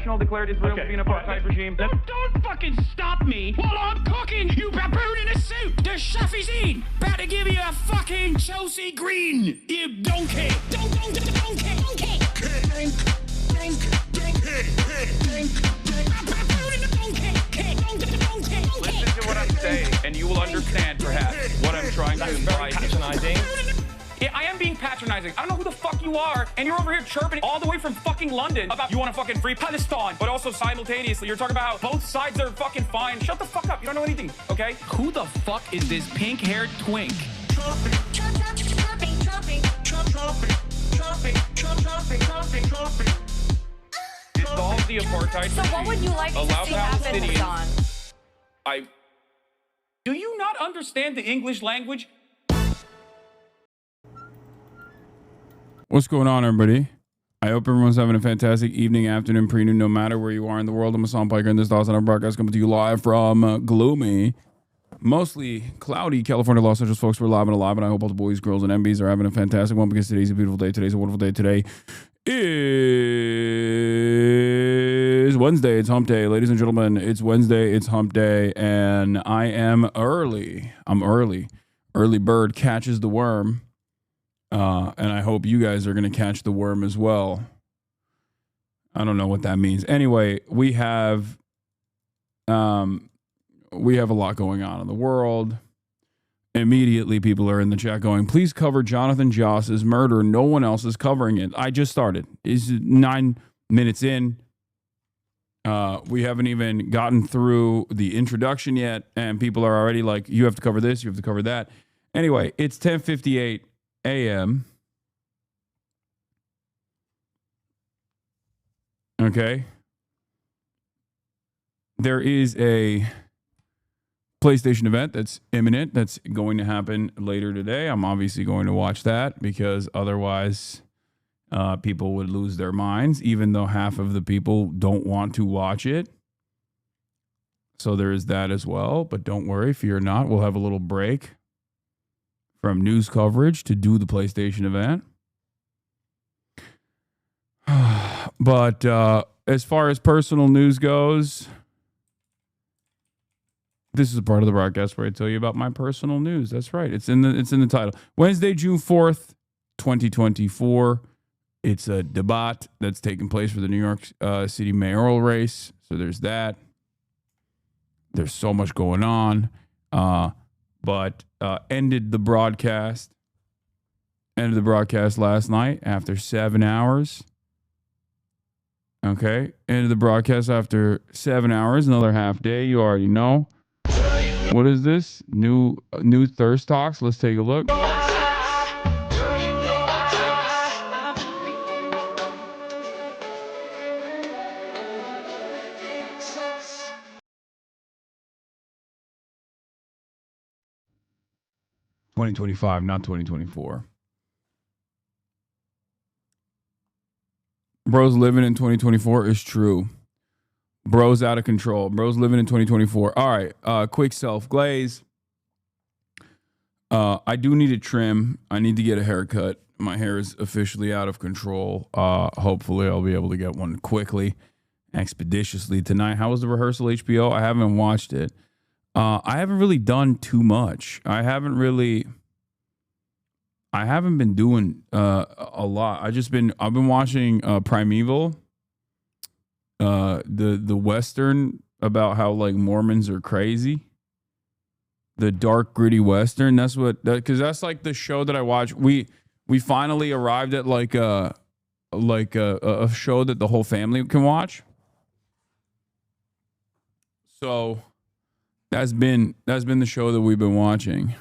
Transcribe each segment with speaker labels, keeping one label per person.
Speaker 1: National declared Israel to be an apartheid regime.
Speaker 2: Don't fucking stop me while I'm cooking, you baboon in a suit! The chef is in! About to give you a fucking Chelsea Green, you donkey! Donkey!
Speaker 1: Listen to what I'm saying, and you will understand, perhaps, what I'm trying to imply.
Speaker 2: Patronizing.
Speaker 1: Yeah, I am being patronizing. I don't know who the fuck you are, and you're over here chirping all the way from fucking London about you want to fucking free Palestine, but also simultaneously you're talking about how both sides are fucking fine. Shut the fuck up. You don't know anything, okay?
Speaker 2: Who the fuck is this pink-haired twink?
Speaker 1: Dissolve the apartheid
Speaker 3: So what would you like to see happen, Hasan?
Speaker 1: Do you not understand the English language?
Speaker 4: What's going on, everybody? I hope everyone's having a fantastic evening, afternoon, pre-noon, no matter where you are in the world. I'm Hasan Piker, and this is HasanAbi broadcast coming to you live from gloomy, mostly cloudy California, Los Angeles. Folks, we're live and alive, and I hope all the boys, girls, and MBs are having a fantastic one because today's a beautiful day. Today's a wonderful day. Today is Wednesday. It's hump day. Ladies and gentlemen, it's Wednesday. It's hump day, and I am early. I'm early. Early bird catches the worm. And I hope you guys are going to catch the worm as well. I don't know what that means. Anyway, we have a lot going on in the world. Immediately, people are in the chat going, please cover Jonathan Joss's murder. No one else is covering it. I just started. It's 9 minutes in. We haven't even gotten through the introduction yet, and people are already like, you have to cover this, you have to cover that. Anyway, it's 10:58 a.m. Okay. There is a PlayStation event that's imminent, that's going to happen later today. I'm obviously going to watch that because otherwise people would lose their minds, even though half of the people don't want to watch it. So there is that as well. But don't worry, fear not. We'll have a little break from news coverage to do the PlayStation event. But as far as personal news goes, this is a part of the broadcast where I tell you about my personal news. That's right. It's in the title. Wednesday, June 4th, 2024. It's a debate that's taking place for the New York City mayoral race. So there's that. There's so much going on. But ended the broadcast last night after 7 hours. Okay, ended the broadcast after 7 hours, another half day. You already know. What is this? New Thirst Talks. Let's take a look. $2025, not 2024. Bros living in 2024 is true. Bros out of control. Bros living in 2024. All right. Quick self glaze. I do need a trim. I need to get a haircut. My hair is officially out of control. Hopefully I'll be able to get one quickly, expeditiously tonight. How was the rehearsal, HBO? I haven't watched it. I haven't really done too much. I haven't been doing a lot. I've been watching Primeval, the Western about how like Mormons are crazy. The dark, gritty Western. Because that's like the show that I watch. We finally arrived at like a show that the whole family can watch. So that's been the show that we've been watching.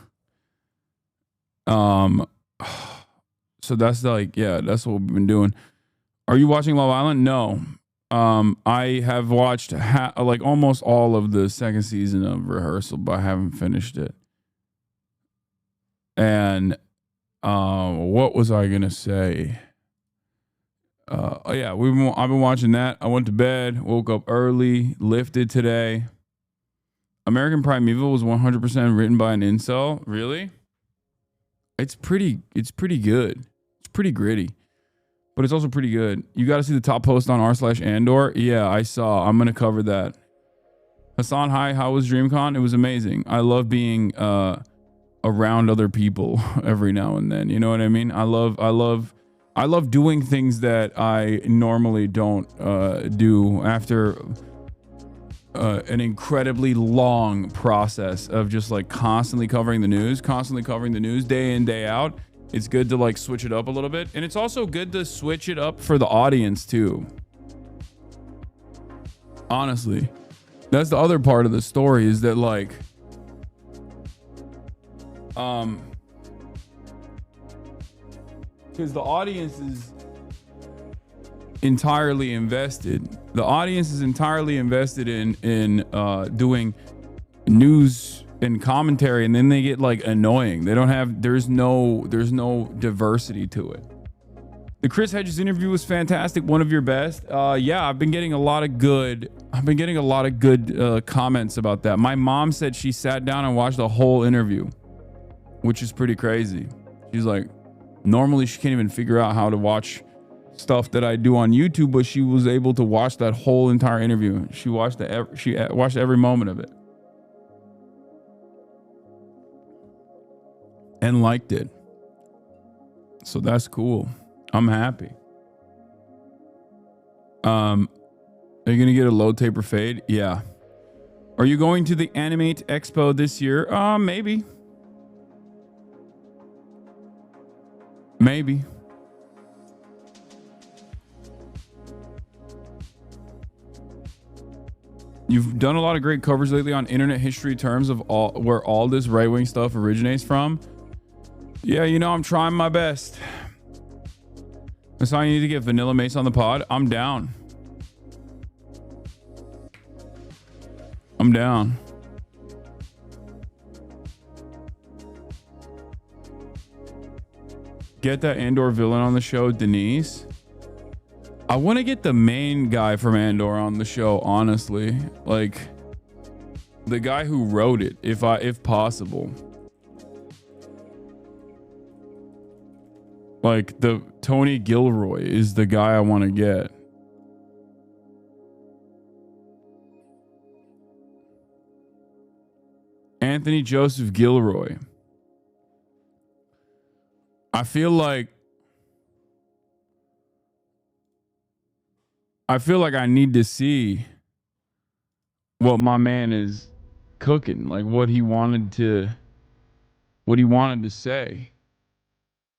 Speaker 4: So that's like, yeah, that's what we've been doing. Are you watching Love Island? No. I have watched like almost all of the second season of Rehearsal, but I haven't finished it. And what was I gonna say? Yeah, I've been watching that. I went to bed, woke up early, lifted today. American Primeval was 100% written by an incel. Really? It's pretty good. It's pretty gritty. but it's also pretty good. You got to see the top post on r/Andor. Yeah, I saw. I'm gonna cover that. Hasan, hi. How was DreamCon? It was amazing. I love being around other people every now and then. You know what I mean? I love doing things that I normally don't do after an incredibly long process of just like constantly covering the news day in, day out. It's good to like switch it up a little bit. And it's also good to switch it up for the audience too. Honestly, that's the other part of the story, is that like, because the audience is entirely invested. The audience is entirely invested in doing news and commentary, and then they get like annoying. They don't have, there's no diversity to it. The Chris Hedges interview was fantastic. One of your best. Yeah, I've been getting a lot of good comments about that. My mom said she sat down and watched the whole interview, which is pretty crazy. She's like, normally she can't even figure out how to watch stuff that I do on YouTube, but she was able to watch that whole entire interview. She watched every moment of it and liked it. So that's cool. I'm happy. Are you gonna get a low taper fade? Yeah. Are you going to the Animate Expo this year? Maybe. Maybe. You've done a lot of great covers lately on internet history terms of where all this right-wing stuff originates from. Yeah, you know, I'm trying my best. That's how you need to get Vanilla Mace on the pod. I'm down. I'm down. Get that Andor villain on the show, Denise. I want to get the main guy from Andor on the show, honestly. Like the guy who wrote it, if possible. Like the Tony Gilroy is the guy I want to get. Anthony Joseph Gilroy. I feel like I need to see what my man is cooking, like what he wanted to say.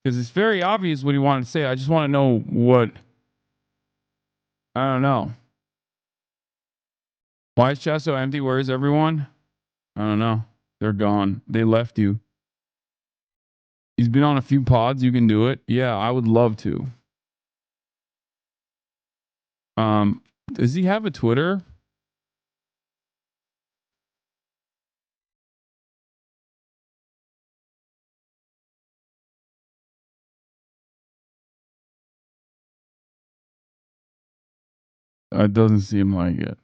Speaker 4: Because it's very obvious what he wanted to say. I just want to know what, I don't know. Why is chat so empty? Where is everyone? I don't know. They're gone. They left you. He's been on a few pods. You can do it. Yeah, I would love to. Does he have a Twitter? It doesn't seem like it.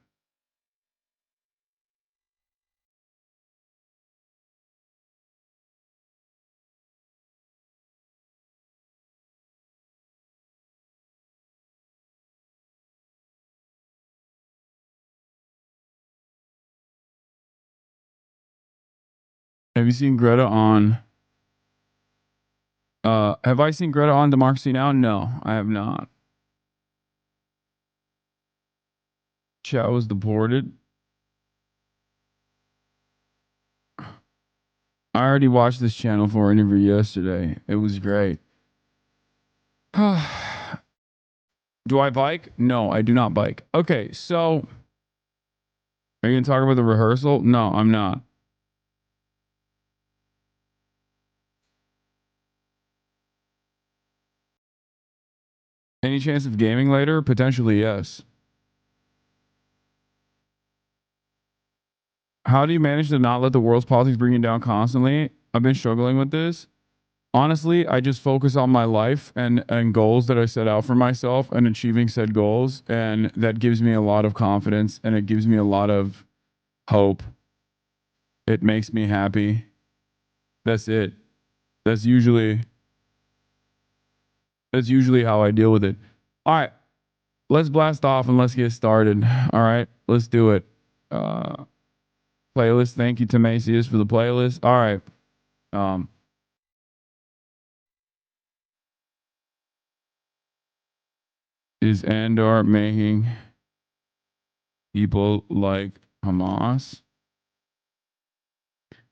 Speaker 4: Have you seen Greta on? Have I seen Greta on Democracy Now? No, I have not. Chat was deported. I already watched this channel for an interview yesterday. It was great. Do I bike? No, I do not bike. Okay, so are you going to talk about the rehearsal? No, I'm not. Any chance of gaming later? Potentially, yes. How do you manage to not let the world's politics bring you down constantly? I've been struggling with this. Honestly, I just focus on my life and goals that I set out for myself and achieving said goals. And that gives me a lot of confidence and it gives me a lot of hope. It makes me happy. That's it. That's usually That's usually how I deal with it. All right, let's blast off and let's get started. All right, let's do it. Playlist. Thank you to Macias for the playlist. All right. Is Andor making people like Hamas?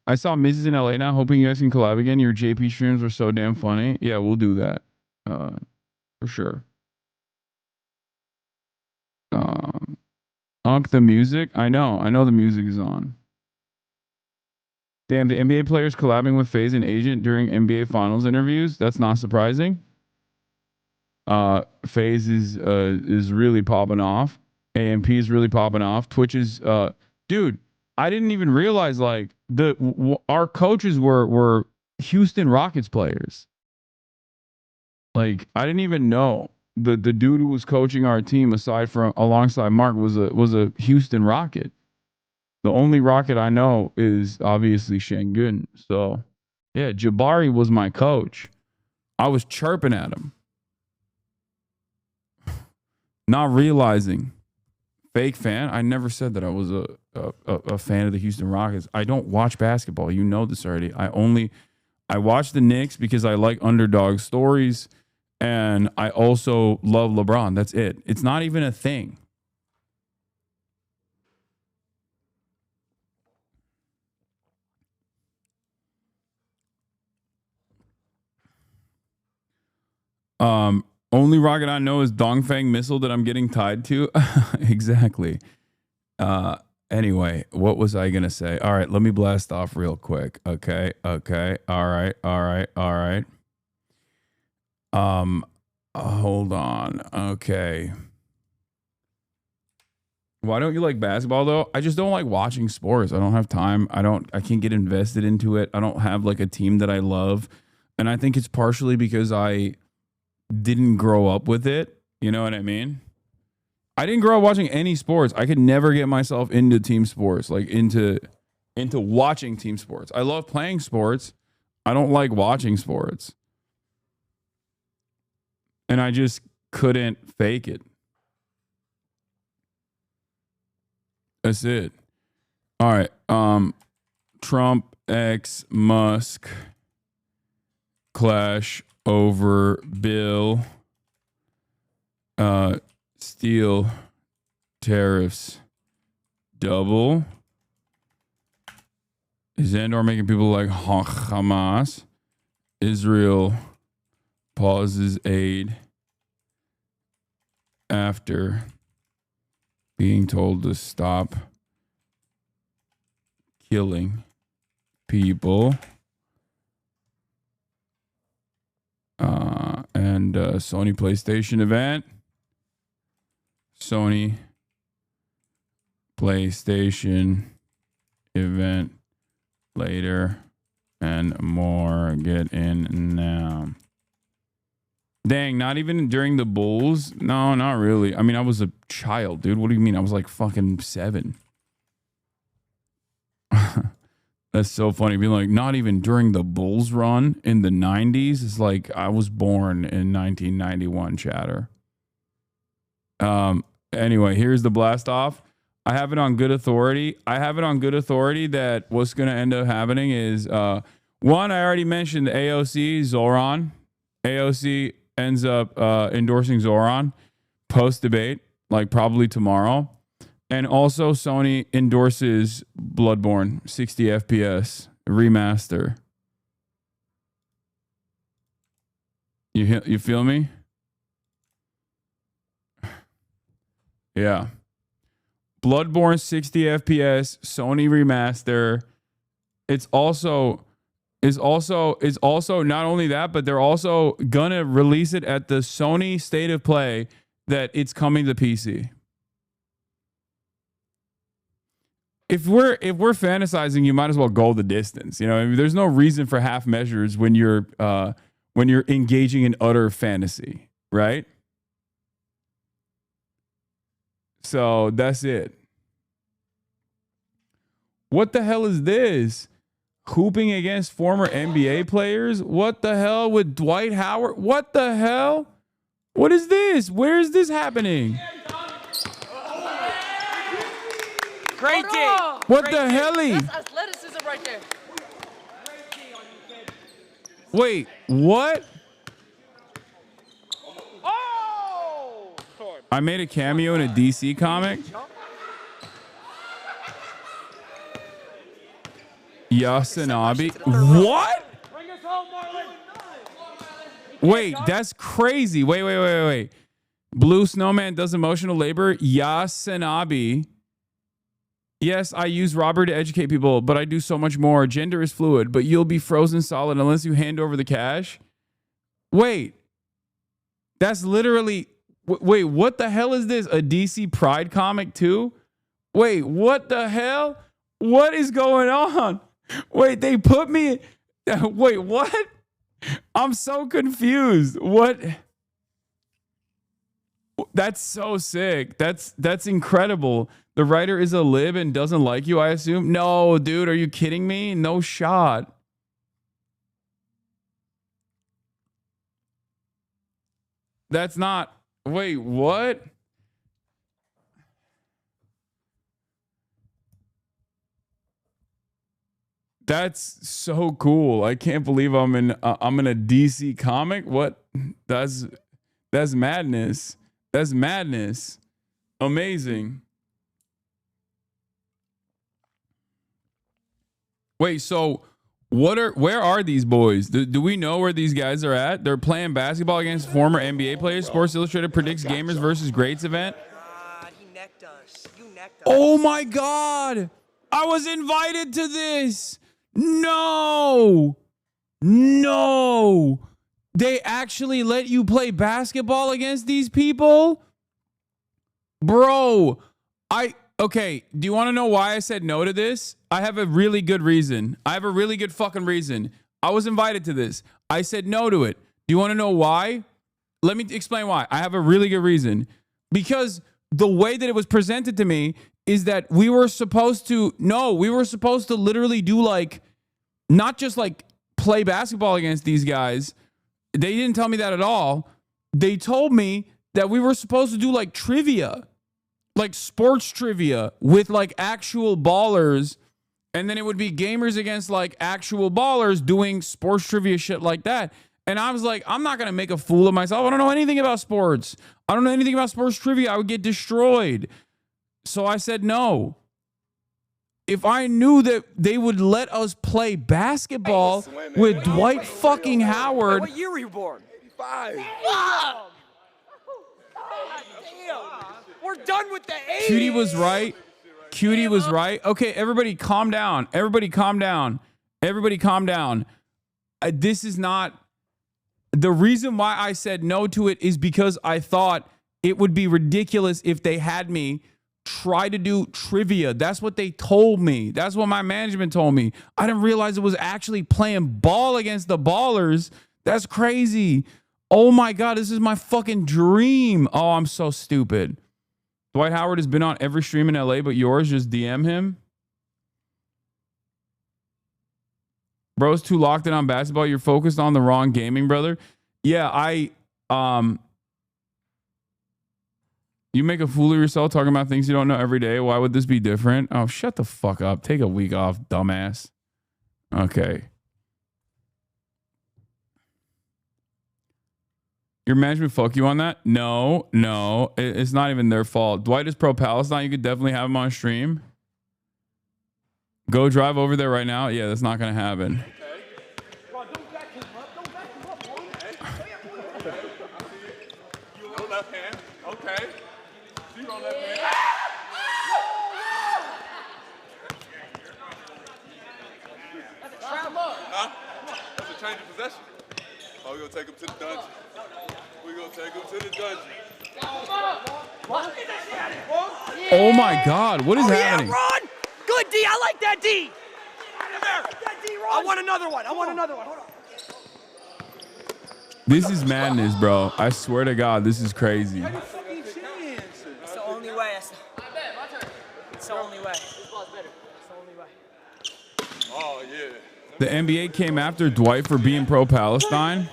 Speaker 4: I saw Mrs. in LA now. Hoping you guys can collab again. Your JP streams were so damn funny. Yeah, we'll do that. For sure. Unk the music. I know the music is on. Damn, the NBA players collabing with FaZe and Agent during NBA Finals interviews. That's not surprising. FaZe is really popping off. AMP is really popping off. Twitch is dude. I didn't even realize like our coaches were Houston Rockets players. Like I didn't even know the dude who was coaching our team aside from alongside Mark was a Houston Rocket. The only Rocket I know is obviously Şengün. So yeah, Jabari was my coach. I was chirping at him, not realizing. Fake fan. I never said that I was a fan of the Houston Rockets. I don't watch basketball. You know this already. I watch the Knicks because I like underdog stories, and I also love LeBron. That's it. It's not even a thing. Only rocket I know is Dongfang missile that I'm getting tied to. Exactly. Anyway, what was I gonna say? All right, let me blast off real quick. Okay. All right. Hold on. Okay. Why don't you like basketball though? I just don't like watching sports. I don't have time. I can't get invested into it. I don't have like a team that I love. And I think it's partially because I didn't grow up with it. You know what I mean? I didn't grow up watching any sports. I could never get myself into team sports, like into watching team sports. I love playing sports. I don't like watching sports. And I just couldn't fake it. That's it. All right. Trump x Musk clash over bill. Steel tariffs double. Is Andor making people like Hamas? Israel pauses aid after being told to stop killing people. And Sony PlayStation event. Sony PlayStation event later and more. Get in now. Dang, not even during the Bulls? No, not really. I mean, I was a child, dude. What do you mean? I was like fucking 7. That's so funny. Being like, not even during the Bulls run in the 90s. It's like I was born in 1991, chatter. Anyway, here's the blast off. I have it on good authority. That what's going to end up happening is one, I already mentioned AOC Zoran. AOC ends up endorsing Zoran post debate, like probably tomorrow. And also Sony endorses Bloodborne 60 FPS remaster. You feel me? Yeah. Bloodborne 60 FPS Sony remaster. It's also not only that, but they're also gonna release it at the Sony State of Play that it's coming to PC. If we're fantasizing, you might as well go the distance. You know, I mean, there's no reason for half measures when you're engaging in utter fantasy, right? So that's it. What the hell is this? Hooping against former NBA players? What the hell with Dwight Howard? What the hell? What is this? Where is this happening?
Speaker 3: Great D.
Speaker 4: What the helly?
Speaker 3: That's athleticism right there.
Speaker 4: Wait, what?
Speaker 3: Oh!
Speaker 4: I made a cameo in a DC comic. HasanAbi. What?
Speaker 3: Bring us home, Marlon.
Speaker 4: Wait, that's crazy. Wait. Blue Snowman does emotional labor. HasanAbi. Yes, I use Robert to educate people, but I do so much more. Gender is fluid, but you'll be frozen solid unless you hand over the cash. Wait. That's literally... Wait, what the hell is this? A DC Pride comic too? Wait, what the hell? What is going on? Wait, they put me... Wait, what? I'm so confused. What? That's so sick. That's incredible. The writer is a lib and doesn't like you, I assume? No, dude, are you kidding me? No shot. That's not... Wait, what? That's so cool. I can't believe I'm in a DC comic. What? That's madness. That's madness. Amazing. Wait, so where are these boys? Do we know where these guys are at? They're playing basketball against former NBA players. Sports Illustrated predicts gamers versus greats event.
Speaker 3: God, he necked us. You necked us.
Speaker 4: Oh my God. I was invited to this. No. They actually let you play basketball against these people? Bro, okay, do you want to know why I said no to this? I have a really good reason. I have a really good fucking reason. I was invited to this. I said no to it. Do you want to know why? Let me explain why. I have a really good reason. Because the way that it was presented to me is that we were supposed to literally do like, not just like play basketball against these guys. They didn't tell me that at all. They told me that we were supposed to do like trivia, like sports trivia with like actual ballers. And then it would be gamers against like actual ballers doing sports trivia shit like that. And I was like, I'm not going to make a fool of myself. I don't know anything about sports. I don't know anything about sports trivia. I would get destroyed. So I said no. If I knew that they would let us play basketball with Dwight fucking Howard.
Speaker 3: What year were you born?
Speaker 5: 85.
Speaker 3: Damn. We're done with the 80s.
Speaker 4: Cutie was right. Cutie was right. Okay, everybody calm down. Everybody calm down. Everybody calm down. This is not... The reason why I said no to it is because I thought it would be ridiculous if they had me try to do trivia. That's what they told me. That's what my management told me. I didn't realize it was actually playing ball against the ballers. That's crazy. Oh my God, this is my fucking dream. Oh, I'm so stupid. Dwight Howard has been on every stream in LA but yours. Just DM him. Bro's too locked in on basketball. You're focused on the wrong gaming, brother. Yeah, you make a fool of yourself talking about things you don't know every day. Why would this be different? Oh, shut the fuck up. Take a week off, dumbass. Okay. Your management fuck you on that? No. It's not even their fault. Dwight is pro-Palestine. You could definitely have him on stream. Go drive over there right now. Yeah, that's not going to happen.
Speaker 5: No left hand. Okay. Zero left hand. Huh? That's a change of possession. Oh, we're going to take him to the dungeon. We're going to take him to the dungeon.
Speaker 4: Oh my God. What is happening?
Speaker 3: Yeah, Ron! Good D. I like that D. That D, Ron. I want another one. Hold on.
Speaker 4: This is madness, bro. I swear to God, this is crazy.
Speaker 3: It's the only way. It's the only way.
Speaker 5: Oh, yeah.
Speaker 4: The NBA came after Dwight for being pro-Palestine.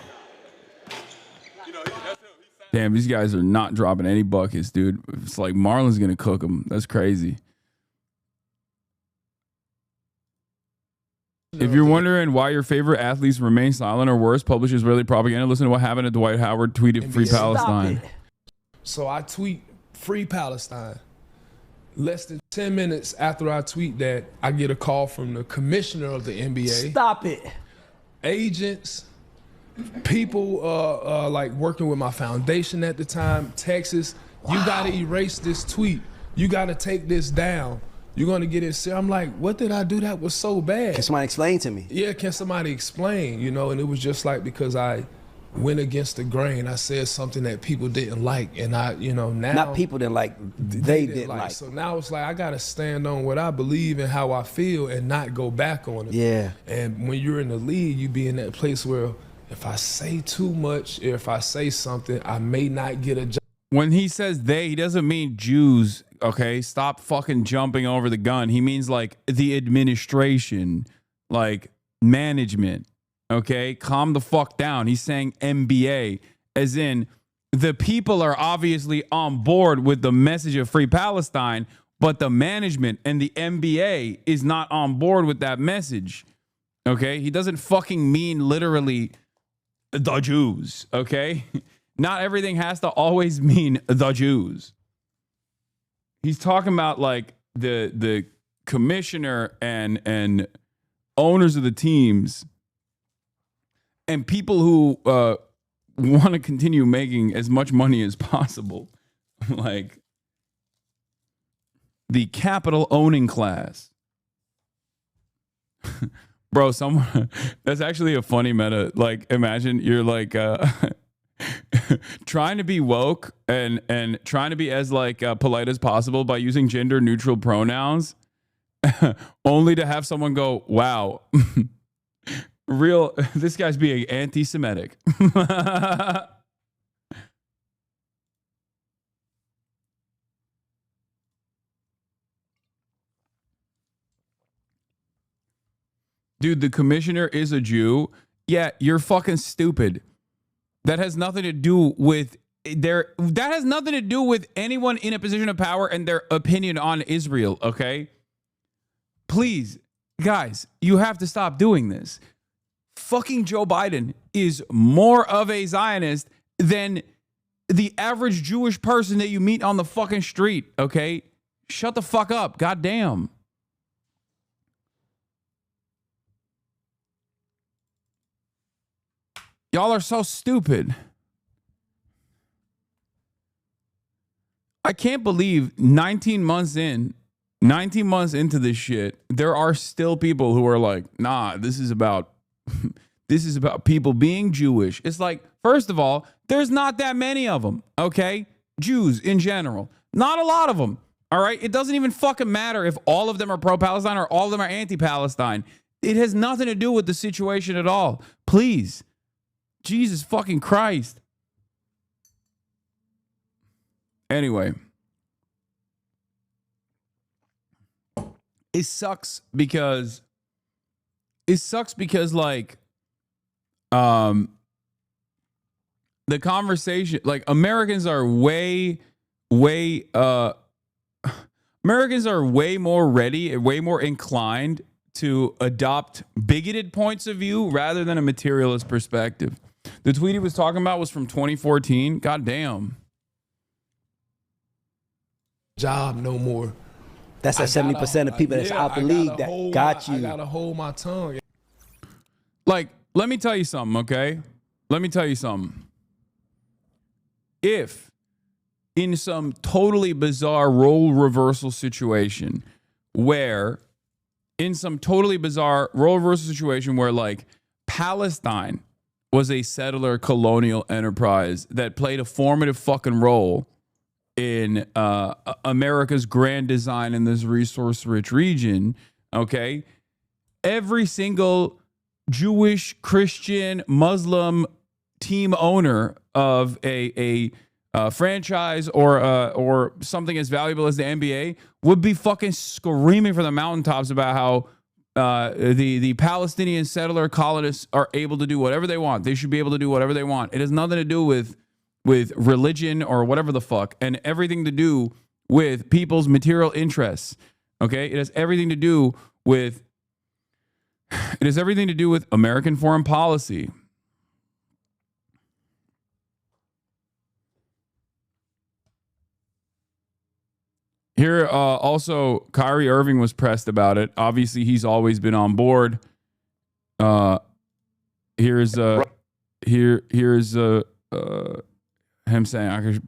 Speaker 4: Damn, these guys are not dropping any buckets, dude. It's like Marlon's going to cook them. That's crazy. If you're wondering why your favorite athletes remain silent or worse, publish Israeli propaganda, listen to what happened to Dwight Howard tweeted Free Palestine.
Speaker 6: So I tweet Free Palestine. Less than 10 minutes after I tweet that, I get a call from the commissioner of the NBA.
Speaker 3: Stop it.
Speaker 6: Agents, people like working with my foundation at the time, Texas, you gotta erase this tweet. You gotta take this down. You're gonna get it. I'm like, what did I do that was so bad?
Speaker 3: Can somebody explain to me?
Speaker 6: Yeah, can somebody explain? You know, and it was just like because I went against the grain. I said something that people didn't like, and I, you know, now
Speaker 3: Not people didn't like, they didn't like.
Speaker 6: So now it's like I gotta stand on what I believe and how I feel, and not go back on it.
Speaker 3: Yeah.
Speaker 6: And when you're in the league, you be in that place where if I say too much, or if I say something, I may not get a job.
Speaker 4: When he says they, he doesn't mean Jews, okay? Stop fucking jumping over the gun. He means like the administration, like management, okay? Calm the fuck down. He's saying NBA, as in the people are obviously on board with the message of Free Palestine, but the management and the NBA is not on board with that message, okay? He doesn't fucking mean literally the Jews, okay? Not everything has to always mean the Jews. He's talking about like the commissioner and owners of the teams and people who want to continue making as much money as possible. Like the capital owning class. Bro, someone that's actually a funny meta. Like imagine you're like trying to be woke and trying to be as like polite as possible by using gender neutral pronouns, only to have someone go, wow, this guy's being anti-Semitic. Dude, the commissioner is a Jew. Yeah, you're fucking stupid. That has nothing to do with that has nothing to do with anyone in a position of power and their opinion on Israel, okay? Please, guys, you have to stop doing this. Fucking Joe Biden is more of a Zionist than the average Jewish person that you meet on the fucking street, okay? Shut the fuck up, goddamn. Y'all are so stupid. I can't believe 19 months into this shit, there are still people who are like, nah, this is about people being Jewish. It's like, first of all, there's not that many of them, okay? Jews in general. Not a lot of them, all right? It doesn't even fucking matter if all of them are pro-Palestine or all of them are anti-Palestine. It has nothing to do with the situation at all. Please. Jesus fucking Christ. Anyway. It sucks because like the conversation, like Americans are way more ready and way more inclined to adopt bigoted points of view rather than a materialist perspective. The tweet he was talking about was from 2014. God damn.
Speaker 6: Job no more.
Speaker 3: That's that 70% of people that's out the league that got you.
Speaker 6: I gotta hold my tongue.
Speaker 4: Like, let me tell you something, okay? Let me tell you something. If in some totally bizarre role reversal situation where like Palestine was a settler colonial enterprise that played a formative fucking role in America's grand design in this resource-rich region, okay? Every single Jewish, Christian, Muslim team owner of a franchise or something as valuable as the NBA would be fucking screaming from the mountaintops about how the Palestinian settler colonists are able to do whatever they want. They should be able to do whatever they want. It has nothing to do with religion or whatever the fuck, and everything to do with people's material interests. Okay, it has everything to do with American foreign policy. Here, also, Kyrie Irving was pressed about it. Obviously, he's always been on board. Here's him saying I could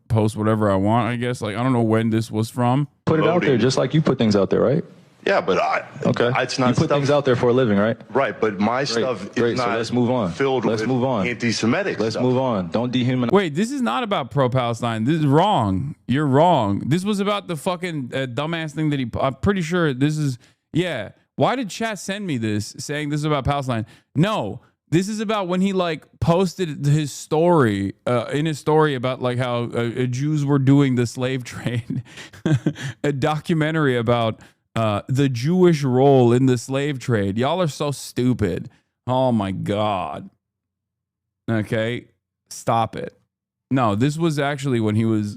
Speaker 4: post whatever I want. I guess, like, I don't know when this was from.
Speaker 7: Put it out there, just like you put things out there, right?
Speaker 8: Yeah, but it's not.
Speaker 7: You put things out there for a living, right?
Speaker 8: Right, but my stuff is not.
Speaker 7: So let's move on.
Speaker 8: Filled with anti-Semitic.
Speaker 7: Let's move on. Don't dehumanize.
Speaker 4: Wait, this is not about pro-Palestine. This is wrong. You're wrong. This was about the fucking dumbass thing that I'm pretty sure this is. Yeah. Why did chat send me this saying this is about Palestine? No, this is about when he like posted his story in his story about like how Jews were doing the slave trade, a documentary about the Jewish role in the slave trade. Y'all are so stupid. Oh my God. Okay. Stop it. No, this was actually when he was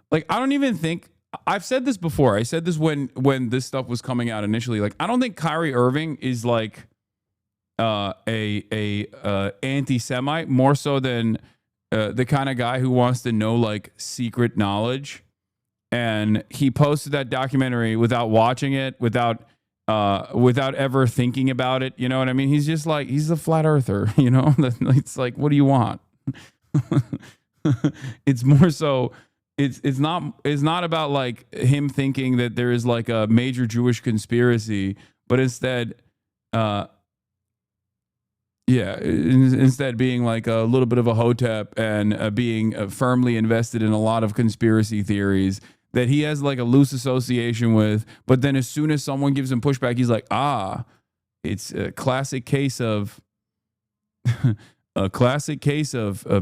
Speaker 4: like, I don't even think I've said this before. I said this when this stuff was coming out initially. Like, I don't think Kyrie Irving is like a anti-Semite more so than the kind of guy who wants to know like secret knowledge. And he posted that documentary without watching it, without ever thinking about it. You know what I mean? He's just like, he's a flat earther, you know? It's like, what do you want? It's more so, it's not about like him thinking that there is like a major Jewish conspiracy, but instead, instead being like a little bit of a hotep and being firmly invested in a lot of conspiracy theories that he has like a loose association with, but then as soon as someone gives him pushback, he's like, it's a classic case of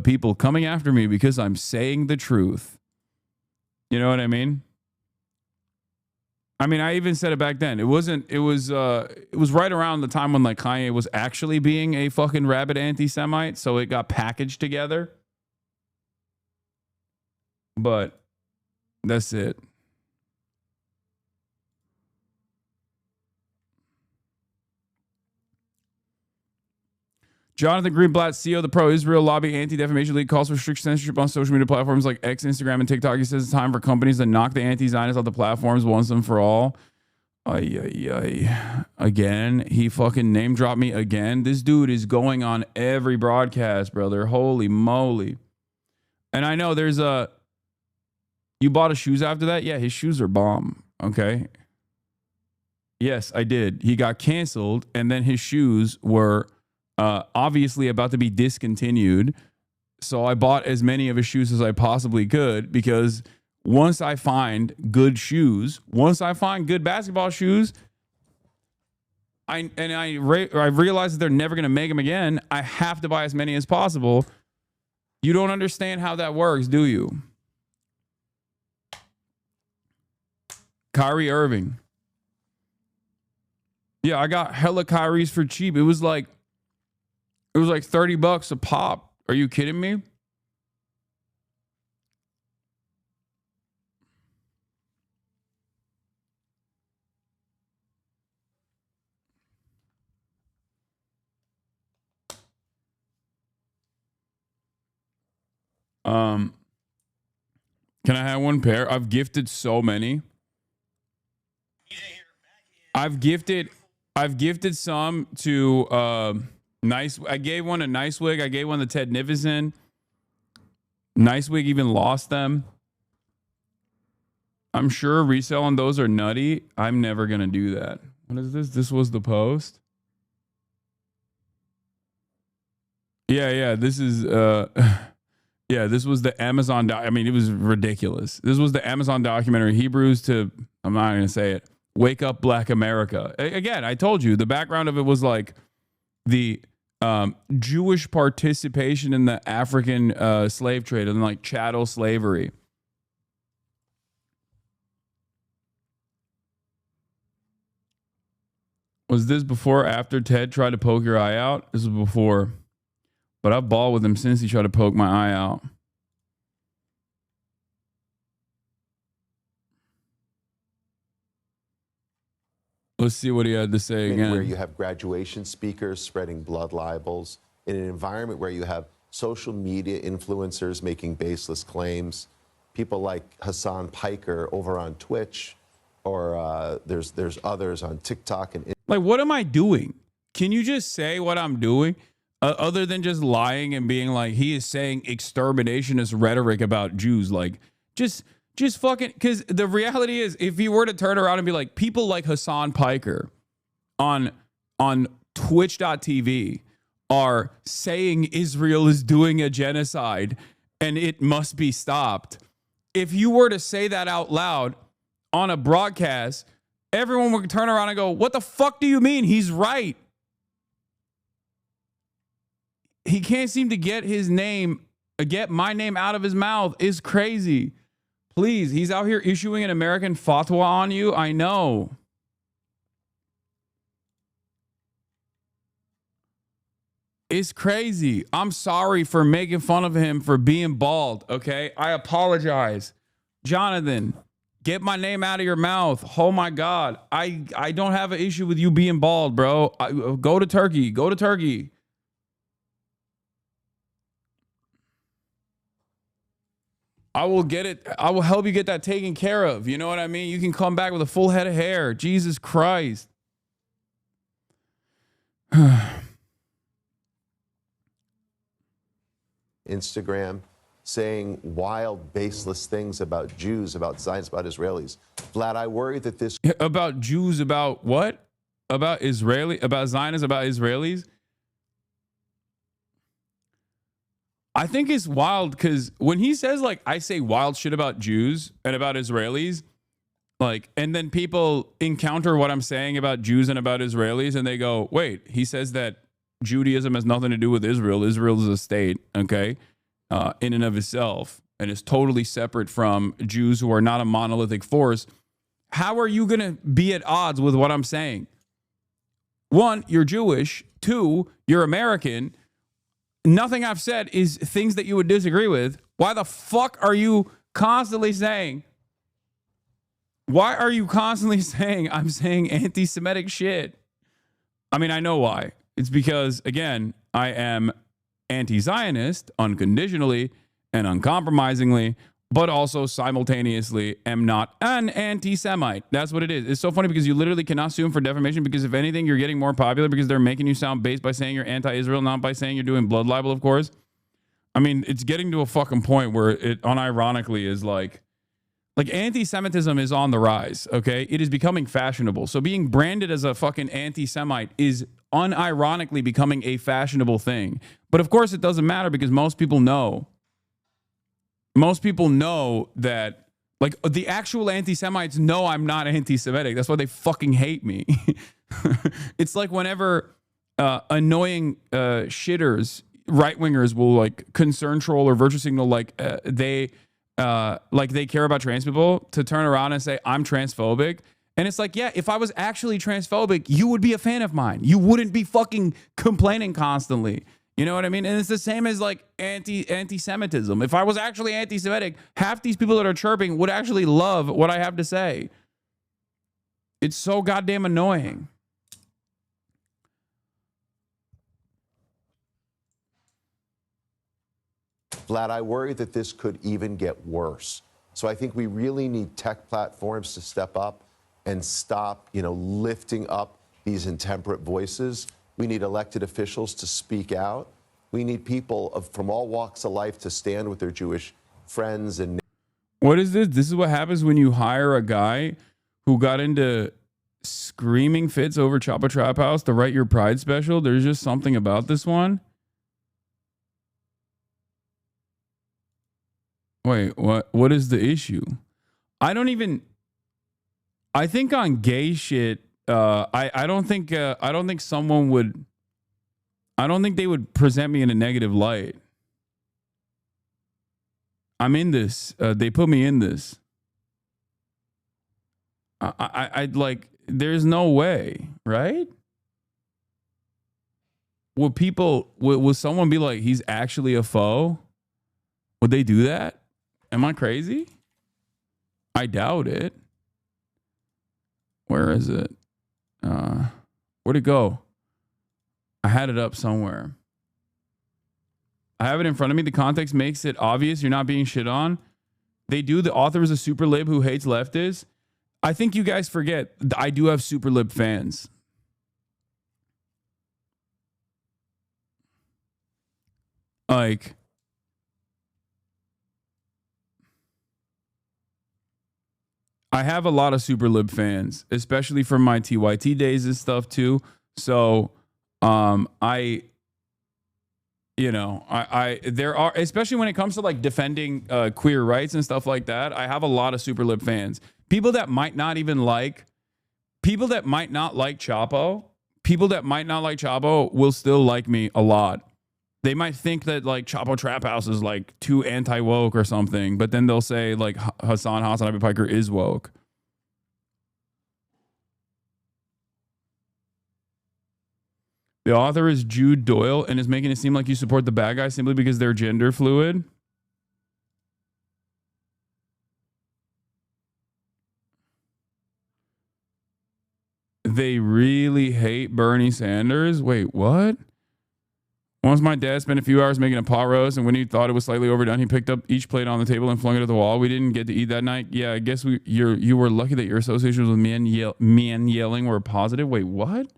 Speaker 4: people coming after me because I'm saying the truth. You know what I mean? I mean, I even said it back then. It was right around the time when like Kanye was actually being a fucking rabid anti-Semite, so it got packaged together. But that's it. Jonathan Greenblatt, CEO of the Pro-Israel Lobby Anti-Defamation League, calls for strict censorship on social media platforms like X, Instagram, and TikTok. He says it's time for companies to knock the anti-Zionists off the platforms once and for all. Again, he fucking name dropped me again. This dude is going on every broadcast, brother. Holy moly. And I know there's you bought his shoes after that? Yeah, his shoes are bomb. Okay. Yes, I did. He got canceled, and then his shoes were obviously about to be discontinued. So I bought as many of his shoes as I possibly could, because once I find good shoes, once I find good basketball shoes, I realize that they're never going to make them again, I have to buy as many as possible. You don't understand how that works, do you? Kyrie Irving. Yeah, I got hella Kyries for cheap. It was like $30 a pop. Are you kidding me? Can I have one pair? I've gifted so many. I've gifted some to Nice. I gave one to Nice Wig. I gave one to Ted Nivison. Nice Wig even lost them. I'm sure reselling those are nutty. I'm never gonna do that. What is this? This was the post. Yeah. This is yeah. This was the Amazon. I mean, it was ridiculous. This was the Amazon documentary. Hebrews to. I'm not gonna say it. Wake Up Black America. Again, I told you the background of it was like the Jewish participation in the African slave trade and like chattel slavery. Was this before or after Ted tried to poke your eye out? This was before. But I've balled with him since he tried to poke my eye out. Let's see what he had to say again.
Speaker 9: Where you have graduation speakers spreading blood libels, in an environment where you have social media influencers making baseless claims, people like Hasan Piker over on Twitch, or there's others on TikTok and
Speaker 4: like, what am I doing? Can you just say what I'm doing, other than just lying and being like he is saying exterminationist rhetoric about Jews? Like, just fucking, because the reality is, if you were to turn around and be like, people like Hasan Piker on Twitch.tv are saying Israel is doing a genocide and it must be stopped. If you were to say that out loud on a broadcast, everyone would turn around and go, what the fuck do you mean? He's right. He can't seem to get my name out of his mouth. Is crazy. Please, he's out here issuing an American fatwa on you. I know. It's crazy. I'm sorry for making fun of him for being bald, okay? I apologize. Jonathan, get my name out of your mouth. Oh my God. I don't have an issue with you being bald, bro. Go to Turkey. Go to Turkey. I will get it. I will help you get that taken care of. You know what I mean? You can come back with a full head of hair. Jesus Christ.
Speaker 9: Instagram saying wild, baseless things about Jews, about Zionists, about Israelis. Vlad, I worry that this...
Speaker 4: About Jews, about what? About Zionists, about Israelis? I think it's wild because when he says, like, I say wild shit about Jews and about Israelis, like, and then people encounter what I'm saying about Jews and about Israelis and they go, wait, he says that Judaism has nothing to do with Israel. Israel is a state, okay, in and of itself, and is totally separate from Jews who are not a monolithic force. How are you going to be at odds with what I'm saying? One, you're Jewish. Two, you're American. Nothing I've said is things that you would disagree with. Why the fuck are you constantly saying? Why are you constantly saying I'm saying anti-Semitic shit? I mean, I know why. It's because, again, I am anti-Zionist unconditionally and uncompromisingly, but also simultaneously am not an anti-Semite. That's what it is. It's so funny because you literally cannot sue them for defamation because, if anything, you're getting more popular because they're making you sound base by saying you're anti-Israel, not by saying you're doing blood libel, of course. I mean, it's getting to a fucking point where it unironically is like anti-Semitism is on the rise, okay? It is becoming fashionable. So being branded as a fucking anti-Semite is unironically becoming a fashionable thing. But of course it doesn't matter because most people know. Most people know that, like, the actual anti-Semites know I'm not anti-Semitic. That's why they fucking hate me. It's like whenever annoying shitters, right-wingers will, like, concern troll or virtue signal like they care about trans people, to turn around and say I'm transphobic. And it's like, yeah, if I was actually transphobic, you would be a fan of mine. You wouldn't be fucking complaining constantly. You know what I mean? And it's the same as like anti-Semitism. If I was actually anti-Semitic, half these people that are chirping would actually love what I have to say. It's so goddamn annoying.
Speaker 9: Vlad, I worry that this could even get worse. So I think we really need tech platforms to step up and stop, lifting up these intemperate voices. We need elected officials to speak out. We need people from all walks of life to stand with their Jewish friends and...
Speaker 4: What is this? This is what happens when you hire a guy who got into screaming fits over Choppa Trap House to write your Pride special. There's just something about this one. Wait, what is the issue? I think on gay shit, I don't think they would present me in a negative light. I'm in this. They put me in this. I'd like, there's no way, right? would someone be like, he's actually a foe? Would they do that? Am I crazy? I doubt it. Where is it? Where'd it go? I had it up somewhere. I have it in front of me. The context makes it obvious you're not being shit on. They do. The author is a super lib who hates leftists. I think you guys forget I do have super lib fans. Like, I have a lot of super lib fans, especially from my TYT days and stuff too. So, there are, especially when it comes to like defending queer rights and stuff like that, I have a lot of super lib fans. People that might not like Chapo, will still like me a lot. They might think that like Chapo Trap House is like too anti-woke or something, but then they'll say like HasanAbi Piker is woke. The author is Jude Doyle and is making it seem like you support the bad guy simply because they're gender fluid. They really hate Bernie Sanders? Wait, what? Once my dad spent a few hours making a pot roast, and when he thought it was slightly overdone, he picked up each plate on the table and flung it at the wall. We didn't get to eat that night. Yeah, I guess you were lucky that your associations with men yelling were positive. Wait, what?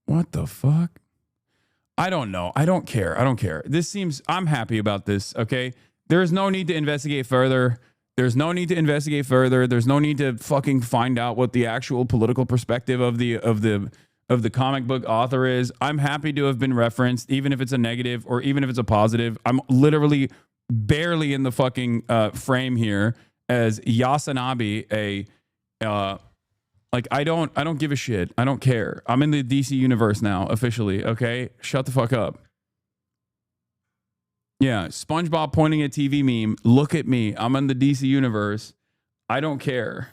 Speaker 4: What the fuck? I don't know. I don't care. I'm happy about this, okay? There is no need to investigate further. There's no need to fucking find out what the actual political perspective of the comic book author is. I'm happy to have been referenced, even if it's a negative or even if it's a positive. I'm literally barely in the fucking frame here as HasanAbi, I don't give a shit. I don't care. I'm in the DC universe now, officially, okay? Shut the fuck up. Yeah, SpongeBob pointing at TV meme. Look at me. I'm in the DC universe. I don't care.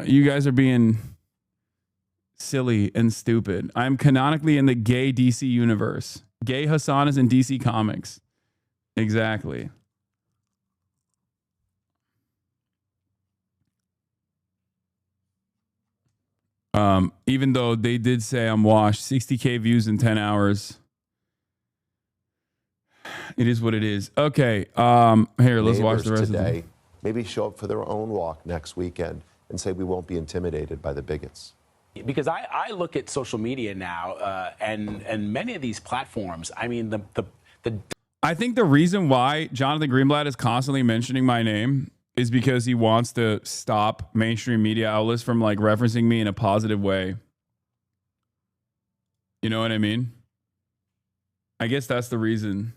Speaker 4: You guys are being silly and stupid. I'm canonically in the gay DC universe. Gay Hasan is in DC Comics. Exactly. Even though they did say I'm washed, 60K views in 10 hours. It is what it is. Okay. Here, let's watch the rest
Speaker 9: today,
Speaker 4: of it.
Speaker 9: Maybe show up for their own walk next weekend and say we won't be intimidated by the bigots.
Speaker 10: Because I look at social media now, and many of these platforms, I mean,
Speaker 4: I think the reason why Jonathan Greenblatt is constantly mentioning my name is because he wants to stop mainstream media outlets from like referencing me in a positive way. You know what I mean? I guess that's the reason.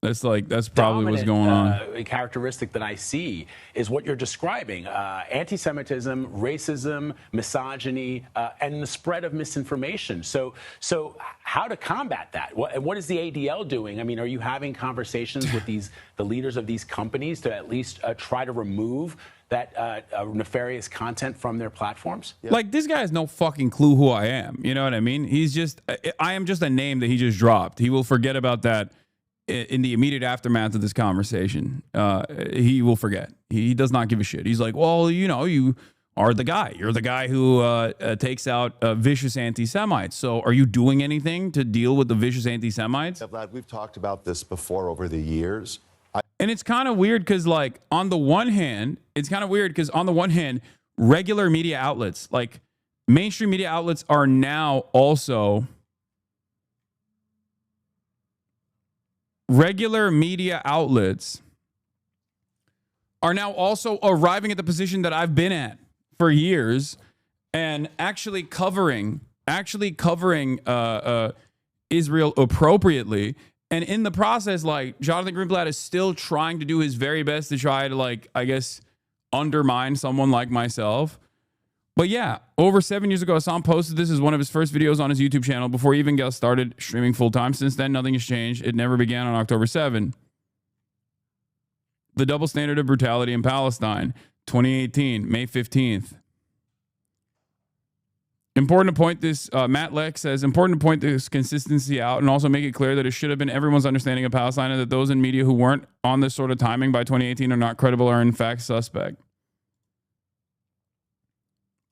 Speaker 4: That's probably what's going on.
Speaker 10: A characteristic that I see is what you're describing: anti-Semitism, racism, misogyny, and the spread of misinformation. So how to combat that? What is the ADL doing? I mean, are you having conversations with the leaders of these companies to at least try to remove that nefarious content from their platforms?
Speaker 4: Yeah. Like, this guy has no fucking clue who I am. You know what I mean? I am just a name that he just dropped. He will forget about that in the immediate aftermath of this conversation. He will forget. He does not give a shit. He's like, well, you are the guy. You're the guy who takes out vicious anti-Semites. So are you doing anything to deal with the vicious anti-Semites?
Speaker 9: Yeah, Vlad, we've talked about this before over the years.
Speaker 4: And it's kind of weird because, like, on the one hand, regular media outlets, like mainstream media outlets, are now also arriving at the position that I've been at for years and actually covering Israel appropriately. And in the process, like, Jonathan Greenblatt is still trying to do his very best to try to, like, I guess, undermine someone like myself. But yeah, over 7 years ago, Hasan posted this as one of his first videos on his YouTube channel before he even got started streaming full time. Since then, nothing has changed. It never began on October 7. The double standard of brutality in Palestine, 2018, May 15th. Important to point this, Matt Leck says, important to point this consistency out and also make it clear that it should have been everyone's understanding of Palestine and that those in media who weren't on this sort of timing by 2018 are not credible or in fact suspect.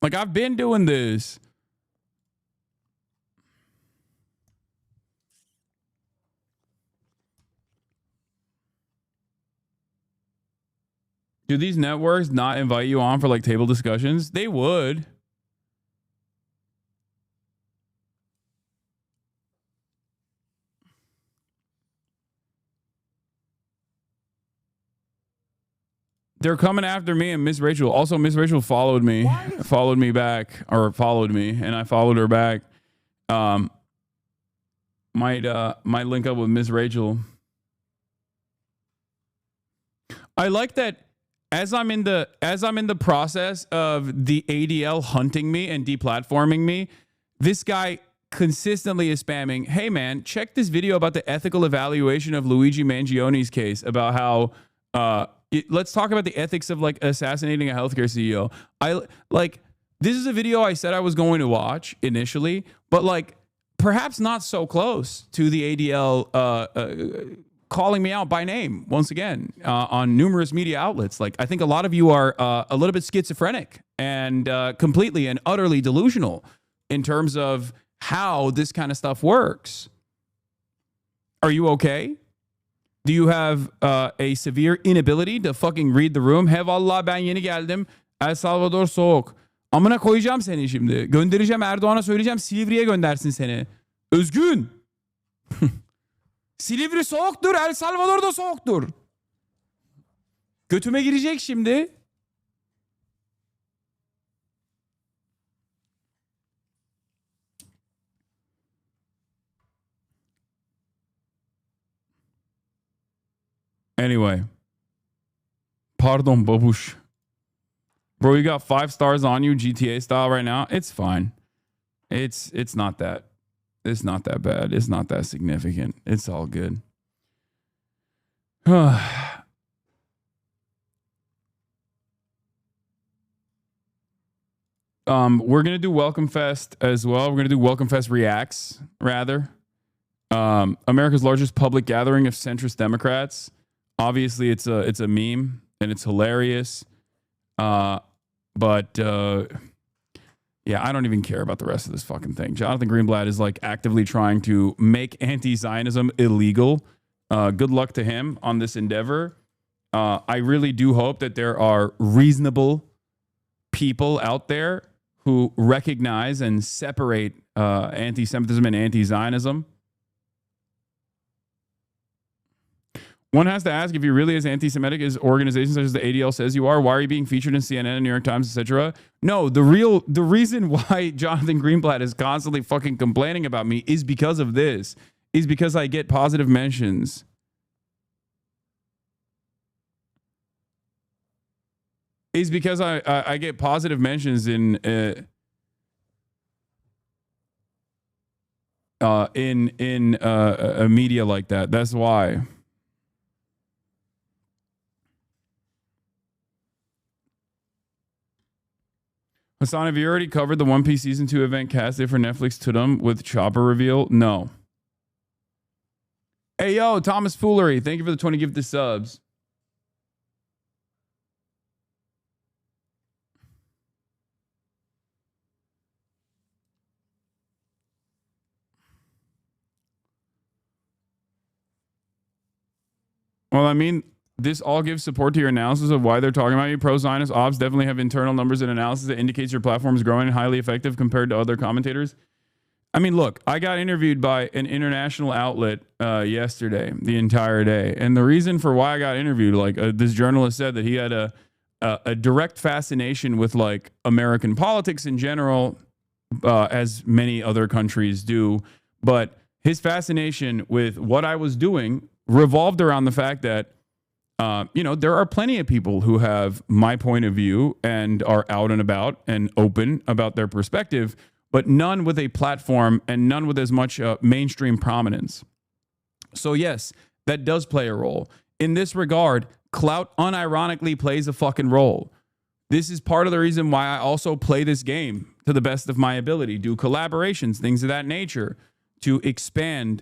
Speaker 4: Like, I've been doing this. Do these networks not invite you on for like table discussions? They would. They're coming after me and Miss Rachel. Also, Miss Rachel followed me back, and I followed her back. Might link up with Miss Rachel. I like that as I'm in the process of the ADL hunting me and deplatforming me, this guy consistently is spamming, "Hey man, check this video about the ethical evaluation of Luigi Mangioni's case about how let's talk about the ethics of like assassinating a healthcare CEO." This is a video I said I was going to watch initially, but like perhaps not so close to the ADL calling me out by name once again on numerous media outlets. Like, I think a lot of you are a little bit schizophrenic and completely and utterly delusional in terms of how this kind of stuff works. Are you okay? Do you have a severe inability to fucking read the room? He vallahi ben yeni geldim. El Salvador soğuk. Amına koyacağım seni şimdi. Göndereceğim, Erdoğan'a söyleyeceğim, Silivri'ye göndersin seni. Özgün. Silivri soğuktur, El Salvador da soğuktur. Götüme girecek şimdi. Anyway. Pardon, babush. Bro, you got 5 stars on you, GTA style right now. It's fine. It's not that. It's not that bad. It's not that significant. It's all good. We're going to do Welcome Fest as well. We're going to do Welcome Fest Reacts, rather. America's largest public gathering of centrist Democrats. Obviously, it's a meme, and it's hilarious. But yeah, I don't even care about the rest of this fucking thing. Jonathan Greenblatt is like actively trying to make anti-Zionism illegal. Good luck to him on this endeavor. I really do hope that there are reasonable people out there who recognize and separate anti-Semitism and anti-Zionism. One has to ask, if you're really as anti-Semitic as organizations such as the ADL says you are, why are you being featured in CNN and New York Times, etc.? No, the reason why Jonathan Greenblatt is constantly fucking complaining about me is because of this. Is because I get positive mentions. Is because I get positive mentions in a media like that. That's why. Hasan, have you already covered the One Piece Season 2 event casted for Netflix Tudum with Chopper reveal? No. Hey, yo, Thomas Foolery. Thank you for the 20 gifted subs. Well, I mean, this all gives support to your analysis of why they're talking about you. Pro-Zionist ops definitely have internal numbers and analysis that indicates your platform is growing and highly effective compared to other commentators. I mean, look, I got interviewed by an international outlet yesterday, the entire day. And the reason for why I got interviewed, like this journalist said that he had a direct fascination with like American politics in general, as many other countries do. But his fascination with what I was doing revolved around the fact that there are plenty of people who have my point of view and are out and about and open about their perspective, but none with a platform and none with as much mainstream prominence. So yes, that does play a role. In this regard, clout unironically plays a fucking role. This is part of the reason why I also play this game to the best of my ability, do collaborations, things of that nature, to expand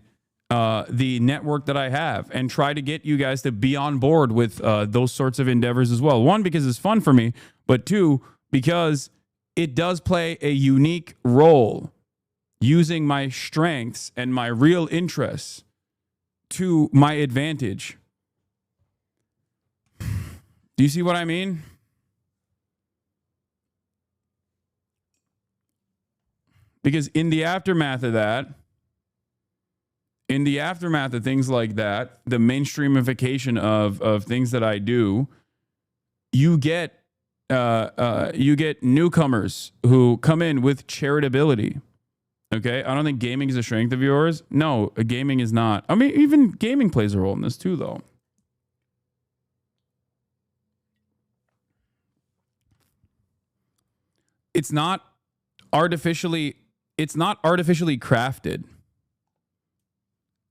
Speaker 4: the network that I have and try to get you guys to be on board with those sorts of endeavors as well. One, because it's fun for me, but two, because it does play a unique role using my strengths and my real interests to my advantage. Do you see what I mean? Because in the aftermath of that, in the aftermath of things like that, the mainstreamification of things that I do, you get newcomers who come in with charitability. Okay, I don't think gaming is a strength of yours. No, gaming is not. I mean, even gaming plays a role in this too, though. It's not artificially crafted.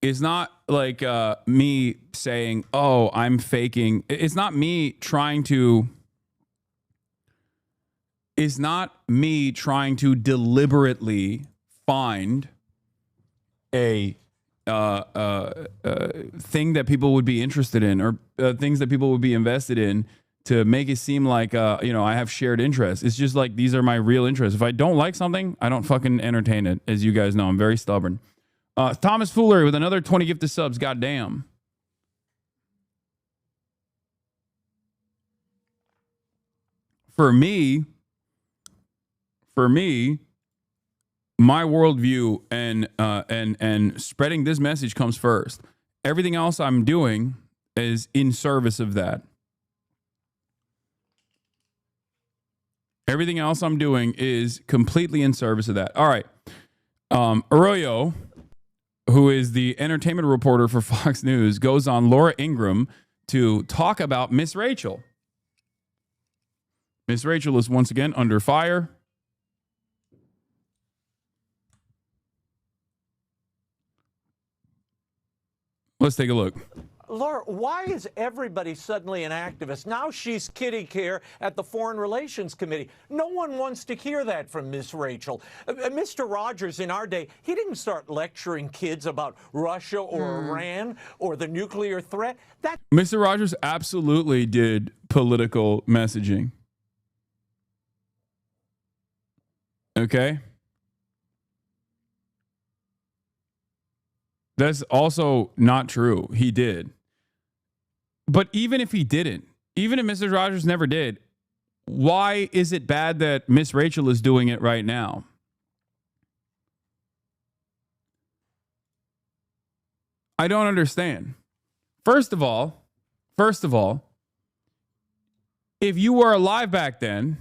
Speaker 4: It's not like me saying, oh, I'm faking. It's not me trying to deliberately find a thing that people would be interested in, or things that people would be invested in, to make it seem like, I have shared interests. It's just like, these are my real interests. If I don't like something, I don't fucking entertain it. As you guys know, I'm very stubborn. Thomas Foolery with another 20 gifted subs. Goddamn. For me, my worldview and spreading this message comes first. Everything else I'm doing is in service of that. Everything else I'm doing is completely in service of that. All right. Arroyo, who is the entertainment reporter for Fox News, goes on Laura Ingraham to talk about Miss Rachel. Miss Rachel is once again under fire. Let's take a look.
Speaker 11: Laura, why is everybody suddenly an activist? Now she's kitty care at the Foreign Relations Committee. No one wants to hear that from Miss Rachel. Mr. Rogers in our day, he didn't start lecturing kids about Russia or Iran or the nuclear threat.
Speaker 4: Mr. Rogers absolutely did political messaging. Okay? That's also not true. He did. But even if he didn't, even if Mr. Rogers never did, why is it bad that Miss Rachel is doing it right now? I don't understand. First of all, if you were alive back then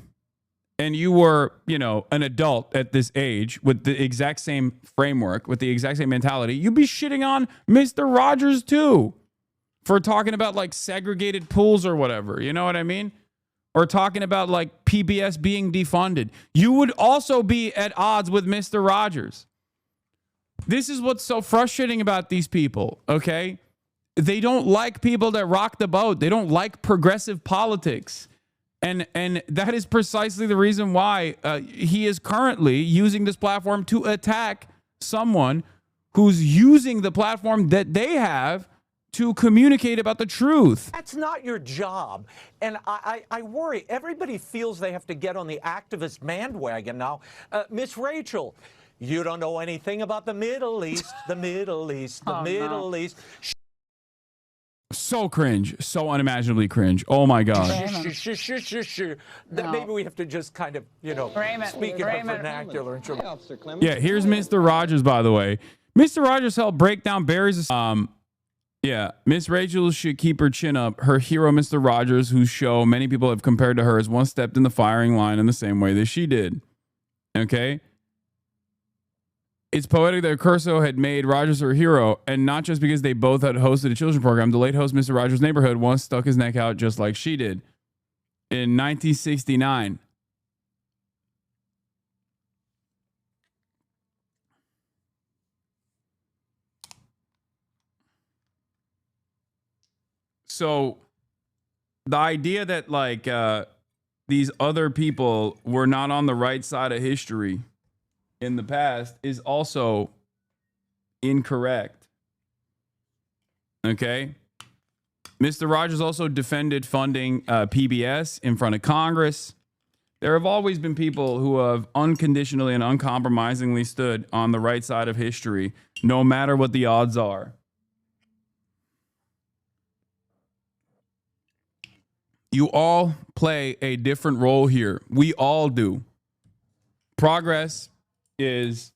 Speaker 4: and you were, an adult at this age with the exact same framework, with the exact same mentality, you'd be shitting on Mr. Rogers too for talking about like segregated pools or whatever. You know what I mean? Or talking about like PBS being defunded. You would also be at odds with Mr. Rogers. This is what's so frustrating about these people, okay? They don't like people that rock the boat. They don't like progressive politics. And that is precisely the reason why he is currently using this platform to attack someone who's using the platform that they have to communicate about the truth.
Speaker 11: That's not your job. And I worry. Everybody feels they have to get on the activist bandwagon now. Miss Rachel, you don't know anything about the Middle East, the Middle East, the Middle East.
Speaker 4: So cringe, so unimaginably cringe. Oh my God.
Speaker 11: Maybe we have to just kind of, speak in the vernacular.
Speaker 4: Yeah, here's Mr. Rogers, by the way. Mr. Rogers helped break down Barry's. Yeah, Miss Rachel should keep her chin up. Her hero, Mr. Rogers, whose show many people have compared to hers, once stepped in the firing line in the same way that she did. Okay? It's poetic that Curso had made Rogers her hero, and not just because they both had hosted a children's program. The late host, Mr. Rogers' Neighborhood, once stuck his neck out just like she did in 1969. So the idea that like these other people were not on the right side of history in the past is also incorrect. Okay? Mr. Rogers also defended funding PBS in front of Congress. There have always been people who have unconditionally and uncompromisingly stood on the right side of history, no matter what the odds are. You all play a different role here. We all do. Progress is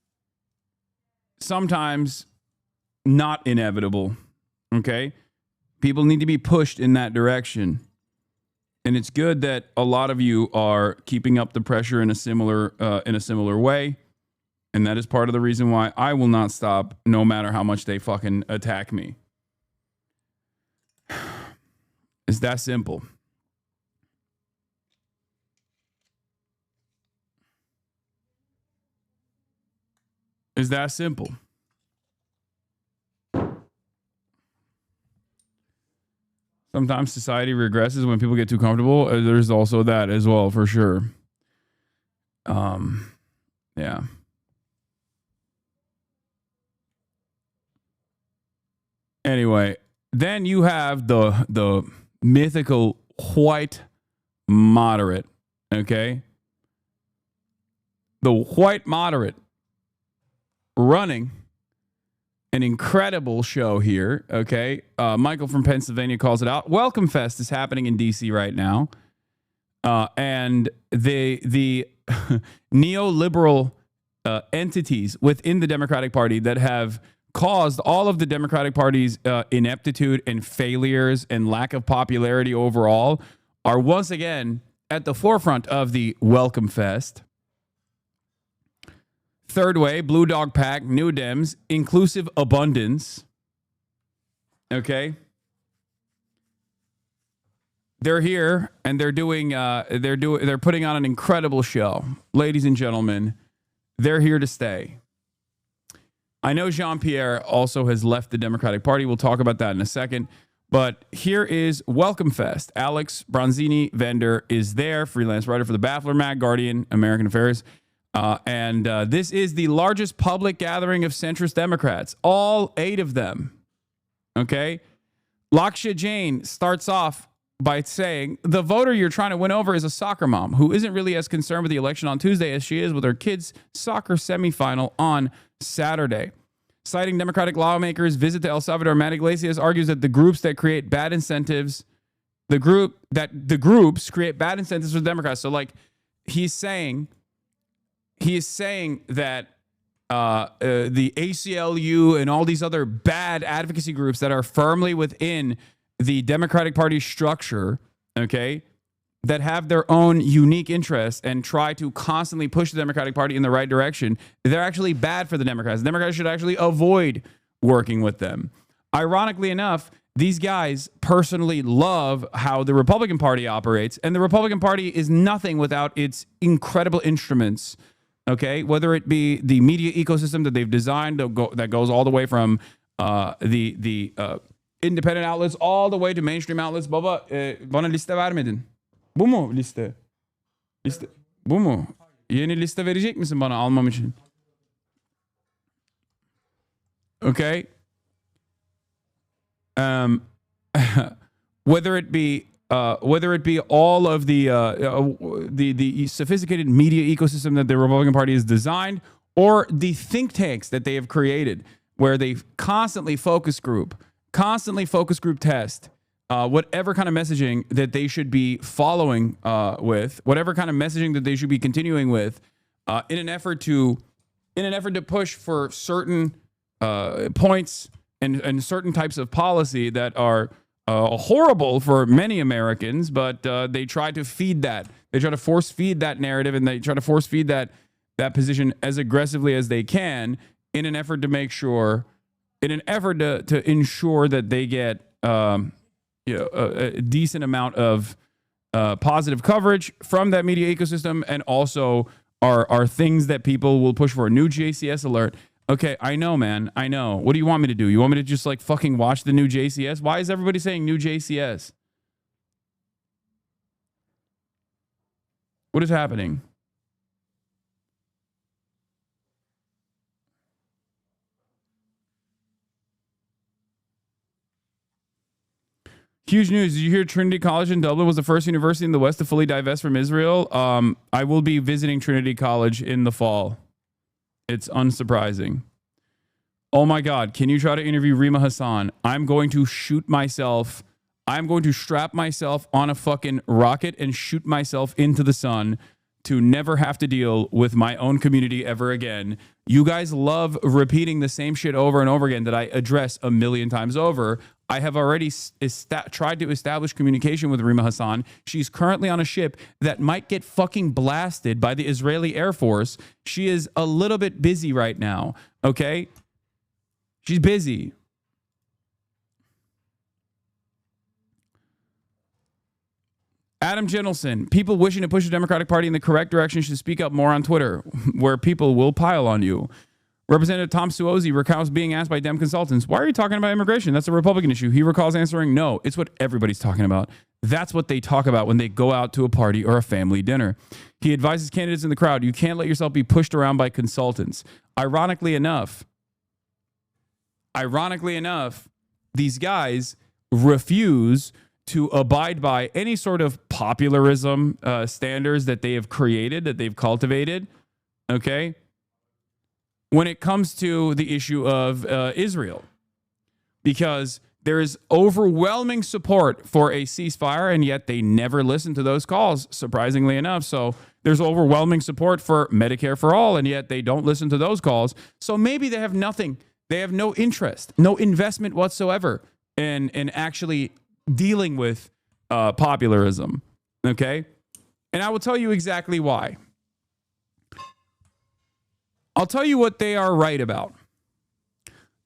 Speaker 4: sometimes not inevitable, okay? People need to be pushed in that direction. And it's good that a lot of you are keeping up the pressure in a similar way. And that is part of the reason why I will not stop no matter how much they fucking attack me. It's that simple. It's that simple. Sometimes society regresses when people get too comfortable. There's also that as well, for sure. Yeah. Anyway, then you have the mythical white moderate, okay? The white moderate running an incredible show here, okay? Michael from Pennsylvania calls it out. Welcome Fest is happening in D.C. right now. And the neoliberal entities within the Democratic Party that have caused all of the Democratic Party's ineptitude and failures and lack of popularity overall are once again at the forefront of the Welcome Fest. Third Way, Blue Dog Pack, New Dems, Inclusive Abundance. Okay. They're here and they're putting on an incredible show. Ladies and gentlemen, they're here to stay. I know Jean-Pierre also has left the Democratic Party. We'll talk about that in a second. But here is Welcome Fest. Alex Bronzini Vendor is there, freelance writer for the Baffler Mag, Guardian, American Affairs. And this is the largest public gathering of centrist Democrats, all 8 of them. Okay? Laksha Jain starts off by saying, the voter you're trying to win over is a soccer mom who isn't really as concerned with the election on Tuesday as she is with her kids' soccer semifinal on Saturday. Citing Democratic lawmakers' visit to El Salvador, Matt Iglesias argues that the groups create bad incentives for Democrats. So, like, he is saying that the ACLU and all these other bad advocacy groups that are firmly within the Democratic Party structure, okay, that have their own unique interests and try to constantly push the Democratic Party in the right direction, they're actually bad for the Democrats. The Democrats should actually avoid working with them. Ironically enough, these guys personally love how the Republican Party operates, and the Republican Party is nothing without its incredible instruments. Okay, whether it be the media ecosystem that they've designed that goes all the way from the independent outlets all the way to mainstream outlets. Baba, bana liste vermedin. Bu mu liste? Liste. Bu mu? Yeni liste verecek misin bana almam için? Okay. Whether it be all of the sophisticated media ecosystem that the Republican Party has designed, or the think tanks that they have created, where they constantly focus group test whatever kind of messaging that they should be following with, whatever kind of messaging that they should be continuing with, in an effort to push for certain points and certain types of policy that are horrible for many Americans, but they try to feed that. They try to force feed that narrative, and they try to force feed that position as aggressively as they can in an effort to make sure, to ensure that they get a decent amount of positive coverage from that media ecosystem, and also are things that people will push for. New JCS alert. Okay, I know, man. I know. What do you want me to do? You want me to just like fucking watch the new JCS? Why is everybody saying new JCS? What is happening? Huge news. Did you hear Trinity College in Dublin was the first university in the West to fully divest from Israel? I will be visiting Trinity College in the fall. It's unsurprising. Oh my God. Can you try to interview Rima Hasan? I'm going to shoot myself. I'm going to strap myself on a fucking rocket and shoot myself into the sun to never have to deal with my own community ever again. You guys love repeating the same shit over and over again that I address a million times over. I have already tried to establish communication with Rima Hasan. She's currently on a ship that might get fucking blasted by the Israeli Air Force. She is a little bit busy right now, okay? She's busy. Adam Gentleson, people wishing to push the Democratic Party in the correct direction should speak up more on Twitter, where people will pile on you. Representative Tom Suozzi recounts being asked by Dem consultants, why are you talking about immigration? That's a Republican issue. He recalls answering, no, it's what everybody's talking about. That's what they talk about when they go out to a party or a family dinner. He advises candidates in the crowd, you can't let yourself be pushed around by consultants. Ironically enough, these guys refuse to abide by any sort of popularism standards that they have created, that they've cultivated, okay, when it comes to the issue of Israel. Because there is overwhelming support for a ceasefire, and yet they never listen to those calls, surprisingly enough. So there's overwhelming support for Medicare for all, and yet they don't listen to those calls. So maybe they have nothing. They have no interest, no investment whatsoever in actually dealing with popularism, okay? And I will tell you exactly why. I'll tell you what they are right about.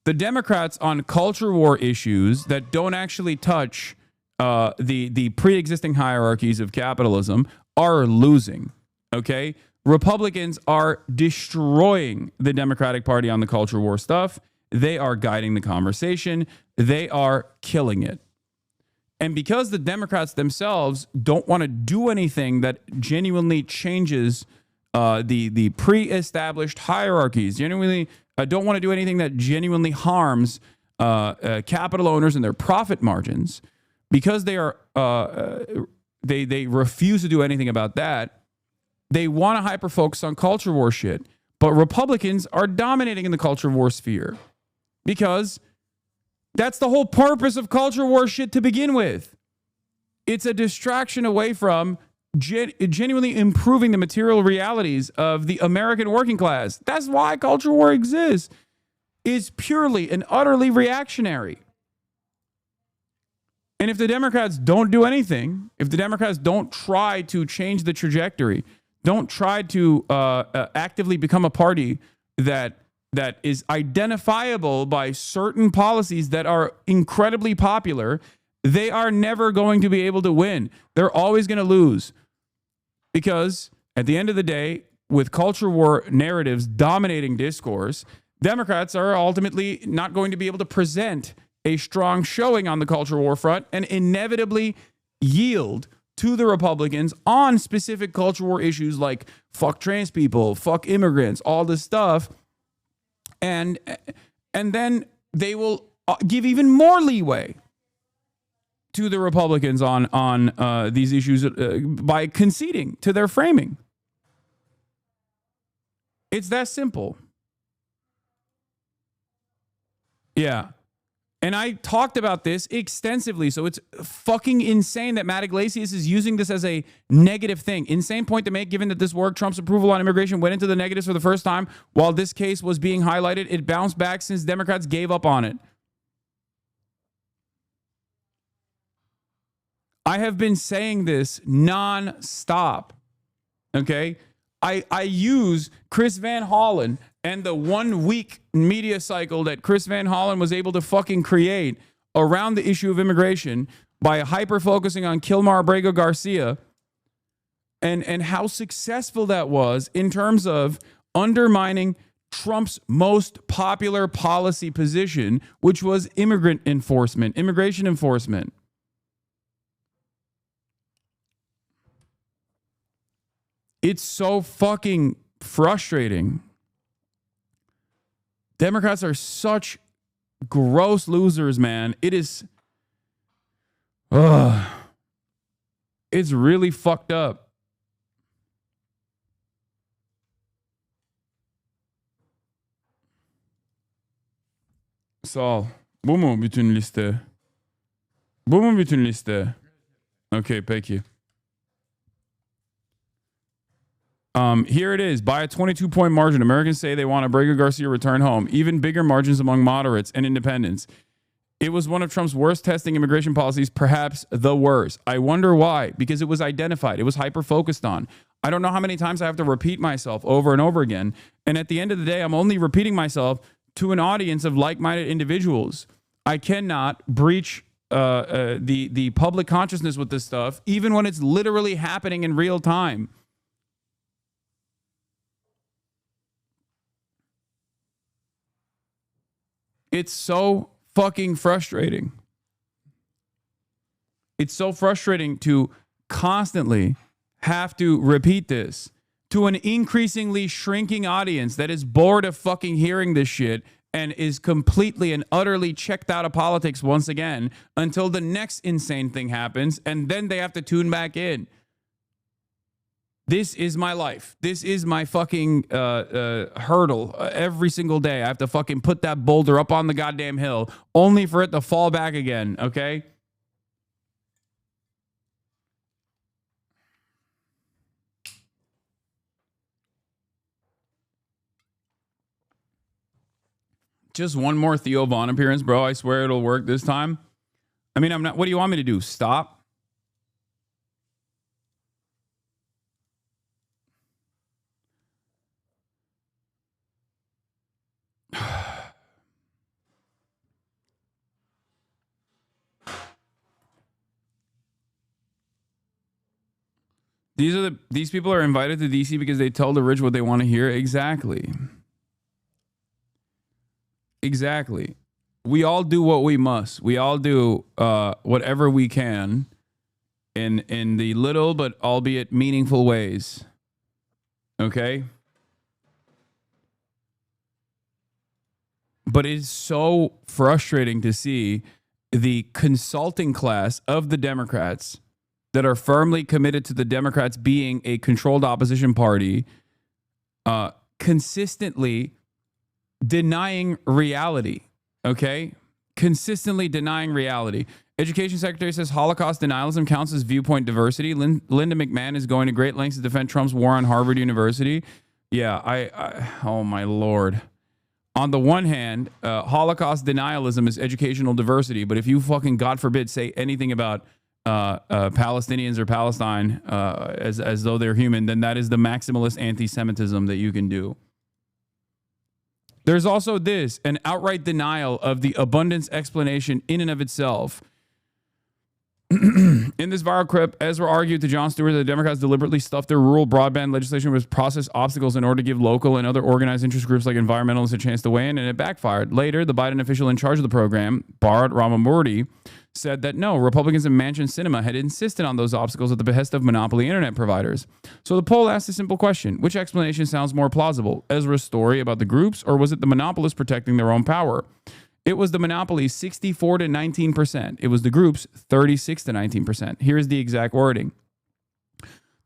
Speaker 4: The Democrats on culture war issues that don't actually touch the pre-existing hierarchies of capitalism are losing, okay? Republicans are destroying the Democratic Party on the culture war stuff. They are guiding the conversation. They are killing it. And because the Democrats themselves don't want to do anything that genuinely changes the pre-established hierarchies, genuinely don't want to do anything that genuinely harms capital owners and their profit margins, because they are they refuse to do anything about that. They want to hyper focus on culture war shit, but Republicans are dominating in the culture war sphere because that's the whole purpose of culture war shit to begin with. It's a distraction away from genuinely improving the material realities of the American working class. That's why culture war exists. It's purely and utterly reactionary. And if the Democrats don't do anything, if the Democrats don't try to change the trajectory, don't try to actively become a party that is identifiable by certain policies that are incredibly popular, they are never going to be able to win. They're always going to lose. Because at the end of the day, with culture war narratives dominating discourse, Democrats are ultimately not going to be able to present a strong showing on the culture war front and inevitably yield to the Republicans on specific culture war issues like fuck trans people, fuck immigrants, all this stuff. And then they will give even more leeway to the Republicans on these issues by conceding to their framing. It's that simple. Yeah. And I talked about this extensively, so it's fucking insane that Matt Iglesias is using this as a negative thing. Insane point to make, given that this work, Trump's approval on immigration, went into the negatives for the first time while this case was being highlighted. It bounced back since Democrats gave up on it. I have been saying this non-stop, okay? I use Chris Van Hollen and the 1 week media cycle that Chris Van Hollen was able to fucking create around the issue of immigration by hyper-focusing on Kilmar Abrego Garcia and how successful that was in terms of undermining Trump's most popular policy position, which was immigration enforcement. It's so fucking frustrating. Democrats are such gross losers, man. It is. It's really fucked up. Sağ ol. Bu mu bütün liste? Bu mu bütün liste? Okay, peki. Here it is. By a 22-point margin, Americans say they want Abrego Garcia return home. Even bigger margins among moderates and independents. It was one of Trump's worst testing immigration policies, perhaps the worst. I wonder why. Because it was identified. It was hyper-focused on. I don't know how many times I have to repeat myself over and over again. And at the end of the day, I'm only repeating myself to an audience of like-minded individuals. I cannot breach the public consciousness with this stuff, even when it's literally happening in real time. It's so fucking frustrating. It's so frustrating to constantly have to repeat this to an increasingly shrinking audience that is bored of fucking hearing this shit and is completely and utterly checked out of politics once again until the next insane thing happens, and then they have to tune back in. This is my life. This is my fucking hurdle. Every single day, I have to fucking put that boulder up on the goddamn hill, only for it to fall back again, okay? Just one more Theo Vaughn appearance, bro. I swear it'll work this time. I mean, I'm not. What do you want me to do? Stop? These people are invited to DC because they tell the rich what they want to hear. Exactly. Exactly. We all do what we must. We all do whatever we can in the little but albeit meaningful ways. Okay? But it's so frustrating to see the consulting class of the Democrats that are firmly committed to the Democrats being a controlled opposition party, consistently denying reality, okay? Consistently denying reality. Education Secretary says Holocaust denialism counts as viewpoint diversity. Linda McMahon is going to great lengths to defend Trump's war on Harvard University. Yeah, I oh my Lord. On the one hand, Holocaust denialism is educational diversity, but if you fucking, God forbid, say anything about Palestinians or Palestine as though they're human, then that is the maximalist anti-Semitism that you can do. There's also this, an outright denial of the abundance explanation in and of itself. In this viral clip, Ezra argued to Jon Stewart that the Democrats deliberately stuffed their rural broadband legislation with process obstacles in order to give local and other organized interest groups like environmentalists a chance to weigh in, and it backfired. Later, the Biden official in charge of the program, Bharat Ramamurthy, said that no, Republicans in Manchin Cinema had insisted on those obstacles at the behest of monopoly internet providers. So the poll asked a simple question: which explanation sounds more plausible? Ezra's story about the groups, or was it the monopolists protecting their own power? It was the monopolies 64 to 19%. It was the groups 36 to 19%. Here's the exact wording.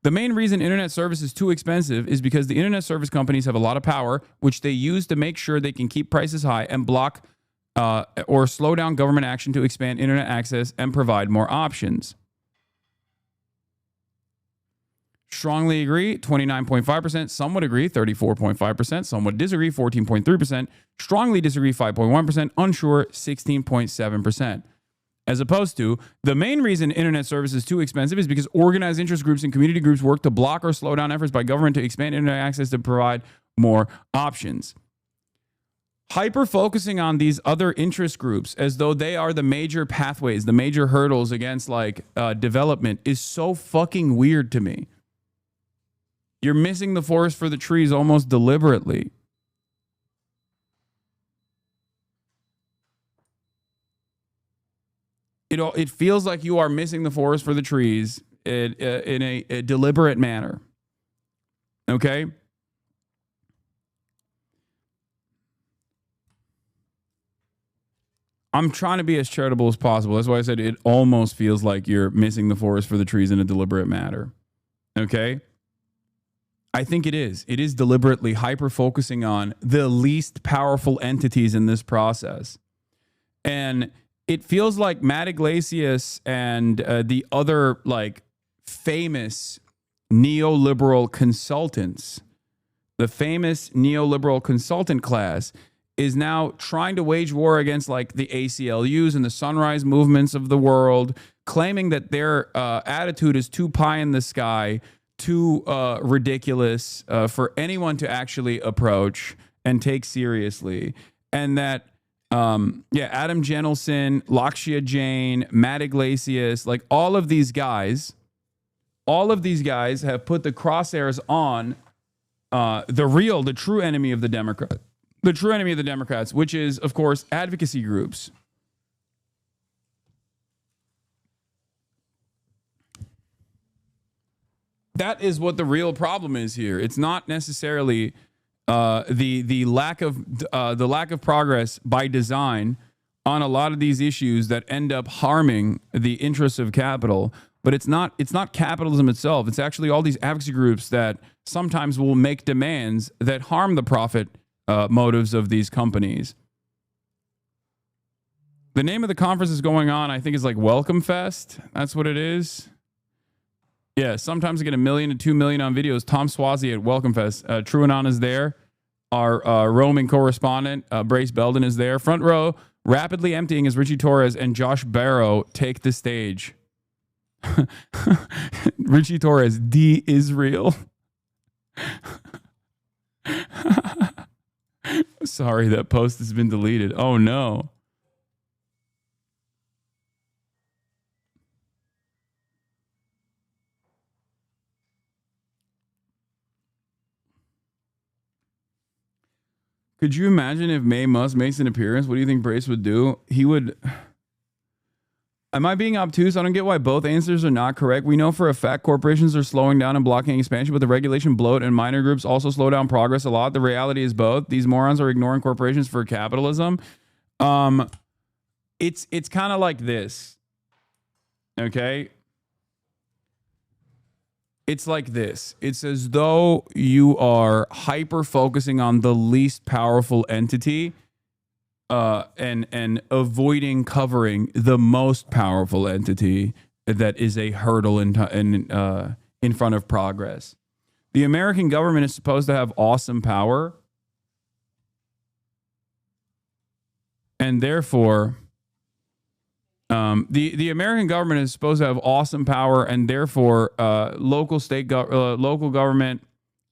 Speaker 4: The main reason internet service is too expensive is because the internet service companies have a lot of power, which they use to make sure they can keep prices high and block or slow down government action to expand internet access and provide more options. Strongly agree, 29.5%. Some would agree, 34.5%. Some would disagree, 14.3%. Strongly disagree, 5.1%. Unsure, 16.7%. As opposed to, the main reason internet service is too expensive is because organized interest groups and community groups work to block or slow down efforts by government to expand internet access to provide more options. Hyper-focusing on these other interest groups as though they are the major pathways, the major hurdles against development is so fucking weird to me. You're missing the forest for the trees almost deliberately. It feels like you are missing the forest for the trees in a deliberate manner. Okay? I'm trying to be as charitable as possible. That's why I said it almost feels like you're missing the forest for the trees in a deliberate manner. Okay? I think it is. It is deliberately hyper-focusing on the least powerful entities in this process. And it feels like Matt Iglesias and the other, like, famous neoliberal consultants, the famous neoliberal consultant class, is now trying to wage war against like the ACLUs and the sunrise movements of the world, claiming that their attitude is too pie in the sky, too ridiculous for anyone to actually approach and take seriously. And that, Adam Jenelson, Lakshya Jain, Matt Iglesias, like all of these guys have put the crosshairs on the true enemy of the Democrat. The true enemy of the Democrats, which is, of course, advocacy groups. That is what the real problem is here. It's not necessarily the lack of progress by design on a lot of these issues that end up harming the interests of capital. But it's not capitalism itself. It's actually all these advocacy groups that sometimes will make demands that harm the profit motives of these companies. The name of the conference is going on, I think, is like Welcome Fest. That's what it is. Yeah, sometimes I get 1 million to 2 million on videos. Tom Swazi at Welcome Fest. Truanon is there. Our roaming correspondent, Brace Belden, is there. Front row, rapidly emptying as Richie Torres and Josh Barrow take the stage. Richie Torres, D-Israel. Sorry, that post has been deleted. Oh, no. Could you imagine if May Musk makes an appearance? What do you think Brace would do? He would... Am I being obtuse? I don't get why both answers are not correct. We know for a fact corporations are slowing down and blocking expansion, but the regulation bloat and minor groups also slow down progress a lot. The reality is both. These morons are ignoring corporations for capitalism. It's kind of like this. Okay? It's like this. It's as though you are hyper-focusing on the least powerful entity and avoiding covering the most powerful entity that is a hurdle in front of progress. The American government is supposed to have awesome power, and therefore, the American government is supposed to have awesome power, and therefore, local government,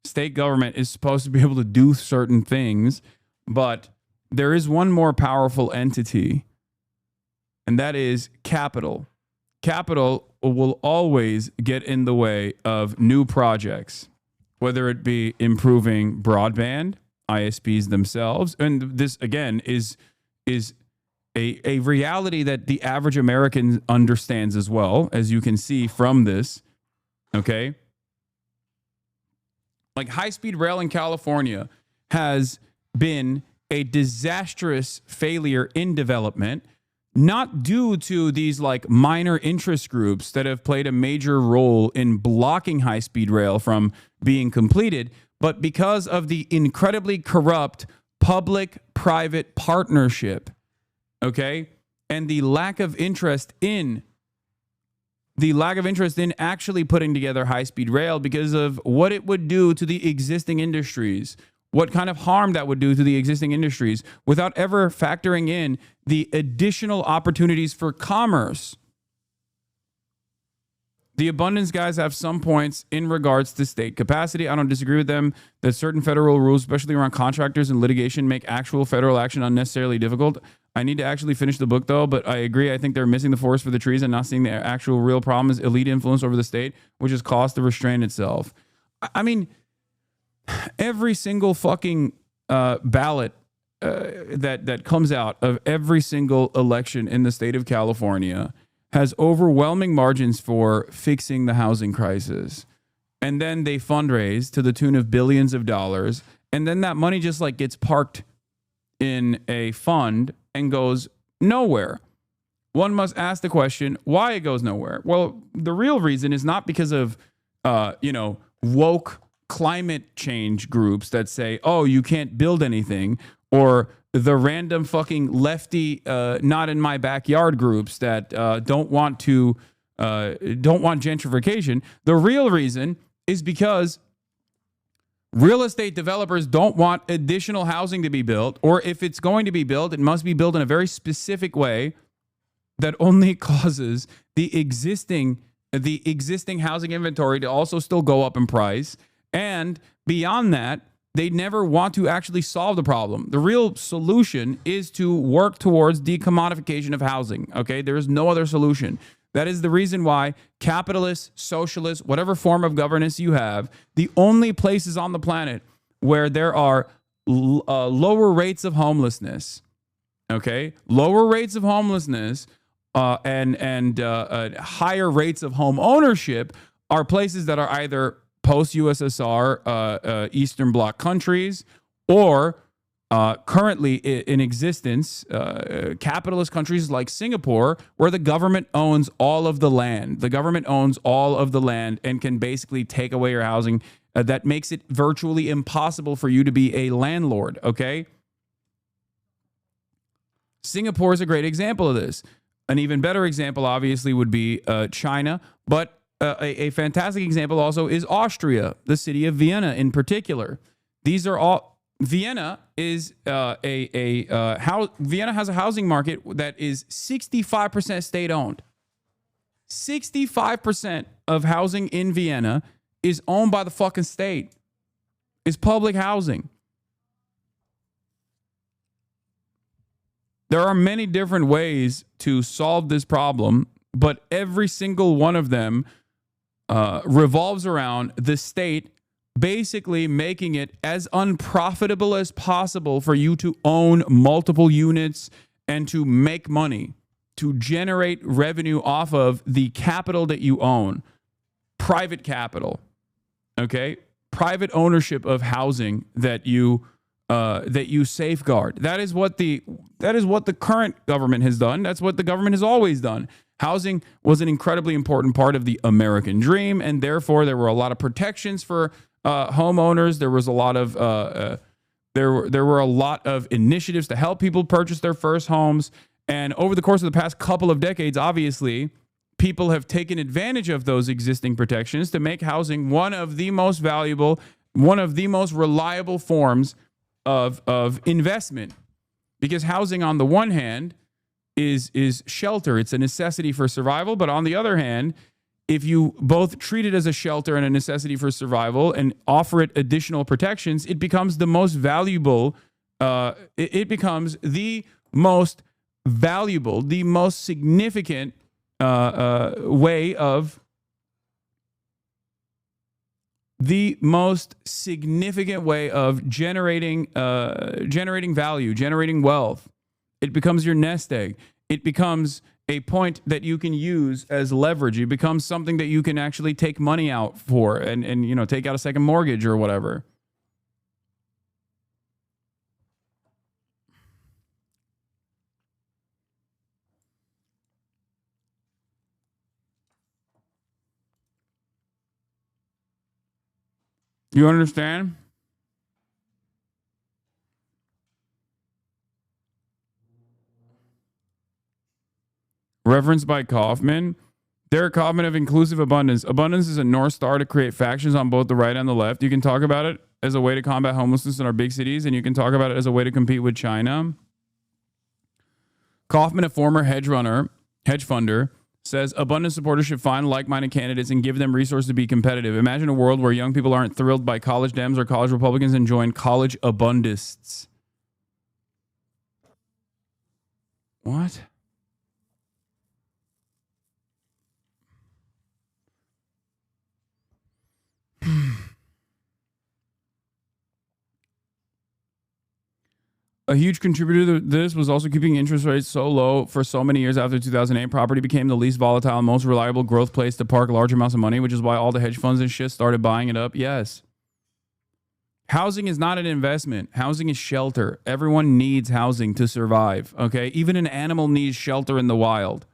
Speaker 4: state government is supposed to be able to do certain things, but there is one more powerful entity, and that is capital. Capital will always get in the way of new projects, whether it be improving broadband, ISPs themselves. And this, again, is a reality that the average American understands as well, as you can see from this, okay? Like high-speed rail in California has been a disastrous failure in development, not due to these like minor interest groups that have played a major role in blocking high-speed rail from being completed, but because of the incredibly corrupt public-private partnership, okay? And the lack of interest in actually putting together high-speed rail because of what it would do to the existing industries, what kind of harm that would do to the existing industries without ever factoring in the additional opportunities for commerce. The abundance guys have some points in regards to state capacity. I don't disagree with them that certain federal rules, especially around contractors and litigation, make actual federal action unnecessarily difficult. I need to actually finish the book, though, but I agree. I think they're missing the forest for the trees and not seeing the actual real problem is elite influence over the state, which has caused the restraint itself. I mean, every single fucking ballot that comes out of every single election in the state of California has overwhelming margins for fixing the housing crisis. and then they fundraise to the tune of billions of dollars, and then that money just like gets parked in a fund and goes nowhere. One must ask the question why it goes nowhere. Well, the real reason is not because of woke climate change groups that say, oh, you can't build anything, or the random fucking lefty not in my backyard groups that don't want gentrification. The real reason is because real estate developers don't want additional housing to be built, or if it's going to be built, it must be built in a very specific way that only causes the existing housing inventory to also still go up in price. And beyond that, they never want to actually solve the problem. The real solution is to work towards decommodification of housing. Okay, there is no other solution. That is the reason why capitalists, socialists, whatever form of governance you have, the only places on the planet where there are lower rates of homelessness, okay, lower rates of homelessness and higher rates of home ownership are places that are either post-USSR Eastern Bloc countries or currently in existence capitalist countries like Singapore, where the government owns all of the land. The government owns all of the land and can basically take away your housing. That makes it virtually impossible for you to be a landlord, okay? Singapore is a great example of this. An even better example, obviously, would be China, but a fantastic example also is Austria, the city of Vienna in particular. These are all. Vienna is Vienna has a housing market that is 65% state owned. 65% of housing in Vienna is owned by the fucking state. It's public housing. There are many different ways to solve this problem, but every single one of them revolves around the state basically making it as unprofitable as possible for you to own multiple units and to make money, to generate revenue off of the capital that you own. Private capital, okay? Private ownership of housing that you safeguard. That is what the current government has done. That's what the government has always done. Housing was an incredibly important part of the American dream, and therefore there were a lot of protections for homeowners. There was a lot of there were a lot of initiatives to help people purchase their first homes. And over the course of the past couple of decades, obviously, people have taken advantage of those existing protections to make housing one of the most valuable, one of the most reliable forms of investment. Because housing, on the one hand, is shelter. It's a necessity for survival. But on the other hand, if you both treat it as a shelter and a necessity for survival and offer it additional protections, it becomes the most valuable. It becomes the most valuable, the most significant way of generating value, generating wealth. It becomes your nest egg. It becomes a point that you can use as leverage. It becomes something that you can actually take money out for and take out a second mortgage or whatever. You understand? Referenced by Kaufman. Derek Kaufman of Inclusive Abundance. Abundance is a North Star to create factions on both the right and the left. You can talk about it as a way to combat homelessness in our big cities, and you can talk about it as a way to compete with China. Kaufman, a former hedge funder, says abundance supporters should find like-minded candidates and give them resources to be competitive. Imagine a world where young people aren't thrilled by college Dems or college Republicans and join college abundists. What? A huge contributor to this was also keeping interest rates so low for so many years after 2008. Property became the least volatile and most reliable growth place to park large amounts of money, which is why all the hedge funds and shit started buying it up. Yes. Housing is not an investment. Housing is shelter. Everyone needs housing to survive, okay? Even an animal needs shelter in the wild.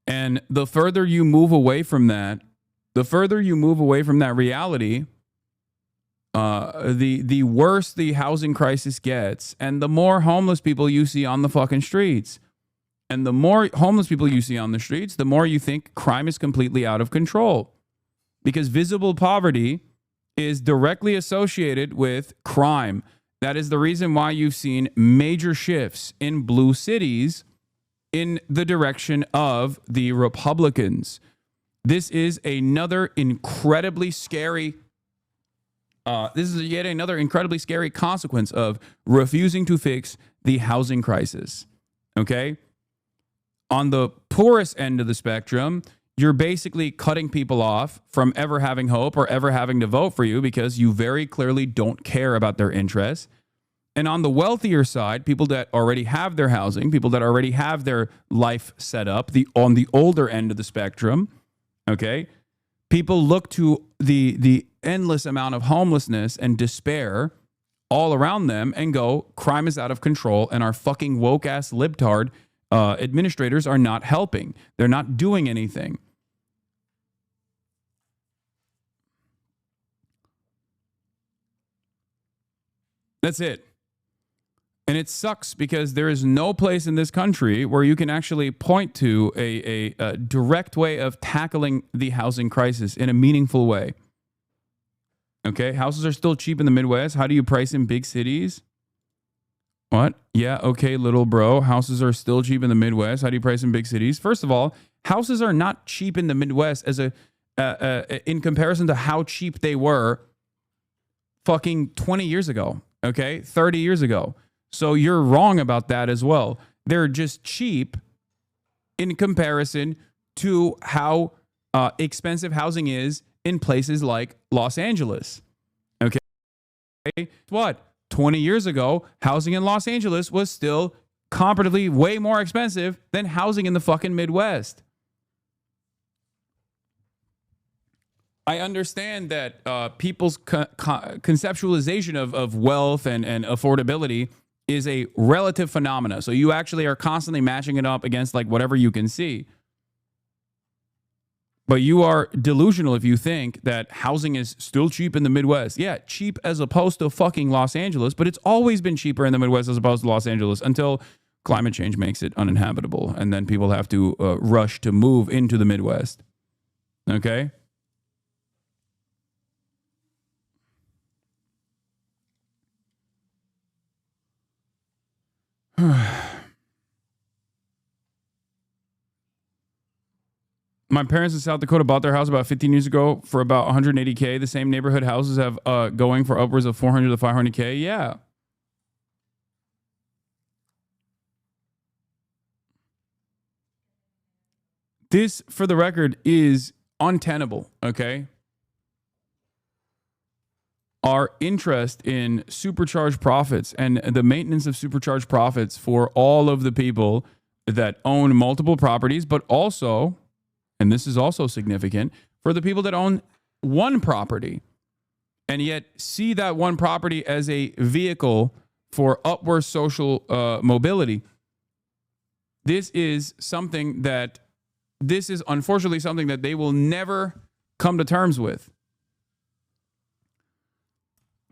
Speaker 4: And the further you move away from that, reality, the worse the housing crisis gets, and the more homeless people you see on the fucking streets. And the more homeless people you see on the streets, the more you think crime is completely out of control. Because visible poverty is directly associated with crime. That is the reason why you've seen major shifts in blue cities in the direction of the Republicans. This is another incredibly scary consequence of refusing to fix the housing crisis. Okay? On the poorest end of the spectrum, you're basically cutting people off from ever having hope or ever having to vote for you because you very clearly don't care about their interests. And on the wealthier side, people that already have their housing, people that already have their life set up, on the older end of the spectrum, okay, people look to the endless amount of homelessness and despair all around them and go, crime is out of control, and our fucking woke-ass libtard administrators are not helping. They're not doing anything. That's it. And it sucks because there is no place in this country where you can actually point to a direct way of tackling the housing crisis in a meaningful way. Okay, houses are still cheap in the Midwest. How do you price in big cities? What? Yeah, okay, little bro. Houses are still cheap in the Midwest. How do you price in big cities? First of all, houses are not cheap in the Midwest as in comparison to how cheap they were fucking 20 years ago. Okay, 30 years ago. So you're wrong about that as well. They're just cheap in comparison to how expensive housing is in places like Los Angeles. Okay, what? 20 years ago, housing in Los Angeles was still comparatively way more expensive than housing in the fucking Midwest. I understand that people's conceptualization of wealth and affordability is a relative phenomena. So you actually are constantly matching it up against like whatever you can see. But you are delusional if you think that housing is still cheap in the Midwest. Yeah, cheap as opposed to fucking Los Angeles, but it's always been cheaper in the Midwest as opposed to Los Angeles until climate change makes it uninhabitable. And then people have to rush to move into the Midwest. Okay? My parents in South Dakota bought their house about 15 years ago for about $180K. The same neighborhood houses have going for upwards of $400 to $500K. Yeah. This, for the record, is untenable, okay? Our interest in supercharged profits and the maintenance of supercharged profits for all of the people that own multiple properties, but also, and this is also significant, for the people that own one property and yet see that one property as a vehicle for upward social mobility. This is unfortunately something that they will never come to terms with.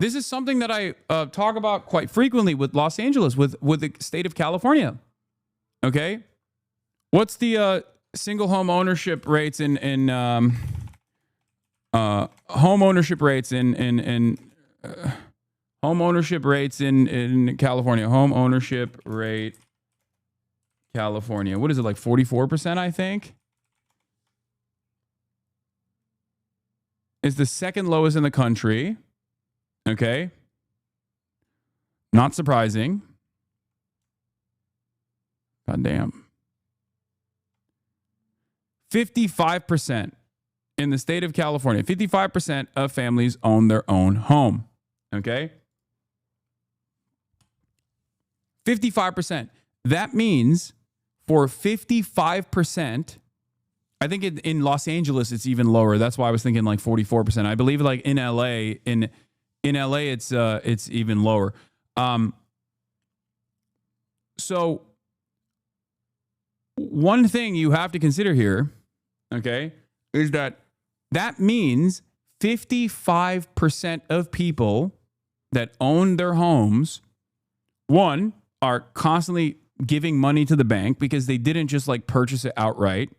Speaker 4: This is something that I talk about quite frequently with Los Angeles, with the state of California. Okay? What's the single home ownership rates in home ownership rates in home ownership rates in California? Home ownership rate California. What is it, like 44%, I think? It's the second lowest in the country. Okay. Not surprising. God damn. 55% in the state of California. 55% of families own their own home. Okay. 55%. That means for 55%, I think in Los Angeles it's even lower. That's why I was thinking like 44%. I believe like in LA, in LA it's even lower. So one thing you have to consider here, okay, is that means 55% of people that own their homes, one, are constantly giving money to the bank because they didn't just like purchase it outright.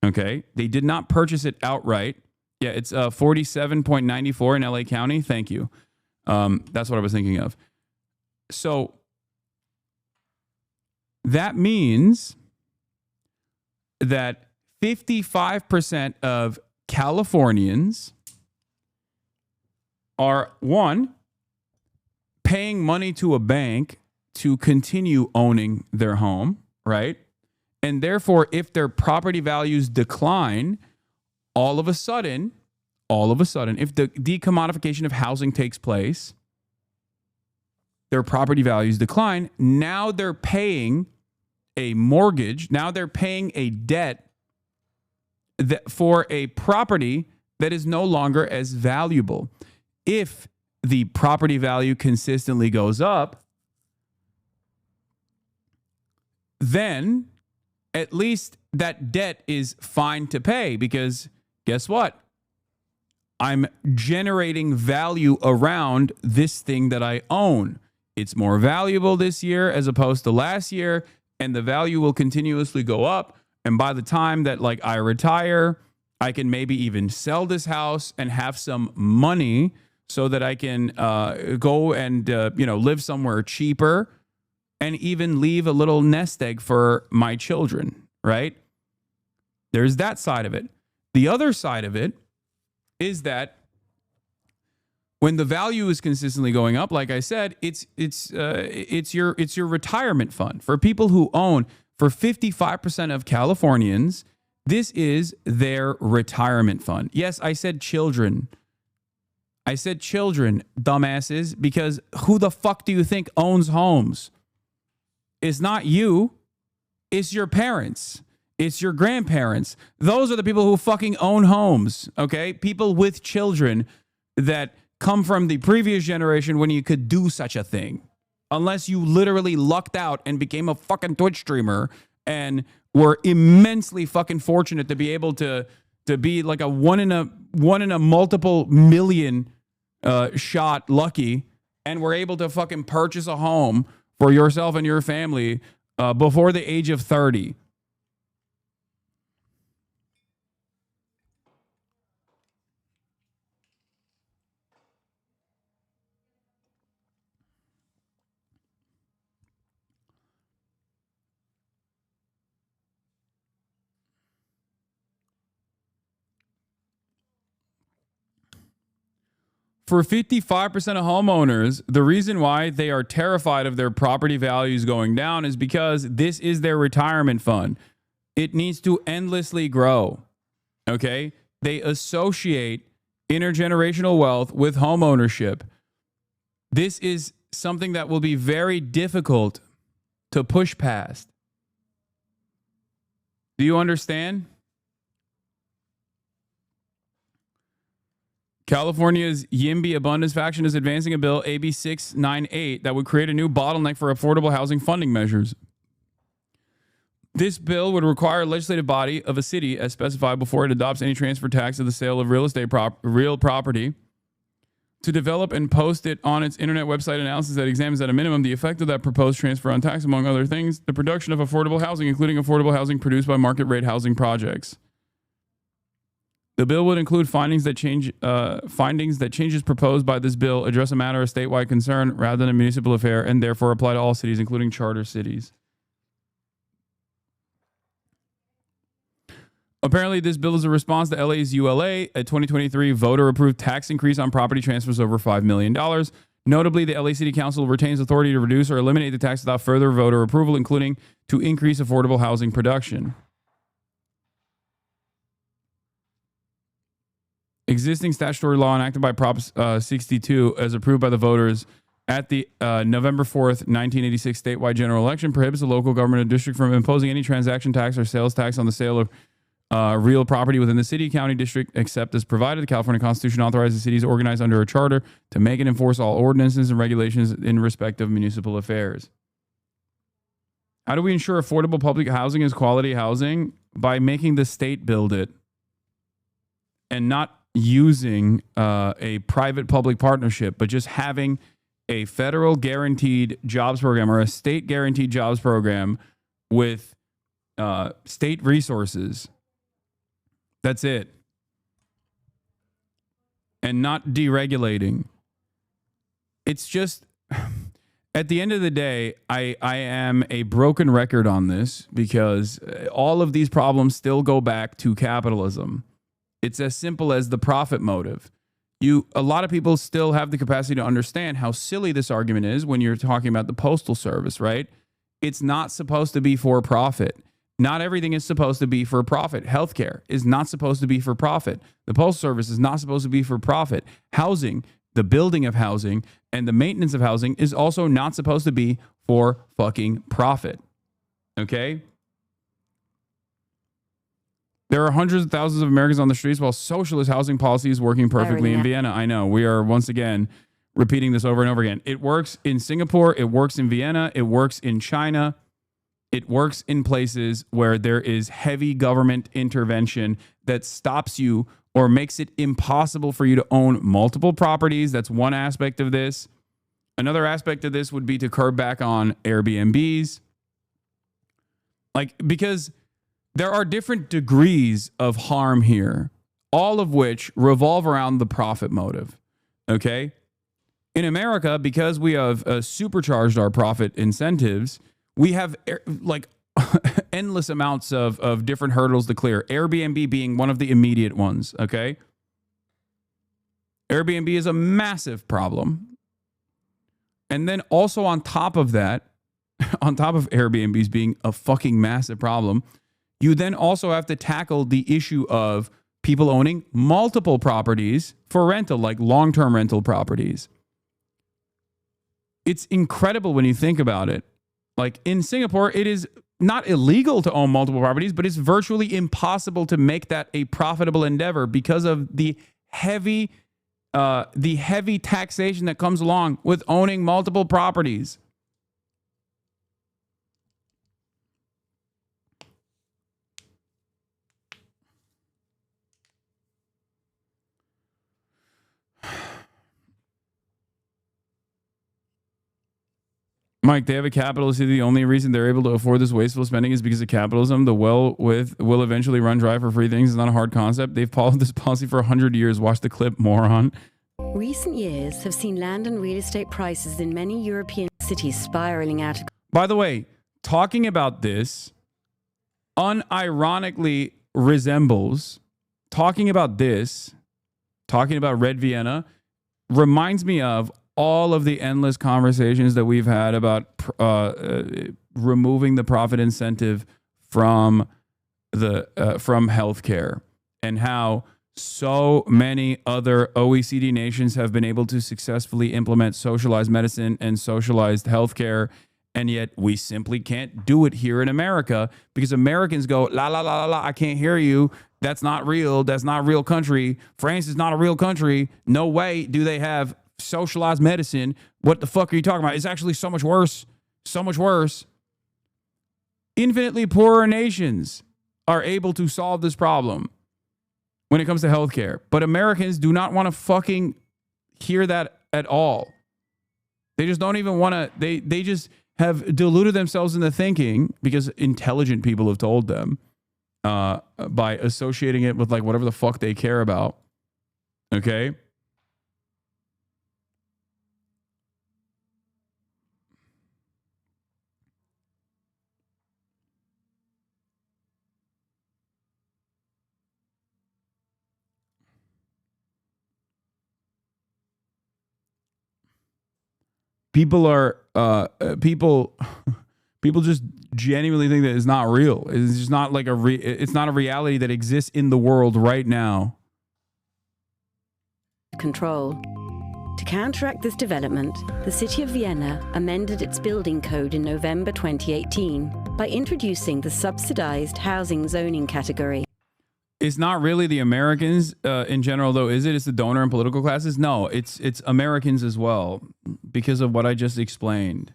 Speaker 4: Okay. They did not purchase it outright. Yeah, it's 47.94 in LA County. Thank you. That's what I was thinking of. So that means that 55% of Californians are, one, paying money to a bank to continue owning their home, right? And therefore, if their property values decline, all of a sudden, if the decommodification of housing takes place, their property values decline. Now they're paying a mortgage. Now they're paying a debt for a property that is no longer as valuable. If the property value consistently goes up, then at least that debt is fine to pay because guess what? I'm generating value around this thing that I own. It's more valuable this year as opposed to last year, and the value will continuously go up. And by the time that like I retire, I can maybe even sell this house and have some money so that I can go and live somewhere cheaper and even leave a little nest egg for my children, right? There's that side of it. The other side of it is that when the value is consistently going up, like I said, it's your retirement fund. For people who own, for 55% of Californians, this is their retirement fund. Yes, I said children. I said children, dumbasses, because who the fuck do you think owns homes? It's not you. It's your parents. It's your grandparents. Those are the people who fucking own homes, okay? People with children that come from the previous generation when you could do such a thing. Unless you literally lucked out and became a fucking Twitch streamer and were immensely fucking fortunate to be able to be like a one in a multiple million shot lucky and were able to fucking purchase a home for yourself and your family before the age of 30. For 55% of homeowners, the reason why they are terrified of their property values going down is because this is their retirement fund. It needs to endlessly grow. Okay? They associate intergenerational wealth with home ownership. This is something that will be very difficult to push past. Do you understand? California's YIMBY Abundance faction is advancing a bill, AB 698, that would create a new bottleneck for affordable housing funding measures. This bill would require a legislative body of a city, as specified before it adopts any transfer tax of the sale of real property, to develop and post it on its internet website analysis that examines at a minimum the effect of that proposed transfer on tax, among other things, the production of affordable housing, including affordable housing produced by market rate housing projects. The bill would include findings that changes proposed by this bill address a matter of statewide concern rather than a municipal affair and therefore apply to all cities, including charter cities. Apparently, this bill is a response to LA's ULA, a 2023 voter-approved tax increase on property transfers over $5 million. Notably, the LA City Council retains authority to reduce or eliminate the tax without further voter approval, including to increase affordable housing production. Existing statutory law enacted by Prop 62, as approved by the voters, at the November 4th, 1986 statewide general election prohibits the local government or district from imposing any transaction tax or sales tax on the sale of real property within the city, county, district, except as provided. The California Constitution authorizes cities organized under a charter to make and enforce all ordinances and regulations in respect of municipal affairs. How do we ensure affordable public housing is quality housing? By making the state build it and not using a private-public partnership, but just having a federal guaranteed jobs program or a state guaranteed jobs program with state resources. That's it. And not deregulating. It's just, at the end of the day, I am a broken record on this because all of these problems still go back to capitalism. It's as simple as the profit motive. A lot of people still have the capacity to understand how silly this argument is when you're talking about the Postal Service, right? It's not supposed to be for profit. Not everything is supposed to be for profit. Healthcare is not supposed to be for profit. The Postal Service is not supposed to be for profit. Housing, the building of housing, and the maintenance of housing is also not supposed to be for fucking profit. Okay? There are hundreds of thousands of Americans on the streets while socialist housing policy is working perfectly in Vienna. I know. We are once again repeating this over and over again. It works in Singapore. It works in Vienna. It works in China. It works in places where there is heavy government intervention that stops you or makes it impossible for you to own multiple properties. That's one aspect of this. Another aspect of this would be to curb back on Airbnbs. Because there are different degrees of harm here, all of which revolve around the profit motive. Okay? In America, because we have supercharged our profit incentives, we have endless amounts of different hurdles to clear. Airbnb being one of the immediate ones. Okay? Airbnb is a massive problem. And then also on top of that, on top of Airbnbs being a fucking massive problem, you then also have to tackle the issue of people owning multiple properties for rental, like long-term rental properties. It's incredible when you think about it. Like in Singapore, it is not illegal to own multiple properties, but it's virtually impossible to make that a profitable endeavor because of the heavy taxation that comes along with owning multiple properties. Mike, they have a capitalist. The only reason they're able to afford this wasteful spending is because of capitalism. The will eventually run dry for free things. It's not a hard concept. They've followed this policy for 100 years. Watch the clip, moron.
Speaker 12: Recent years have seen land and real estate prices in many European cities spiraling out.
Speaker 4: By the way, talking about this unironically resembles talking about Red Vienna reminds me of all of the endless conversations that we've had about removing the profit incentive from healthcare, and how so many other OECD nations have been able to successfully implement socialized medicine and socialized healthcare, and yet we simply can't do it here in America because Americans go, la, la, la, la, la, I can't hear you. That's not real. That's not a real country. France is not a real country. No way do they have socialized medicine. What the fuck are you talking about? It's actually so much worse. So much worse. Infinitely poorer nations are able to solve this problem when it comes to healthcare. But Americans do not want to fucking hear that at all. They just don't even want to. They just have deluded themselves into thinking, because intelligent people have told them, by associating it with like whatever the fuck they care about. Okay? People are people just genuinely think that it's not real. It's just not like it's not a reality that exists in the world right now.
Speaker 12: Control to To counteract this development, the city of Vienna amended its building code in November 2018 by introducing the subsidized housing zoning category.
Speaker 4: It's not really the Americans in general, though, is it? It's the donor and political classes? No, it's Americans as well, because of what I just explained.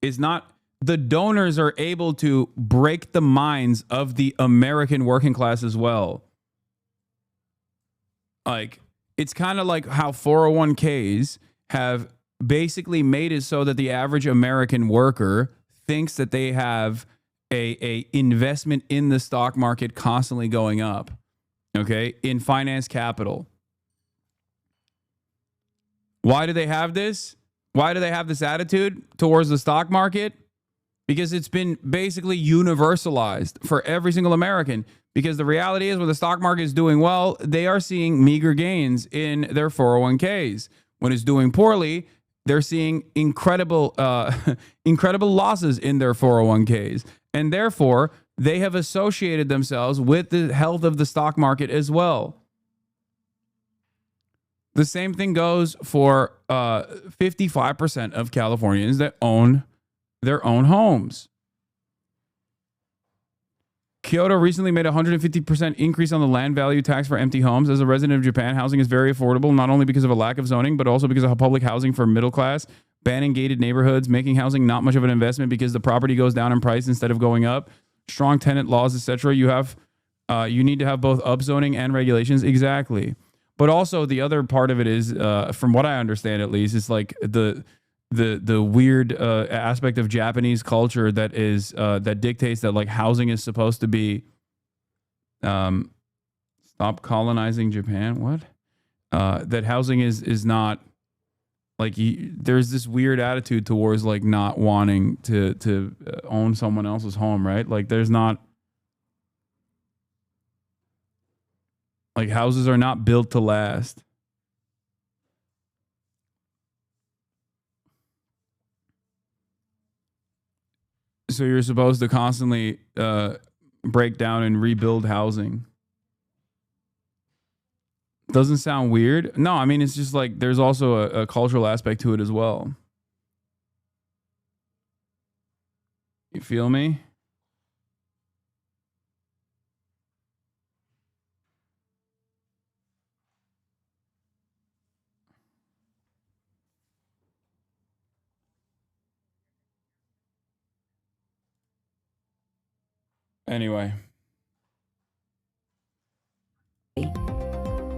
Speaker 4: It's not... The donors are able to break the minds of the American working class as well. Like, it's kind of like how 401ks have basically made it so that the average American worker thinks that they have a investment in the stock market constantly going up, okay, in finance capital. Why do they have this? Why do they have this attitude towards the stock market? Because it's been basically universalized for every single American. Because the reality is, when the stock market is doing well, they are seeing meager gains in their 401ks. When it's doing poorly, they're seeing incredible losses in their 401ks. And therefore, they have associated themselves with the health of the stock market as well. The same thing goes for 55% of Californians that own their own homes. Kyoto recently made a 150% increase on the land value tax for empty homes. As a resident of Japan, housing is very affordable, not only because of a lack of zoning, but also because of public housing for middle class, banning gated neighborhoods, making housing not much of an investment because the property goes down in price instead of going up, strong tenant laws, etc. You need to have both upzoning and regulations. Exactly. But also the other part of it is, from what I understand at least, it's like the weird aspect of Japanese culture that is that dictates that like housing is supposed to be stop colonizing Japan. What? That housing is not like there's this weird attitude towards like not wanting to own someone else's home, right? Like there's not like houses are not built to last. So you're supposed to constantly break down and rebuild housing. Doesn't sound weird. No, I mean, it's just like there's also a cultural aspect to it as well. You feel me? Anyway.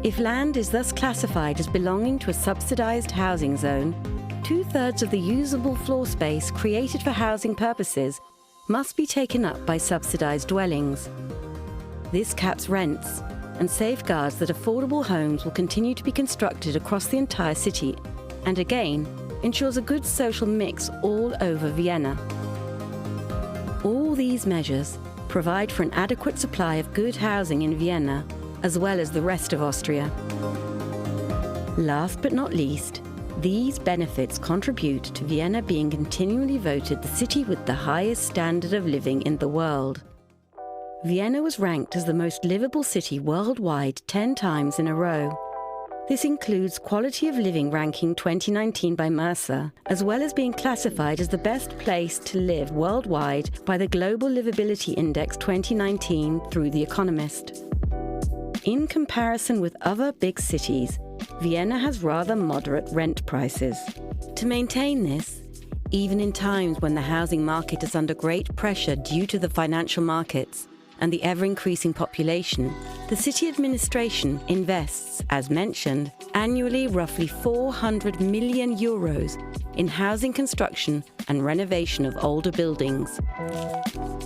Speaker 12: If land is thus classified as belonging to a subsidized housing zone, 2/3 of the usable floor space created for housing purposes must be taken up by subsidized dwellings. This caps rents and safeguards that affordable homes will continue to be constructed across the entire city, and again, ensures a good social mix all over Vienna. All these measures provide for an adequate supply of good housing in Vienna, as well as the rest of Austria. Last but not least, these benefits contribute to Vienna being continually voted the city with the highest standard of living in the world. Vienna was ranked as the most livable city worldwide 10 times in a row. This includes Quality of Living ranking 2019 by Mercer, as well as being classified as the best place to live worldwide by the Global Livability Index 2019 through The Economist. In comparison with other big cities, Vienna has rather moderate rent prices. To maintain this, even in times when the housing market is under great pressure due to the financial markets and the ever-increasing population, the city administration invests, as mentioned, annually roughly 400 million euros in housing construction and renovation of older buildings.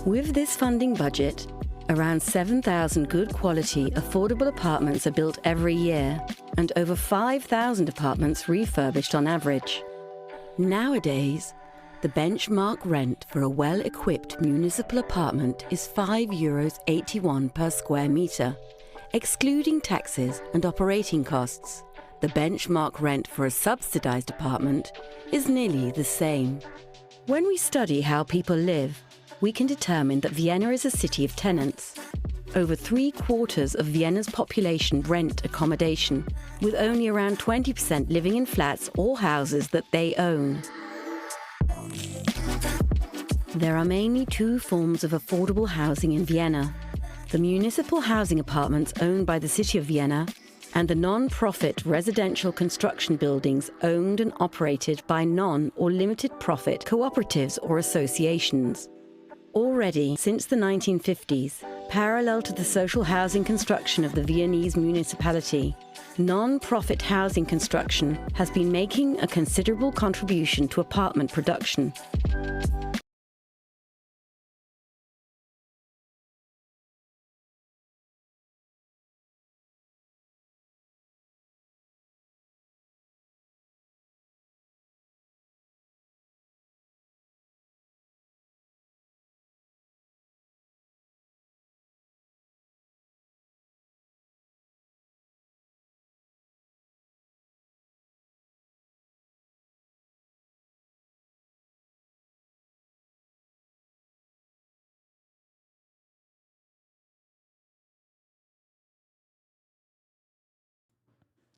Speaker 12: With this funding budget, around 7,000 good quality, affordable apartments are built every year, and over 5,000 apartments refurbished on average. Nowadays, the benchmark rent for a well-equipped municipal apartment is €5.81 per square metre. Excluding taxes and operating costs, the benchmark rent for a subsidised apartment is nearly the same. When we study how people live, we can determine that Vienna is a city of tenants. over 3/4 of Vienna's population rent accommodation, with only around 20% living in flats or houses that they own. There are mainly two forms of affordable housing in Vienna: the municipal housing apartments owned by the city of Vienna, and the non-profit residential construction buildings owned and operated by non- or limited-profit cooperatives or associations. Already, since the 1950s, parallel to the social housing construction of the Viennese municipality, non-profit housing construction has been making a considerable contribution to apartment production.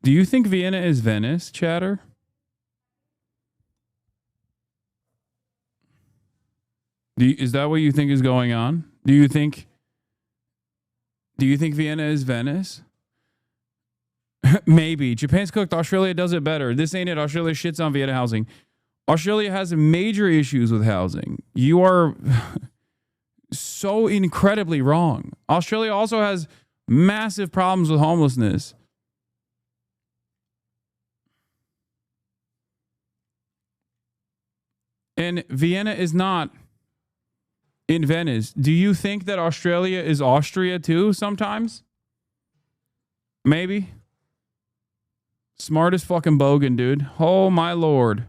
Speaker 4: Do you think Vienna is Venice, chatter? Is that what you think is going on? Do you think Vienna is Venice? Maybe. Japan's cooked. Australia does it better. This ain't it. Australia shits on Vienna housing. Australia has major issues with housing. You are so incredibly wrong. Australia also has massive problems with homelessness. And Vienna is not in Venice. Do you think that Australia is Austria too sometimes? Maybe. Smart as fucking bogan, dude. Oh my lord.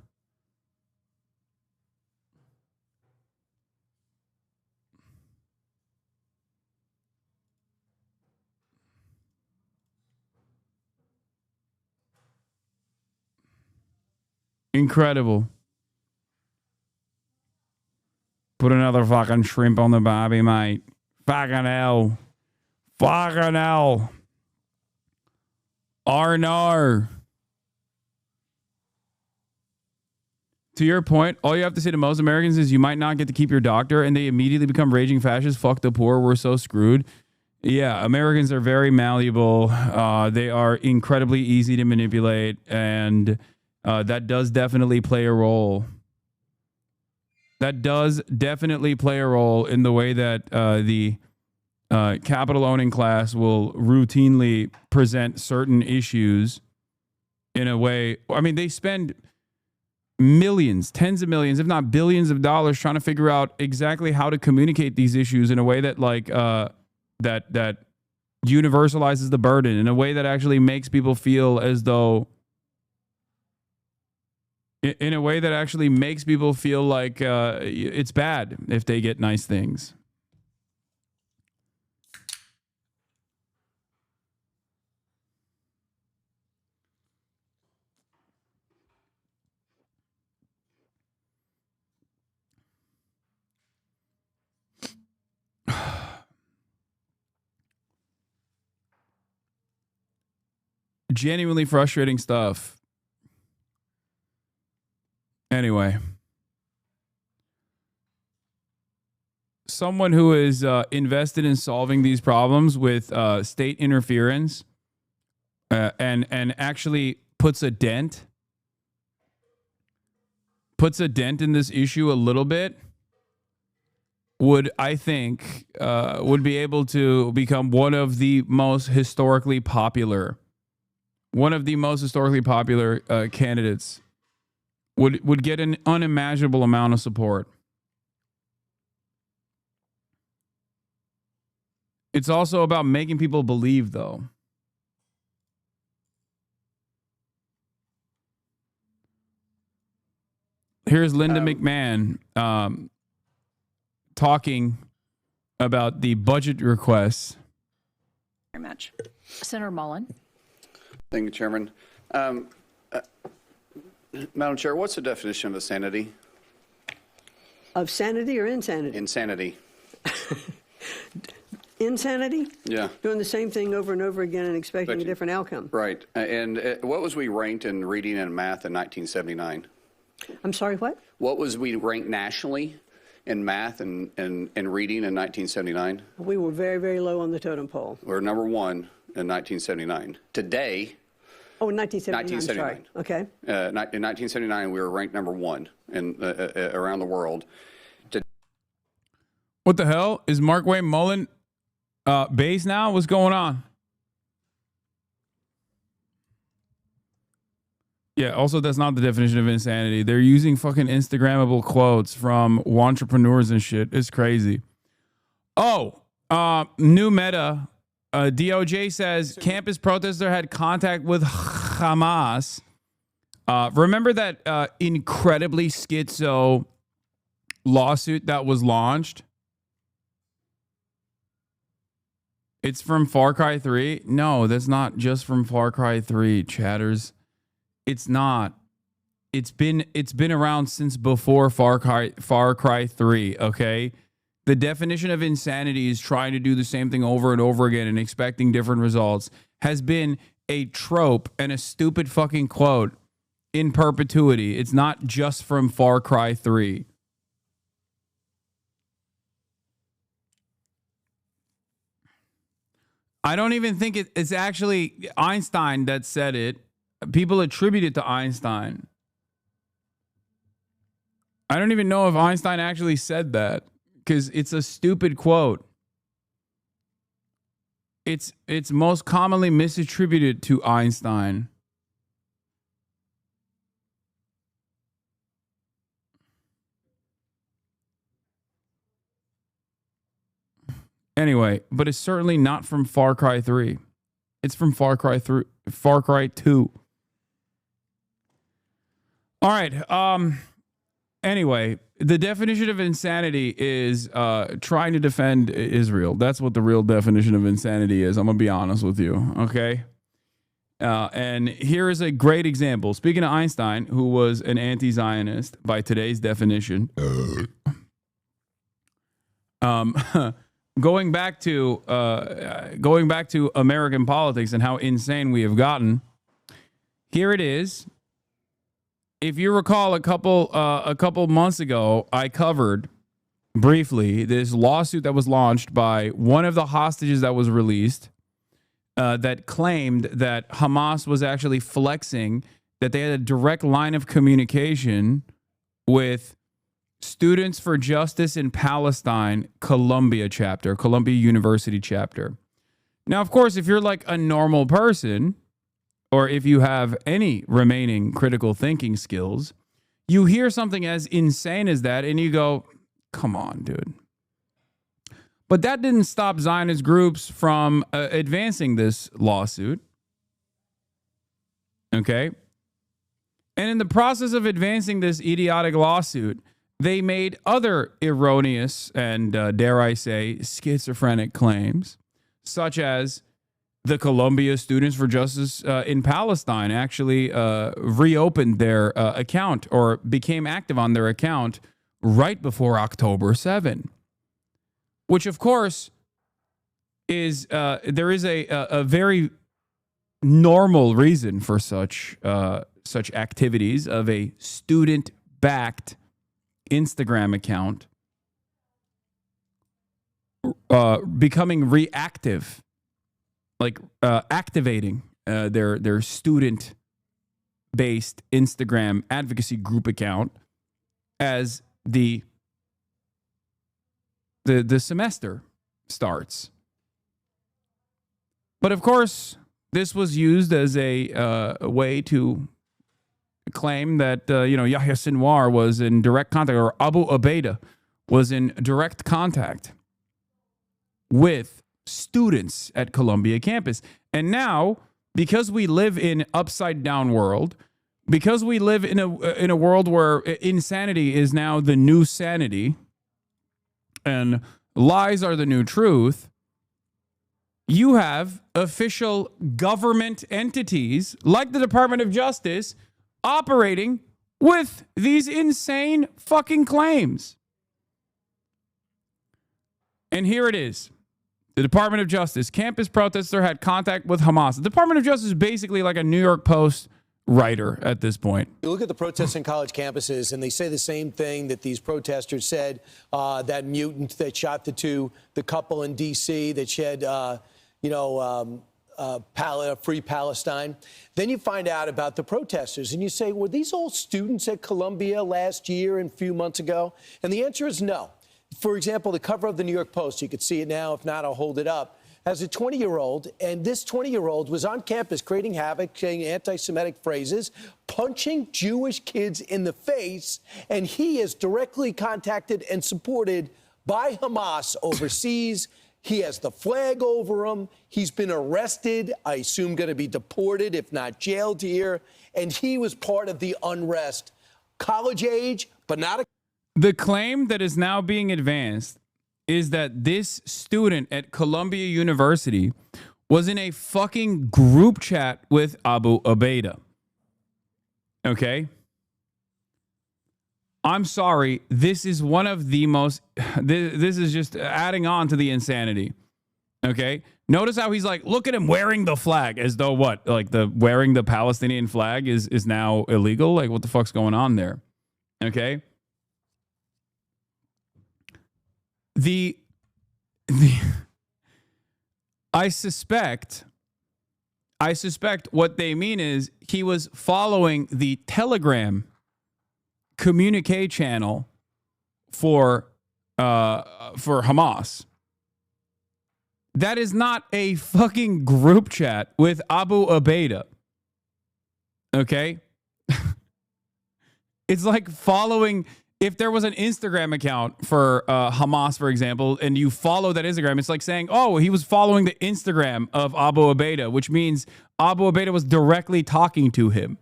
Speaker 4: Incredible. Put another fucking shrimp on the barbie, mate. Fucking hell. Fucking hell. Arnar. To your point, all you have to say to most Americans is you might not get to keep your doctor, and they immediately become raging fascists. Fuck the poor. We're so screwed. Yeah, Americans are very malleable. They are incredibly easy to manipulate, and that does definitely play a role. That does definitely play a role in the way that the capital owning class will routinely present certain issues in a way. I mean, they spend millions, tens of millions, if not billions of dollars trying to figure out exactly how to communicate these issues in a way that that universalizes the burden, in a way that actually makes people feel as though in a way that actually makes people feel like it's bad if they get nice things. Genuinely frustrating stuff. Anyway, someone who is invested in solving these problems with state interference and actually puts a dent in this issue a little bit would, I think, would be able to become one of the most historically popular candidates. Would get an unimaginable amount of support. It's also about making people believe, though. Here's Linda McMahon talking about the budget requests.
Speaker 13: Very much. Senator Mullen.
Speaker 14: Thank you, Chairman. Madam Chair, what's the definition of insanity?
Speaker 15: Of sanity or insanity?
Speaker 14: Insanity.
Speaker 15: Insanity?
Speaker 14: Yeah.
Speaker 15: Doing the same thing over and over again and expecting a different outcome.
Speaker 14: Right. And what was we ranked in reading and math in 1979?
Speaker 15: I'm sorry, what?
Speaker 14: What was we ranked nationally in math and reading in 1979?
Speaker 15: We were very, very low on the totem pole.
Speaker 14: We're number 1 in 1979. Today.
Speaker 15: Oh, in 1979.
Speaker 14: 1979.
Speaker 15: Okay.
Speaker 14: In 1979, we were ranked number 1 in around the world.
Speaker 4: What the hell? Is Mark Wayne Mullen base now? What's going on? Yeah, also, that's not the definition of insanity. They're using fucking Instagrammable quotes from entrepreneurs and shit. It's crazy. Oh, new meta. DOJ says campus protester had contact with Hamas. Remember that incredibly schizo lawsuit that was launched? It's from Far Cry 3. No, that's not just from Far Cry 3, chatters. It's not. It's been around since before Far Cry 3, okay? The definition of insanity is trying to do the same thing over and over again and expecting different results. Has been a trope and a stupid fucking quote in perpetuity. It's not just from Far Cry 3. I don't even think it's actually Einstein that said it. People attribute it to Einstein. I don't even know if Einstein actually said that because it's a stupid quote. It's most commonly misattributed to Einstein. Anyway, but it's certainly not from Far Cry 3. It's from Far Cry 2. All right. Anyway, the definition of insanity is trying to defend Israel. That's what the real definition of insanity is. I'm going to be honest with you. Okay. And here is a great example. Speaking of Einstein, who was an anti-Zionist by today's definition. Going back to American politics and how insane we have gotten. Here it is. If you recall, a couple months ago, I covered briefly this lawsuit that was launched by one of the hostages that was released that claimed that Hamas was actually flexing that they had a direct line of communication with Students for Justice in Palestine, Columbia University chapter. Now, of course, if you're like a normal person, or if you have any remaining critical thinking skills, you hear something as insane as that and you go, come on, dude. But that didn't stop Zionist groups from advancing this lawsuit. Okay? And in the process of advancing this idiotic lawsuit, they made other erroneous and, dare I say, schizophrenic claims, such as the Columbia Students for Justice in Palestine actually reopened their account or became active on their account right before October 7, which, of course, is there is a very normal reason for such activities of a student-backed Instagram account becoming reactive, like activating their student-based Instagram advocacy group account as the semester starts. But of course, this was used as a way to claim that, Yahya Sinwar was in direct contact, or Abu Ubaidah was in direct contact with students at Columbia campus. And now, because we live in upside down world, because we live in a world where insanity is now the new sanity and lies are the new truth, you have official government entities like the Department of Justice operating with these insane fucking claims. And here it is. The Department of Justice. Campus protester had contact with Hamas. The Department of Justice is basically like a New York Post writer at this point.
Speaker 16: You look at the protests in college campuses, and they say the same thing that these protesters said, that mutant that shot the couple in D.C. that shed, free Palestine. Then you find out about the protesters, and you say, were these all students at Columbia last year and a few months ago? And the answer is no. For example, the cover of the New York Post, you could see it now. If not, I'll hold it up, has a 20-year-old, and this 20-year-old was on campus creating havoc, saying anti-Semitic phrases, punching Jewish kids in the face, and he is directly contacted and supported by Hamas overseas. He has the flag over him. He's been arrested, I assume going to be deported, if not jailed here, and he was part of the unrest. College age, but not a...
Speaker 4: The claim that is now being advanced is that this student at Columbia University was in a fucking group chat with Abu Ubaida. Okay? I'm sorry. This is one of the most... This is just adding on to the insanity. Okay? Notice how he's like, look at him wearing the flag, as though what? Like wearing the Palestinian flag is now illegal? Like, what the fuck's going on there? Okay? I suspect what they mean is he was following the Telegram communique channel for Hamas. That is not a fucking group chat with Abu Ubaida. Okay? It's like following... If there was an Instagram account for Hamas, for example, and you follow that Instagram, it's like saying, oh, he was following the Instagram of Abu Ubaida, which means Abu Ubaida was directly talking to him.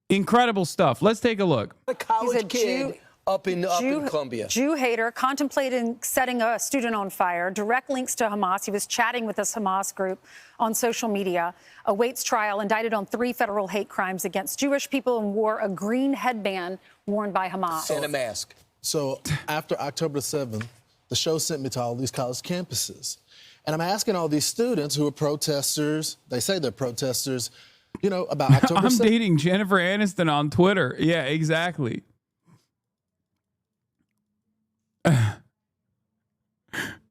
Speaker 4: Incredible stuff. Let's take a look.
Speaker 16: A college kid up in Columbia.
Speaker 17: Jew hater, contemplating setting a student on fire. Direct links to Hamas. He was chatting with this Hamas group on social media. Awaits trial, indicted on 3 federal hate crimes against Jewish people, and wore a green headband worn by Hamas.
Speaker 16: And a mask.
Speaker 18: So after October 7th, the show sent me to all these college campuses. And I'm asking all these students who are protesters, they say they're protesters, about October 7th.
Speaker 4: I'm dating Jennifer Aniston on Twitter. Yeah, exactly.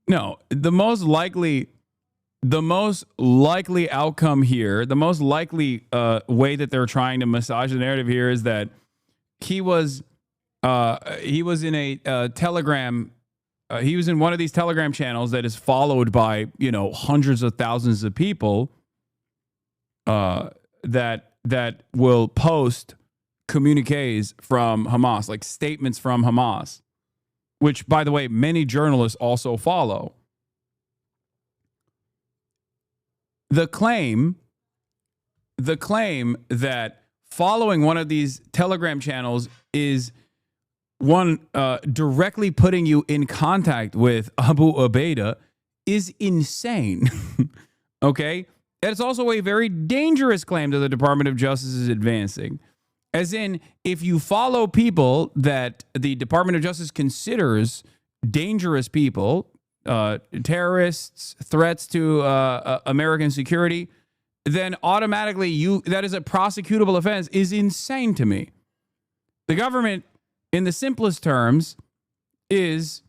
Speaker 4: No, the most likely outcome here, the most likely way that they're trying to massage the narrative here is that he was in a Telegram. He was in one of these Telegram channels that is followed by hundreds of thousands of people that will post communiques from Hamas, like statements from Hamas, which, by the way, many journalists also follow. The claim that following one of these Telegram channels is one directly putting you in contact with Abu Ubaida is insane. Okay? And it's also a very dangerous claim that the Department of Justice is advancing. As in, if you follow people that the Department of Justice considers dangerous people, terrorists, threats to American security, then automatically that is a prosecutable offense is insane to me. The government, in the simplest terms, is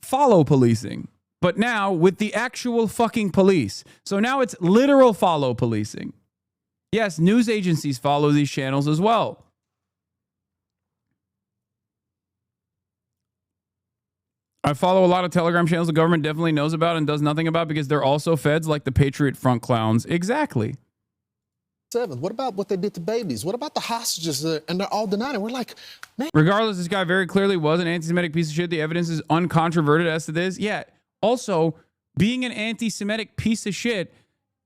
Speaker 4: follow policing. But now with the actual fucking police. So now it's literal follow policing. Yes, news agencies follow these channels as well. I follow a lot of Telegram channels the government definitely knows about and does nothing about because they're also feds like the Patriot Front clowns. Exactly.
Speaker 18: 7th. What about what they did to babies? What about the hostages? And they're all denying it. We're like, man.
Speaker 4: Regardless, this guy very clearly was an anti-Semitic piece of shit. The evidence is uncontroverted as to this. Yeah. Also, being an anti-Semitic piece of shit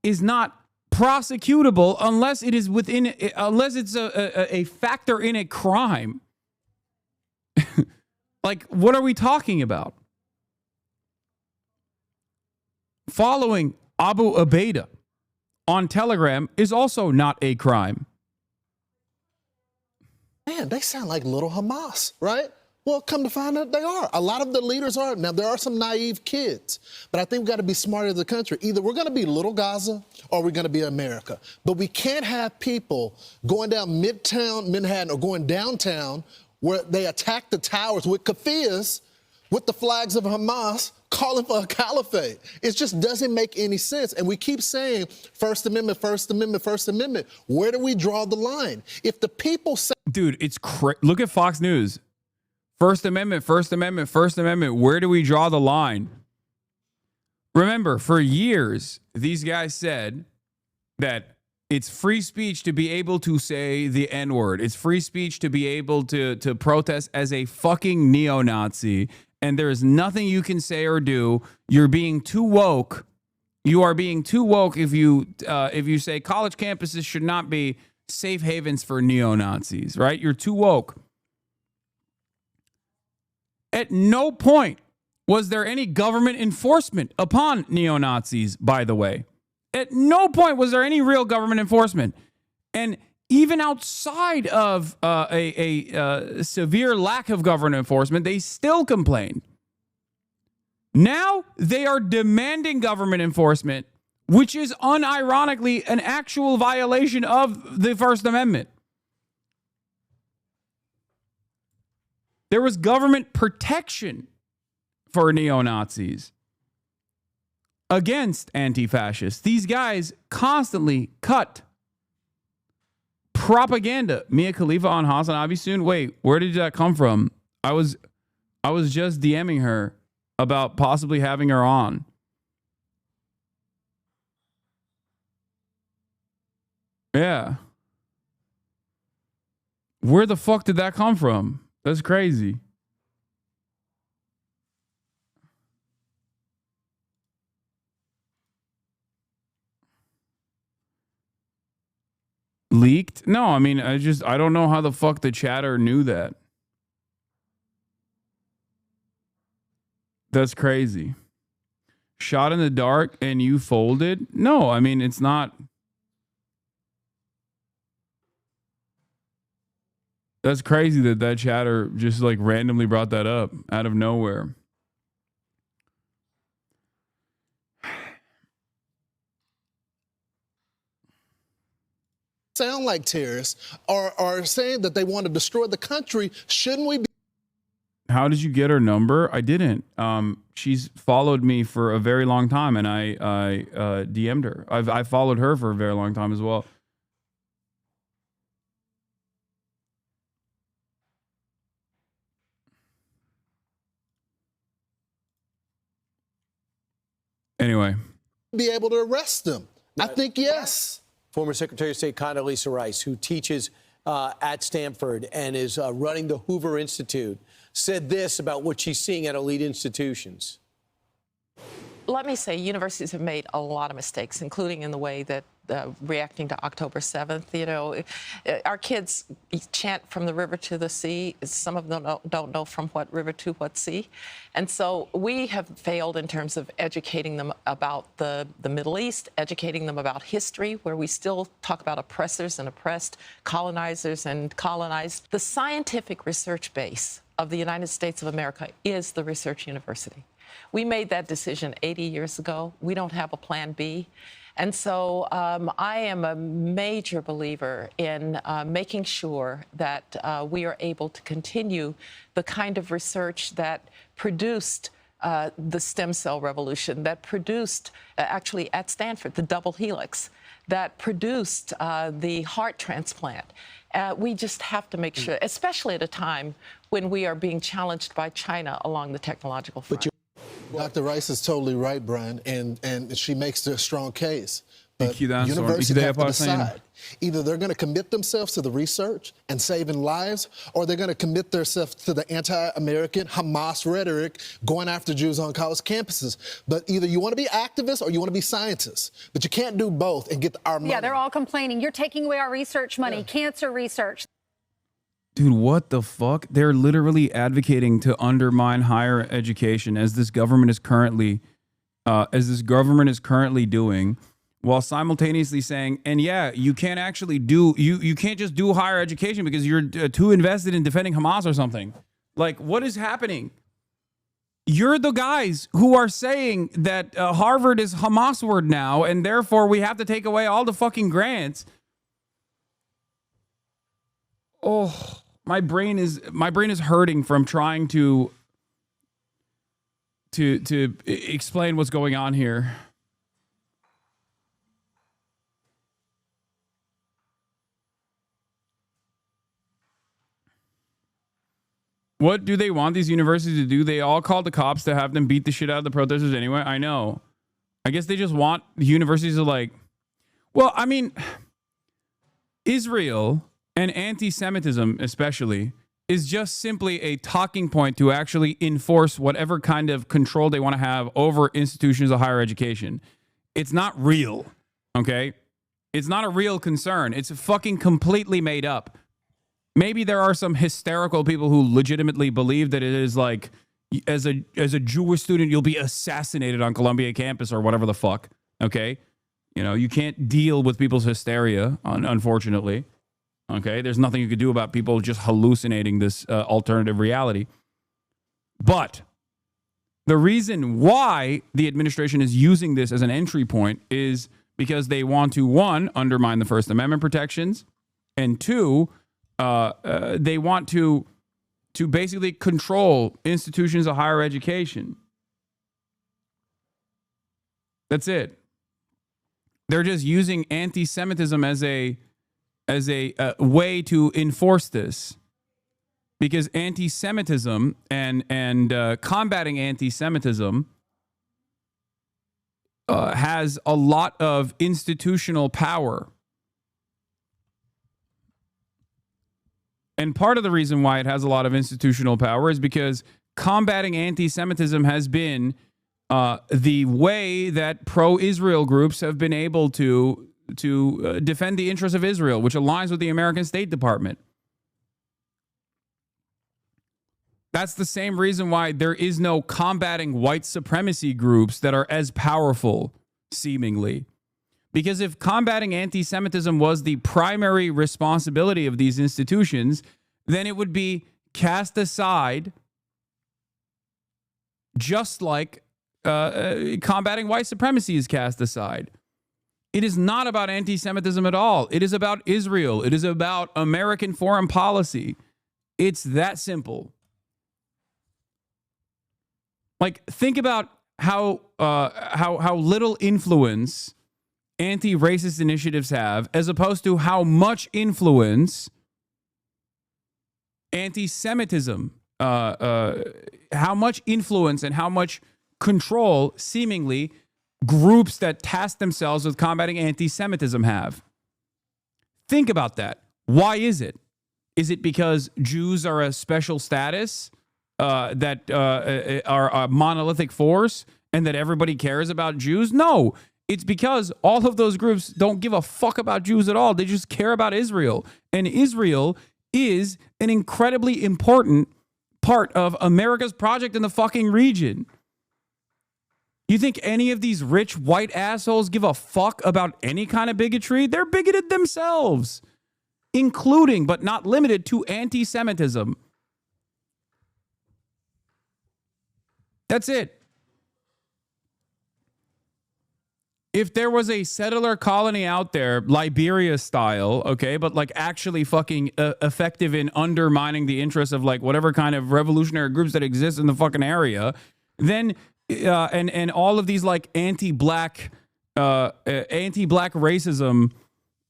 Speaker 4: is not prosecutable unless it is unless it's a factor in a crime. Like, what are we talking about? Following Abu Ubaida on Telegram is also not a crime.
Speaker 18: Man, they sound like little Hamas, right? Well, come to find out they are. A lot of the leaders are. Now, there are some naive kids, but I think we've got to be smarter as a country. Either we're going to be little Gaza or we're going to be America. But we can't have people going down Midtown Manhattan or going downtown where they attack the towers with keffiyehs, with the flags of Hamas, calling for a caliphate. It just doesn't make any sense. And we keep saying First Amendment, First Amendment, First Amendment. Where do we draw the line? If the people say...
Speaker 4: Dude, it's look at Fox News. First Amendment, First Amendment, First Amendment. Where do we draw the line? Remember, for years, these guys said that it's free speech to be able to say the N-word. It's free speech to be able to protest as a fucking neo-Nazi. And there is nothing you can say or do. You're being too woke. You are being too woke if you say college campuses should not be safe havens for neo-Nazis, right? You're too woke. At no point was there any government enforcement upon neo-Nazis, by the way. At no point was there any real government enforcement. And even outside of a severe lack of government enforcement, they still complain. Now they are demanding government enforcement, which is unironically an actual violation of the First Amendment. There was government protection for neo-Nazis against anti-fascists. These guys constantly cut propaganda. Mia Khalifa on HasanAbi soon. Wait, where did that come from? I was just DMing her about possibly having her on. Yeah. Where the fuck did that come from? That's crazy. Leaked? No, I mean, I don't know how the fuck the chatter knew that. That's crazy. Shot in the dark and you folded? No, I mean, it's not. That's crazy that chatter just like randomly brought that up out of nowhere.
Speaker 18: Sound like terrorists are saying that they want to destroy the country. Shouldn't we be?
Speaker 4: How did you get her number? I didn't. She's followed me for a very long time, and I DM'd her. I followed her for a very long time as well. Anyway.
Speaker 18: Be able to arrest them? I think yes.
Speaker 16: Former Secretary of State Condoleezza Rice, who teaches at Stanford and is running the Hoover Institute, said this about what she's seeing at elite institutions.
Speaker 19: Let me say, universities have made a lot of mistakes, including in the way that reacting to October 7th. You know, our kids chant from the river to the sea. Some of them don't know from what river to what sea. And so we have failed in terms of educating them about the Middle East, educating them about history, where we still talk about oppressors and oppressed, colonizers and colonized. The scientific research base of the United States of America is the research university. We made that decision 80 years ago. We don't have a plan B. And so I am a major believer in making sure that we are able to continue the kind of research that produced the stem cell revolution, that produced, actually at Stanford, the double helix, that produced the heart transplant. We just have to make sure, especially at a time when we are being challenged by China along the technological front.
Speaker 18: Dr. Rice is totally right, Brian, and she makes a strong case. But
Speaker 4: Universities
Speaker 18: have to decide. Either they're going to commit themselves to the research and saving lives, or they're going to commit themselves to the anti-American Hamas rhetoric going after Jews on college campuses. But either you want to be activists or you want to be scientists. But you can't do both and get our money.
Speaker 17: Yeah, they're all complaining. You're taking away our research money, cancer research.
Speaker 4: Dude, what the fuck? They're literally advocating to undermine higher education as this government is currently doing, while simultaneously saying, and yeah, you can't actually do, you can't just do higher education because you're too invested in defending Hamas or something. Like, what is happening? You're the guys who are saying that Harvard is Hamas word now, and therefore we have to take away all the fucking grants. Oh, my brain is hurting from trying to explain what's going on here. What do they want these universities to do? They all called the cops to have them beat the shit out of the protesters anyway. I know. I guess they just want the universities to like... Well, I mean, Israel and anti-Semitism especially is just simply a talking point to actually enforce whatever kind of control they want to have over institutions of higher education. It's not real, okay? It's not a real concern. It's fucking completely made up. Maybe there are some hysterical people who legitimately believe that it is like, as a Jewish student, you'll be assassinated on Columbia campus or whatever the fuck. Okay, you know, you can't deal with people's hysteria, unfortunately. Okay, there's nothing you could do about people just hallucinating this alternative reality. But the reason why the administration is using this as an entry point is because they want to, one, undermine the First Amendment protections, and two, they want to basically control institutions of higher education. That's it. They're just using anti-Semitism as a way to enforce this, because anti-Semitism and combating anti-Semitism has a lot of institutional power. And part of the reason why it has a lot of institutional power is because combating anti-Semitism has been the way that pro-Israel groups have been able to defend the interests of Israel, which aligns with the American State Department. That's the same reason why there is no combating white supremacy groups that are as powerful, seemingly. Because if combating anti-Semitism was the primary responsibility of these institutions, then it would be cast aside, just like combating white supremacy is cast aside. It is not about anti-Semitism at all. It is about Israel. It is about American foreign policy. It's that simple. Like, think about how little influence anti-racist initiatives have, as opposed to how much influence anti-Semitism, how much influence and how much control, seemingly, groups that task themselves with combating anti-Semitism have. Think about that. Why is it? Is it because Jews are a special status that are a monolithic force and that everybody cares about Jews? No. It's because all of those groups don't give a fuck about Jews at all. They just care about Israel. And Israel is an incredibly important part of America's project in the fucking region. You think any of these rich white assholes give a fuck about any kind of bigotry? They're bigoted themselves, including but not limited to anti-Semitism. That's it. If there was a settler colony out there, Liberia style, okay, but like actually fucking effective in undermining the interests of like whatever kind of revolutionary groups that exist in the fucking area, then and all of these like anti-black racism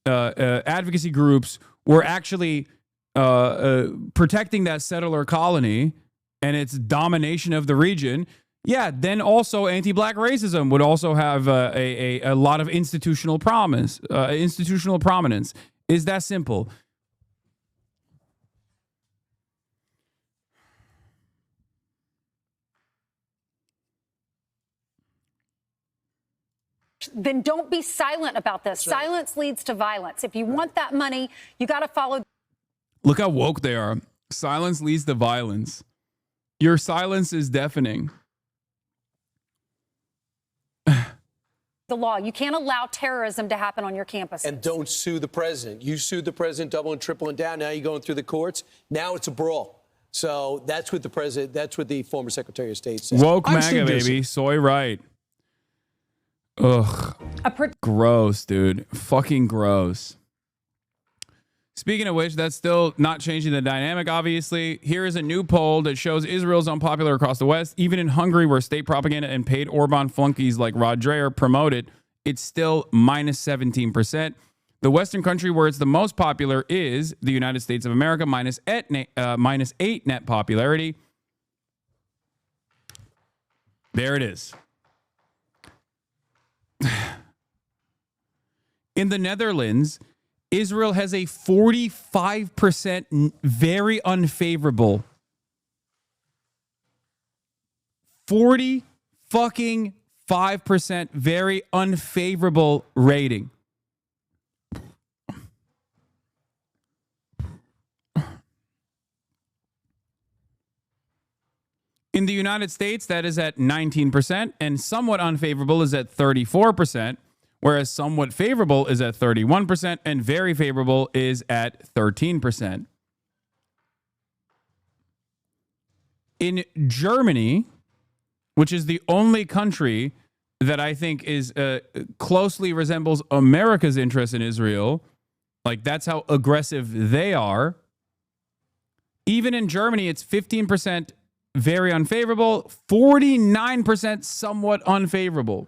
Speaker 4: advocacy groups were actually protecting that settler colony and its domination of the region. Yeah, then also anti-black racism would also have a lot of institutional prominence. Is that simple?
Speaker 17: Then don't be silent about this. Silence leads to violence. If you want that money, you got to follow.
Speaker 4: Look how woke they are. Silence leads to violence. Your silence is deafening.
Speaker 17: The law. You can't allow terrorism to happen on your campus.
Speaker 16: And don't sue the president. You sued the president double and triple and down. Now you're going through the courts. Now it's a brawl. So that's what the president, that's what the former Secretary of State said.
Speaker 4: Woke MAGA, baby. Soy right. Ugh. Gross, dude. Fucking gross. Speaking of which, that's still not changing the dynamic, obviously. Here is a new poll that shows Israel's unpopular across the West. Even in Hungary, where state propaganda and paid Orban flunkies like Rod Dreher promote it, it's still minus 17%. The Western country where it's the most popular is the United States of America, minus 8 net popularity. There it is. In the Netherlands, Israel has a 45% very unfavorable. 40% very unfavorable rating. In the United States, that is at 19%, and somewhat unfavorable is at 34%. Whereas somewhat favorable is at 31% and very favorable is at 13%. In Germany, which is the only country that I think is closely resembles America's interest in Israel, like that's how aggressive they are. Even in Germany, it's 15% very unfavorable, 49% somewhat unfavorable.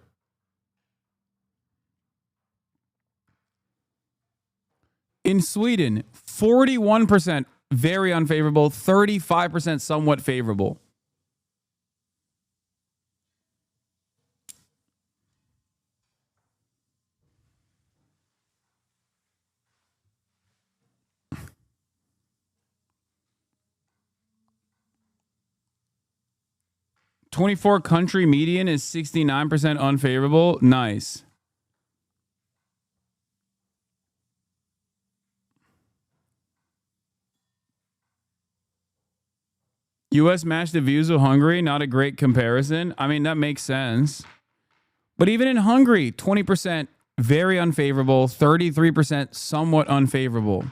Speaker 4: In Sweden, 41% very unfavorable, 35% somewhat favorable. '24 country median is 69% unfavorable. Nice. U.S. matched the views of Hungary. Not a great comparison. I mean, that makes sense. But even in Hungary, 20% very unfavorable, 33% somewhat unfavorable.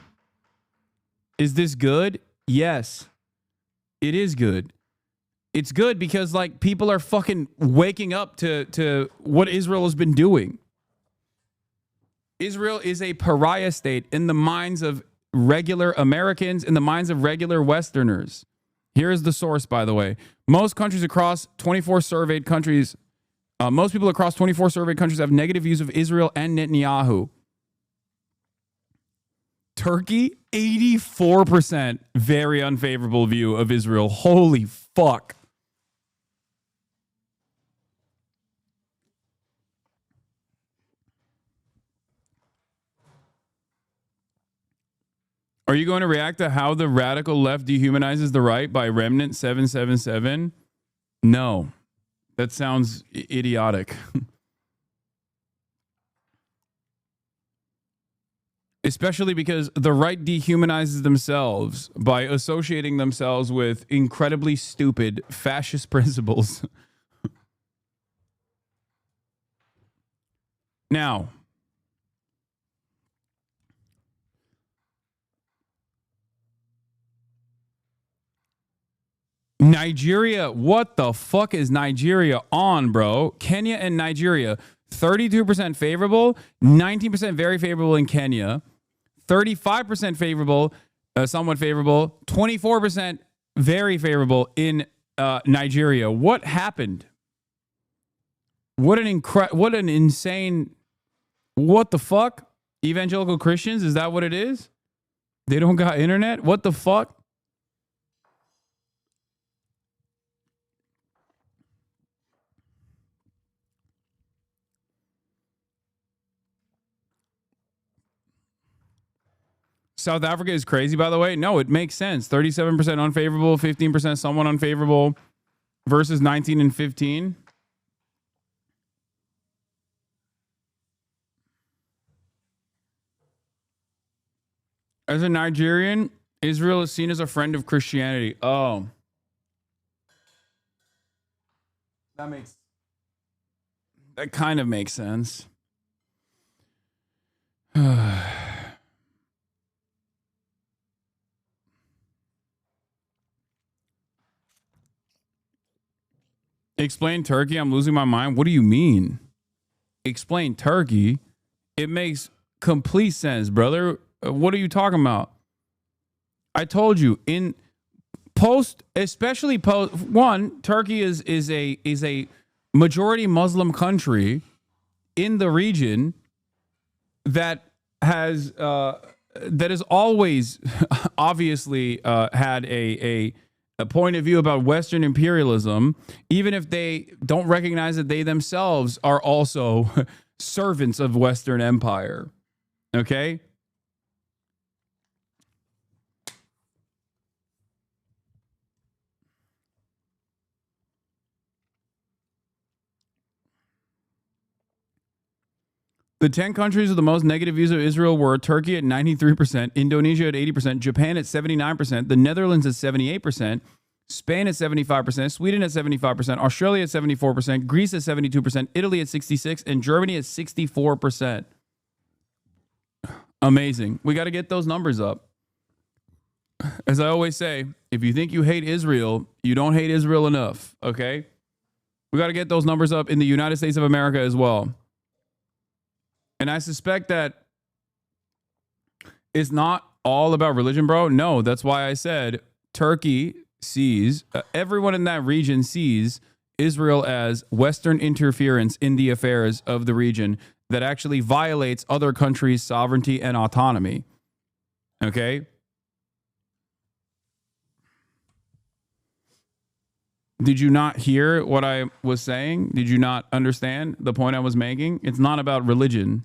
Speaker 4: Is this good? Yes. It is good. It's good because, like, people are fucking waking up to what Israel has been doing. Israel is a pariah state in the minds of regular Americans, in the minds of regular Westerners. Here is the source, by the way. Most countries across 24 surveyed countries, most people across 24 surveyed countries have negative views of Israel and Netanyahu. Turkey, 84% very unfavorable view of Israel. Holy fuck. Are you going to react to how the radical left dehumanizes the right by Remnant 777? No. That sounds idiotic. Especially because the right dehumanizes themselves by associating themselves with incredibly stupid fascist principles. Now, Nigeria, what the fuck is Nigeria on, bro? Kenya and Nigeria, 32% favorable, 19% very favorable in Kenya, 35% favorable, somewhat favorable, 24% very favorable in Nigeria. What happened? What an insane, what the fuck? Evangelical Christians, is that what it is? They don't got internet? What the fuck? South Africa is crazy, by the way. No, it makes sense. 37% unfavorable, 15% somewhat unfavorable versus 19 and 15. As a Nigerian, Israel is seen as a friend of Christianity. Oh. That kind of makes sense. Explain Turkey. I'm losing my mind. What do you mean? Explain Turkey. It makes complete sense, brother. What are you talking about? I told you in post, especially post one, Turkey is a majority Muslim country in the region that has always obviously had a point of view about Western imperialism, even if they don't recognize that they themselves are also servants of Western empire. Okay? The 10 countries with the most negative views of Israel were Turkey at 93%, Indonesia at 80%, Japan at 79%, the Netherlands at 78%, Spain at 75%, Sweden at 75%, Australia at 74%, Greece at 72%, Italy at 66%, and Germany at 64%. Amazing. We got to get those numbers up. As I always say, if you think you hate Israel, you don't hate Israel enough, okay? We got to get those numbers up in the United States of America as well. And I suspect that it's not all about religion, bro. No, that's why I said Turkey sees, everyone in that region sees Israel as Western interference in the affairs of the region that actually violates other countries' sovereignty and autonomy. Okay? Did you not hear what I was saying? Did you not understand the point I was making? It's not about religion.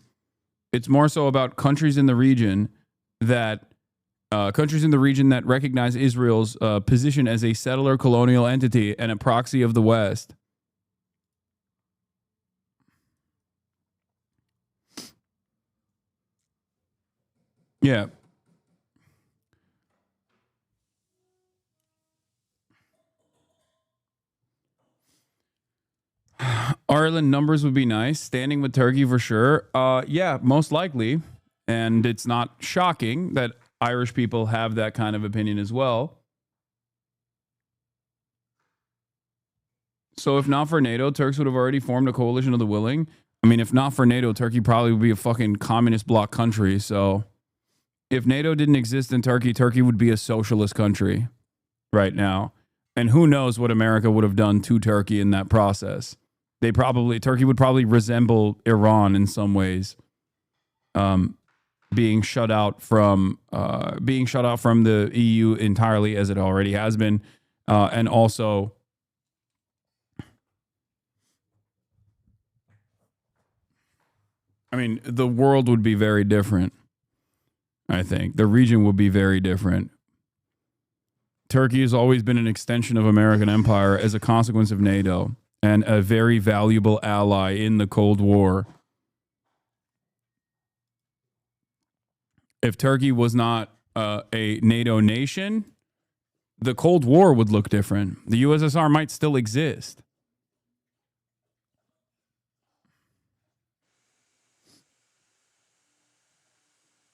Speaker 4: It's more so about countries in the region that recognize Israel's position as a settler colonial entity and a proxy of the West. Yeah. Ireland numbers would be nice. Standing with Turkey for sure. Yeah, most likely. And it's not shocking that Irish people have that kind of opinion as well. So if not for NATO, Turks would have already formed a coalition of the willing. I mean, if not for NATO, Turkey probably would be a fucking communist bloc country. So if NATO didn't exist in Turkey, Turkey would be a socialist country right now. And who knows what America would have done to Turkey in that process. Turkey would probably resemble Iran in some ways, being shut out from the EU entirely, as it already has been, and also I mean, the world would be very different. I think the region would be very different. Turkey has always been an extension of American empire as a consequence of NATO, and a very valuable ally in the Cold War. If Turkey was not a NATO nation, the Cold War would look different. The USSR might still exist.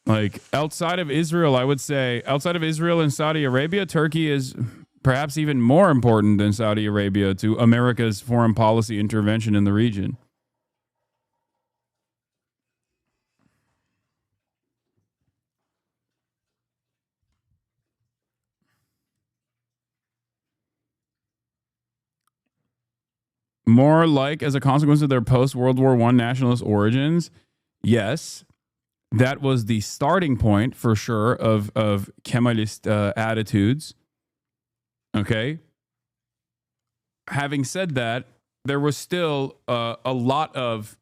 Speaker 4: Like, outside of Israel, I would say, outside of Israel and Saudi Arabia, Turkey is perhaps even more important than Saudi Arabia to America's foreign policy intervention in the region. More like as a consequence of their post-World War I nationalist origins, yes, that was the starting point for sure of Kemalist attitudes. Okay. Having said that, there was still a lot of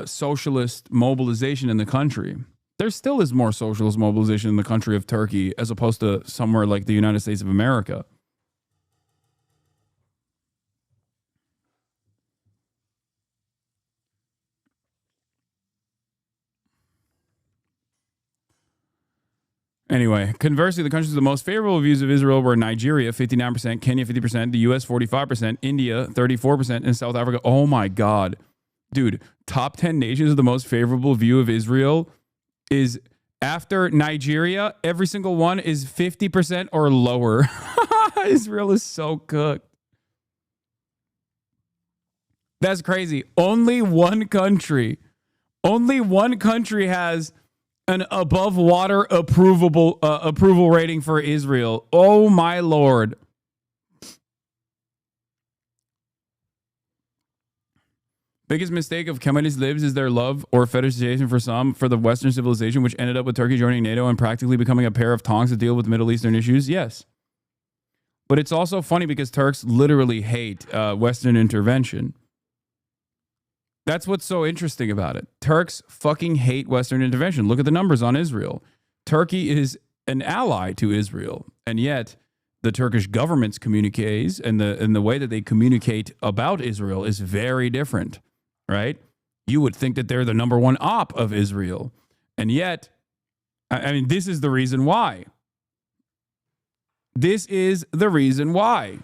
Speaker 4: socialist mobilization in the country. There still is more socialist mobilization in the country of Turkey as opposed to somewhere like the United States of America. Anyway, conversely, the countries with the most favorable views of Israel were Nigeria, 59%, Kenya, 50%, the US, 45%, India, 34%, and South Africa. Oh my God. Dude, top 10 nations with the most favorable view of Israel is after Nigeria, every single one is 50% or lower. Israel is so cooked. That's crazy. Only one country has an above water approval rating for Israel. Oh my Lord. Biggest mistake of Kemalist libs is their love or fetishization for the Western civilization, which ended up with Turkey joining NATO and practically becoming a pair of tongs to deal with Middle Eastern issues. Yes. But it's also funny because Turks literally hate Western intervention. That's what's so interesting about it. Turks fucking hate Western intervention. Look at the numbers on Israel. Turkey is an ally to Israel, and yet the Turkish government's communiques and the way that they communicate about Israel is very different, right? You would think that they're the number one op of Israel, and yet, I mean, this is the reason why. This is the reason why.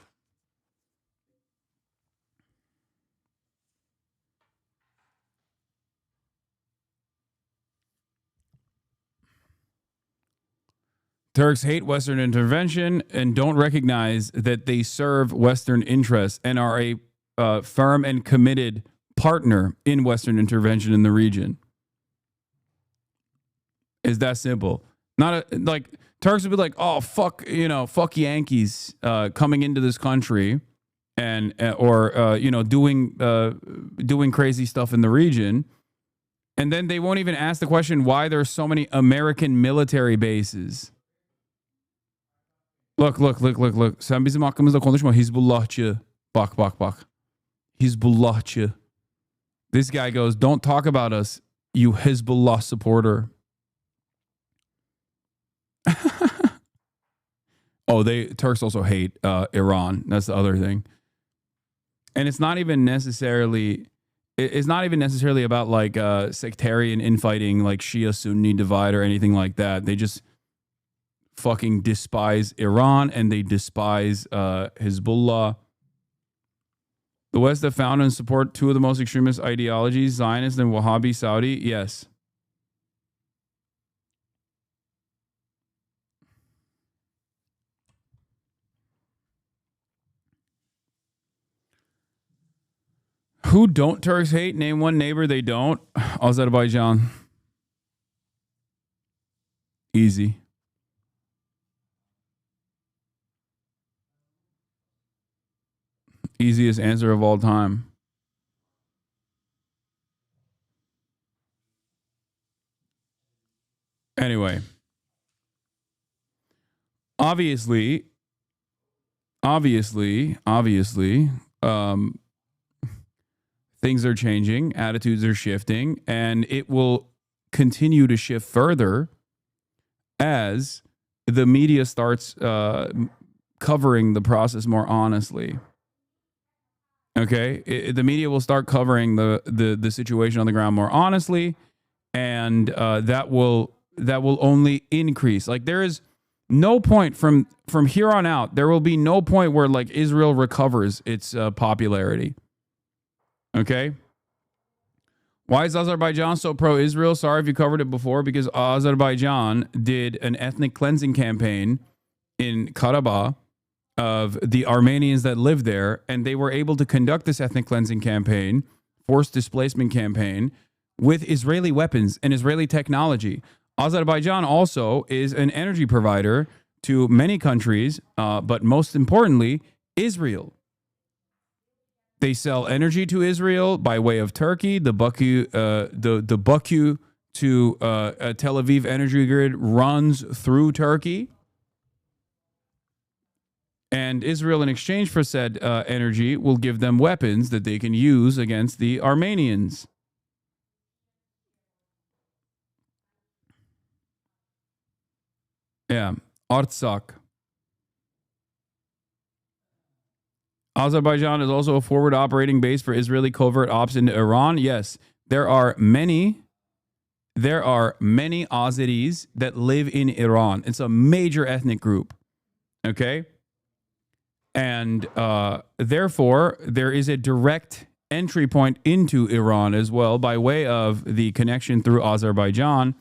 Speaker 4: Turks hate Western intervention and don't recognize that they serve Western interests and are a firm and committed partner in Western intervention in the region. Is that simple? Like Turks would be like, oh fuck, fuck Yankees coming into this country and doing crazy stuff in the region, and then they won't even ask the question why there's so many American military bases. Look. Sen bizim hakkımızda konuşma. Hizbullahçı. Bak. Hizbullahçı. This guy goes, don't talk about us, you Hezbollah supporter. Turks also hate Iran. That's the other thing. And it's not even necessarily about like sectarian infighting, like Shia Sunni divide or anything like that. They just fucking despise Iran and they despise Hezbollah. The West have found and support two of the most extremist ideologies, Zionist and Wahhabi Saudi. Yes. Who don't Turks hate? Name one neighbor they don't. Azerbaijan. Easy. Easiest answer of all time. Anyway. Obviously, things are changing, attitudes are shifting, and it will continue to shift further as the media starts covering the process more honestly. Okay, the media will start covering the situation on the ground more honestly, and that will only increase. Like there is no point from here on out. There will be no point where like Israel recovers its popularity. Okay. Why is Azerbaijan so pro-Israel? Sorry if you covered it before, because Azerbaijan did an ethnic cleansing campaign in Karabakh of the Armenians that live there, and they were able to conduct this ethnic cleansing campaign, forced displacement campaign, with Israeli weapons and Israeli technology. Azerbaijan also is an energy provider to many countries, but most importantly, Israel. They sell energy to Israel by way of Turkey. The Baku to Tel Aviv energy grid runs through Turkey. And Israel, in exchange for said energy, will give them weapons that they can use against the Armenians. Yeah, Artsakh. Azerbaijan is also a forward operating base for Israeli covert ops into Iran. Yes, there are many Azeris that live in Iran. It's a major ethnic group. Okay? And therefore, there is a direct entry point into Iran as well by way of the connection through Azerbaijan.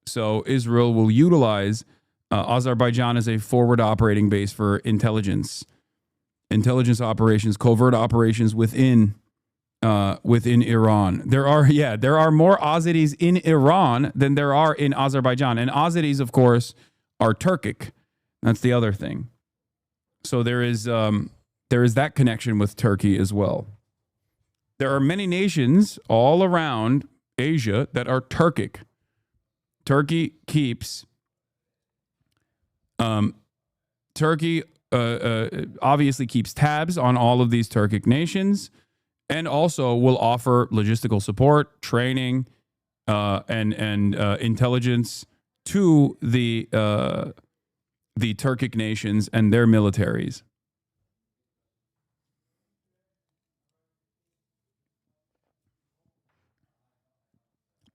Speaker 4: So Israel will utilize Azerbaijan as a forward operating base for intelligence operations, covert operations within within Iran. There are more Azeris in Iran than there are in Azerbaijan. And Azeris, of course, are Turkic. That's the other thing. So there is that connection with Turkey as well. There are many nations all around Asia that are Turkic. Turkey keeps obviously keeps tabs on all of these Turkic nations, and also will offer logistical support, training, and intelligence to the Turkic nations and their militaries.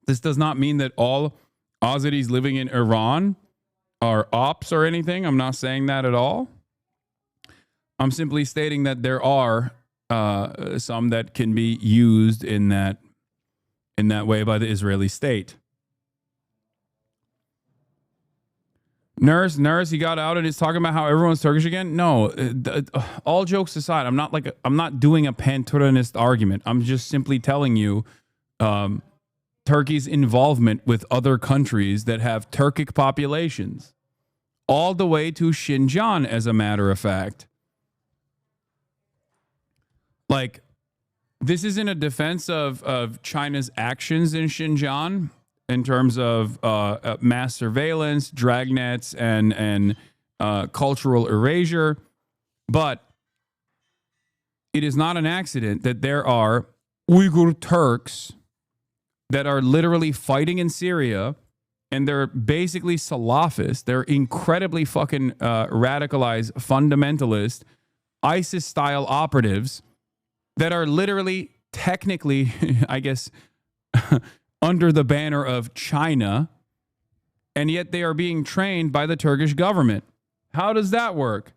Speaker 4: This does not mean that all Azeris living in Iran are ops or anything. I'm not saying that at all. I'm simply stating that there are some that can be used in that way by the Israeli state. Nurse, he got out and is talking about how everyone's Turkish again. No, all jokes aside, I'm not doing a pan-Turanist argument. I'm just simply telling you Turkey's involvement with other countries that have Turkic populations, all the way to Xinjiang, as a matter of fact. Like, this isn't a defense of China's actions in Xinjiang in terms of mass surveillance, dragnets, and cultural erasure, but it is not an accident that there are Uyghur Turks that are literally fighting in Syria, and they're basically Salafists. They're incredibly fucking radicalized, fundamentalist, ISIS-style operatives that are literally, technically, I guess, under the banner of China, and yet they are being trained by the Turkish government. How does that work?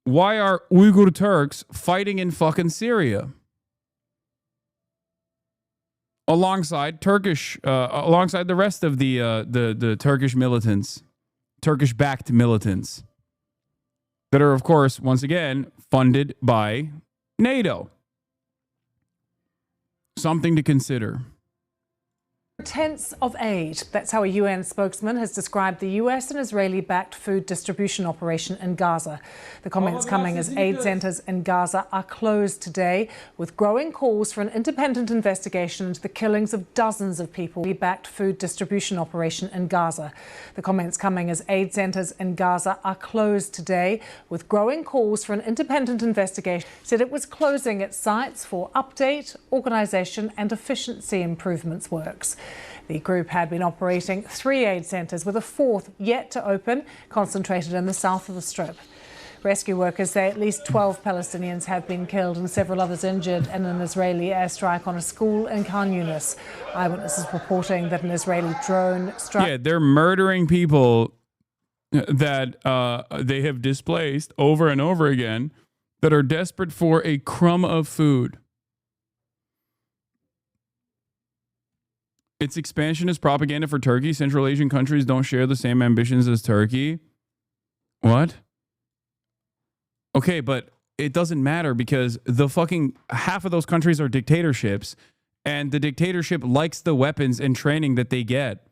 Speaker 4: Why are Uyghur Turks fighting in fucking Syria? Alongside the rest of the Turkish militants, Turkish-backed militants, that are, of course, once again, funded by NATO. Something to consider.
Speaker 20: Tents of aid. That's how a UN spokesman has described the US and Israeli-backed food distribution operation in Gaza. The comments coming as aid centers in Gaza are closed today, with growing calls for an independent investigation into the killings of dozens of people. Backed food distribution operation in Gaza. The comments coming as aid centers in Gaza are closed today, with growing calls for an independent investigation. Said it was closing its sites for update, organization and efficiency improvements works. The group had been operating 3 aid centres, with a 4th yet to open, concentrated in the south of the Strip. Rescue workers say at least 12 Palestinians have been killed and several others injured in an Israeli airstrike on a school in Khan Yunis. Eyewitnesses reporting that an Israeli drone struck.
Speaker 4: Yeah, they're murdering people that they have displaced over and over again, that are desperate for a crumb of food. Its expansion is propaganda for Turkey. Central Asian countries don't share the same ambitions as Turkey. What? Okay, but it doesn't matter, because the fucking half of those countries are dictatorships, and the dictatorship likes the weapons and training that they get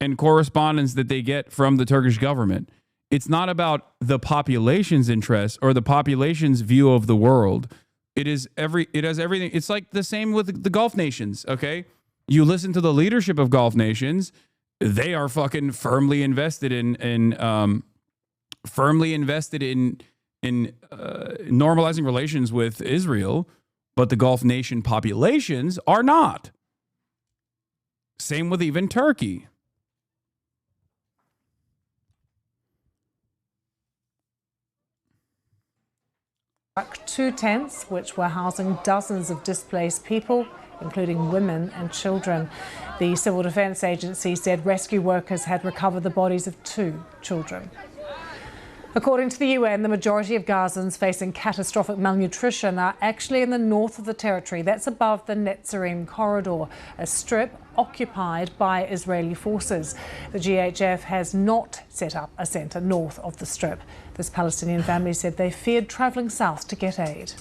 Speaker 4: and correspondence that they get from the Turkish government. It's not about the population's interests or the population's view of the world. It has everything. It's like the same with the Gulf nations, okay? You listen to the leadership of Gulf nations; they are fucking firmly invested in normalizing relations with Israel, but the Gulf nation populations are not. Same with even Turkey.
Speaker 20: Two tents, which were housing dozens of displaced people, including women and children. The Civil Defense Agency said rescue workers had recovered the bodies of 2 children. According to the UN, the majority of Gazans facing catastrophic malnutrition are actually in the north of the territory. That's above the Netzarim corridor, a strip occupied by Israeli forces. The GHF has not set up a centre north of the strip. This Palestinian family said they feared travelling south to get aid.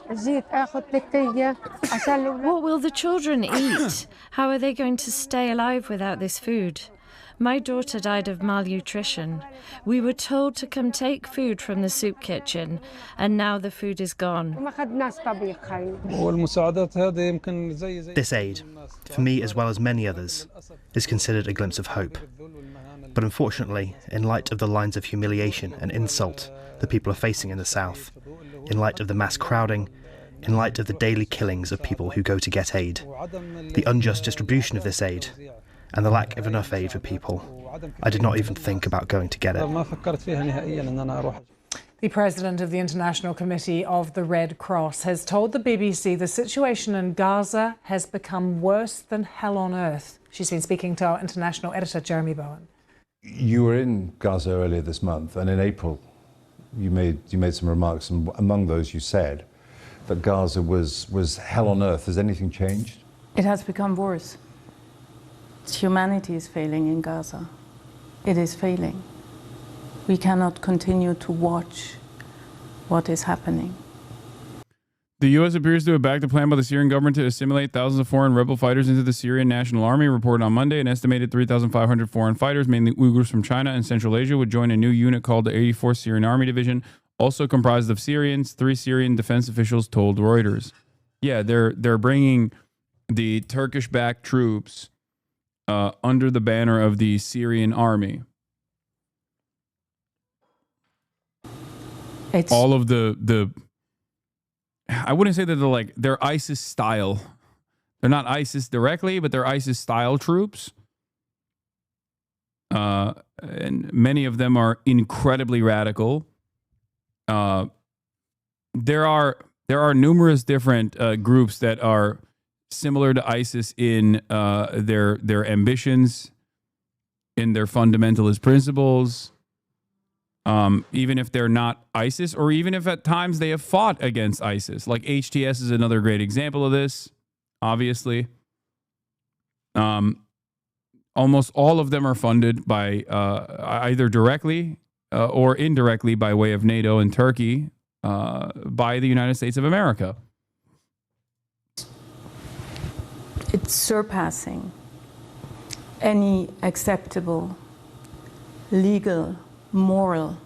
Speaker 21: What will the children eat? How are they going to stay alive without this food? My daughter died of malnutrition. We were told to come take food from the soup kitchen, and now the food is gone.
Speaker 22: This aid, for me as well as many others, is considered a glimpse of hope. But unfortunately, in light of the lines of humiliation and insult the people are facing in the south, in light of the mass crowding, in light of the daily killings of people who go to get aid, the unjust distribution of this aid, and the lack of enough aid for people, I did not even think about going to get it.
Speaker 20: The president of the International Committee of the Red Cross has told the BBC the situation in Gaza has become worse than hell on earth. She's been speaking to our international editor, Jeremy Bowen.
Speaker 23: You were in Gaza earlier this month, and in April you made some remarks, and among those you said that Gaza was hell on earth. Has anything changed?
Speaker 24: It has become worse. Humanity is failing in Gaza. It is failing. We cannot continue to watch what is happening.
Speaker 4: The U.S. appears to have backed a plan by the Syrian government to assimilate thousands of foreign rebel fighters into the Syrian National Army. Reported on Monday, an estimated 3,500 foreign fighters, mainly Uyghurs from China and Central Asia, would join a new unit called the 84th Syrian Army Division, also comprised of Syrians. 3 Syrian defense officials told Reuters. Yeah, they're bringing the Turkish-backed troops under the banner of the Syrian army. All of the I wouldn't say that they're ISIS style. They're not ISIS directly, but they're ISIS style troops. And many of them are incredibly radical. There are numerous different groups that are similar to ISIS in their ambitions, in their fundamentalist principles, even if they're not ISIS, or even if at times they have fought against ISIS. Like HTS is another great example of this, obviously. Almost all of them are funded by either directly or indirectly by way of NATO and Turkey by the United States of America.
Speaker 24: It's surpassing any acceptable, legal, moral,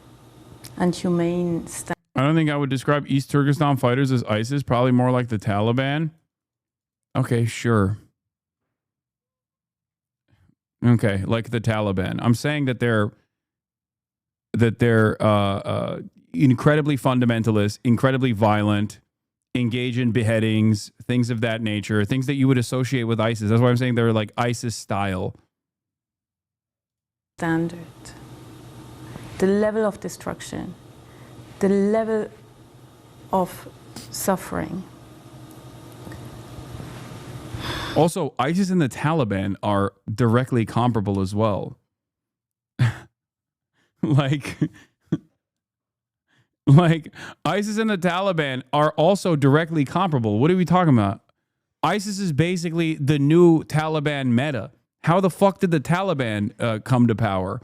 Speaker 24: and humane standard.
Speaker 4: I don't think I would describe East Turkestan fighters as ISIS, probably more like the Taliban. Okay, sure. Okay, like the Taliban. I'm saying that they're incredibly fundamentalist, incredibly violent, engage in beheadings, things of that nature, things that you would associate with ISIS. That's why I'm saying they're like ISIS style.
Speaker 24: Standard. The level of destruction, the level of suffering.
Speaker 4: Also, ISIS and the Taliban are directly comparable as well. like ISIS and the Taliban are also directly comparable. What are we talking about? ISIS is basically the new Taliban meta. How the fuck did the Taliban come to power?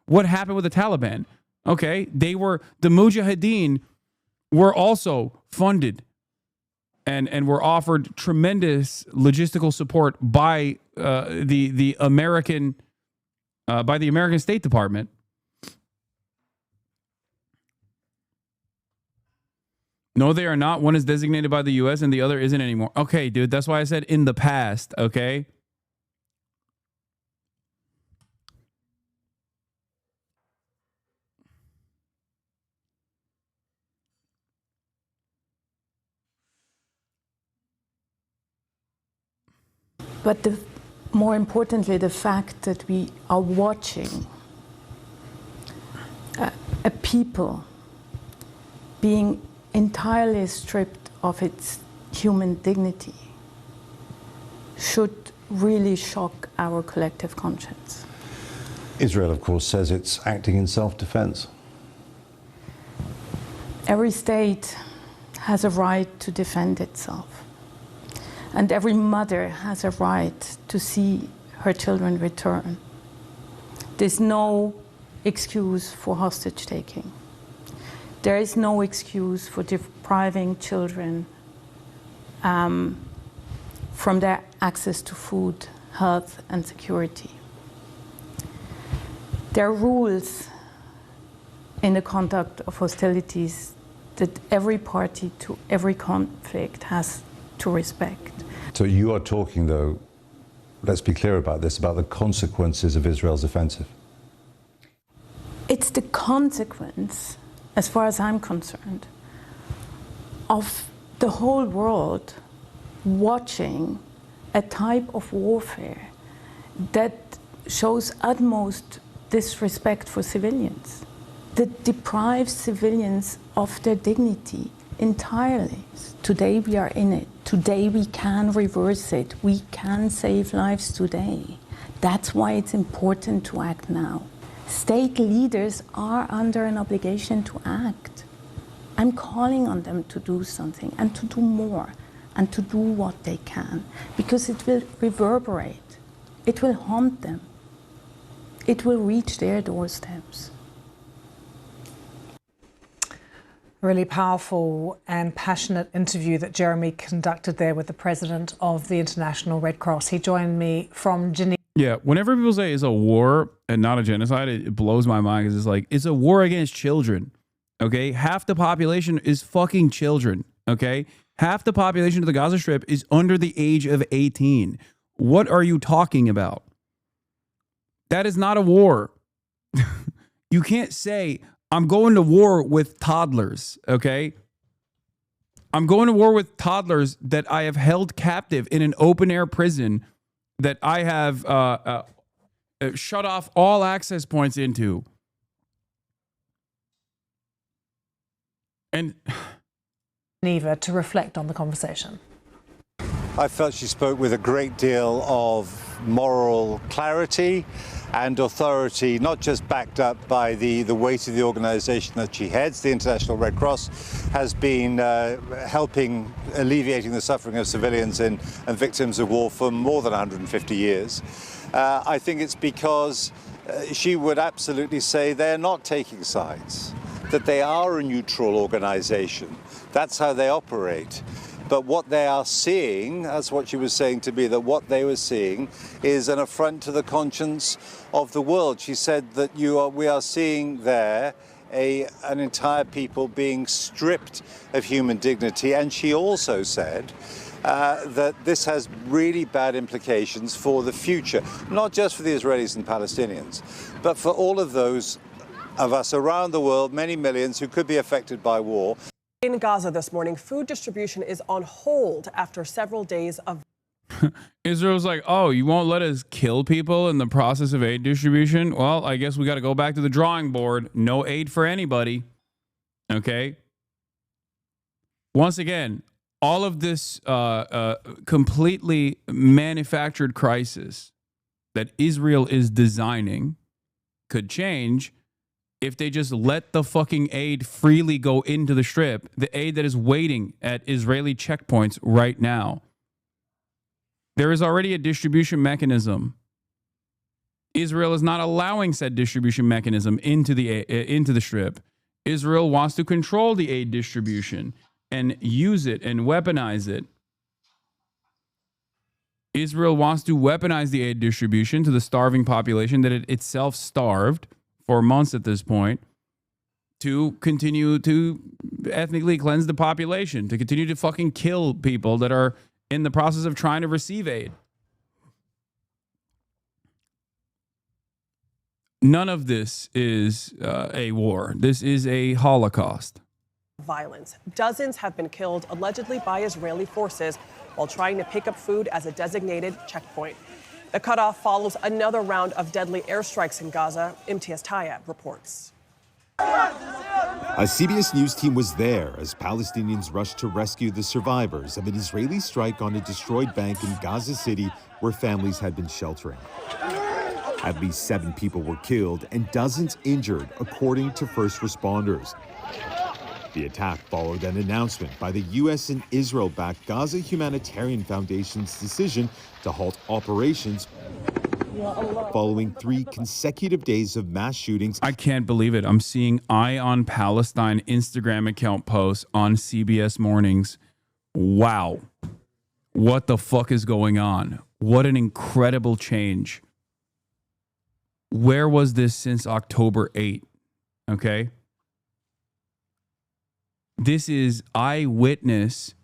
Speaker 4: What happened with the Taliban? Okay, the Mujahideen were also funded and were offered tremendous logistical support by the American State Department. No, they are not. One is designated by the U.S. and the other isn't anymore. Okay, dude, that's why I said in the past, okay?
Speaker 24: But more importantly, the fact that we are watching a people being entirely stripped of its human dignity should really shock our collective conscience.
Speaker 23: Israel, of course, says it's acting in self-defense.
Speaker 24: Every state has a right to defend itself. And every mother has a right to see her children return. There's no excuse for hostage taking. There is no excuse for depriving children from their access to food, health, and security. There are rules in the conduct of hostilities that every party to every conflict has to respect.
Speaker 23: So you are talking, though, let's be clear about this, about the consequences of Israel's offensive.
Speaker 24: It's the consequence, as far as I'm concerned, of the whole world watching a type of warfare that shows utmost disrespect for civilians, that deprives civilians of their dignity entirely. Today we are in it. Today we can reverse it. We can save lives today. That's why it's important to act now. State leaders are under an obligation to act. I'm calling on them to do something and to do more and to do what they can, because it will reverberate. It will haunt them. It will reach their doorsteps.
Speaker 20: Really powerful and passionate interview that Jeremy conducted there with the president of the International Red Cross. He joined me from Geneva.
Speaker 4: Yeah, whenever people say it's a war and not a genocide, it blows my mind because it's like, it's a war against children, okay? Half the population is fucking children, okay? Half the population of the Gaza Strip is under the age of 18. What are you talking about? That is not a war. You can't say, I'm going to war with toddlers, okay? I'm going to war with toddlers that I have held captive in an open-air prison that I have shut off all access points into. And
Speaker 20: Geneva to reflect on the conversation.
Speaker 1: I felt she spoke with a great deal of moral clarity and authority, not just backed up by the weight of the organization that she heads. The International Red Cross has been helping alleviating the suffering of civilians and victims of war for more than 150 years. I think it's because she would absolutely say they're not taking sides, that they are a neutral organization. That's how they operate. But what they are seeing, that's what she was saying to me, that what they were seeing is an affront to the conscience of the world. She said that we are seeing there an entire people being stripped of human dignity. And she also said that this has really bad implications for the future, not just for the Israelis and Palestinians, but for all of those of us around the world, many millions who could be affected by war.
Speaker 2: In Gaza this morning, food distribution is on hold after several days of...
Speaker 4: Israel's like, oh, you won't let us kill people in the process of aid distribution? Well, I guess we got to go back to the drawing board. No aid for anybody. Okay? Once again, all of this completely manufactured crisis that Israel is designing could change if they just let the fucking aid freely go into the Strip, the aid that is waiting at Israeli checkpoints right now. There is already a distribution mechanism. Israel is not allowing said distribution mechanism into the Strip. Israel wants to control the aid distribution and use it and weaponize it. Israel wants to weaponize the aid distribution to the starving population that it itself starved for months at this point, to continue to ethnically cleanse the population, to continue to fucking kill people that are in the process of trying to receive aid. None of this is a war. This is a Holocaust.
Speaker 2: violence. Dozens have been killed, allegedly by Israeli forces, while trying to pick up food as a designated checkpoint. The cutoff follows another round of deadly airstrikes in Gaza. Imtiaz Tayeb reports.
Speaker 3: A CBS News team was there as Palestinians rushed to rescue the survivors of an Israeli strike on a destroyed bank in Gaza City where families had been sheltering. At least 7 people were killed and dozens injured, according to first responders. The attack followed an announcement by the U.S. and Israel-backed Gaza Humanitarian Foundation's decision to halt operations following 3 consecutive days of mass shootings.
Speaker 4: I can't believe it. I'm seeing Eye on Palestine Instagram account posts on CBS Mornings. Wow. What the fuck is going on? What an incredible change. Where was this since October 8th? Okay. This is eyewitness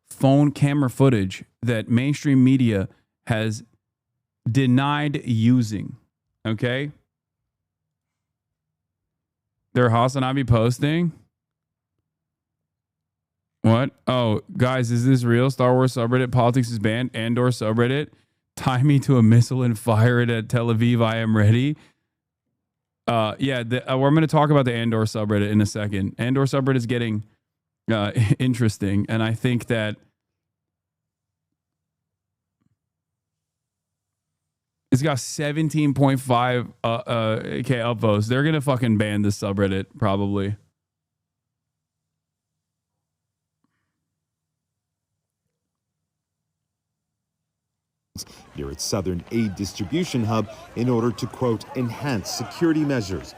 Speaker 4: phone camera footage that mainstream media has denied using. Okay. They're HasanAbi posting. What? Oh, guys, is this real? Star Wars subreddit politics is banned. Andor subreddit. Tie me to a missile and fire it at Tel Aviv. I am ready. Yeah, we're going to talk about the Andor subreddit in a second. Andor subreddit is getting interesting, and I think that it's got 17.5 K upvotes. They're going to fucking ban this subreddit, probably.
Speaker 3: Near its southern aid distribution hub in order to, quote, enhance security measures.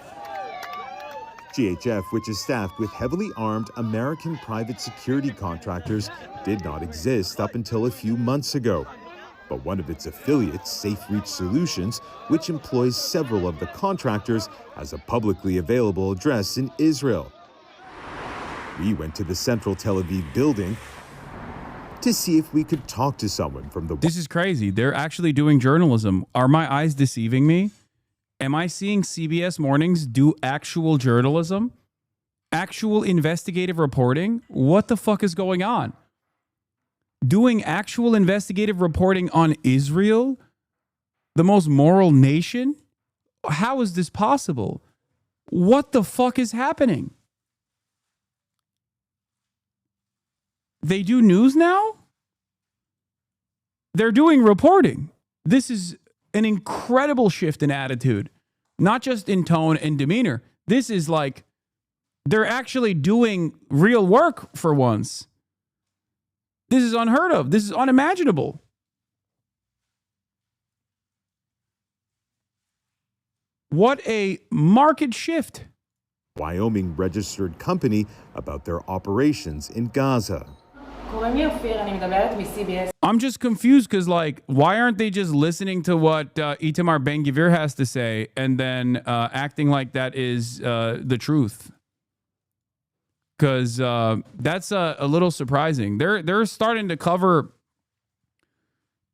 Speaker 3: GHF, which is staffed with heavily armed American private security contractors, did not exist up until a few months ago. But one of its affiliates, Safe Reach Solutions, which employs several of the contractors, has a publicly available address in Israel. We went to the central Tel Aviv building to see if we could talk to someone from the...
Speaker 4: This is crazy. They're actually doing journalism. Are my eyes deceiving me? Am I seeing CBS Mornings do actual journalism? Actual investigative reporting? What the fuck is going on? Doing actual investigative reporting on Israel, the most moral nation? How is this possible? What the fuck is happening? They do news now? They're doing reporting. This is an incredible shift in attitude, not just in tone and demeanor. This is like they're actually doing real work for once. This is unheard of. This is unimaginable. What a market shift.
Speaker 3: Wyoming registered company about their operations in Gaza.
Speaker 4: I'm just confused because, like, why aren't they just listening to what Itamar Ben-Gvir has to say and then acting like that is the truth? Because that's a little surprising. They're starting to cover.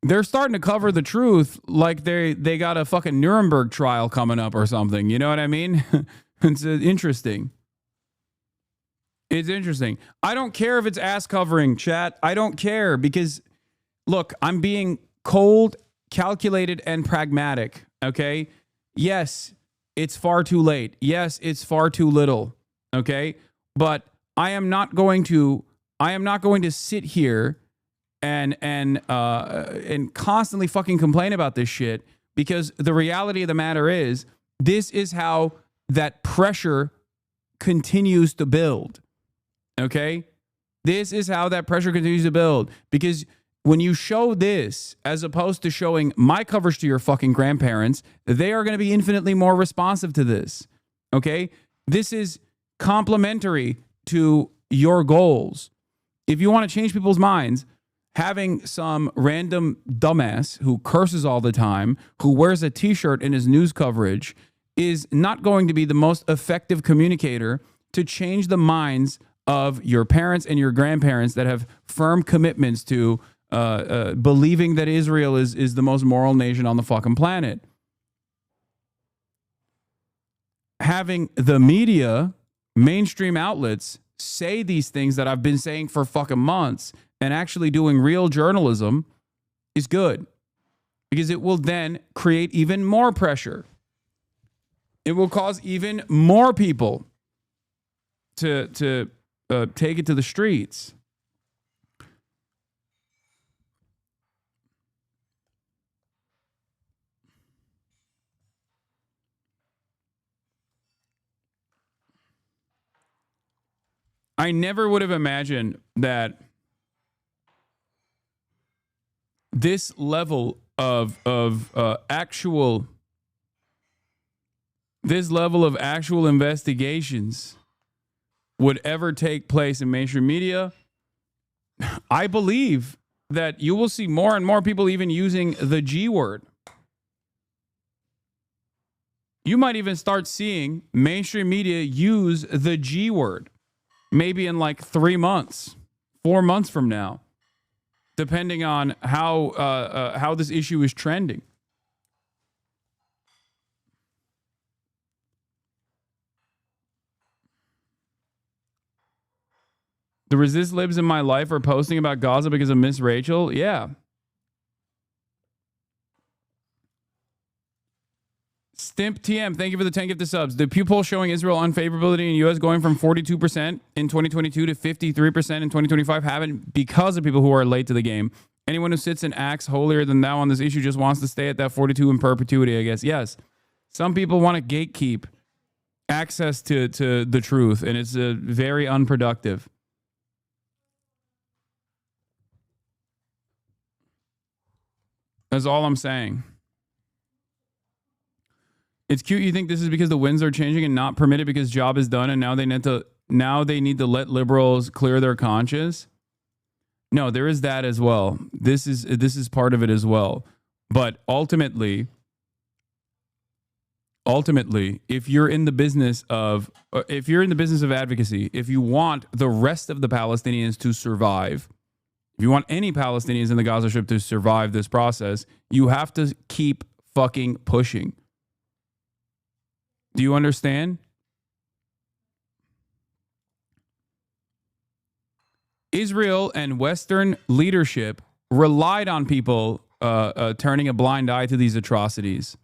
Speaker 4: They're starting to cover the truth like they got a fucking Nuremberg trial coming up or something. You know what I mean? It's interesting. It's interesting. I don't care if it's ass covering, chat. I don't care because, look, I'm being cold, calculated, and pragmatic, okay? Yes, it's far too late. Yes, it's far too little, okay? But I am not going to sit here and constantly fucking complain about this shit because the reality of the matter is this is how that pressure continues to build. Okay? This is how that pressure continues to build. Because when you show this, as opposed to showing my coverage to your fucking grandparents, they are going to be infinitely more responsive to this. Okay? This is complementary to your goals. If you want to change people's minds, having some random dumbass who curses all the time, who wears a t-shirt in his news coverage, is not going to be the most effective communicator to change the minds of your parents and your grandparents that have firm commitments to believing that Israel is the most moral nation on the fucking planet. Having the media, mainstream outlets, say these things that I've been saying for fucking months and actually doing real journalism is good because it will then create even more pressure. It will cause even more people to take it to the streets. I never would have imagined that this level of actual investigations would ever take place in mainstream media, I believe that you will see more and more people even using the G word. You might even start seeing mainstream media use the G word, maybe in like 3 months, 4 months from now, depending on how this issue is trending. The resist libs in my life are posting about Gaza because of Miss Rachel. Yeah. Stimp TM, thank you for the 10 gifted subs. The Pew poll showing Israel unfavorability in U.S. going from 42% in 2022 to 53% in 2025 happened because of people who are late to the game. Anyone who sits and acts holier than thou on this issue just wants to stay at that 42 in perpetuity, I guess. Yes. Some people want to gatekeep access to the truth, and it's very unproductive. That's all I'm saying. It's cute you think this is because the winds are changing and not permitted because job is done and now they need to let liberals clear their conscience. No, there is that as well. This is part of it as well. But ultimately, if you're in the business of advocacy, if you want the rest of the Palestinians to survive, if you want any Palestinians in the Gaza Strip to survive this process, you have to keep fucking pushing. Do you understand? Israel and Western leadership relied on people turning a blind eye to these atrocities.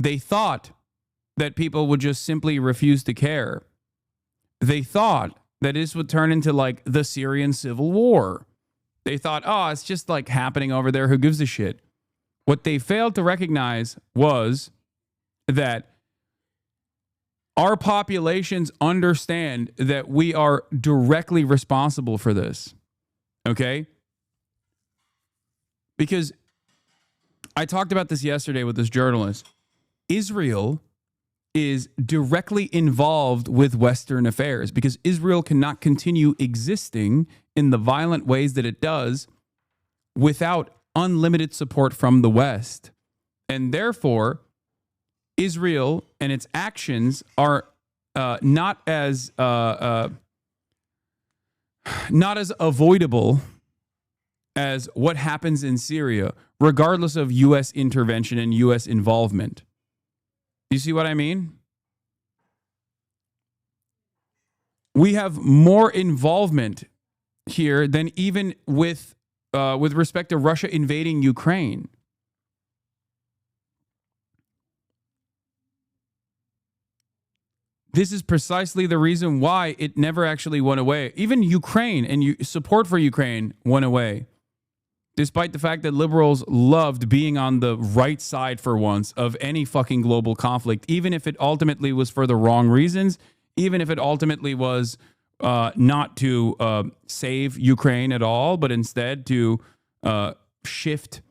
Speaker 4: They thought that people would just simply refuse to care. They thought that this would turn into like the Syrian civil war. They thought, oh, it's just like happening over there. Who gives a shit? What they failed to recognize was that our populations understand that we are directly responsible for this. Okay? Because I talked about this yesterday with this journalist. Israel is directly involved with Western affairs because Israel cannot continue existing in the violent ways that it does without unlimited support from the West. And therefore, Israel and its actions are not as avoidable as what happens in Syria, regardless of U.S. intervention and U.S. involvement. You see what I mean? We have more involvement here than even with respect to Russia invading Ukraine. This is precisely the reason why it never actually went away. Even Ukraine and support for Ukraine went away. Despite the fact that liberals loved being on the right side for once of any fucking global conflict, even if it ultimately was for the wrong reasons, even if it ultimately was not to save Ukraine at all, but instead to shift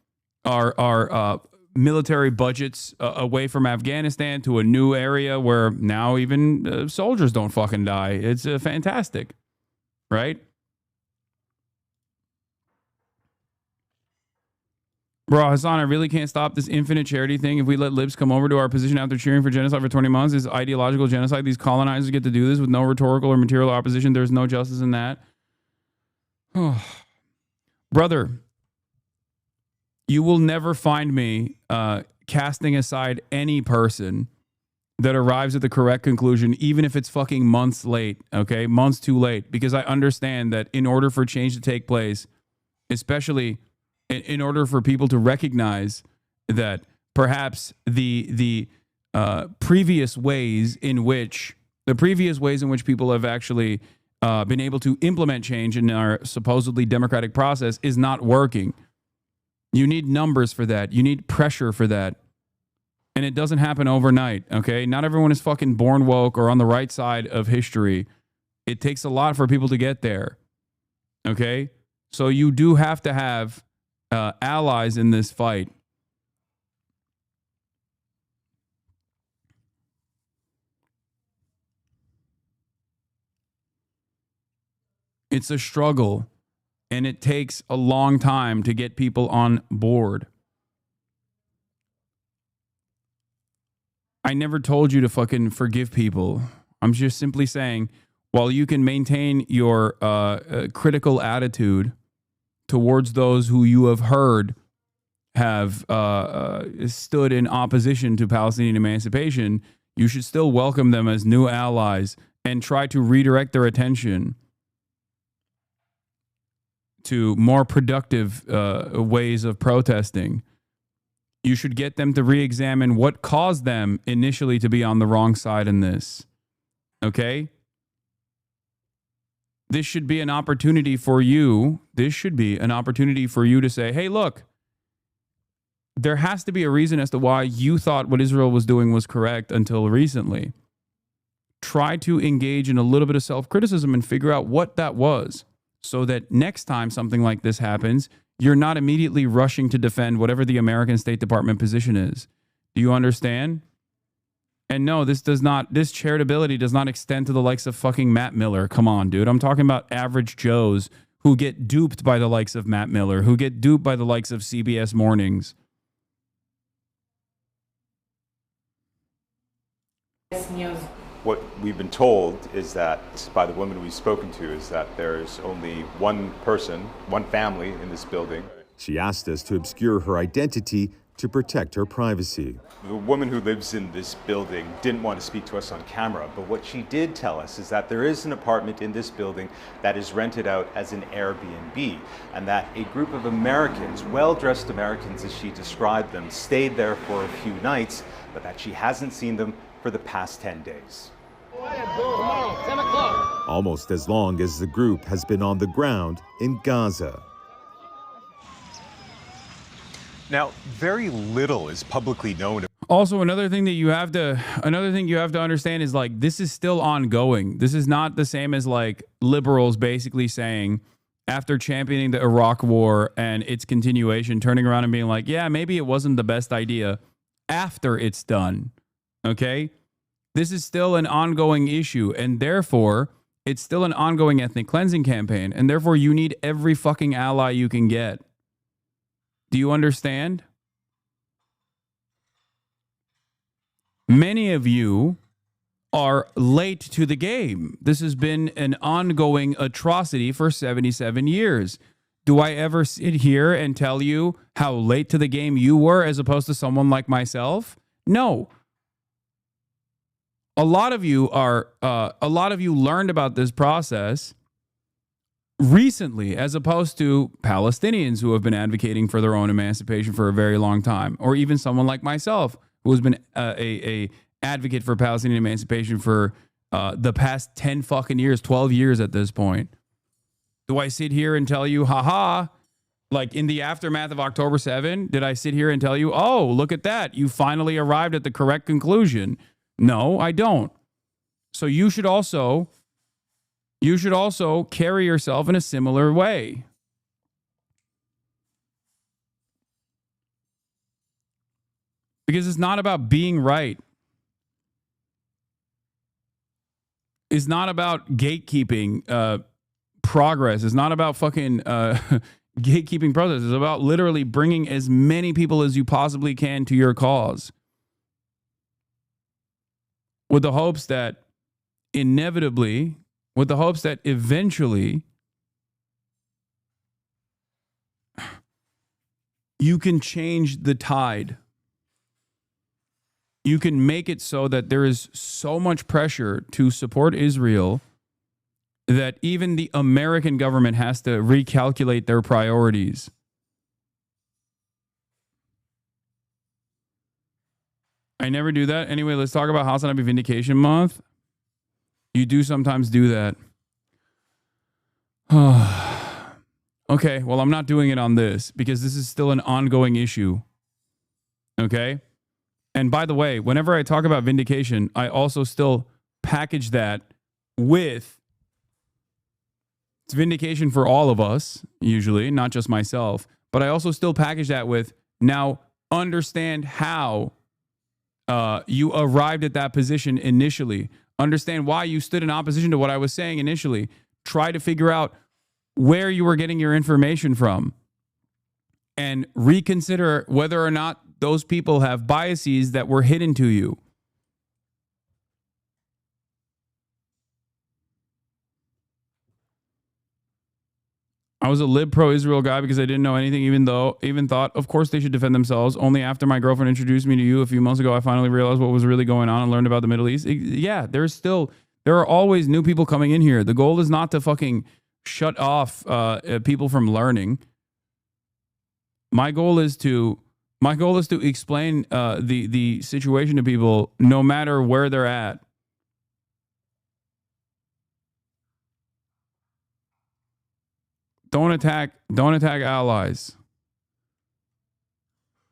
Speaker 4: our military budgets away from Afghanistan to a new area where now even soldiers don't fucking die. It's fantastic, right? Bro, Hasan, I really can't stop this infinite charity thing. If we let libs come over to our position after cheering for genocide for 20 months, is ideological genocide. These colonizers get to do this with no rhetorical or material opposition. There's no justice in that. Oh. Brother, you will never find me casting aside any person that arrives at the correct conclusion, even if it's fucking months late, okay? Months too late. Because I understand that in order for change to take place, especially in order for people to recognize that perhaps the previous ways in which people have actually been able to implement change in our supposedly democratic process is not working. You need numbers for that. You need pressure for that. And it doesn't happen overnight, okay? Not everyone is fucking born woke or on the right side of history. It takes a lot for people to get there, okay? So you do have to have allies in this fight. It's a struggle, and it takes a long time to get people on board. I never told you to fucking forgive people. I'm just simply saying, while you can maintain your critical attitude towards those who you have heard have stood in opposition to Palestinian emancipation, you should still welcome them as new allies and try to redirect their attention to more productive ways of protesting. You should get them to re-examine what caused them initially to be on the wrong side in this. Okay? This should be an opportunity for you. This should be an opportunity for you to say, hey, look, there has to be a reason as to why you thought what Israel was doing was correct until recently. Try to engage in a little bit of self-criticism and figure out what that was, so that next time something like this happens, you're not immediately rushing to defend whatever the American State Department position is. Do you understand? And no, this charitability does not extend to the likes of fucking Matt Miller. Come on, dude. I'm talking about average Joes who get duped by the likes of Matt Miller, who get duped by the likes of CBS Mornings.
Speaker 5: What we've been told is that, by the women we've spoken to, is that there's only one person, one family in this building.
Speaker 3: She asked us to obscure her identity to protect her privacy.
Speaker 5: The woman who lives in this building didn't want to speak to us on camera, but what she did tell us is that there is an apartment in this building that is rented out as an Airbnb, and that a group of Americans, well-dressed Americans as she described them, stayed there for a few nights, but that she hasn't seen them for the past 10 days.
Speaker 3: Almost as long as the group has been on the ground in Gaza.
Speaker 5: Now, very little is publicly known.
Speaker 4: Also, another thing you have to understand is, like, this is still ongoing. This is not the same as, like, liberals basically saying, after championing the Iraq War and its continuation, turning around and being like, yeah, maybe it wasn't the best idea after it's done. Okay? This is still an ongoing issue, and therefore, it's still an ongoing ethnic cleansing campaign, and therefore, you need every fucking ally you can get. Do you understand? Many of you are late to the game. This has been an ongoing atrocity for 77 years. Do I ever sit here and tell you how late to the game you were as opposed to someone like myself? No. A lot of you learned about this process recently, as opposed to Palestinians who have been advocating for their own emancipation for a very long time, or even someone like myself who has been a advocate for Palestinian emancipation for the past 10 fucking years, 12 years at this point. Do I sit here and tell you, haha, like in the aftermath of October 7, did I sit here and tell you, oh, look at that, you finally arrived at the correct conclusion? No, I don't. So you should also carry yourself in a similar way. Because it's not about being right. It's not about gatekeeping progress. It's not about fucking gatekeeping process. It's about literally bringing as many people as you possibly can to your cause, with the hopes that eventually you can change the tide. You can make it so that there is so much pressure to support Israel that even the American government has to recalculate their priorities. I never do that. Anyway, let's talk about HasanAbi Vindication Month. You do sometimes do that. Okay, well, I'm not doing it on this because this is still an ongoing issue. Okay? And by the way, whenever I talk about vindication, I also still package that with, it's vindication for all of us, usually, not just myself, But I also still package that with, now understand how you arrived at that position initially. Understand why you stood in opposition to what I was saying initially. Try to figure out where you were getting your information from. And reconsider whether or not those people have biases that were hidden to you. I was a lib pro-Israel guy because I didn't know anything, even thought, of course they should defend themselves. Only after my girlfriend introduced me to you a few months ago, I finally realized what was really going on and learned about the Middle East. Yeah, there are always new people coming in here. The goal is not to fucking shut off people from learning. My goal is to explain the situation to people no matter where they're at. Don't attack allies.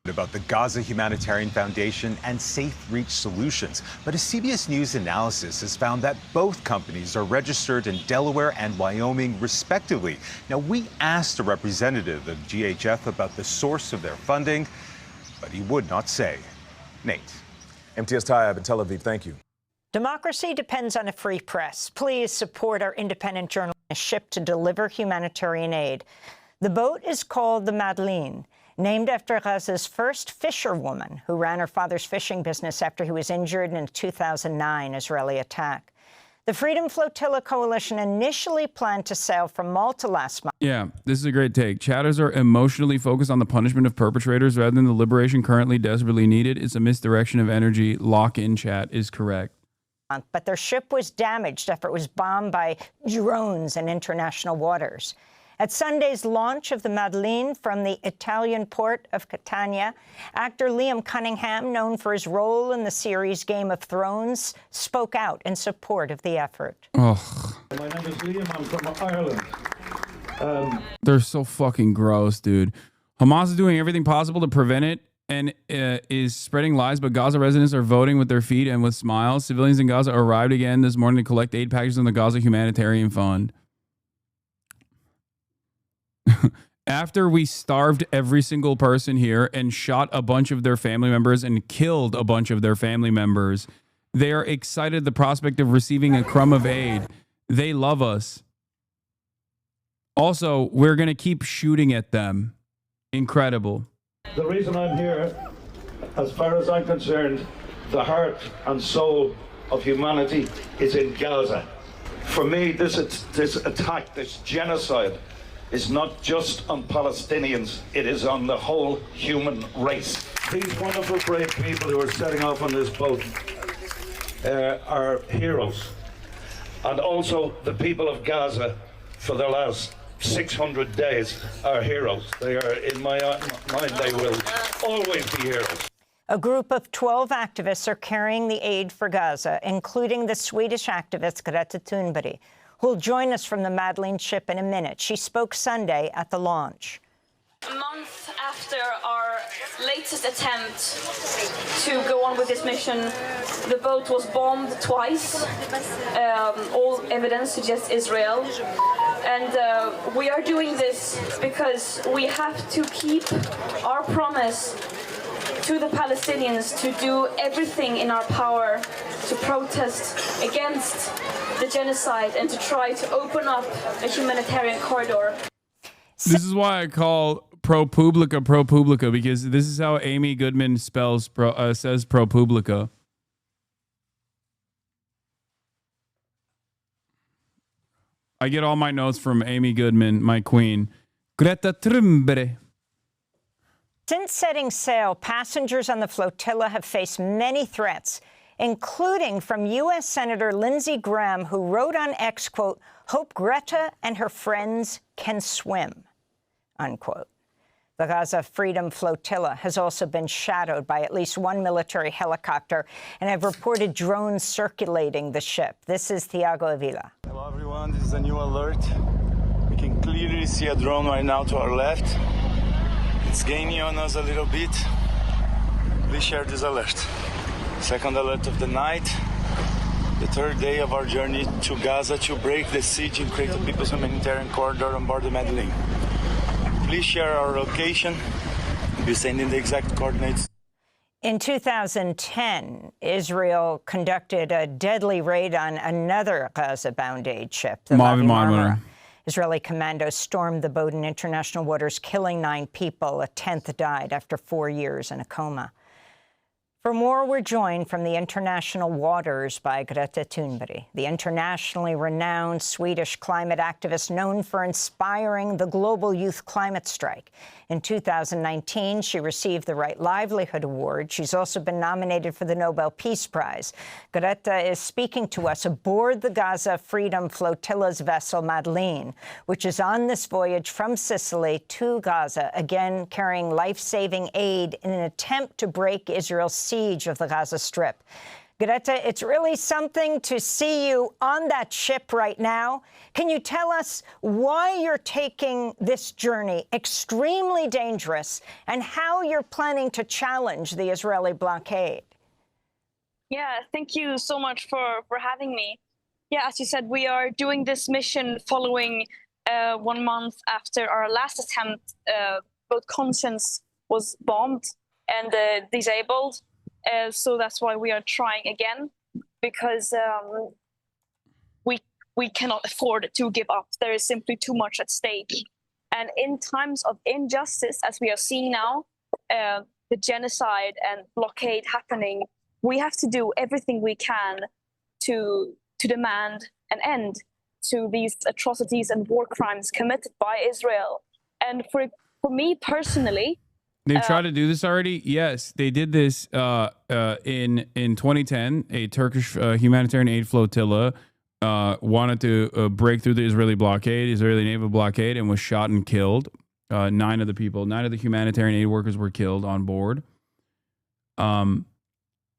Speaker 5: About the Gaza Humanitarian Foundation and Safe Reach Solutions. But a CBS News analysis has found that both companies are registered in Delaware and Wyoming, respectively. Now, we asked a representative of GHF about the source of their funding, but he would not say. Nate.
Speaker 6: MTS Tayyab in Tel Aviv, thank you.
Speaker 7: Democracy depends on a free press. Please support our independent journalists shipped to deliver humanitarian aid. The boat is called the Madeleine, named after Gaza's first fisherwoman who ran her father's fishing business after he was injured in a 2009 Israeli attack. The Freedom Flotilla Coalition initially planned to sail from Malta last month.
Speaker 4: Yeah, this is a great take. Chatters are emotionally focused on the punishment of perpetrators rather than the liberation currently desperately needed. It's a misdirection of energy. Lock-in chat is correct.
Speaker 7: But their ship was damaged after it was bombed by drones in international waters. At Sunday's launch of the Madeleine from the Italian port of Catania, actor Liam Cunningham, known for his role in the series Game of Thrones, spoke out in support of the effort.
Speaker 4: Oh.
Speaker 8: My name is Liam. I'm from Ireland.
Speaker 4: They're so fucking gross, dude. Hamas is doing everything possible to prevent it and is spreading lies, but Gaza residents are voting with their feet and with smiles. Civilians in Gaza arrived again this morning to collect aid packages from the Gaza Humanitarian Fund. After we starved every single person here and shot a bunch of their family members and killed a bunch of their family members, they are excited at the prospect of receiving a crumb of aid. They love us. Also, we're going to keep shooting at them. Incredible.
Speaker 8: The reason I'm here, as far as I'm concerned, the heart and soul of humanity is in Gaza. For me, this attack, this genocide, is not just on Palestinians, it is on the whole human race. These wonderful, brave people who are setting off on this boat are heroes. And also the people of Gaza, for the last 600 days, are heroes. They are, in my mind, they will always be heroes.
Speaker 7: A group of 12 activists are carrying the aid for Gaza, including the Swedish activist Greta Thunberg, who will join us from the Madeleine ship in a minute. She spoke Sunday at the launch.
Speaker 10: A month after our latest attempt to go on with this mission, the boat was bombed twice. All evidence suggests Israel. And we are doing this because we have to keep our promise to the Palestinians to do everything in our power to protest against the genocide and to try to open up a humanitarian corridor.
Speaker 4: This is why I call ProPublica, because this is how Amy Goodman says ProPublica. I get all my notes from Amy Goodman, my queen. Greta Thunberg.
Speaker 7: Since setting sail, passengers on the flotilla have faced many threats, including from U.S. Senator Lindsey Graham, who wrote on X, quote, "Hope Greta and her friends can swim," unquote. The Gaza Freedom Flotilla has also been shadowed by at least one military helicopter and have reported drones circulating the ship. This is Thiago Avila.
Speaker 25: Hello, everyone. This is a new alert. We can clearly see a drone right now to our left. It's gaining on us a little bit. Please share this alert. Second alert of the night. The third day of our journey to Gaza to break the siege and create a people's humanitarian corridor on board the Madeleine. Please share our location. We're sending the exact coordinates.
Speaker 7: In 2010, Israel conducted a deadly raid on another Gaza-bound aid ship, the Mavi Marmara. Israeli commandos stormed the boat in international waters, killing 9 people. A 10th died after 4 years in a coma. For more, we're joined from the international waters by Greta Thunberg, the internationally renowned Swedish climate activist known for inspiring the global youth climate strike. In 2019, she received the Right Livelihood Award. She's also been nominated for the Nobel Peace Prize. Greta is speaking to us aboard the Gaza Freedom Flotilla's vessel Madeleine, which is on this voyage from Sicily to Gaza, again carrying life-saving aid in an attempt to break Israel's siege of the Gaza Strip. Greta, it's really something to see you on that ship right now. Can you tell us why you're taking this journey, extremely dangerous, and how you're planning to challenge the Israeli blockade?
Speaker 10: Yeah, thank you so much for having me. Yeah, as you said, we are doing this mission following 1 month after our last attempt. Both Conscience was bombed and disabled. So that's why we are trying again, because we cannot afford to give up. There is simply too much at stake. And in times of injustice, as we are seeing now, the genocide and blockade happening, we have to do everything we can to demand an end to these atrocities and war crimes committed by Israel. And for me personally,
Speaker 4: they've tried to do this already. Yes, they did this in 2010. A Turkish humanitarian aid flotilla wanted to break through the Israeli naval blockade, and was shot and killed. 9 of the humanitarian aid workers were killed on board.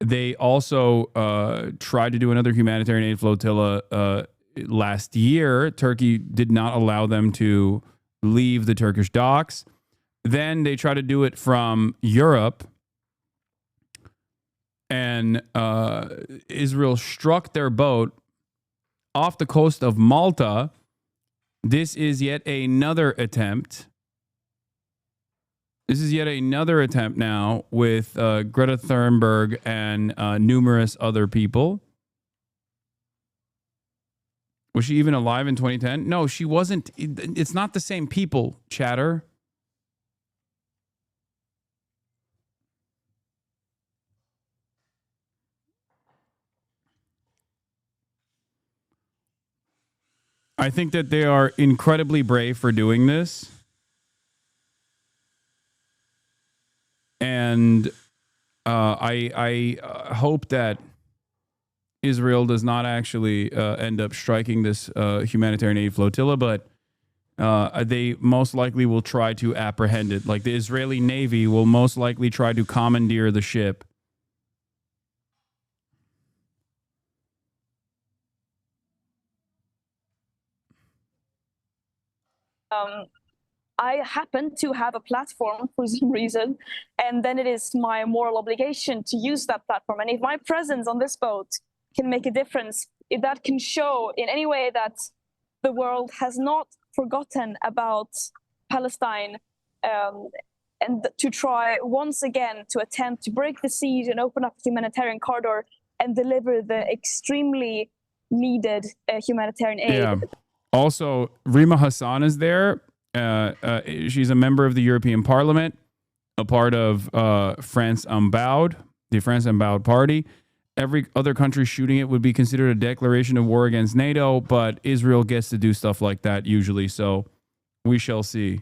Speaker 4: They also tried to do another humanitarian aid flotilla last year. Turkey did not allow them to leave the Turkish docks. Then they try to do it from Europe, and Israel struck their boat off the coast of Malta. This is yet another attempt. Now with Greta Thunberg and numerous other people. Was she even alive in 2010? No, she wasn't. It's not the same people, chatter. I think that they are incredibly brave for doing this. And I hope that Israel does not actually end up striking this humanitarian aid flotilla, but they most likely will try to apprehend it. Like the Israeli Navy will most likely try to commandeer the ship.
Speaker 10: I happen to have a platform for some reason, and then it is my moral obligation to use that platform. And if my presence on this boat can make a difference, if that can show in any way that the world has not forgotten about Palestine, and to try once again to attempt to break the siege and open up a humanitarian corridor and deliver the extremely needed humanitarian aid.
Speaker 4: Yeah. Also, Rima Hasan is there. She's a member of the European Parliament, a part of France BOUT, the France BOUT party. Every other country shooting it would be considered a declaration of war against NATO, but Israel gets to do stuff like that usually, so we shall see.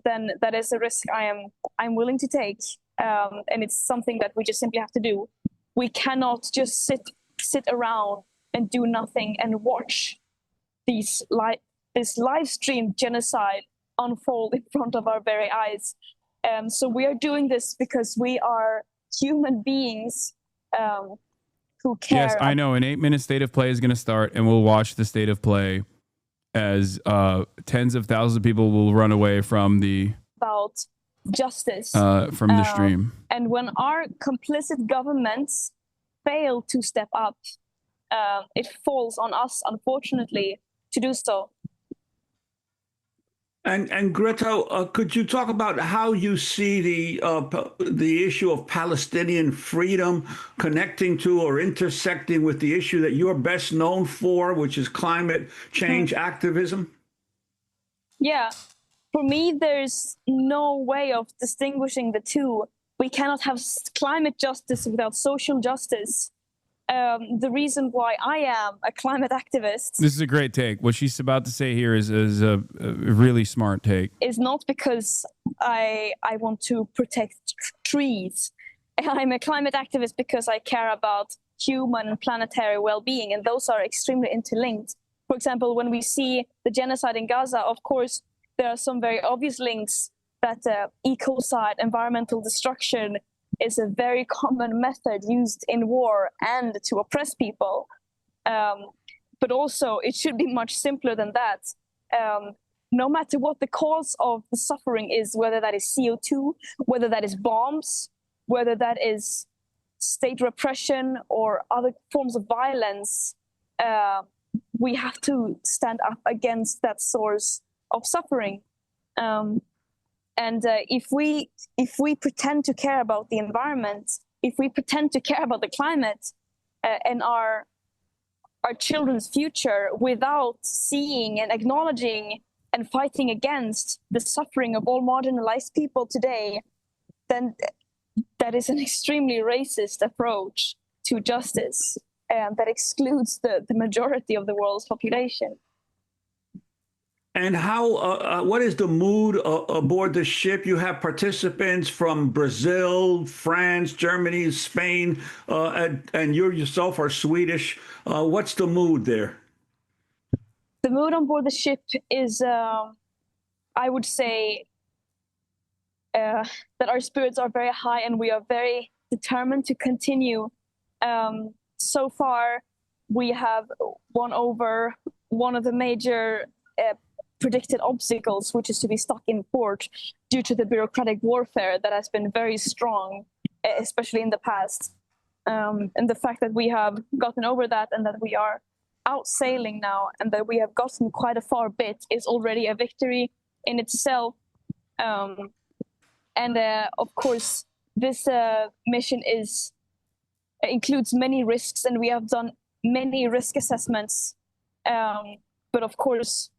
Speaker 10: Then that is a risk I'm willing to take, and it's something that we just simply have to do. We cannot just sit around and do nothing and watch this live stream genocide unfold in front of our very eyes. So we are doing this because we are human beings who care.
Speaker 4: Yes, I know. An 8-minute state of play is going to start, and we'll watch the state of play as tens of thousands of people will run away from the
Speaker 10: about justice
Speaker 4: from the stream.
Speaker 10: And when our complicit governments fail to step up, it falls on us, unfortunately, to do so.
Speaker 9: And Greta, could you talk about how you see the issue of Palestinian freedom connecting to or intersecting with the issue that you're best known for, which is climate change activism?
Speaker 10: Yeah, for me, there's no way of distinguishing the two. We cannot have climate justice without social justice. The reason why I am a climate activist.
Speaker 4: This is a great take. What she's about to say here is a really smart take.
Speaker 10: Is not because I want to protect trees. I'm a climate activist because I care about human and planetary well-being, and those are extremely interlinked. For example, when we see the genocide in Gaza, of course, there are some very obvious links that ecocide, environmental destruction, is a very common method used in war and to oppress people. But also, it should be much simpler than that. No matter what the cause of the suffering is, whether that is CO2, whether that is bombs, whether that is state repression or other forms of violence, we have to stand up against that source of suffering. And if we pretend to care about the environment, if we pretend to care about the climate and our children's future without seeing and acknowledging and fighting against the suffering of all marginalized people today, then that is an extremely racist approach to justice that excludes the majority of the world's population.
Speaker 9: And how? What is the mood aboard the ship? You have participants from Brazil, France, Germany, Spain, and you yourself are Swedish. What's the mood there?
Speaker 10: The mood on board the ship is, I would say, that our spirits are very high and we are very determined to continue. So far, we have won over one of the major predicted obstacles, which is to be stuck in port due to the bureaucratic warfare that has been very strong, especially in the past. And the fact that we have gotten over that and that we are out sailing now and that we have gotten quite a far bit is already a victory in itself. And of course, this mission includes many risks, and we have done many risk assessments. But of course,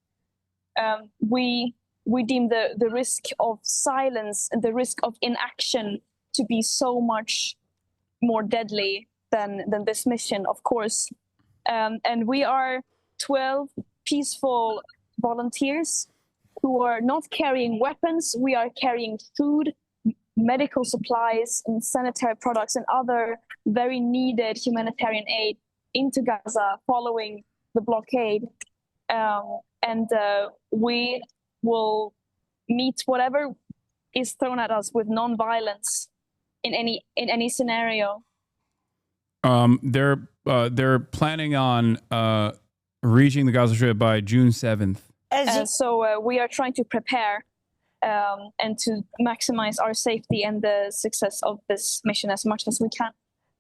Speaker 10: we deem the risk of silence and the risk of inaction to be so much more deadly than this mission, of course. And we are 12 peaceful volunteers who are not carrying weapons. We are carrying food, medical supplies, and sanitary products and other very needed humanitarian aid into Gaza following the blockade. And we will meet whatever is thrown at us with non-violence in any scenario.
Speaker 4: They're planning on reaching the Gaza Strip by June 7th.
Speaker 10: So we are trying to prepare and to maximize our safety and the success of this mission as much as we can.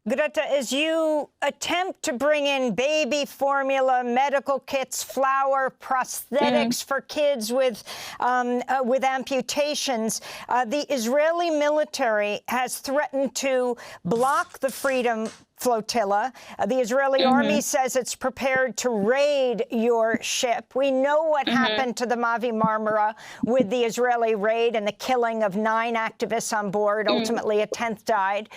Speaker 7: Greta, as you attempt to bring in baby formula, medical kits, flour, prosthetics for kids with amputations, the Israeli military has threatened to block the Freedom Flotilla. The Israeli army says it's prepared to raid your ship. We know what happened to the Mavi Marmara with the Israeli raid and the killing of 9 activists on board. Ultimately, a 10th died.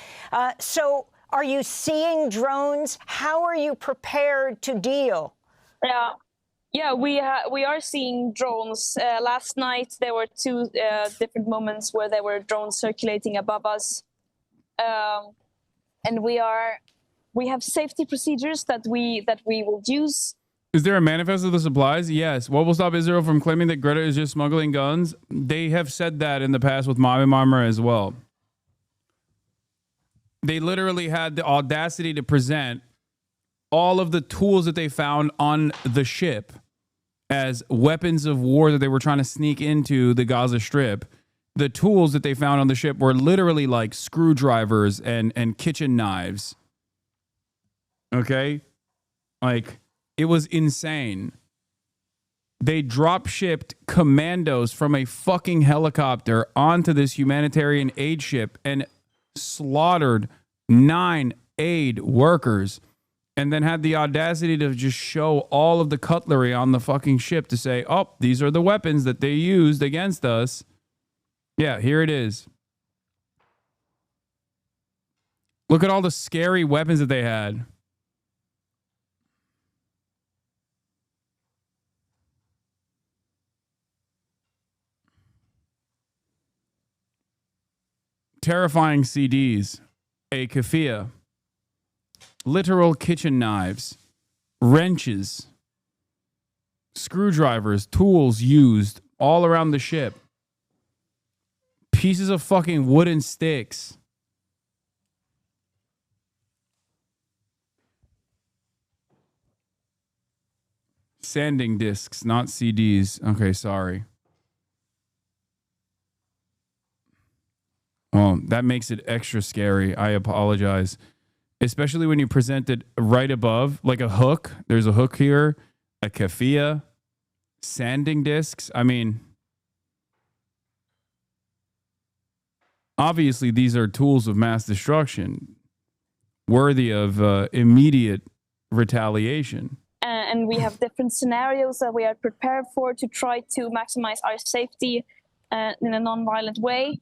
Speaker 7: So are you seeing drones? How are you prepared to deal?
Speaker 10: Yeah, we are seeing drones. Last night, there were 2 different moments where there were drones circulating above us. And we have safety procedures that we will use.
Speaker 4: Is there a manifest of the supplies? Yes. What will stop Israel from claiming that Greta is just smuggling guns? They have said that in the past with Mavi Marmara as well. They literally had the audacity to present all of the tools that they found on the ship as weapons of war that they were trying to sneak into the Gaza Strip. The tools that they found on the ship were literally like screwdrivers and kitchen knives. Okay? Like, it was insane. They drop shipped commandos from a fucking helicopter onto this humanitarian aid ship and slaughtered 9 aid workers, and then had the audacity to just show all of the cutlery on the fucking ship to say, oh, these are the weapons that they used against us. Yeah, here it is. Look at all the scary weapons that they had. Terrifying CDs, a keffiyeh, literal kitchen knives, wrenches, screwdrivers, tools used all around the ship, pieces of fucking wooden sticks. Sanding discs, not CDs. Okay, sorry. Oh, that makes it extra scary. I apologize. Especially when you present it right above, like a hook. There's a hook here, a keffiyeh, sanding discs. I mean, obviously these are tools of mass destruction, worthy of immediate retaliation.
Speaker 10: And we have different scenarios that we are prepared for to try to maximize our safety in a non-violent way.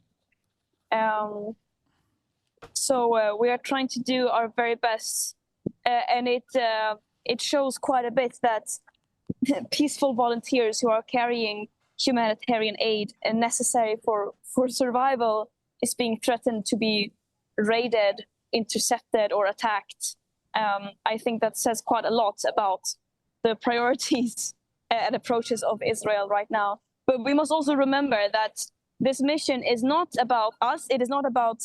Speaker 10: So we are trying to do our very best, and it shows quite a bit that peaceful volunteers who are carrying humanitarian aid and necessary for survival is being threatened to be raided, intercepted, or attacked. I think that says quite a lot about the priorities and approaches of Israel right now. But we must also remember that this mission is not about us. It is not about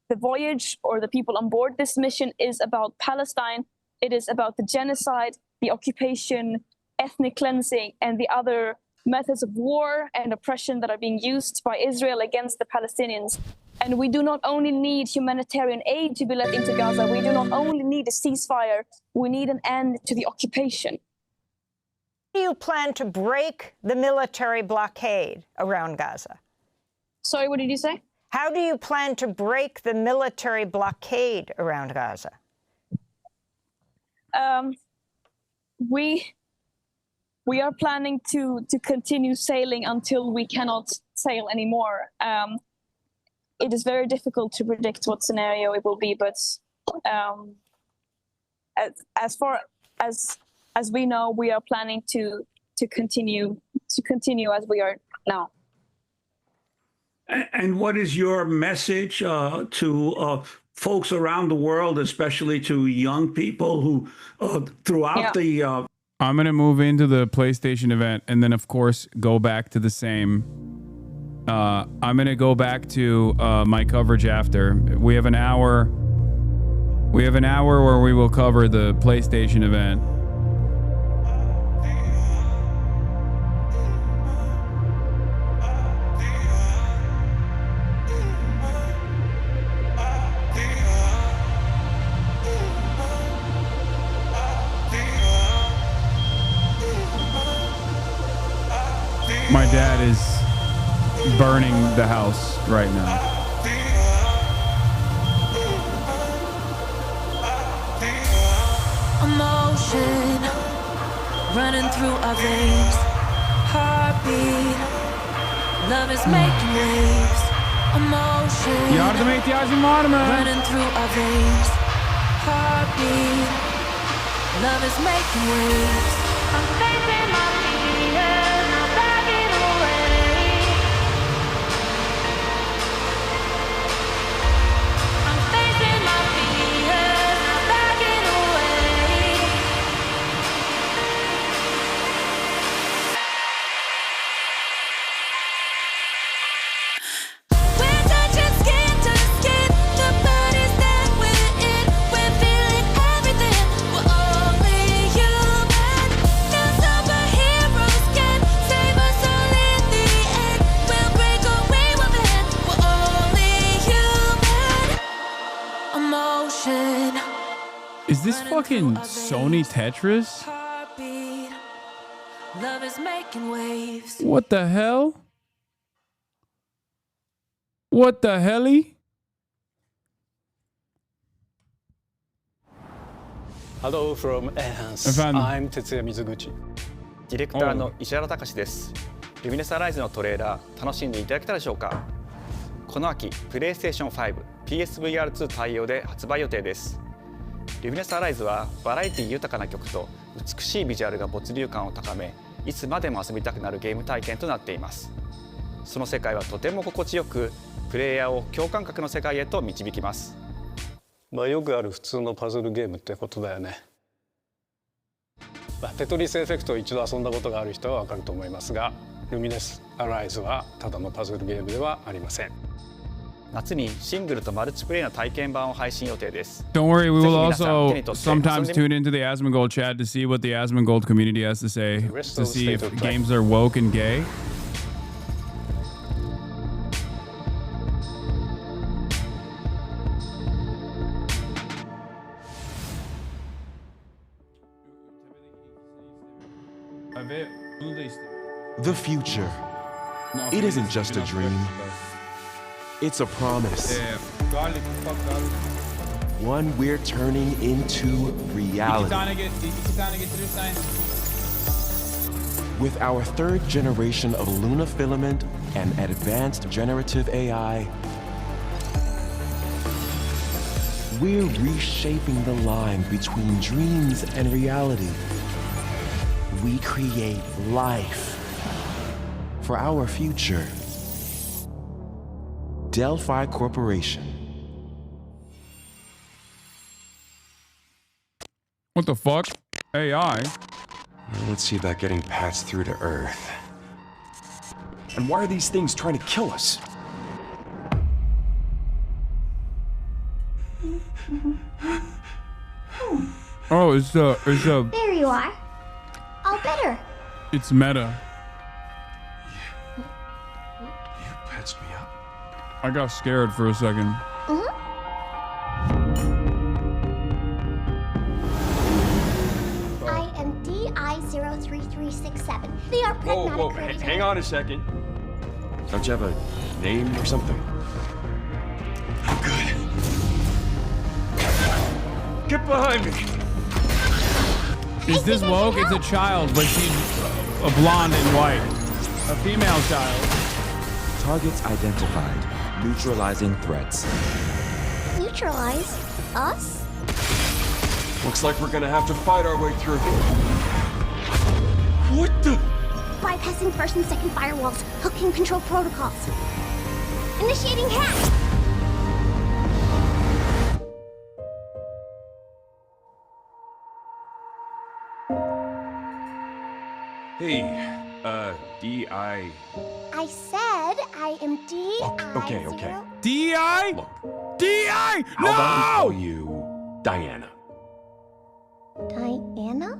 Speaker 10: the voyage or the people on board. This mission is about Palestine. It is about the genocide, the occupation, ethnic cleansing, and the other methods of war and oppression that are being used by Israel against the Palestinians. And we do not only need humanitarian aid to be let into Gaza. We do not only need a ceasefire. We need an end to the occupation.
Speaker 7: How do you plan to break the military blockade around Gaza?
Speaker 10: Sorry, what did you say?
Speaker 7: How do you plan to break the military blockade around Gaza?
Speaker 10: We are planning to continue sailing until we cannot sail anymore. It is very difficult to predict what scenario it will be, but as far as we know, we are planning to continue as we are now.
Speaker 9: And what is your message to folks around the world, especially to young people who throughout the...
Speaker 4: I'm going to move into the PlayStation event and then, of course, go back to the same. I'm going to go back to my coverage after. We have an hour. We have an hour where we will cover the PlayStation event. My dad is burning the house right now.
Speaker 11: Emotion running through our veins. Heartbeat. Love is making waves. Emotion
Speaker 4: Yardıma ihtiyacım var mı?
Speaker 11: running through our veins. Heartbeat. Love is making waves. I'm facing my fears, not backing away. I'm facing my fears, not backing away. We're touching skin to skin, the bodies that we're in. We're feeling everything, we're only human. No superheroes can save us all in the end. We'll break away one man, we're only human. Emotion.
Speaker 4: Is this fucking Sony Tetris?
Speaker 11: Heartbeat. Love is making waves.
Speaker 4: What the hell? What the helly?
Speaker 12: Hello from Enhance. I'm Tetsuya Mizuguchi. ディレクターの石原隆です。ルミネスアライズのトレーラー楽しんでいただけたでしょうか。この秋、プレイステーション5、PSVR2 対応で発売予定です。ルミネスアライズはバラエティ豊かな曲と美しいビジュアルが没入感を高め、いつまでも遊びたくなるゲーム体験となっています。その世界はとても心地よく、プレイヤーを共感覚の世界へと導きます。よくある普通のパズルゲームってことだよね。テトリスエフェクトを一度遊んだことがある人はわかると思いますが、ルミネスアライズはただのパズルゲームではありません。夏にシングルとマルチプレイの体験版を配信予定です。
Speaker 4: Don't worry, we will also sometimes tune into the Asmongold chat to see what the Asmongold community has to say, to see if games are woke and gay.
Speaker 13: The future. It isn't just a dream. It's a promise. One we're turning into reality. With our third generation of Luna filament and advanced generative AI, we're reshaping the line between dreams and reality. We create life for our future. Delphi Corporation.
Speaker 4: What the fuck? AI?
Speaker 13: Let's see about getting patched through to Earth. And why are these things trying to kill us?
Speaker 4: Oh, it's
Speaker 14: There you are. All better.
Speaker 4: It's meta.
Speaker 13: You patched me up.
Speaker 4: I got scared for a second.
Speaker 14: I am DI03367. They are pragmatic.
Speaker 13: Hang on a second. Don't you have a name or something? Good. Get behind me.
Speaker 4: Is this woke? It's a child, but she's a blonde and white. A female child.
Speaker 15: Targets identified. Neutralizing threats.
Speaker 14: Neutralize us?
Speaker 13: Looks like we're gonna have to fight our way through. What the?
Speaker 14: Bypassing first and second firewalls. Hooking control protocols. Initiating hack.
Speaker 13: Hey, D.I.
Speaker 14: I said I am DI.
Speaker 13: Okay.
Speaker 4: D.I.?
Speaker 13: Look.
Speaker 4: D.I.?
Speaker 13: How about we call you Diana?
Speaker 14: Diana?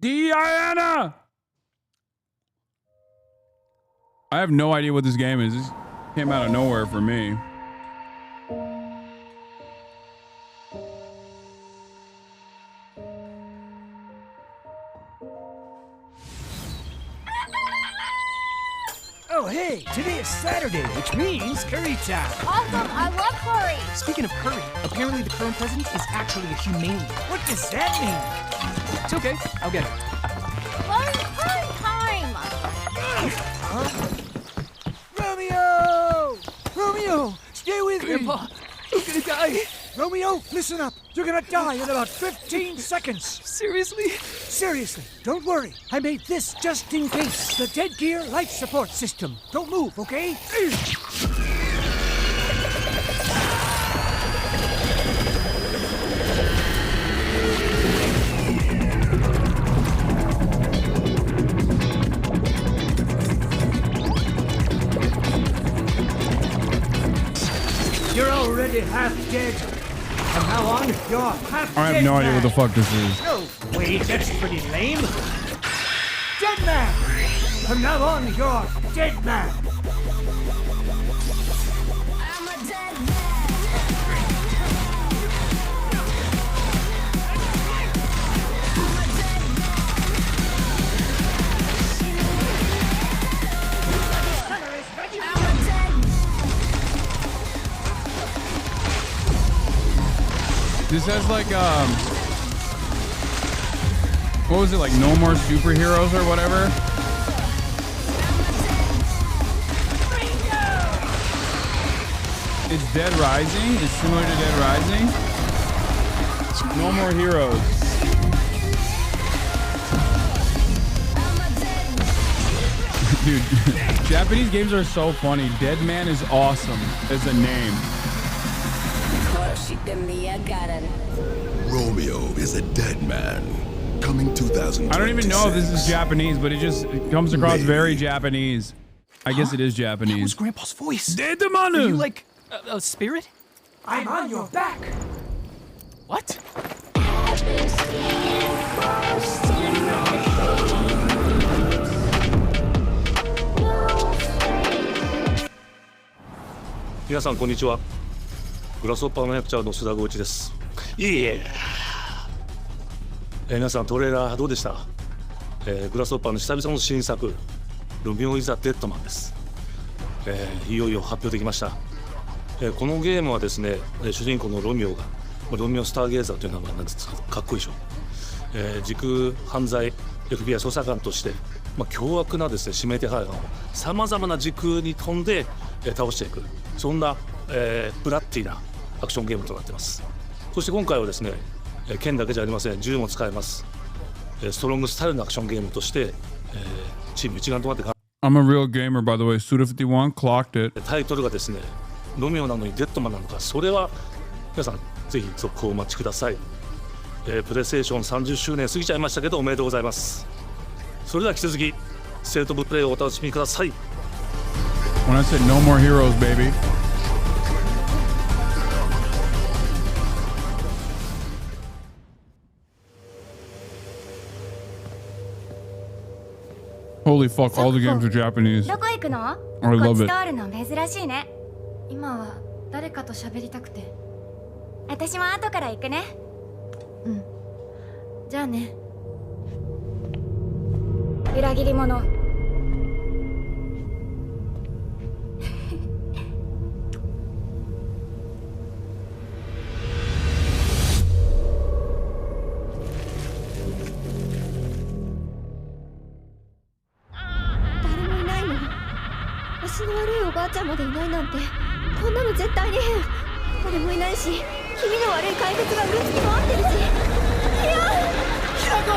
Speaker 4: Diana! I have no idea what this game is. This came out of nowhere for me.
Speaker 19: Oh, hey, today is Saturday, which means curry time.
Speaker 14: Awesome, I love curry.
Speaker 19: Speaking of curry, apparently the current president is actually a humane. What does that mean? It's okay, I'll get it.
Speaker 14: Fun curry time.
Speaker 19: Romeo, stay with me. Grandpa, I'm gonna die. Romeo, listen up. You're gonna die in about 15 seconds. Seriously? Seriously, don't worry. I made this just in case. The Dead Gear Life Support System. Don't move, okay? You're already half dead. From now on, you're half dead.
Speaker 4: I have no idea what the fuck this is.
Speaker 19: No, wait, that's pretty lame. Dead man! From now on, you're dead man.
Speaker 4: says like what was it, like no more superheroes or whatever? It's Dead Rising. It's similar to Dead Rising. No more heroes. Dude, Japanese games are so funny. Dead Man is awesome as a name.
Speaker 16: Romeo is a dead man. Coming 2026.
Speaker 4: I don't even know if this is Japanese, but it comes across very Japanese. I guess it is Japanese.
Speaker 19: That was Grandpa's voice.
Speaker 4: Dead man.
Speaker 19: Are you like a spirit? I'm on your back. What?
Speaker 17: 皆さんこんにちは。グラスホッパーマネージャーの須田剛一です。いえ。皆さんトレーラーどうでした？グラスホッパーの久々の新作ロミオ・イザ・デッドマンです。いよいよ発表できました。このゲームはですね、主人公のロミオがロミオ・スターゲーザーという名前なんですけど、かっこいいでしょ。時空犯罪 FBI 捜査官として、凶悪なですね指名手配犯をさまざまな時空に飛んで、倒していく、そんな、ブラッディなアクションゲームとなっています。そして今回はですね、剣だけじゃありません、銃も使えます。ストロングスタイルのアクションゲームとして、チーム一丸となって。
Speaker 4: I'm a real gamer, by the way. Suda51 clocked it.
Speaker 17: タイトルがですね、ロミオなのにデッドマンなのか、それは皆さんぜひ続行お待ちください。プレイステーション30周年過ぎちゃいましたけどおめでとうございます。それでは引き続きステートオブプレイをお楽しみください。
Speaker 4: When I said no more heroes, baby. Holy fuck, all the games are Japanese.
Speaker 14: どこ行くの？
Speaker 4: I love it.
Speaker 14: こっち通るの珍しいね。今は誰かと喋りたくて。私も後から行くね。うん。じゃあね。裏切り者。誰もいないの？足の悪いおばあちゃんまでいないなんて、こんなの絶対に変。誰もいないし、気味の悪い怪物がうろつき回ってるし。いや！ひらこ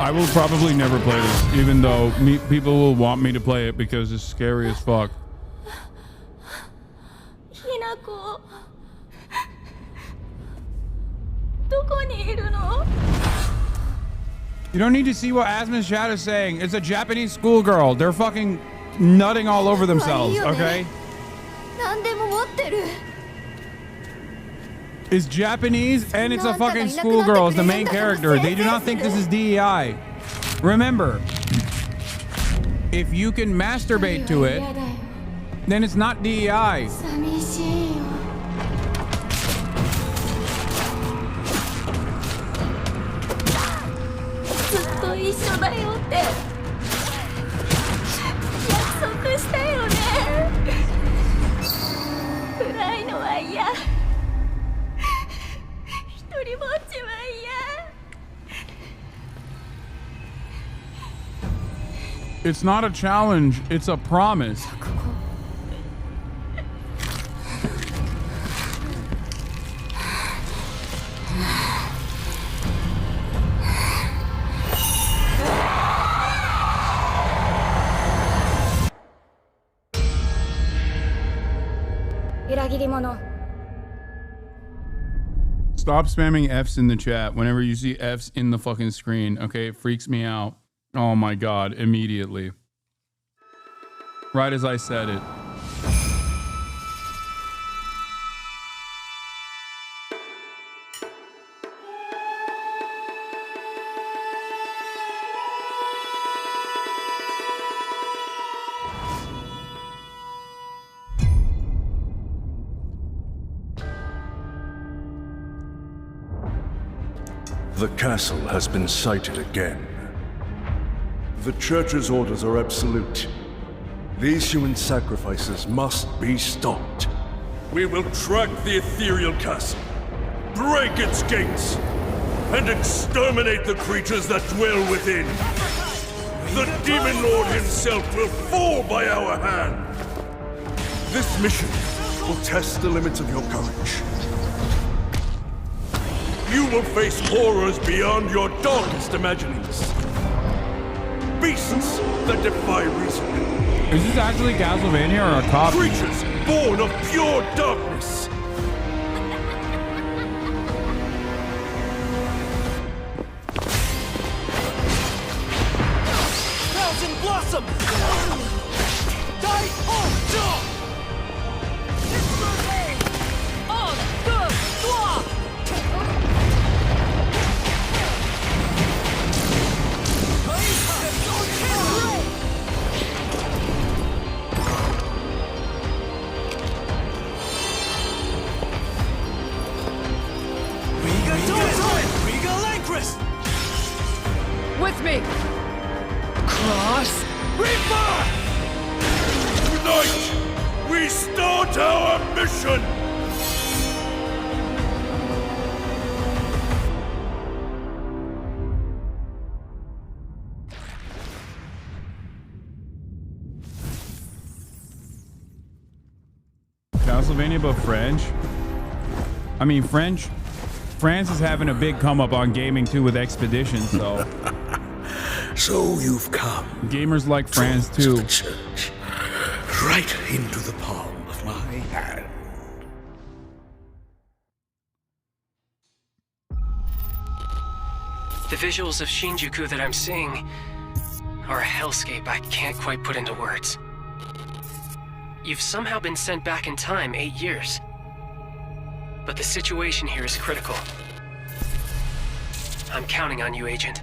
Speaker 14: ！I
Speaker 4: will probably never play this, even though people will want me to play it because it's scary as fuck. You don't need to see what Asma's chat is saying. It's a Japanese schoolgirl. They're fucking nutting all over themselves, okay? It's Japanese and it's a fucking schoolgirl as the main character. They do not think this is DEI. Remember, if you can masturbate to it, then it's not DEI. It's not a challenge, it's a promise. Stop spamming F's in the chat whenever you see F's in the fucking screen. Okay, it freaks me out. Oh my god, immediately. Right as I said it.
Speaker 16: The castle has been sighted again. The Church's orders are absolute. These human sacrifices must be stopped.
Speaker 18: We will track the ethereal castle, break its gates, and exterminate the creatures that dwell within. The Demon Lord himself will fall by our hand.
Speaker 16: This mission will test the limits of your courage.
Speaker 18: You will face horrors beyond your darkest imaginings. Beasts that defy reason.
Speaker 4: Is this actually Castlevania or a copy?
Speaker 18: Creatures born of pure darkness.
Speaker 19: Thousand Blossom! Die! Oh,
Speaker 11: With me!
Speaker 19: Cross
Speaker 18: Reaper! Tonight, we start our mission!
Speaker 4: Castlevania but French? I mean, France is having a big come up on gaming too with Expedition, so.
Speaker 16: So you've come.
Speaker 4: Gamers like France too.
Speaker 16: The church, right into the palm of my hand.
Speaker 21: The visuals of Shinjuku that I'm seeing are a hellscape I can't quite put into words. You've somehow been sent back in time 8 years. But the situation here is critical. I'm counting on you, Agent.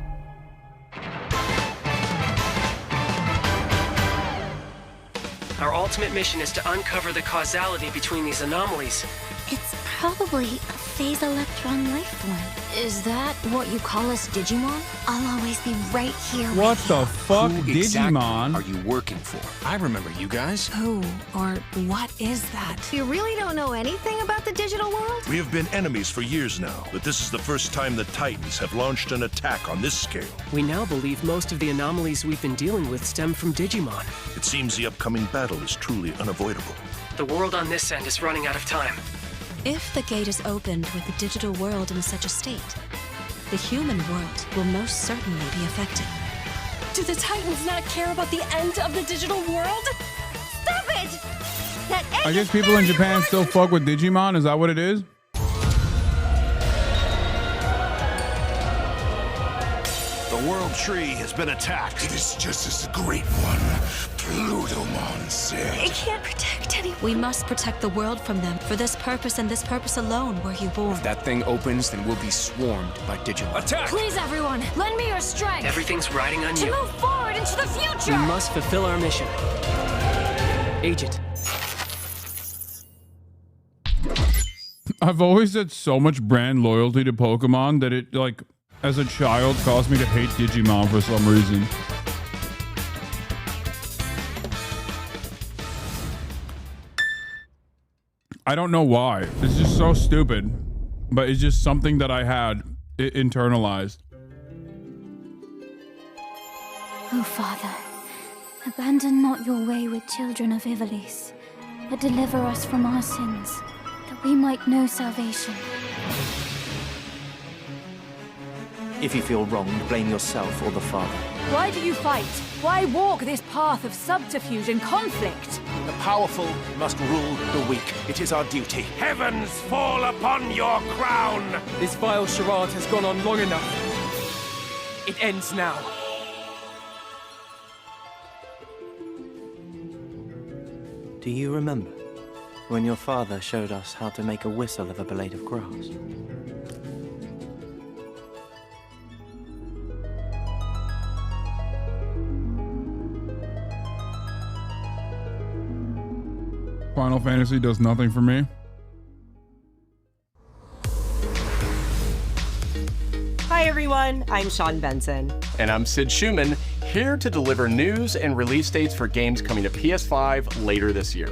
Speaker 21: Our ultimate mission is to uncover the causality between these anomalies.
Speaker 14: It's probably a phase electron life form. Is that what you call us, Digimon? I'll always be right here
Speaker 4: What
Speaker 14: with
Speaker 4: the
Speaker 14: you.
Speaker 4: fuck,
Speaker 22: Who
Speaker 4: Digimon?
Speaker 22: exactly are you working for? I remember you guys.
Speaker 14: Who or what is that? You really don't know anything about the digital world?
Speaker 23: We have been enemies for years now, but this is the first time the Titans have launched an attack on this scale.
Speaker 21: We now believe most of the anomalies we've been dealing with stem from Digimon.
Speaker 23: It seems the upcoming battle is truly unavoidable.
Speaker 21: The world on this end is running out of time.
Speaker 24: If the gate is opened with the digital world in such a state, the human world will most certainly be affected.
Speaker 11: Do the Titans not care about the end of the digital world? Stop it! That
Speaker 4: I guess people in Japan still fuck with Digimon. Is that what it is?
Speaker 23: The World Tree has been attacked.
Speaker 16: It is just as the Great One, Plutomon, said.
Speaker 24: It can't protect anyone. We must protect the world from them. For this purpose and this purpose alone were you born.
Speaker 22: If that thing opens, then we'll be swarmed by Digimon.
Speaker 21: Attack!
Speaker 11: Please, everyone, lend me your strength.
Speaker 21: Everything's riding on
Speaker 11: to
Speaker 21: you.
Speaker 11: move forward into the
Speaker 21: We
Speaker 11: future.
Speaker 21: must fulfill our mission. Agent.
Speaker 4: I've always had so much brand loyalty to Pokemon that it, like, as a child, caused me to hate Digimon for some reason. I don't know why. It's just so stupid. But it's just something that I had internalized.
Speaker 14: Oh, Father, abandon not your wayward children of Ivalice, but deliver us from our sins, that we might know salvation.
Speaker 1: If you feel wronged, blame yourself or the father.
Speaker 2: Why do you fight? Why walk this path of subterfuge and conflict?
Speaker 1: The powerful must rule the weak. It is our duty.
Speaker 3: Heavens fall upon your crown!
Speaker 5: This vile charade has gone on long enough. It ends now.
Speaker 1: Do you remember when your father showed us how to make a whistle of a blade of grass?
Speaker 4: Final Fantasy does nothing for me.
Speaker 20: Hi everyone, I'm Sean Benson.
Speaker 26: And I'm Sid Schumann, here to deliver news and release dates for games coming to PS5 later this year.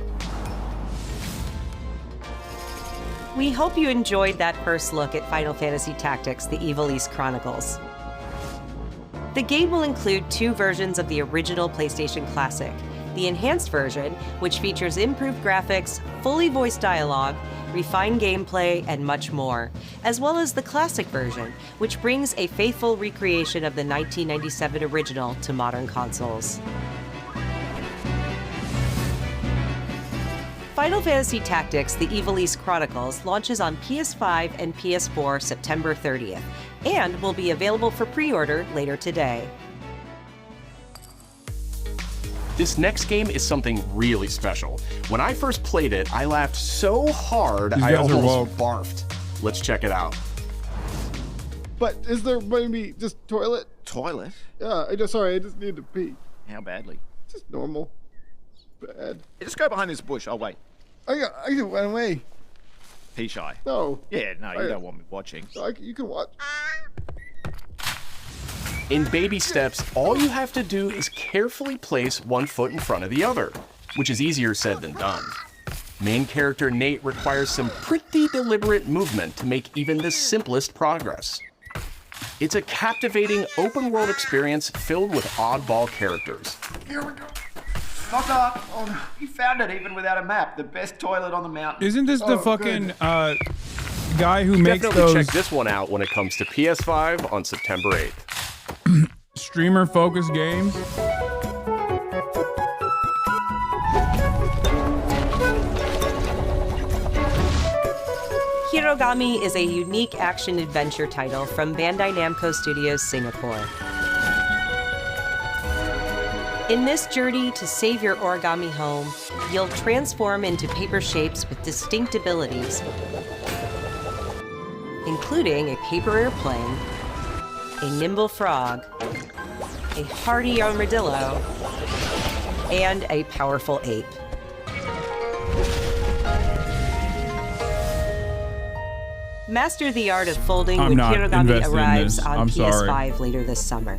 Speaker 20: We hope you enjoyed that first look at Final Fantasy Tactics: The Evil East Chronicles. The game will include 2 versions of the original PlayStation Classic. The enhanced version, which features improved graphics, fully voiced dialogue, refined gameplay, and much more, as well as the classic version, which brings a faithful recreation of the 1997 original to modern consoles. Final Fantasy Tactics: The Evil East Chronicles launches on PS5 and PS4 September 30th, and will be available for pre-order later today.
Speaker 26: This next game is something really special. When I first played it, I laughed so hard I almost barfed. Let's check it out.
Speaker 27: But is there maybe just toilet?
Speaker 28: Toilet?
Speaker 27: Yeah, I just need to pee.
Speaker 28: How badly?
Speaker 27: Just normal. Bad.
Speaker 28: Just go behind this bush, I'll wait.
Speaker 27: I can run away.
Speaker 28: Pee shy?
Speaker 27: No.
Speaker 28: Yeah, no, you don't want me watching.
Speaker 27: You can watch.
Speaker 26: In baby steps, all you have to do is carefully place one foot in front of the other, which is easier said than done. Main character Nate requires some pretty deliberate movement to make even the simplest progress. It's a captivating open-world experience filled with oddball characters.
Speaker 28: Here we go. Knock up. Oh, no. You found it even without a map. The best toilet on the mountain.
Speaker 4: Isn't this the fucking guy who makes
Speaker 26: Definitely
Speaker 4: those?
Speaker 26: check this one out when it comes to PS5 on September 8th.
Speaker 4: Streamer focused games?
Speaker 20: Hirogami is a unique action-adventure title from Bandai Namco Studios Singapore. In this journey to save your origami home, you'll transform into paper shapes with distinct abilities, including a paper airplane, a nimble frog, a hardy armadillo, and a powerful ape. Master the art of folding when Hirogami arrives on PS5 later this summer.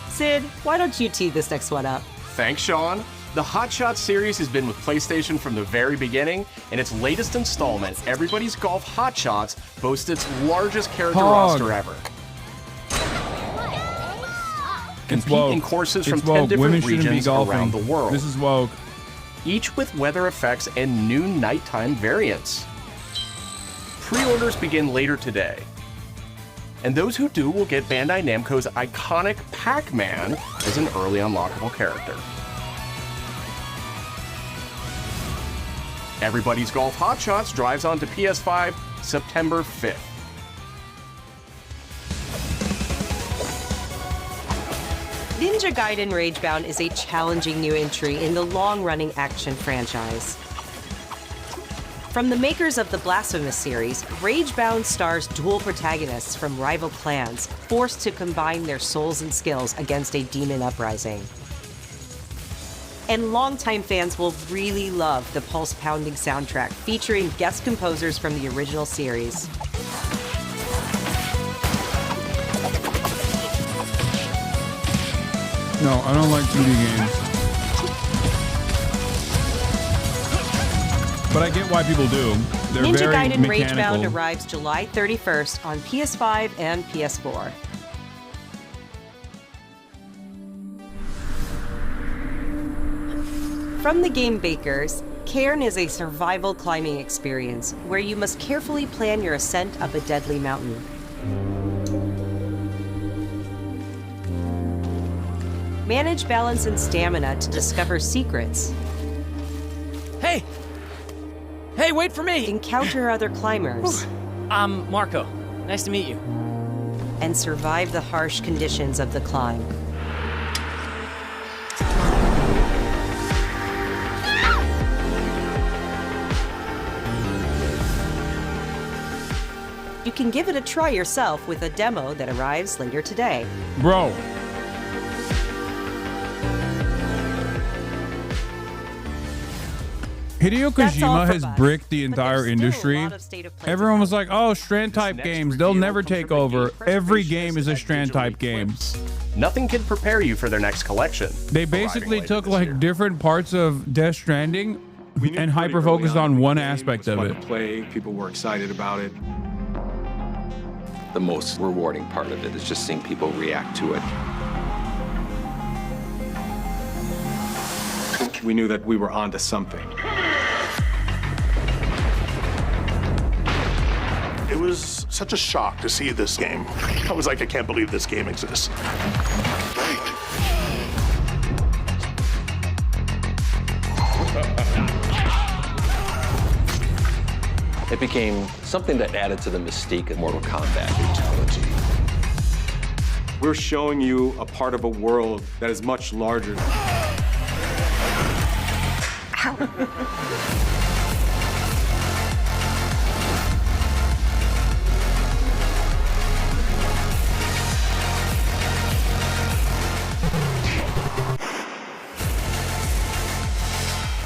Speaker 20: Sid, why don't you tee this next one up?
Speaker 26: Thanks, Sean. The Hot Shots series has been with PlayStation from the very beginning, and its latest installment, Everybody's Golf Hot Shots, boasts its largest character roster ever. Compete in courses from 10 different regions around the world.
Speaker 4: This is woke.
Speaker 26: Each with weather effects and new nighttime variants. Pre-orders begin later today. And those who do will get Bandai Namco's iconic Pac-Man as an early unlockable character. Everybody's Golf Hot Shots drives onto PS5 September 5th.
Speaker 20: Ninja Gaiden Ragebound is a challenging new entry in the long-running action franchise. From the makers of the Blasphemous series, Ragebound stars dual protagonists from rival clans, forced to combine their souls and skills against a demon uprising. And longtime fans will really love the pulse-pounding soundtrack featuring guest composers from the original series.
Speaker 4: No, I don't like 2D games. But I get why people do. They're
Speaker 20: Ninja
Speaker 4: very
Speaker 20: Gaiden
Speaker 4: mechanical.
Speaker 20: Ragebound arrives July 31st on PS5 and PS4. From the game bakers, Cairn is a survival climbing experience where you must carefully plan your ascent up a deadly mountain. Manage balance and stamina to discover secrets.
Speaker 5: Hey! Hey, wait for me!
Speaker 20: Encounter other climbers.
Speaker 5: I'm Marco. Nice to meet you.
Speaker 20: And survive the harsh conditions of the climb. You can give it a try yourself with a demo that arrives later today.
Speaker 4: Bro. Hideo Kojima has bricked the entire industry. Everyone was like, oh, strand type games, they'll never take over. Every game is a strand type game.
Speaker 26: Nothing can prepare you for their next collection.
Speaker 4: They basically took like different parts of Death Stranding and hyper focused on one aspect of it.
Speaker 6: Play, people were excited about it.
Speaker 7: The most rewarding part of it is just seeing people react to it.
Speaker 6: We knew that we were onto something.
Speaker 8: It was such a shock to see this game. I was like, I can't believe this game exists.
Speaker 7: It became something that added to the mystique of Mortal Kombat brutality.
Speaker 6: We're showing you a part of a world that is much larger.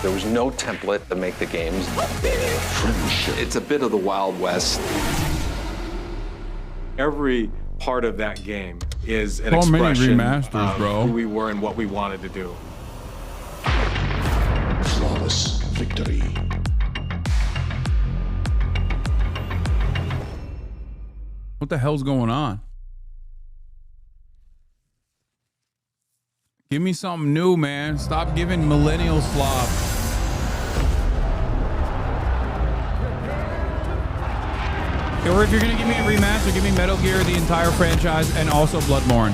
Speaker 7: There was no template to make the games. It's a bit of the Wild West.
Speaker 6: Every part of that game is an
Speaker 4: So many
Speaker 6: expression
Speaker 4: remasters,
Speaker 6: of
Speaker 4: bro.
Speaker 6: who we were and what we wanted to do.
Speaker 8: Flawless victory.
Speaker 4: What the hell's going on? Give me something new, man. Stop giving millennial slop. Or if you're gonna give me a remaster, give me Metal Gear, the entire franchise, and also Bloodborne.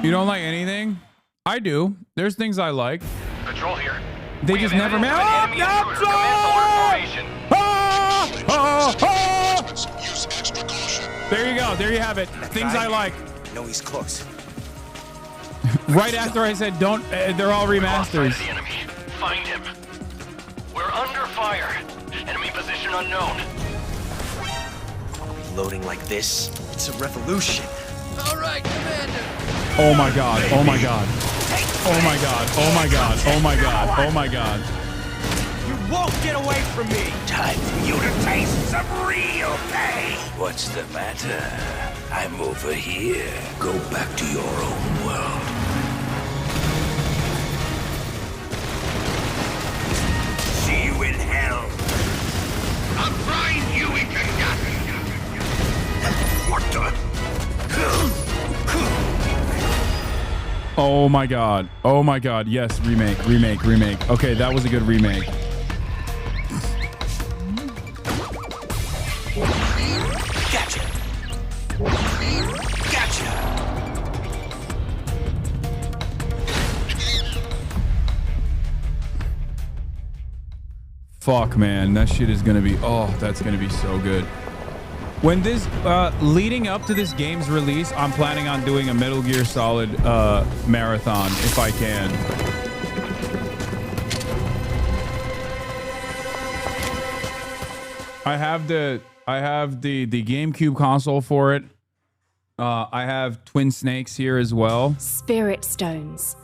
Speaker 4: You don't like anything? I do. There's things I like.
Speaker 3: Patrol here.
Speaker 4: They just never met. Oh, There you go. There you have it. Things I like.
Speaker 9: I know he's close.
Speaker 4: Right after I said don't, they're all remasters.
Speaker 3: The enemy. Find him. We're under fire. Enemy position unknown.
Speaker 9: Loading like this, it's a revolution.
Speaker 5: All right, Commander.
Speaker 4: Oh my god. Oh my god. Oh my god. Oh my god. Oh my god. Oh my god.
Speaker 9: You won't get away from me.
Speaker 3: Time for you to taste some real pain.
Speaker 9: What's the matter? I'm over here. Go back to your own world.
Speaker 3: See you in hell. I'll grind you into nothing. What the?
Speaker 4: Oh my god. Oh my god. Yes, remake. Okay, that was a good remake.
Speaker 3: Gotcha.
Speaker 4: Fuck, man. That shit is gonna be, oh, that's gonna be so good. When this, leading up to this game's release, I'm planning on doing a Metal Gear Solid marathon if I can. I have the GameCube console for it. I have Twin Snakes here as well.
Speaker 10: Spirit stones.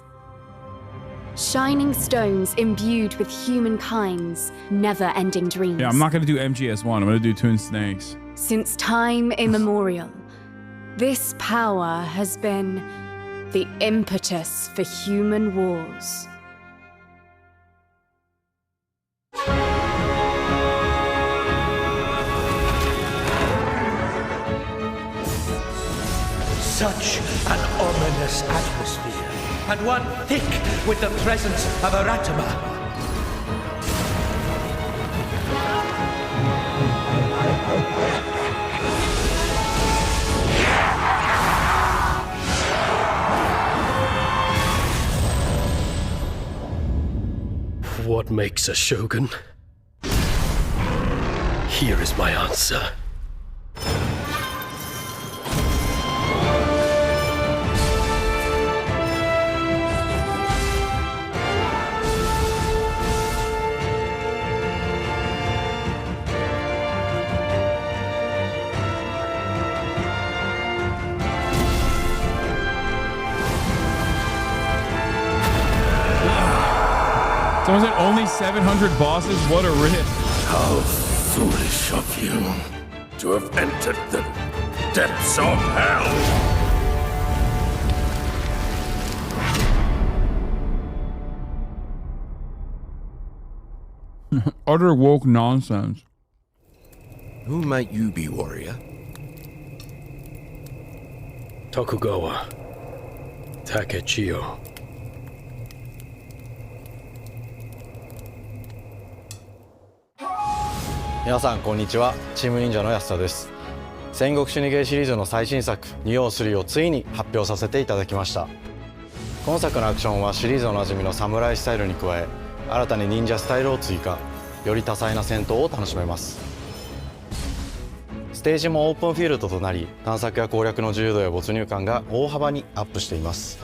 Speaker 10: Shining stones imbued with humankind's never-ending dreams.
Speaker 4: Yeah, I'm not gonna do MGS1. I'm gonna do Twin Snakes.
Speaker 10: Since time immemorial, this power has been the impetus for human wars.
Speaker 9: Such an ominous atmosphere, and one thick with the presence of Aratama.
Speaker 12: What makes a shogun? Here is my answer.
Speaker 4: Someone said only 700 bosses? What a rip.
Speaker 9: How foolish of you to have entered the depths of hell.
Speaker 4: Utter woke nonsense.
Speaker 9: Who might you be, warrior?
Speaker 12: Tokugawa Takechiyo.
Speaker 13: 皆さんこんにちは、チーム忍者の安田です。戦国死にゲーシリーズの最新作2王3をついに発表させていただきました。今作のアクションはシリーズおなじみの侍スタイルに加え、新たに忍者スタイルを追加、より多彩な戦闘を楽しめます。ステージもオープンフィールドとなり、探索や攻略の自由度や没入感が大幅にアップしています。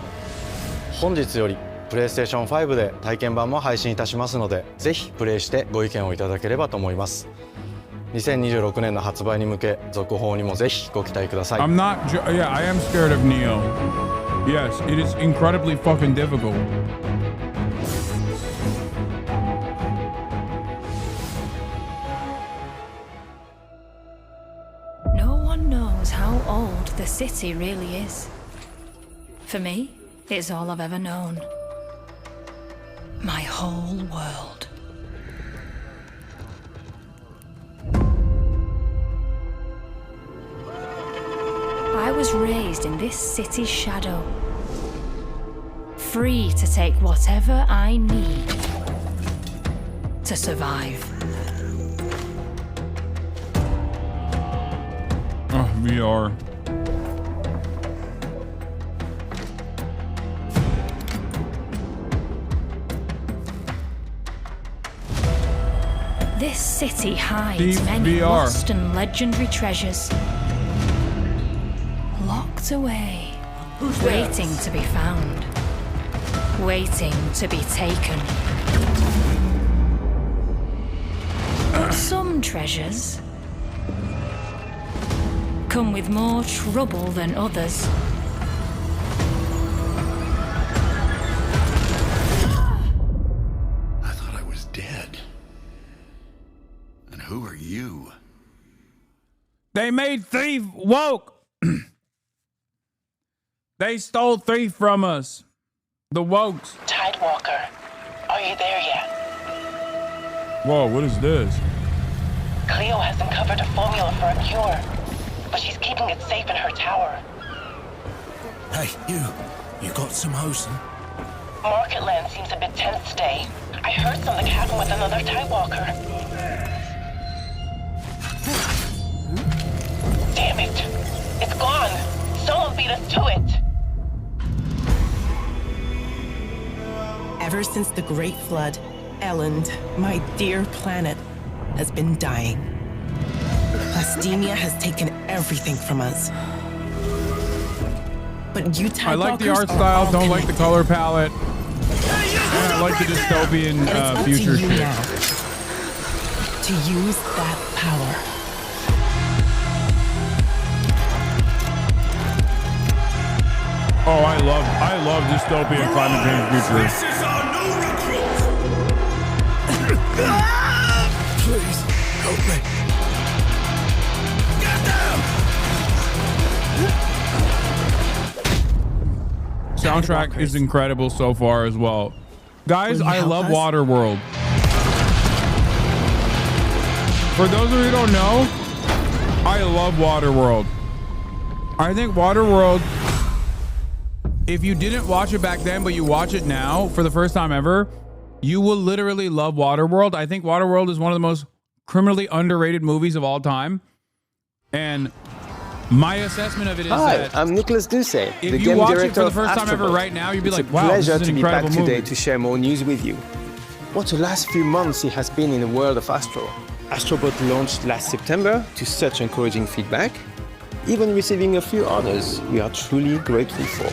Speaker 13: 本日よりプレイステーション5で体験版も配信いたしますので、ぜひプレイしてご意見をいただければと思います。2026年の発売に向け、続報にもぜひご期待ください。
Speaker 4: I'm not, yeah, I am scared of Neo. Yes, it is incredibly fucking difficult.
Speaker 2: No one knows how old the city really is. For me, it's all I've ever known. My whole world. I was raised in this city's shadow, free to take whatever I need to survive.
Speaker 4: Oh, VR.
Speaker 2: This city hides many
Speaker 4: VR.
Speaker 2: lost and legendary treasures. Locked away, waiting to be found, waiting to be taken. But some treasures come with more trouble than others.
Speaker 9: I thought I was dead. And who are you?
Speaker 4: They made Thief woke. They stole Thief from us. The Wokes.
Speaker 15: Tidewalker, are you there yet?
Speaker 4: Whoa, what is this?
Speaker 15: Cleo has uncovered a formula for a cure, but she's keeping it safe in her tower.
Speaker 9: Hey, you got some Hasan?
Speaker 15: Marketland seems a bit tense today. I heard something happen with another Tidewalker. Damn it! It's gone! Someone beat us to it!
Speaker 17: Ever since the Great Flood, Elend, my dear planet, has been dying. Plastemia has taken everything from us. But you Tidewalkers
Speaker 4: I like the art style, don't like the color palette. And I like the dystopian future shit.
Speaker 17: Now to use that power.
Speaker 4: Oh, I love dystopian climate change future.
Speaker 9: This is our new recruit! Please, help me. Get down!
Speaker 4: Soundtrack is incredible so far as well. Guys, I love Waterworld. For those of you who don't know, I love Waterworld. I think Waterworld, if you didn't watch it back then, but you watch it now for the first time ever, you will literally love Waterworld. I think Waterworld is one of the most criminally underrated movies of all time. And my assessment of it is that
Speaker 11: I'm Nicholas Ducey,
Speaker 4: if
Speaker 11: the
Speaker 4: you
Speaker 11: game
Speaker 4: watch it
Speaker 11: director
Speaker 4: for the
Speaker 11: of
Speaker 4: first time ever
Speaker 11: Astrobot.
Speaker 4: right now, you'd be
Speaker 11: It's
Speaker 4: like,
Speaker 11: a
Speaker 4: wow, this
Speaker 11: pleasure
Speaker 4: is an
Speaker 11: to be back
Speaker 4: incredible
Speaker 11: today
Speaker 4: movie.
Speaker 11: to share more news with you. What the last few months it has been in the world of Astro. Astrobot launched last September to such encouraging feedback, even receiving a few honors we are truly grateful for.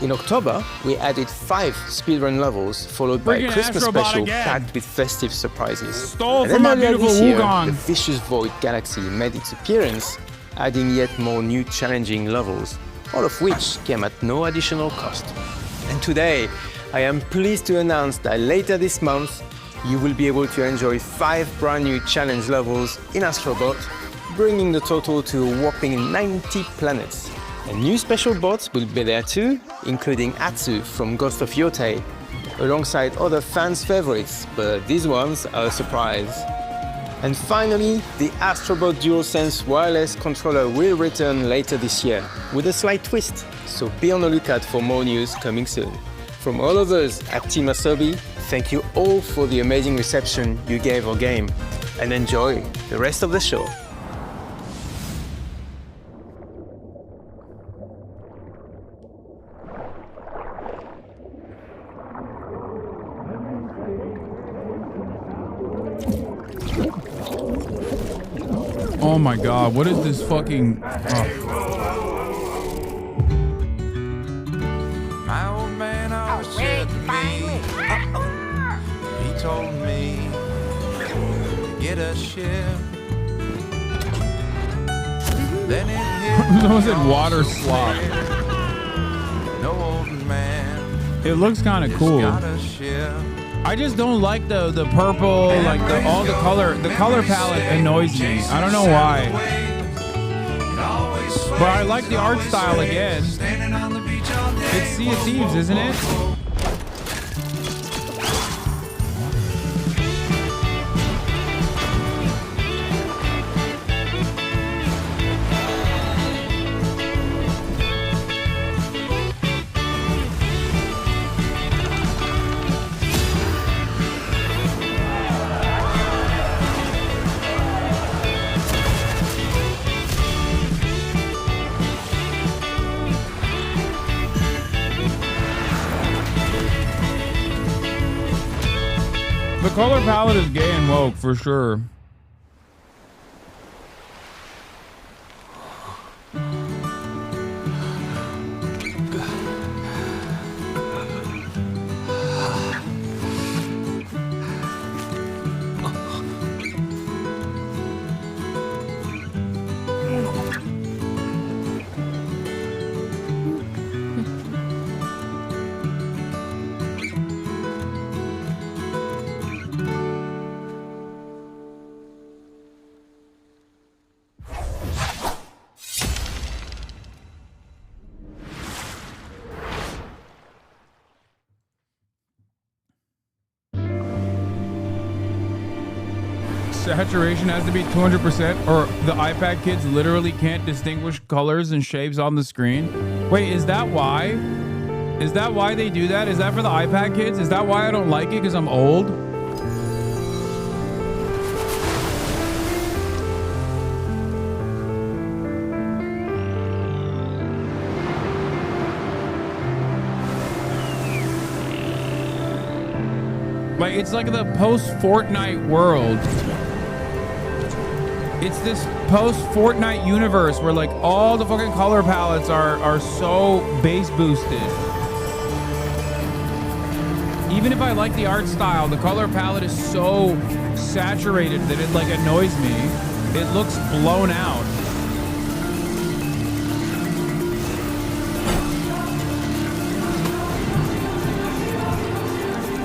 Speaker 11: In October, we added 5 speedrun levels, followed by a
Speaker 4: Freaking
Speaker 11: Christmas
Speaker 4: Astrobot
Speaker 11: special
Speaker 4: again.
Speaker 11: packed with festive surprises.
Speaker 4: Stole
Speaker 11: And
Speaker 4: from
Speaker 11: then
Speaker 4: my
Speaker 11: earlier
Speaker 4: beautiful
Speaker 11: this year,
Speaker 4: Wugon.
Speaker 11: the Vicious Void Galaxy made its appearance, adding yet more new challenging levels, all of which came at no additional cost. And today, I am pleased to announce that later this month, you will be able to enjoy 5 brand new challenge levels in Astrobot, bringing the total to a whopping 90 planets. And new special bots will be there too, including Atsu from Ghost of Yotei, alongside other fans' favorites, but these ones are a surprise. And finally, the Astrobot DualSense wireless controller will return later this year, with a slight twist, so be on the lookout for more news coming soon. From all of us at Team HasanAbi, thank you all for the amazing reception you gave our game, and enjoy the rest of the show.
Speaker 4: Oh my god, what is this fucking...
Speaker 16: My old man always said to me, he told me, get a ship. Then it hit
Speaker 4: Someone said water slop.
Speaker 16: no old man.
Speaker 4: It looks kind of cool.
Speaker 16: Got a ship.
Speaker 4: I just don't like the purple, like all the color palette annoys me. I don't know why. But I like the art style again. It's Sea of Thieves, isn't it? The color palette is gay and woke for sure. Saturation has to be 200%, or the iPad kids literally can't distinguish colors and shapes on the screen. Wait, is that why? Is that why they do that? Is that for the iPad kids? Is that why I don't like it? Because I'm old? Like, it's like the post-Fortnite world. It's this post-Fortnite universe where like all the fucking color palettes are so base boosted. Even if I like the art style, the color palette is so saturated that it like annoys me. It looks blown out.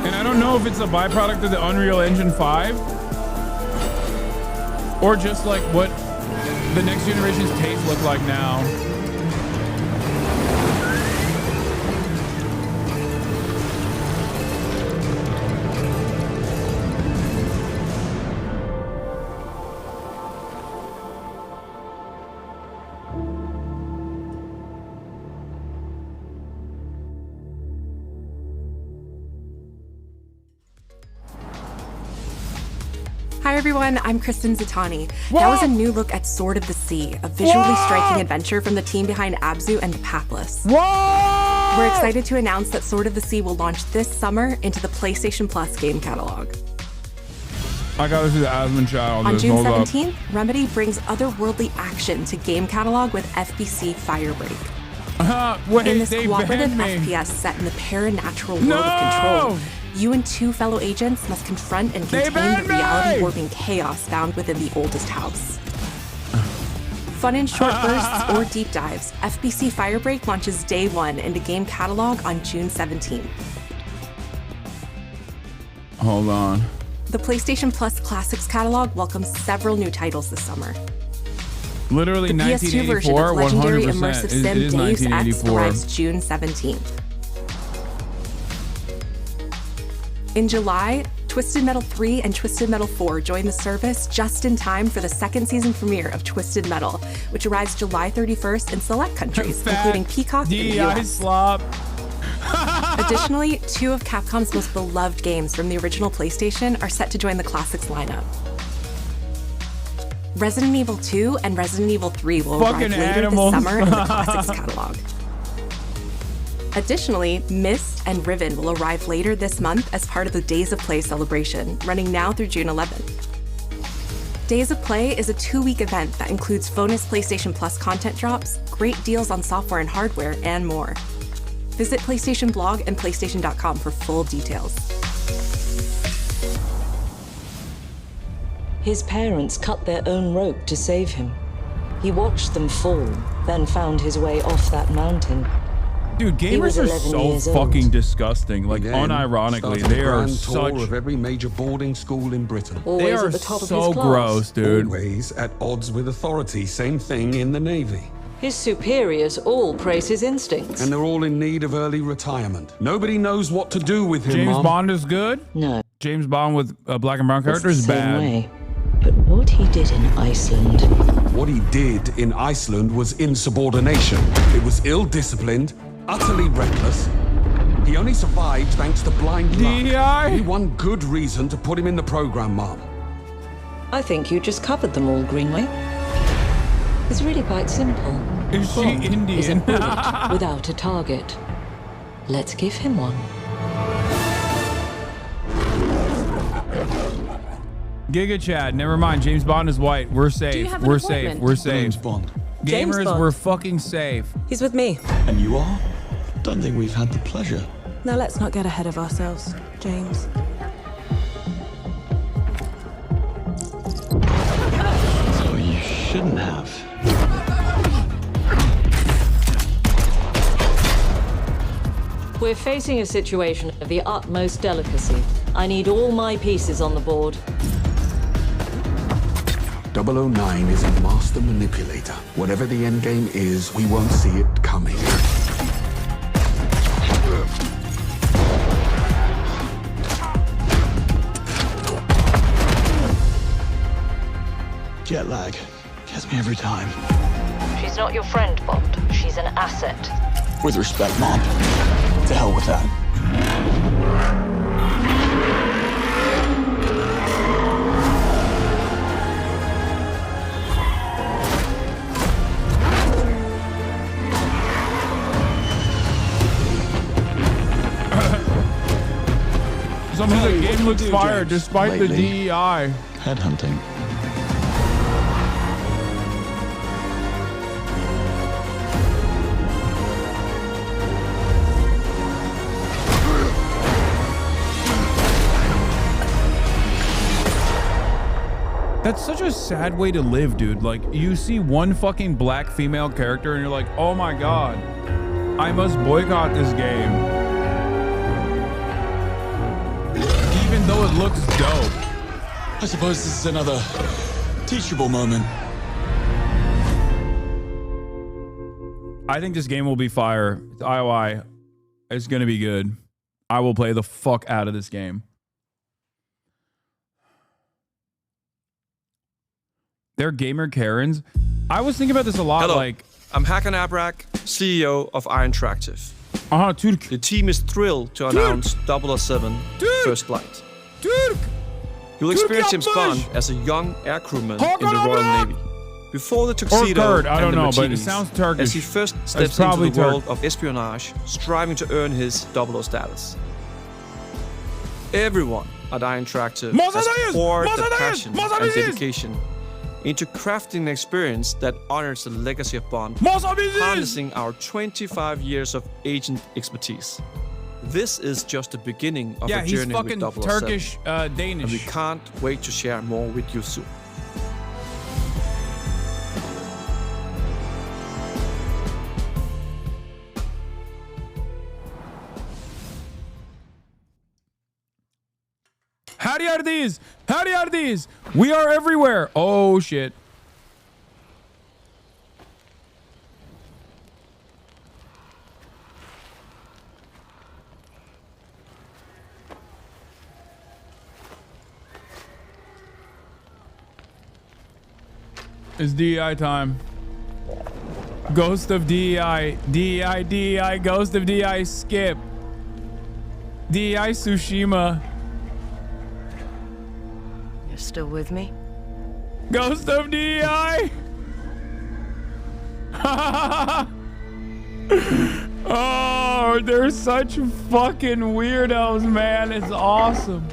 Speaker 4: And I don't know if it's a byproduct of the Unreal Engine 5 or just like what the next generation's taste look like now.
Speaker 14: Hi everyone, I'm Kristen Zatani. That was a new look at Sword of the Sea, a visually striking adventure from the team behind Abzu and Pathless. We're excited to announce that Sword of the Sea will launch this summer into the PlayStation Plus game catalog.
Speaker 4: I gotta see the Asmund child.
Speaker 14: On June 17th, Remedy brings otherworldly action to game catalog with FBC Firebreak. In this cooperative FPS set in the paranatural world of Control, you and two fellow agents must confront and contain the reality-warping chaos found within the oldest house. Fun in short bursts or deep dives, FBC Firebreak launches day one into game catalog on June 17th.
Speaker 4: Hold on.
Speaker 14: The PlayStation Plus Classics catalog welcomes several new titles this summer.
Speaker 4: Literally
Speaker 14: the PS2 version of
Speaker 4: 1984,
Speaker 14: legendary
Speaker 4: 100%.
Speaker 14: immersive sim
Speaker 4: It is
Speaker 14: Deus Ex
Speaker 4: 1984.
Speaker 14: arrives June 17th. In July, Twisted Metal 3 and Twisted Metal 4 join the service just in time for the second season premiere of Twisted Metal, which arrives July 31st in select countries, including Peacock and the US.
Speaker 4: Slop.
Speaker 14: Additionally, two of Capcom's most beloved games from the original PlayStation are set to join the Classics lineup. Resident Evil 2 and Resident Evil 3 will arrive later this summer in the Classics catalog. Additionally, Myst and Riven will arrive later this month as part of the Days of Play celebration, running now through June 11th. Days of Play is a 2-week event that includes bonus PlayStation Plus content drops, great deals on software and hardware, and more. Visit PlayStation Blog and PlayStation.com for full details.
Speaker 18: His parents cut their own rope to save him. He watched them fall, then found his way off that mountain.
Speaker 4: Dude, gamers are so fucking disgusting. Like, unironically, they are such.
Speaker 19: Of every major boarding school in Britain.
Speaker 4: They are so gross, dude.
Speaker 19: Always at odds with authority. Same thing in the Navy.
Speaker 18: His superiors all praise his instincts.
Speaker 19: And they're all in need of early retirement. Nobody knows what to do with him,
Speaker 4: James
Speaker 19: Mom.
Speaker 4: Bond is good?
Speaker 18: No.
Speaker 4: James Bond with a black and brown character is bad.
Speaker 18: Way. But what he did in Iceland.
Speaker 19: What he did in Iceland was insubordination. It was ill-disciplined, utterly reckless. He only survived thanks to blind luck. Only one good reason to put him in the program, Mom.
Speaker 18: I think you just covered them all, Greenway. It's really quite simple.
Speaker 4: Is she Indian?
Speaker 18: Is a bullet without a target. Let's give him one.
Speaker 4: Giga Chad, never mind. James Bond is white. We're safe. We're safe. We're safe.
Speaker 19: James Bond.
Speaker 4: Gamers, we're fucking safe.
Speaker 21: He's with me.
Speaker 19: And you are? Don't think we've had the pleasure.
Speaker 21: Now let's not get ahead of ourselves, James.
Speaker 19: So you shouldn't have.
Speaker 18: We're facing a situation of the utmost delicacy. I need all my pieces on the board.
Speaker 19: 009 is a master manipulator. Whatever the end game is, we won't see it coming. Jet lag gets me every time.
Speaker 18: She's not your friend, Bond. She's an asset.
Speaker 19: With respect, Mom. To hell with that.
Speaker 4: Something the game looks fire despite the DEI.
Speaker 19: Headhunting.
Speaker 4: That's such a sad way to live, dude. Like, you see one fucking black female character and you're like, oh my god, I must boycott this game. Even though it looks dope.
Speaker 19: I suppose this is another teachable moment.
Speaker 4: I think this game will be fire. It's IOI. It's gonna be good. I will play the fuck out of this game. They're gamer Karens. I was thinking about this a lot.
Speaker 5: Hello.
Speaker 4: Like,
Speaker 5: I'm HasanAbi, CEO of Iron Interactive.
Speaker 4: Turk.
Speaker 5: The team is thrilled to announce 007 First Light.
Speaker 4: Turk.
Speaker 1: You'll experience James Bond as a young air crewman in the Royal Navy. Before the tuxedo
Speaker 4: I don't
Speaker 1: and the
Speaker 4: know, but it
Speaker 1: martinis,
Speaker 4: sounds Turkish.
Speaker 1: as he first
Speaker 4: It's
Speaker 1: steps into
Speaker 4: probably
Speaker 1: the world of espionage, striving to earn his 00 status. Everyone at Iron Interactive has poured their passion and dedication into crafting an experience that honors the legacy of Bond, harnessing our 25 years of agent expertise. This is just the beginning of a journey with 007.
Speaker 4: Turkish, Danish.
Speaker 1: And we can't wait to share more with you soon.
Speaker 4: Howdy are these? Howdy are these? We are everywhere. Oh shit. It's DEI time. Ghost of DEI. DEI, DEI, Ghost of DEI, skip. DEI Tsushima.
Speaker 18: You're still with me?
Speaker 4: Ghost of DEI. Oh, they're such fucking weirdos, man. It's awesome.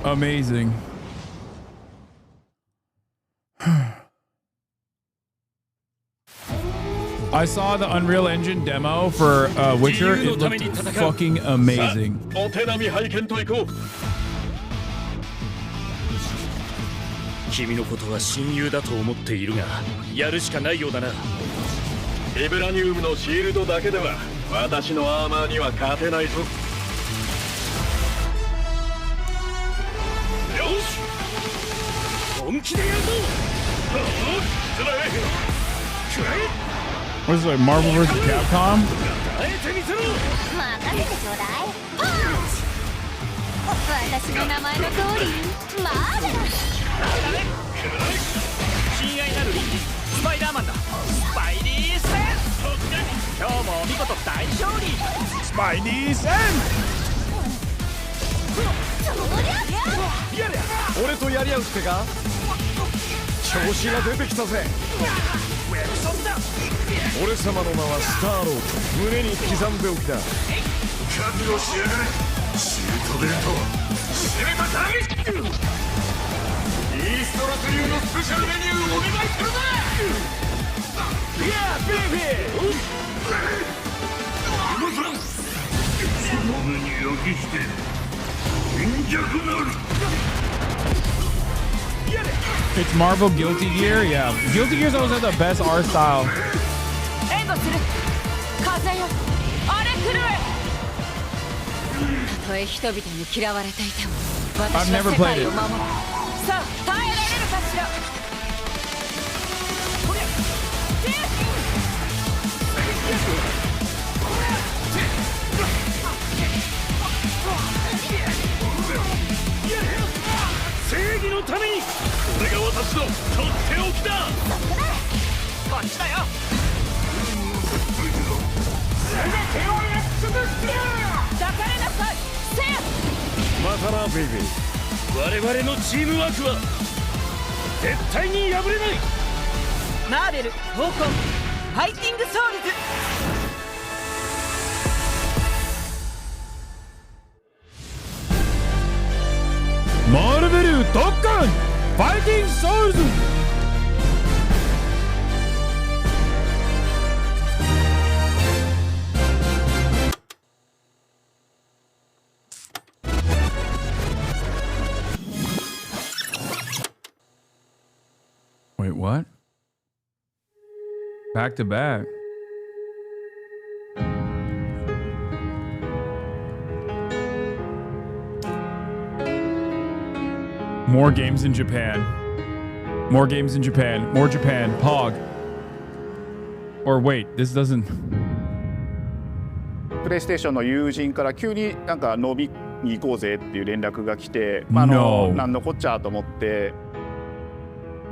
Speaker 4: Amazing. I saw the Unreal Engine demo for Witcher. It looked fucking amazing.
Speaker 12: 君のことは親友だと思っているが、やるしかないようだな。ビブラニウムのシールドだけでは私のアーマーには勝てないぞ。
Speaker 4: What is it, like Marvel vs. Capcom? Spidey sense!
Speaker 20: 俺とやり合うってか調子が出てきたぜ俺様の名はスターロード胸に刻んでおきだ覚悟しやがれシュートベルト攻めたターゲットイーストラス流のスペシャルメニューお願いするぜいやベイビーその目に焼きして貧弱なる
Speaker 4: It's Marvel Guilty Gear? Yeah. Guilty Gear's always had the best art style. I've never played it. Marvel Dokkan Fighting Souls. Wait, what? Back to back. More games in Japan. More games in Japan. More Japan. Pog. Or wait, this doesn't...
Speaker 7: プレイステーションの友人から急になんか飲みに行こうぜっていう連絡が来て、なんのこっちゃと思って、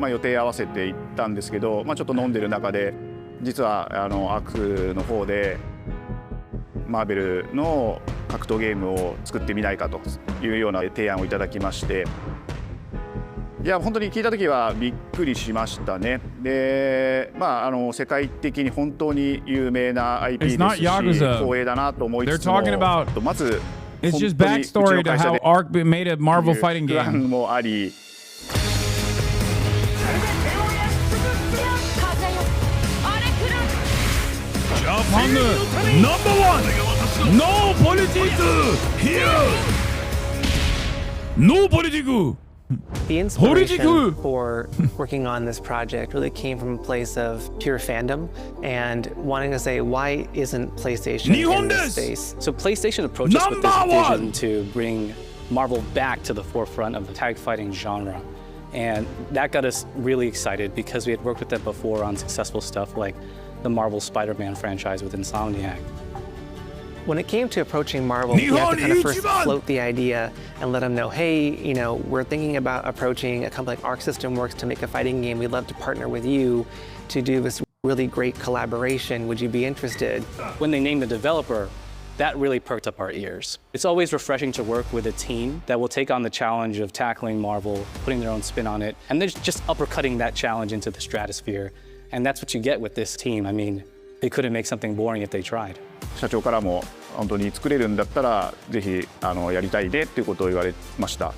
Speaker 7: 予定合わせて行ったんですけど、ちょっと飲んでる中で実はアクの方でマーベルの格闘ゲームを作ってみないかというような提案をいただきまして、いや本当に聞いた時はびっくりしましたね。で、世界的に本当に有名な IP ですし光栄だなと思いつつも、まず
Speaker 4: It's just backstory to how Ark made a Marvel fighting game.
Speaker 7: もあり。
Speaker 4: Japan #1 No politics here. No politics.
Speaker 22: The inspiration for working on this project really came from a place of pure fandom and wanting to say, why isn't PlayStation in this space?
Speaker 12: So PlayStation approached us with this vision to bring Marvel back to the forefront of the tag fighting genre. And that got us really excited because we had worked with them before on successful stuff like the Marvel Spider-Man franchise with Insomniac.
Speaker 22: When it came to approaching Marvel, we had to kind of first float the idea and let them know, hey, we're thinking about approaching a company like Arc System Works to make a fighting game. We'd love to partner with you to do this really great collaboration. Would you be interested?
Speaker 12: When they named the developer, that really perked up our ears. It's always refreshing to work with a team that will take on the challenge of tackling Marvel, putting their own spin on it, and they're just uppercutting that challenge into the stratosphere. And that's what you get with this team. I mean, they couldn't make something boring if they tried.
Speaker 7: 社長からも本当に作れるんだったらぜひやりたいでっていうことを言われました。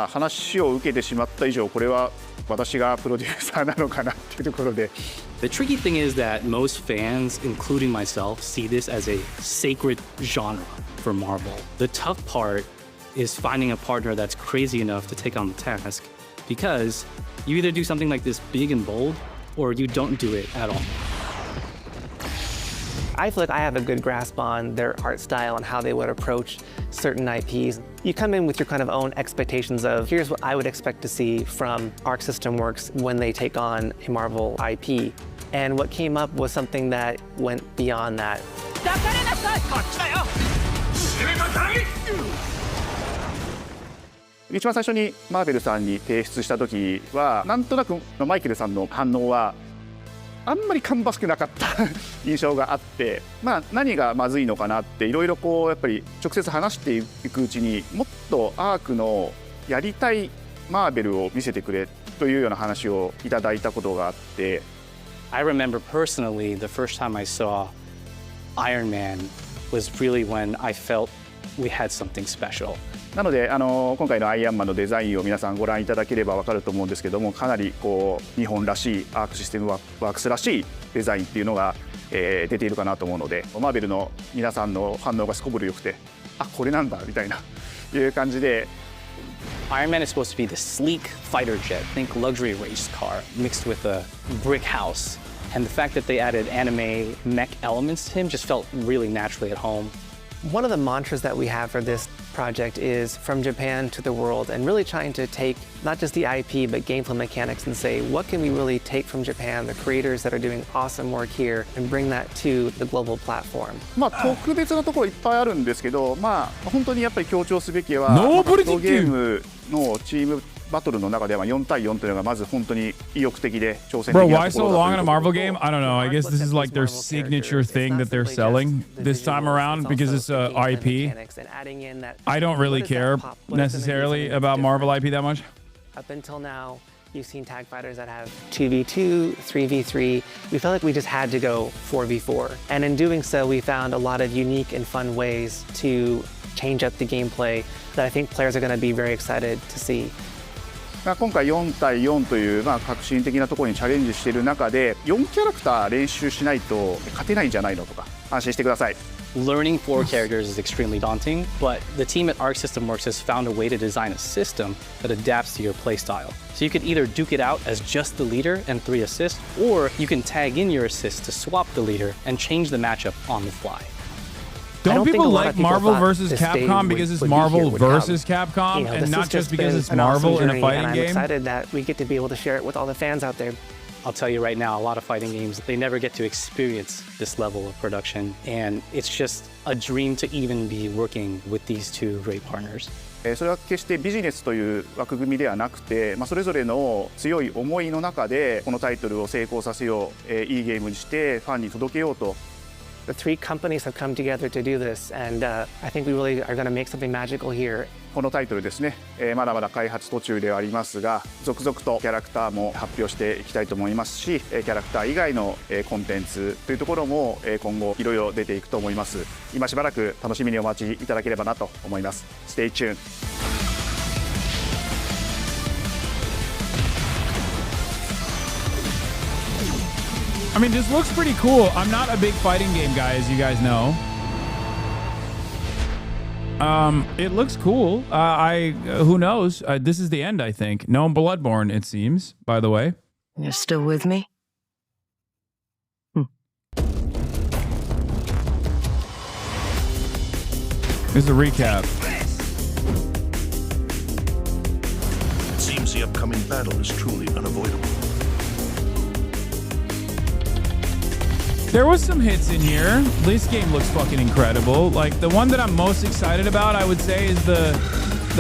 Speaker 7: 話を受けてしまった以上これは私がプロデューサーなのかなっていうところで。
Speaker 12: The tricky thing is that most fans, including myself, see this as a sacred genre for Marvel. The tough part is finding a partner that's crazy enough to take on the task, because you either do something like this big and bold, or you don't do it at all.
Speaker 22: I feel like I have a good grasp on their art style and how they would approach certain IPs. You come in with your kind of own expectations of, here's what I would expect to see from Arc System Works when they take on a Marvel IP. And what came up was something that went beyond that.
Speaker 7: 一番最初にマーベルさんに提出した時はなんとなくマイケルさんの反応はあんまり芳しくなかった印象があって、何がまずいのかなっていろいろやっぱり直接話していくうちにもっとアークのやりたいマーベルを見せてくれというような話をいただいたことがあって。
Speaker 12: I remember personally the first time I saw Iron Man was really when I felt we had something special.
Speaker 7: なので今回のアイアンマンのデザインを皆さんご覧いただければ分かると思うんですけども、かなり日本らしいアークシステムワークスらしいデザインっていうのが、出ているかなと思うので、マーベルの皆さんの反応がすこぶる良くて、あ、これなんだみたいないう感じで。
Speaker 12: Iron Man is supposed to be the sleek fighter jet, think luxury race car mixed with a brick house. And the fact that they added anime mech elements to him just felt really naturally at home.
Speaker 22: One of the mantras that we have for this project is from Japan to the world, and really trying to take not just the IP but gameplay mechanics and say, what can we really take from Japan, the creators that are doing awesome work here, and bring that to the global platform.
Speaker 7: 特別なところいっぱいあるんですけど、本当にやっぱり強調すべきは格闘ゲームのチームバトルの中では4対4というのがまず本当に意欲的で挑戦的なところだということ。
Speaker 4: Bro, why so long in a Marvel game? I don't know. I guess this is like their signature thing that they're selling this time around because it's a IP. I don't really care necessarily about Marvel IP that much.
Speaker 22: Up until now, you've seen tag fighters that have 2v2, 3v3. We felt like we just had to go 4v4. And in doing so, we found a lot of unique and fun ways to change up the gameplay that I think players are going to be very excited to see.
Speaker 7: 今回4対4という革新的なところにチャレンジしている中で4キャラクター練習しないと勝てないんじゃないのとか安心してください。
Speaker 12: Learning 4 characters is extremely daunting, but the team at Arc System Works has found a way to design a system that adapts to your playstyle. So you could either duke it out as just the leader and 3 assists, or you can tag in your assists to swap the leader and change the matchup on the fly.
Speaker 4: Don't people like Marvel versus Capcom because it's Marvel versus Capcom and not just because it's Marvel in a fighting game?
Speaker 22: I'm excited that we get to be able to share it with all the fans out there.
Speaker 12: I'll tell you right now, a lot of fighting games, they never get to experience this level of production. And it's just a dream to even be working with these two great partners.
Speaker 7: それは決してビジネスという枠組みではなくて、それぞれの強い思いの中でこのタイトルを成功させよう、いいゲームにしてファンに届けようと。
Speaker 22: The three companies have come together to do this, and I think we really are going to make something magical here.
Speaker 7: このタイトルですね、まだまだ開発途中ではありますが、続々とキャラクターも発表していきたいと思いますし、キャラクター以外のコンテンツというところも今後いろいろ出ていくと思います。今しばらく楽しみにお待ちいただければなと思います。Stay tuned.
Speaker 4: I mean, this looks pretty cool. I'm not a big fighting game guy, as you guys know. It looks cool. Who knows? This is the end, I think. No Bloodborne, it seems, by the way.
Speaker 18: You're still with me?
Speaker 4: Here's a recap.
Speaker 9: It seems the upcoming battle is truly unavoidable.
Speaker 4: There was some hits in here. This game looks fucking incredible. Like, the one that I'm most excited about, I would say, is the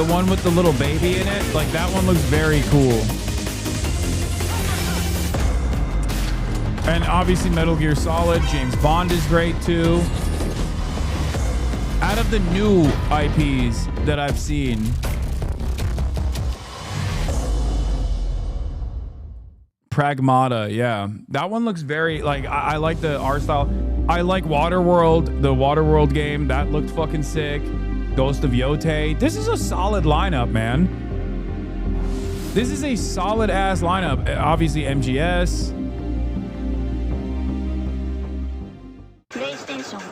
Speaker 4: one with the little baby in it. Like, that one looks very cool. And obviously Metal Gear Solid. James Bond is great, too. Out of the new IPs that I've seen, Pragmata, yeah. That one looks very, like, I like the art style. I like Waterworld, the Waterworld game. That looked fucking sick. Ghost of Yote. This is a solid lineup, man. This is a solid-ass lineup. Obviously, MGS.
Speaker 6: PlayStation.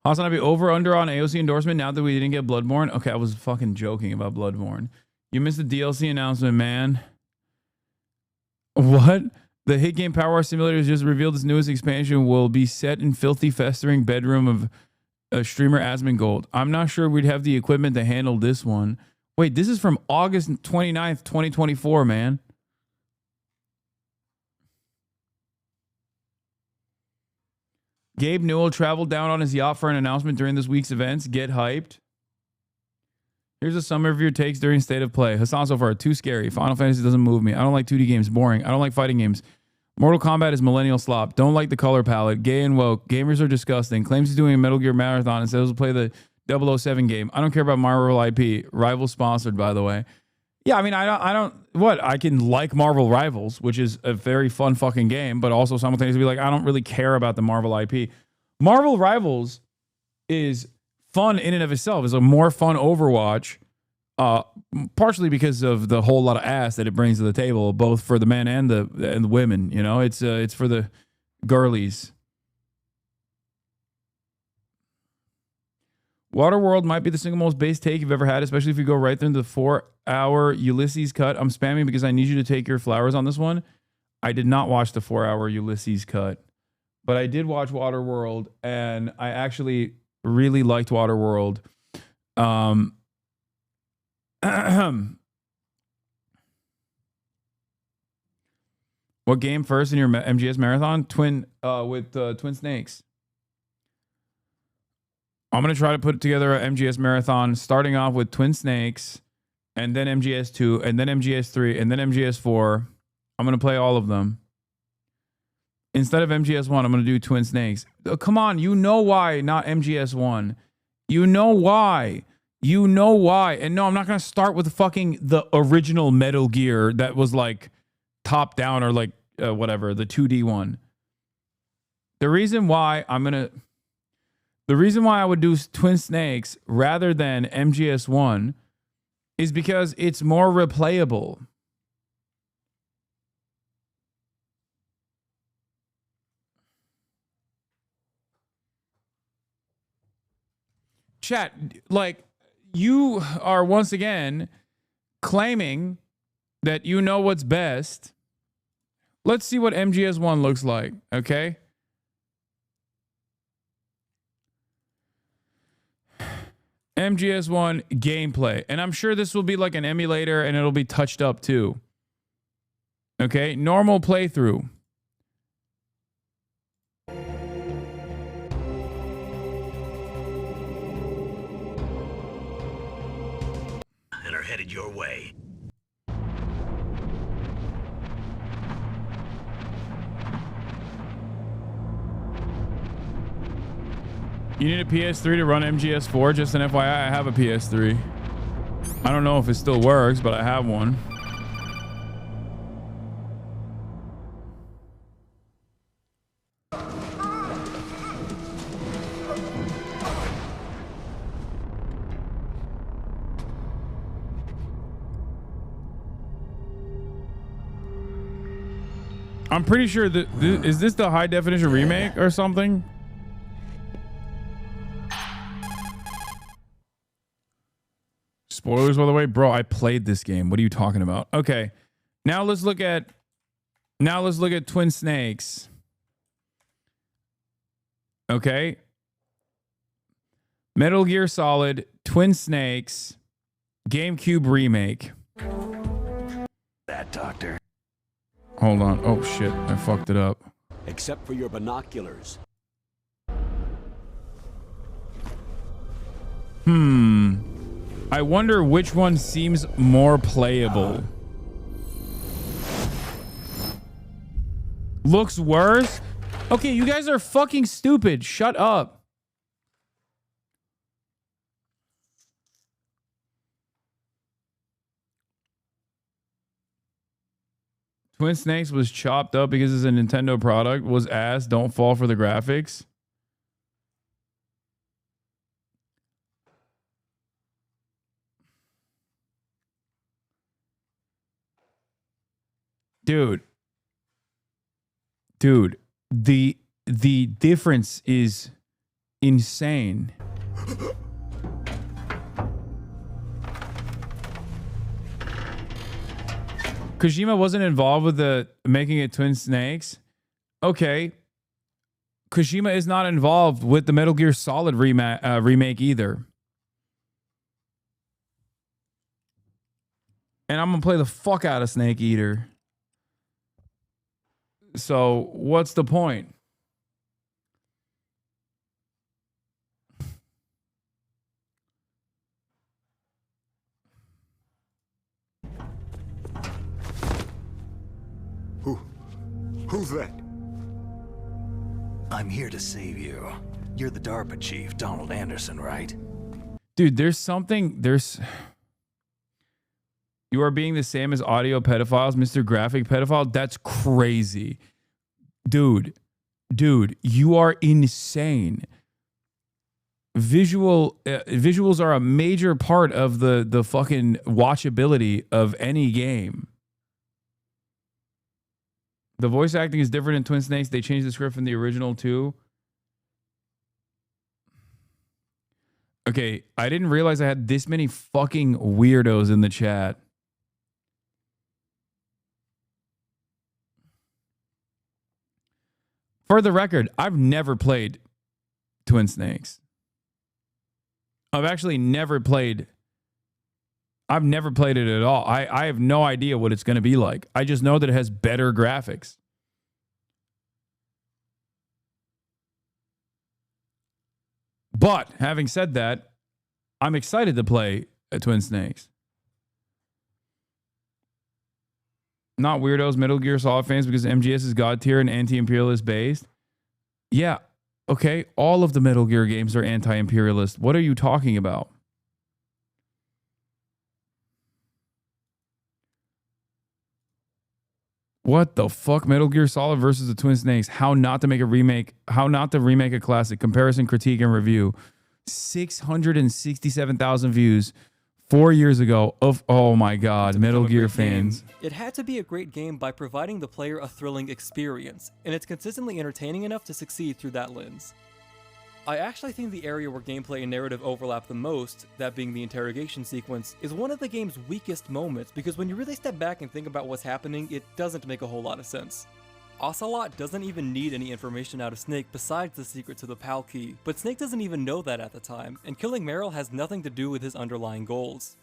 Speaker 4: HasanAbi, over under on AOC endorsement now that we didn't get Bloodborne? Okay, I was fucking joking about Bloodborne. You missed the DLC announcement, man. What? The hit game Power Simulator has just revealed its newest expansion will be set in filthy, festering bedroom of a streamer Asmongold. I'm not sure we'd have the equipment to handle this one. Wait, this is from August 29th, 2024, man. Gabe Newell traveled down on his yacht for an announcement during this week's events. Get hyped. Here's a summary of your takes during State of Play. Hasan, so far, too scary. Final Fantasy doesn't move me. I don't like 2D games. Boring. I don't like fighting games. Mortal Kombat is millennial slop. Don't like the color palette. Gay and woke. Gamers are disgusting. Claims he's doing a Metal Gear Marathon and says he'll play the 007 game. I don't care about Marvel IP. Rival sponsored, by the way. Yeah, I mean, I can like Marvel Rivals, which is a very fun fucking game, but also simultaneously be like, I don't really care about the Marvel IP. Marvel Rivals is fun in and of itself. It's a more fun Overwatch, partially because of the whole lot of ass that it brings to the table, both for the men and the women. You know, it's for the girlies. Waterworld might be the single most base take you've ever had, especially if you go right through the 4-hour Ulysses cut. I'm spamming because I need you to take your flowers on this one. I did not watch the 4-hour Ulysses cut, but I did watch Waterworld, and I actually really liked Waterworld. What game first in your MGS marathon? Twin Snakes. I'm going to try to put together a MGS marathon starting off with Twin Snakes and then MGS 2 and then MGS 3 and then MGS 4. I'm going to play all of them. Instead of MGS 1, I'm going to do Twin Snakes. Oh, come on, you know why not MGS 1. You know why. You know why. And no, I'm not going to start with the original Metal Gear that was like top down or like whatever, the 2D one. The reason why I would do Twin Snakes rather than MGS 1 is because it's more replayable. Chat, like, you are once again claiming that you know what's best. Let's see what MGS 1 looks like, okay? MGS 1 gameplay. And I'm sure this will be like an emulator and it'll be touched up too. Okay, normal playthrough.
Speaker 6: And are headed your way.
Speaker 4: You need a PS3 to run MGS4? Just an FYI, I have a PS3. I don't know if it still works, but I have one. I'm pretty sure that is this the high definition remake or something? Spoilers, by the way, bro. I played this game. What are you talking about? Okay, now let's look at Twin Snakes. Okay, Metal Gear Solid, Twin Snakes, GameCube remake.
Speaker 6: That doctor.
Speaker 4: Hold on. Oh shit, I fucked it up.
Speaker 6: Except for your binoculars.
Speaker 4: I wonder which one seems more playable. Looks worse? Okay, you guys are fucking stupid. Shut up. Twin Snakes was chopped up because it's a Nintendo product. Was ass. Don't fall for the graphics. Dude, the difference is insane. Kojima wasn't involved with the making it Twin Snakes. Okay. Kojima is not involved with the Metal Gear Solid remake either. And I'm going to play the fuck out of Snake Eater. So, what's the point?
Speaker 6: Who's that? I'm here to save you. You're the DARPA chief, Donald Anderson, right?
Speaker 4: Dude, you are being the same as audio pedophiles, Mr. Graphic Pedophile? That's crazy. Dude, you are insane. Visuals are a major part of the fucking watchability of any game. The voice acting is different in Twin Snakes. They changed the script from the original too. Okay, I didn't realize I had this many fucking weirdos in the chat. For the record, I've never played Twin Snakes. I've never played it at all. I have no idea what it's going to be like. I just know that it has better graphics. But having said that, I'm excited to play Twin Snakes. Not weirdos, Metal Gear Solid fans, because MGS is God tier and anti-imperialist based. Yeah, okay. All of the Metal Gear games are anti-imperialist. What are you talking about? What the fuck? Metal Gear Solid versus the Twin Snakes. How not to make a remake. How not to remake a classic. Comparison, critique, and review. 667,000 views 4 years ago. Oh my god, Metal Gear fans.
Speaker 5: It had to be a great game by providing the player a thrilling experience, and it's consistently entertaining enough to succeed through that lens. I actually think the area where gameplay and narrative overlap the most, that being the interrogation sequence, is one of the game's weakest moments, because when you really step back and think about what's happening, it doesn't make a whole lot of sense. Ocelot doesn't even need any information out of Snake besides the secret to the PAL key, but Snake doesn't even know that at the time, and killing Meryl has nothing to do with his underlying goals.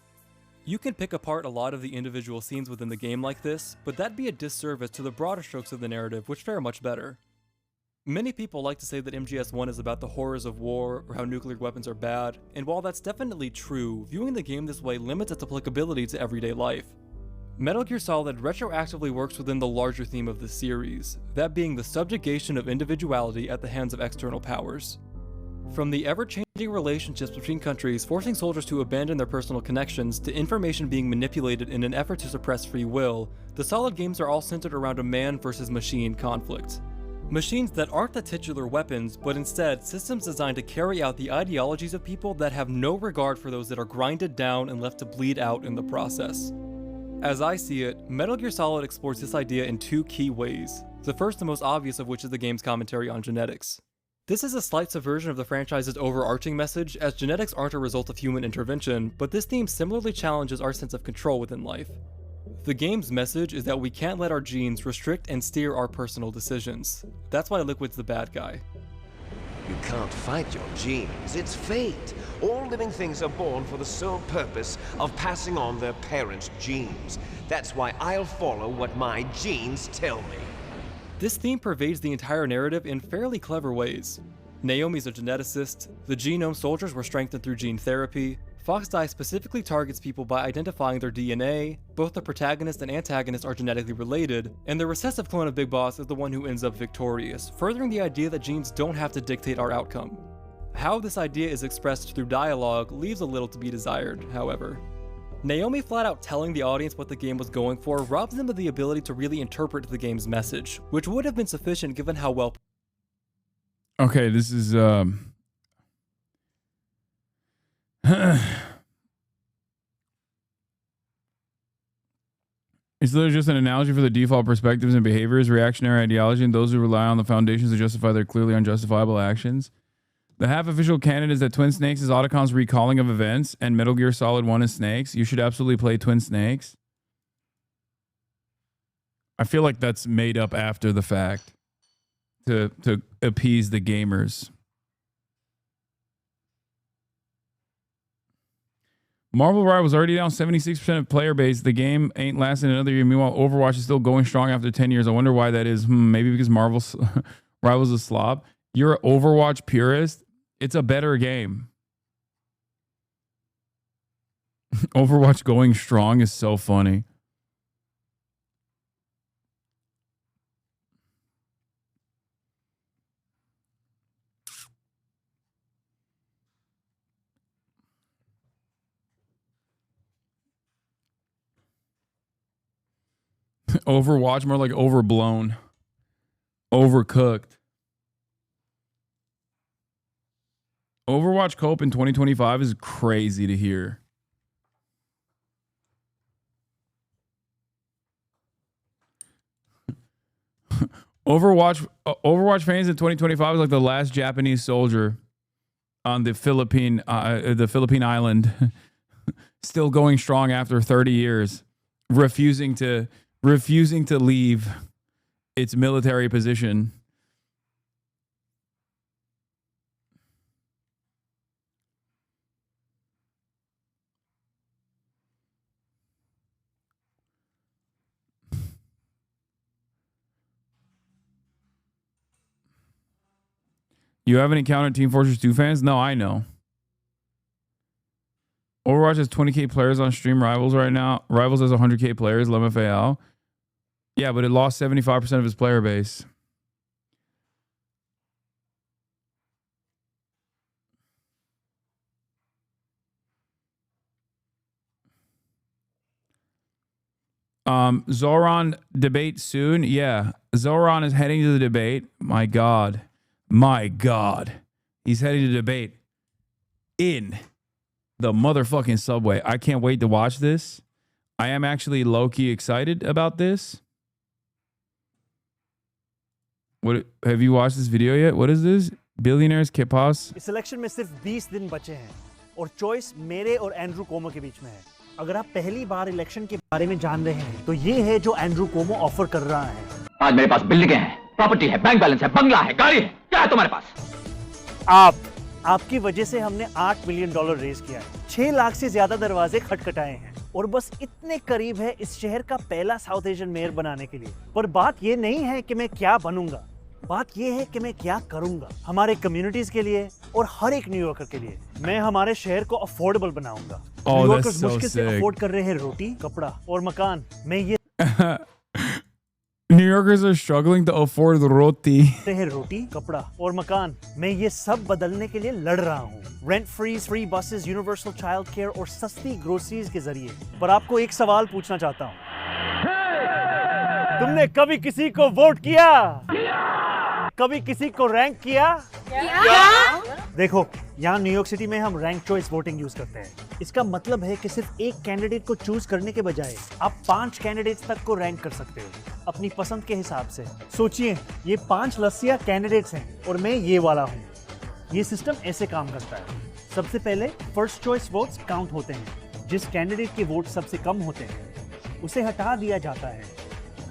Speaker 5: You can pick apart a lot of the individual scenes within the game like this, but that'd be a disservice to the broader strokes of the narrative, which fare much better. Many people like to say that MGS1 is about the horrors of war or how nuclear weapons are bad, and while that's definitely true, viewing the game this way limits its applicability to everyday life. Metal Gear Solid retroactively works within the larger theme of the series, that being the subjugation of individuality at the hands of external powers. From the ever-changing relationships between countries forcing soldiers to abandon their personal connections to information being manipulated in an effort to suppress free will, the Solid games are all centered around a man versus machine conflict. Machines that aren't the titular weapons, but instead systems designed to carry out the ideologies of people that have no regard for those that are grinded down and left to bleed out in the process. As I see it, Metal Gear Solid explores this idea in two key ways, the first and most obvious of which is the game's commentary on genetics. This is a slight subversion of the franchise's overarching message, as genetics aren't a result of human intervention, but this theme similarly challenges our sense of control within life. The game's message is that we can't let our genes restrict and steer our personal decisions. That's why Liquid's the bad guy.
Speaker 3: You can't fight your genes, it's fate. All living things are born for the sole purpose of passing on their parents' genes. That's why I'll follow what my genes tell me.
Speaker 5: This theme pervades the entire narrative in fairly clever ways. Naomi's a geneticist, the genome soldiers were strengthened through gene therapy, Fox Die specifically targets people by identifying their DNA, both the protagonist and antagonist are genetically related, and the recessive clone of Big Boss is the one who ends up victorious, furthering the idea that genes don't have to dictate our outcome. How this idea is expressed through dialogue leaves a little to be desired, however. Naomi flat out telling the audience what the game was going for robs them of the ability to really interpret the game's message, which would have been sufficient given how well...
Speaker 4: Okay, this is, It's literally just an analogy for the default perspectives and behaviors, reactionary ideology, and those who rely on the foundations to justify their clearly unjustifiable actions. The half-official canon is that Twin Snakes is Otacon's recalling of events, and Metal Gear Solid 1 is Snakes. You should absolutely play Twin Snakes. I feel like that's made up after the fact to appease the gamers. Marvel Ride was already down 76% of player base. The game ain't lasting another year. Meanwhile, Overwatch is still going strong after 10 years. I wonder why that is. Maybe because Marvel's Rival's a slob. You're an Overwatch purist. It's a better game. Overwatch going strong is so funny. Overwatch, more like overblown. Overcooked. Overwatch co-op in 2025 is crazy to hear. Overwatch fans in 2025 is like the last Japanese soldier on the Philippine island, still going strong after 30 years, refusing to leave its military position. You haven't encountered Team Fortress 2 fans? No, I know. Overwatch has 20k players on stream. Rivals right now. Rivals has 100k players. LMFAO. Yeah, but it lost 75% of its player base. Zoran debate soon. Yeah, Zoran is heading to the debate. My God. He's heading to debate in the motherfucking subway. I can't wait to watch this. I am actually low-key excited about this. What have you watched this video yet? What is this? Billionaires के पास
Speaker 8: इस election में सिर्फ 20 दिन बचे हैं और choice मेरे और एंड्रू कोमो के बीच में है। अगर आप पहली बार इलेक्शन के बारे में जान रहे हैं तो ये है जो एंड्रू कोमो ऑफर कर रहा है।
Speaker 23: आज मेरे पास बिल्डिंगें हैं, प्रॉपर्टी है, बैंक बैलेंस है, बंगला है, गाड़ी है, क्या है तुम्हारे पास?
Speaker 8: आप आपकी वजह से हमने $8 मिलियन रेज किया है, 6 लाख से ज्यादा दरवाजे खटखटाए हैं और बस इतने करीब है इस शहर का पहला साउथ एशियन मेयर बनाने के लिए। पर बात ये नहीं है कि मैं क्या बनूंगा, बात ये है कि मैं क्या करूंगा हमारे कम्युनिटीज के लिए और हर एक न्यूयॉर्कर के लिए। मैं हमारे शहर को अफोर्डेबल बनाऊंगा। न्यूयॉर्कर्स मुश्किल से अफोर्ड कर रहे हैं रोटी, कपड़ा और मकान। मैं ये
Speaker 4: New Yorkers are struggling to afford roti.
Speaker 8: रोटी, कपड़ा और मकान। मैं ये सब बदलने के लिए लड़ रहा हूँ। Rent freeze, free buses, universal child care और सस्ती ग्रोसरीज के जरिए। पर आपको एक सवाल पूछना चाहता हूँ, तुमने कभी किसी को वोट किया? कभी किसी को रैंक किया? देखो, यहाँ न्यूयॉर्क सिटी में हम रैंक चॉइस वोटिंग यूज करते हैं। इसका मतलब है कि सिर्फ एक कैंडिडेट को चूज करने के बजाय आप 5 कैंडिडेट्स तक को रैंक कर सकते हो अपनी पसंद के हिसाब से। सोचिए, ये 5 लस्सिया कैंडिडेट्स हैं और मैं ये वाला हूँ। ये सिस्टम ऐसे काम करता है। सबसे पहले फर्स्ट चॉइस वोट्स काउंट होते हैं। जिस कैंडिडेट के वोट सबसे कम होते हैं उसे हटा दिया जाता है।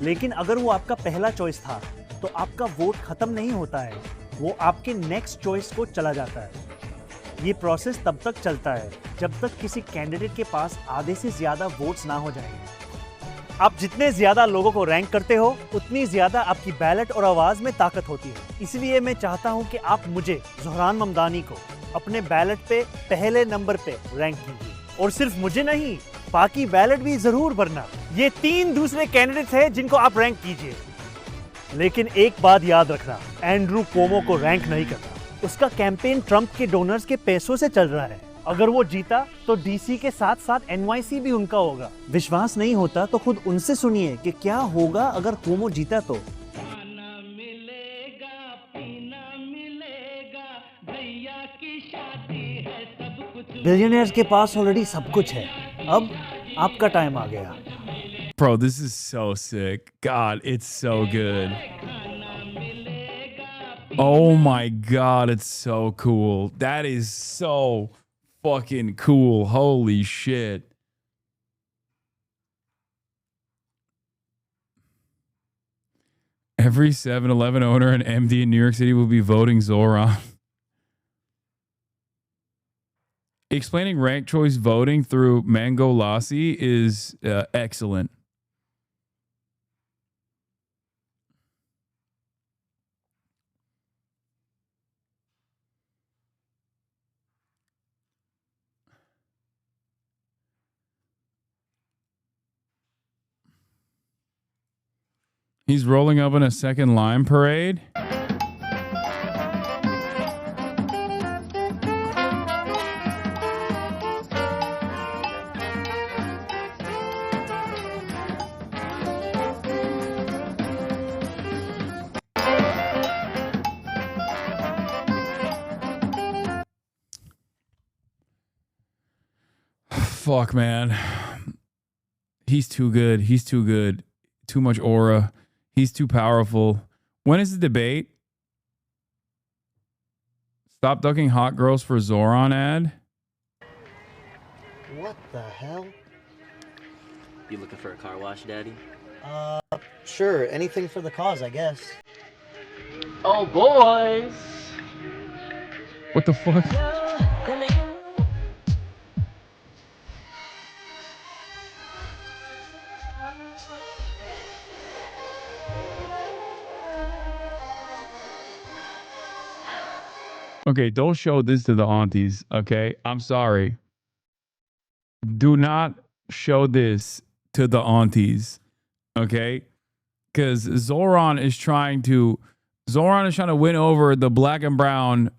Speaker 8: लेकिन अगर वो आपका पहला चॉइस था तो आपका वोट खत्म नहीं होता है, वो आपके नेक्स्ट चॉइस को चला जाता है। ये प्रोसेस तब तक चलता है जब तक किसी कैंडिडेट के पास आधे से ज्यादा वोट्स ना हो जाएंगे। आप जितने ज्यादा लोगों को रैंक करते हो उतनी ज्यादा आपकी बैलेट और आवाज में ताकत होती है। इसलिए मैं चाहता हूं कि आप मुझे, ज़ोहरान ममदानी को, अपने बैलेट पे पहले नंबर पे रैंक कीजिए। और सिर्फ मुझे नहीं, बाकी बैलेट भी जरूर भरना। ये 3 दूसरे कैंडिडेट्स हैं जिनको आप रैंक कीजिए। लेकिन एक बात याद रखना, एंड्रू कोमो को रैंक नहीं करना। उसका कैंपेन ट्रंप के डोनर्स के पैसों से चल रहा है। अगर वो जीता तो डीसी के साथ साथ एनवाईसी भी उनका होगा। विश्वास नहीं होता तो खुद उनसे सुनिए कि क्या होगा अगर कोमो जीता तो। बिलियनियर्स के पास ऑलरेडी सब कुछ है, अब आपका टाइम आ गया।
Speaker 4: Bro, this is so sick. God, it's so good. Oh my God, it's so cool. That is so fucking cool. Holy shit. Every 7-Eleven owner and MD in New York City will be voting Zoran. Explaining ranked choice voting through Mango Lassi is excellent. He's rolling up in a second line parade. Fuck, man. He's too good. He's too good. Too much aura. He's too powerful. When is the debate? Stop ducking hot girls for Zoran ad.
Speaker 8: What the hell?
Speaker 10: You looking for a car wash, Daddy?
Speaker 8: Sure, anything for the cause, I guess.
Speaker 10: Oh, boys!
Speaker 4: What the fuck? Okay, don't show this to the aunties, okay? I'm sorry. Do not show this to the aunties, okay? Because Zoran is trying to win over the black and brown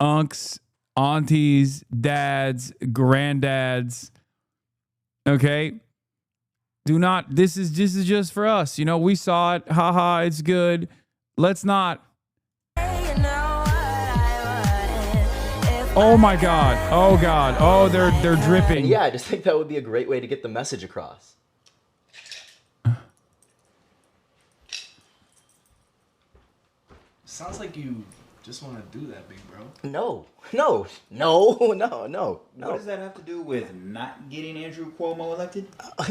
Speaker 4: unks, aunties, dads, granddads, okay? Do not, this is just for us. You know, we saw it. Haha, it's good. Let's not. Oh my God. Oh God. Oh, they're dripping.
Speaker 10: Yeah, I just think that would be a great way to get the message across.
Speaker 6: Sounds like you just want to do that, big bro.
Speaker 10: No.
Speaker 13: What does that have to do with not getting Andrew Cuomo elected?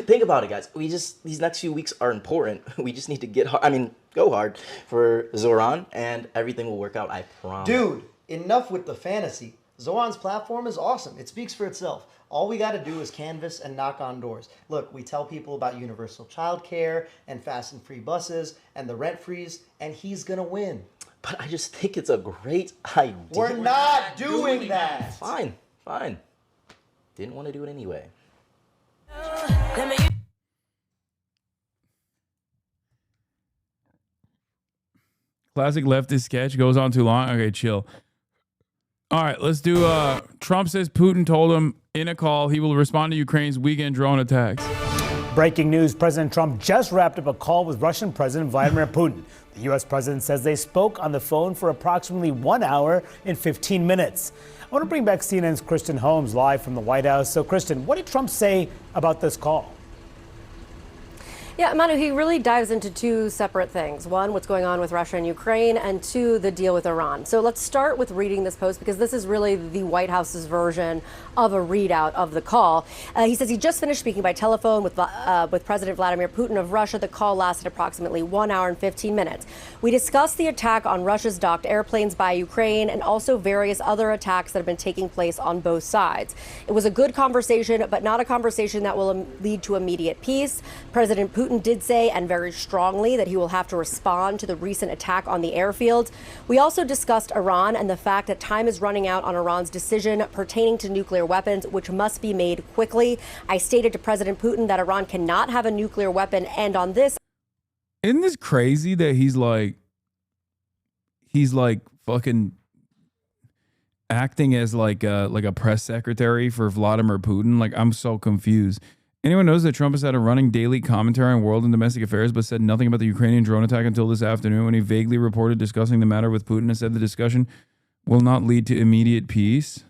Speaker 10: Think about it, guys. These next few weeks are important. We just need to go hard for Zoran, and everything will work out, I promise.
Speaker 23: Dude, enough with the fantasy.
Speaker 2: Zoan's platform is awesome. It speaks for itself. All we got to do is canvas and knock on doors. Look, we tell people about universal childcare and fast and free buses and the rent freeze, and he's going to win.
Speaker 10: But I just think it's a great idea.
Speaker 2: We're not doing that.
Speaker 10: Fine, fine. Didn't want to do it anyway.
Speaker 4: Classic leftist sketch goes on too long. Okay, chill. All right, let's do Trump says Putin told him in a call he will respond to Ukraine's weekend drone attacks.
Speaker 8: Breaking news, President Trump just wrapped up a call with Russian President Vladimir Putin. The U.S. president says they spoke on the phone for approximately 1 hour and 15 minutes. I want to bring back CNN's Kristen Holmes live from the White House. So, Kristen, what did Trump say about this call?
Speaker 15: Yeah, Manu, he really dives into two separate things. One, what's going on with Russia and Ukraine, and two, the deal with Iran. So let's start with reading this post because this is really the White House's version of a readout of the call. He says he just finished speaking by telephone with President Vladimir Putin of Russia. The call lasted approximately 1 hour and 15 minutes. We discussed the attack on Russia's docked airplanes by Ukraine and also various other attacks that have been taking place on both sides. It was a good conversation, but not a conversation that will lead to immediate peace. President Putin did say, and very strongly, that he will have to respond to the recent attack on the airfield. We also discussed Iran and the fact that time is running out on Iran's decision pertaining to nuclear weapons, which must be made quickly. I stated to President Putin that Iran cannot have a nuclear weapon, and on this...
Speaker 4: Isn't this crazy that he's like fucking acting as like a press secretary for Vladimir Putin? Like, I'm so confused. Anyone knows that Trump has had a running daily commentary on world and domestic affairs, but said nothing about the Ukrainian drone attack until this afternoon when he vaguely reported discussing the matter with Putin and said the discussion will not lead to immediate peace?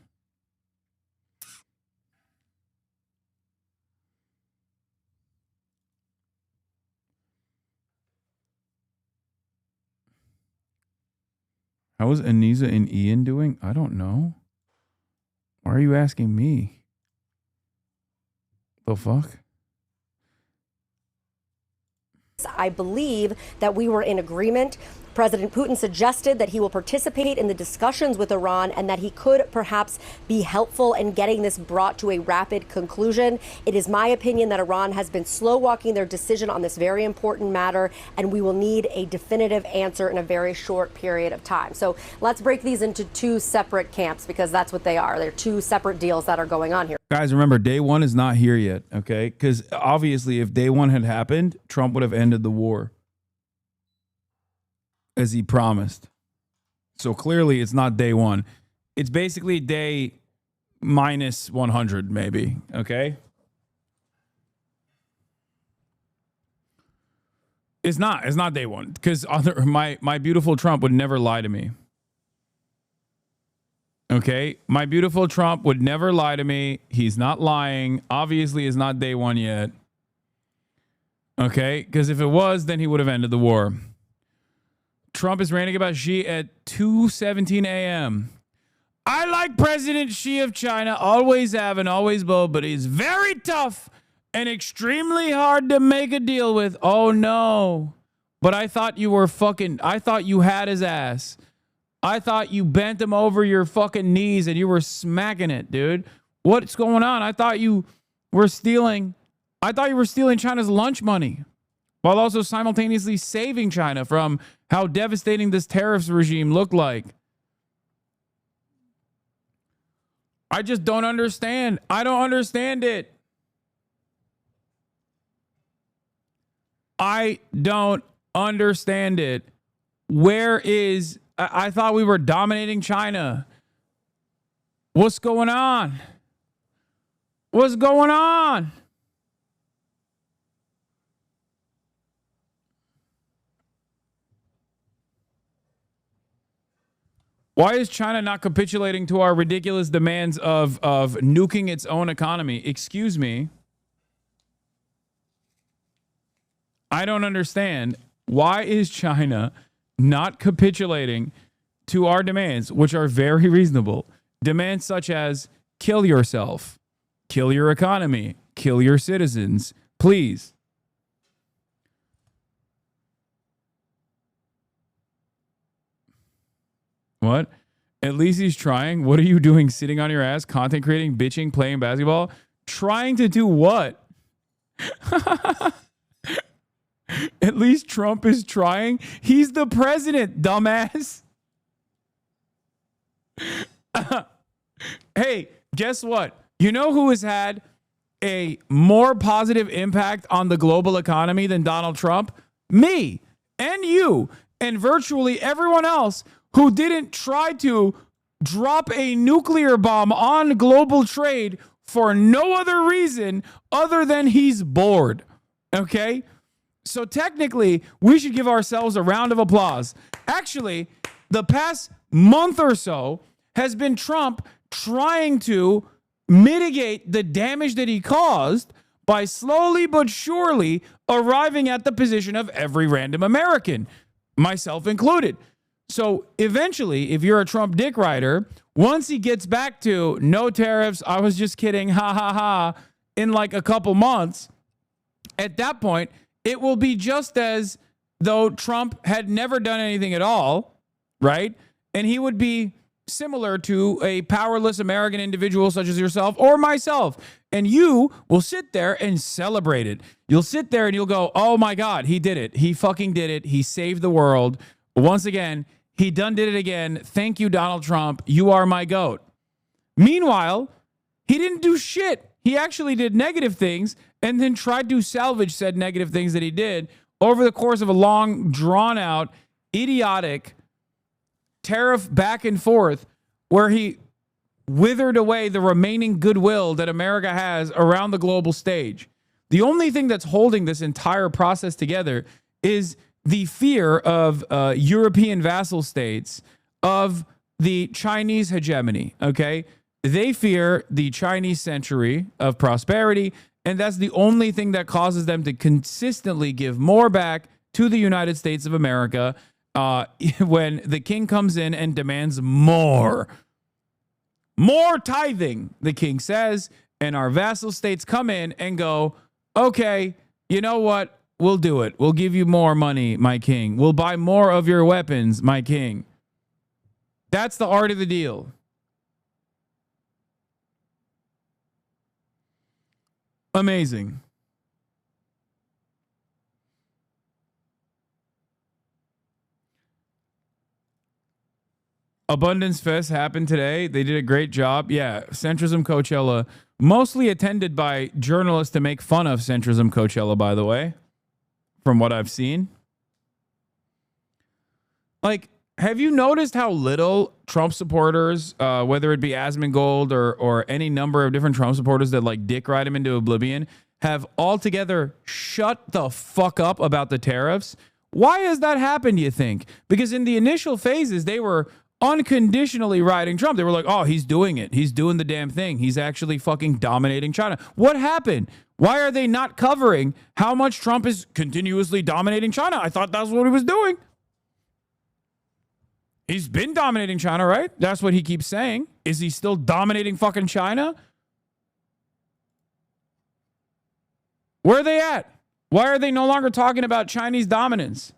Speaker 4: How is Anisa and Ian doing? I don't know. Why are you asking me? The fuck?
Speaker 15: I believe that we were in agreement. President Putin suggested that he will participate in the discussions with Iran and that he could perhaps be helpful in getting this brought to a rapid conclusion. It is my opinion that Iran has been slow walking their decision on this very important matter, and we will need a definitive answer in a very short period of time. So let's break these into two separate camps because that's what they are. They're two separate deals that are going on here.
Speaker 4: Guys, remember, day one is not here yet, okay? Because obviously if day one had happened, Trump would have ended the war, as he promised. So clearly it's not day one. It's basically day minus 100, maybe, okay? It's not day one, because my beautiful Trump would never lie to me. Okay, my beautiful Trump would never lie to me. He's not lying. Obviously, it's not day one yet. Okay, because if it was, then he would have ended the war. Trump is ranting about Xi at 2:17 a.m. I like President Xi of China, always have and always will, but he's very tough and extremely hard to make a deal with. Oh, no. But I thought you had his ass. I thought you bent him over your fucking knees and you were smacking it, dude. What's going on? I thought you were stealing China's lunch money while also simultaneously saving China from how devastating this tariffs regime looked like. I just don't understand. I don't understand it. I don't understand it. Where is... I thought we were dominating China. What's going on? What's going on? Why is China not capitulating to our ridiculous demands of nuking its own economy? Excuse me. I don't understand. Why is China not capitulating to our demands, which are very reasonable? Demands such as kill yourself, kill your economy, kill your citizens, please. What? At least he's trying. What are you doing? Sitting on your ass, content creating, bitching, playing basketball? Trying to do what? At least Trump is trying. He's the president, dumbass. Hey, guess what? You know who has had a more positive impact on the global economy than Donald Trump? Me and you and virtually everyone else who didn't try to drop a nuclear bomb on global trade for no other reason other than he's bored. Okay? So technically, we should give ourselves a round of applause. Actually, the past month or so has been Trump trying to mitigate the damage that he caused by slowly but surely arriving at the position of every random American, myself included. So eventually, if you're a Trump dick rider, once he gets back to no tariffs, I was just kidding, ha ha ha, in like a couple months, at that point, it will be just as though Trump had never done anything at all, right? And he would be similar to a powerless American individual such as yourself or myself. And you will sit there and celebrate it. You'll sit there and you'll go, oh my God, he did it. He fucking did it. He saved the world. Once again, he done did it again. Thank you, Donald Trump. You are my GOAT. Meanwhile, he didn't do shit. He actually did negative things and then tried to salvage said negative things that he did over the course of a long, drawn-out, idiotic tariff back and forth where he withered away the remaining goodwill that America has around the global stage. The only thing that's holding this entire process together is the fear of European vassal states of the Chinese hegemony, okay? They fear the Chinese century of prosperity, and that's the only thing that causes them to consistently give more back to the United States of America when the king comes in and demands more tithing, the king says, and our vassal states come in and go, okay, you know what? We'll do it. We'll give you more money, my king. We'll buy more of your weapons, my king. That's the art of the deal. Amazing. Abundance Fest happened today. They did a great job. Yeah, Centrism Coachella, mostly attended by journalists to make fun of Centrism Coachella, by the way, from what I've seen. Like, have you noticed how little Trump supporters, whether it be Asmongold or any number of different Trump supporters that like dick ride him into oblivion, have altogether shut the fuck up about the tariffs? Why has that happened, you think? Because in the initial phases, they were unconditionally riding Trump. They were like, oh, he's doing it. He's doing the damn thing. He's actually fucking dominating China. What happened? Why are they not covering how much Trump is continuously dominating China? I thought that's what he was doing. He's been dominating China, right? That's what he keeps saying. Is he still dominating fucking China? Where are they at? Why are they no longer talking about Chinese dominance?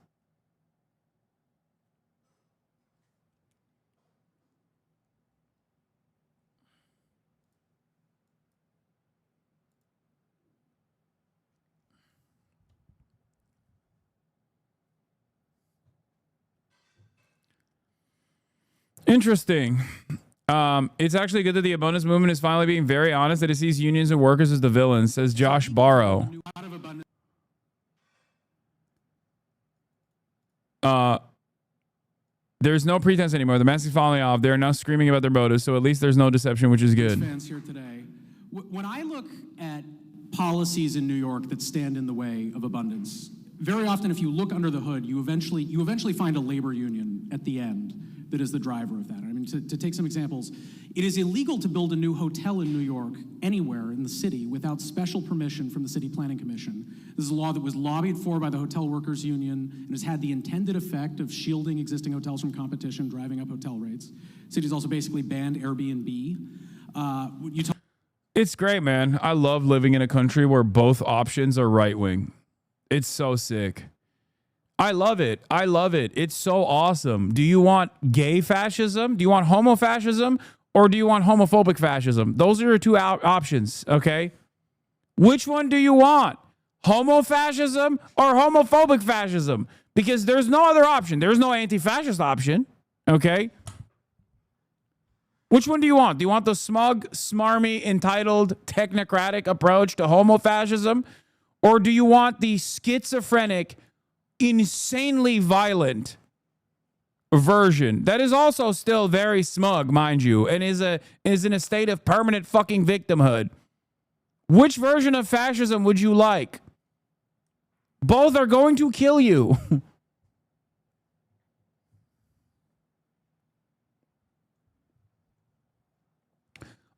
Speaker 4: Interesting. It's actually good that the abundance movement is finally being very honest that it sees unions and workers as the villains, says Josh Barrow. There's no pretense anymore. The mask is falling off. They're now screaming about their motives, so at least there's no deception, which is good.
Speaker 11: Fans here today. When I look at policies in New York that stand in the way of abundance, very often if you look under the hood, you eventually find a labor union at the end that is the driver of that. I mean, to take some examples, it is illegal to build a new hotel in New York anywhere in the city without special permission from the City Planning Commission. This is a law that was lobbied for by the Hotel Workers Union and has had the intended effect of shielding existing hotels from competition, driving up hotel rates. The city's also basically banned Airbnb.
Speaker 4: It's great, man. I love living in a country where both options are right-wing. It's so sick. I love it. I love it. It's so awesome. Do you want gay fascism? Do you want homofascism? Or do you want homophobic fascism? Those are your two options, okay? Which one do you want? Homofascism or homophobic fascism? Because there's no other option. There's no anti-fascist option, okay? Which one do you want? Do you want the smug, smarmy, entitled, technocratic approach to homofascism? Or do you want the schizophrenic, insanely violent version that is also still very smug, mind you, and is in a state of permanent fucking victimhood? Which version of fascism would you like? Both are going to kill you.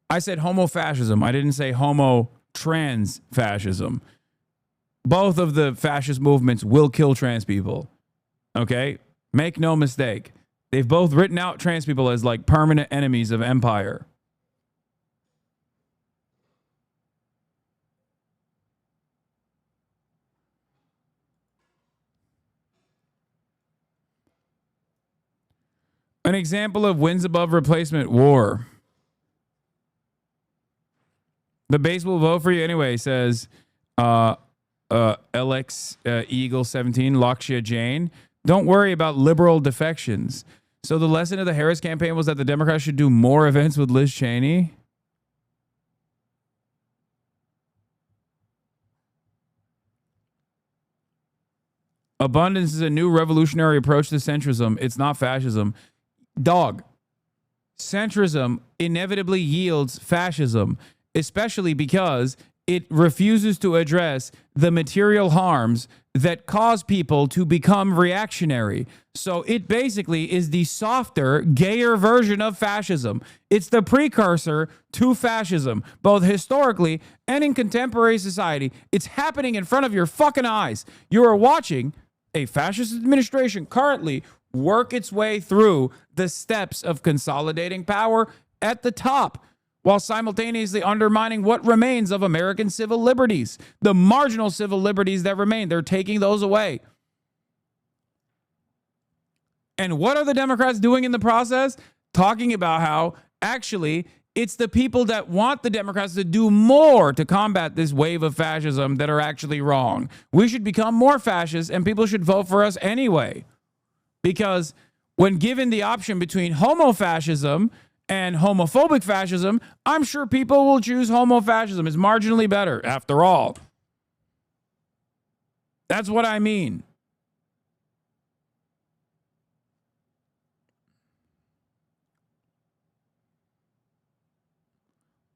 Speaker 4: I said homo-fascism. I didn't say homo-trans fascism. Both of the fascist movements will kill trans people. Okay? Make no mistake. They've both written out trans people as like permanent enemies of empire. An example of wins above replacement war. The base will vote for you anyway, says LX Eagle 17, Lakshya Jain. Don't worry about liberal defections. So the lesson of the Harris campaign was that the Democrats should do more events with Liz Cheney. Abundance is a new revolutionary approach to centrism. It's not fascism. Dog. Centrism inevitably yields fascism, especially because it refuses to address the material harms that cause people to become reactionary. So it basically is the softer, gayer version of fascism. It's the precursor to fascism, both historically and in contemporary society. It's happening in front of your fucking eyes. You are watching a fascist administration currently work its way through the steps of consolidating power at the top, while simultaneously undermining what remains of American civil liberties. The marginal civil liberties that remain, they're taking those away. And what are the Democrats doing in the process? Talking about how actually it's the people that want the Democrats to do more to combat this wave of fascism that are actually wrong. We should become more fascist and people should vote for us anyway. Because when given the option between homofascism and homophobic fascism, I'm sure people will choose homofascism. It's marginally better, after all. That's what I mean.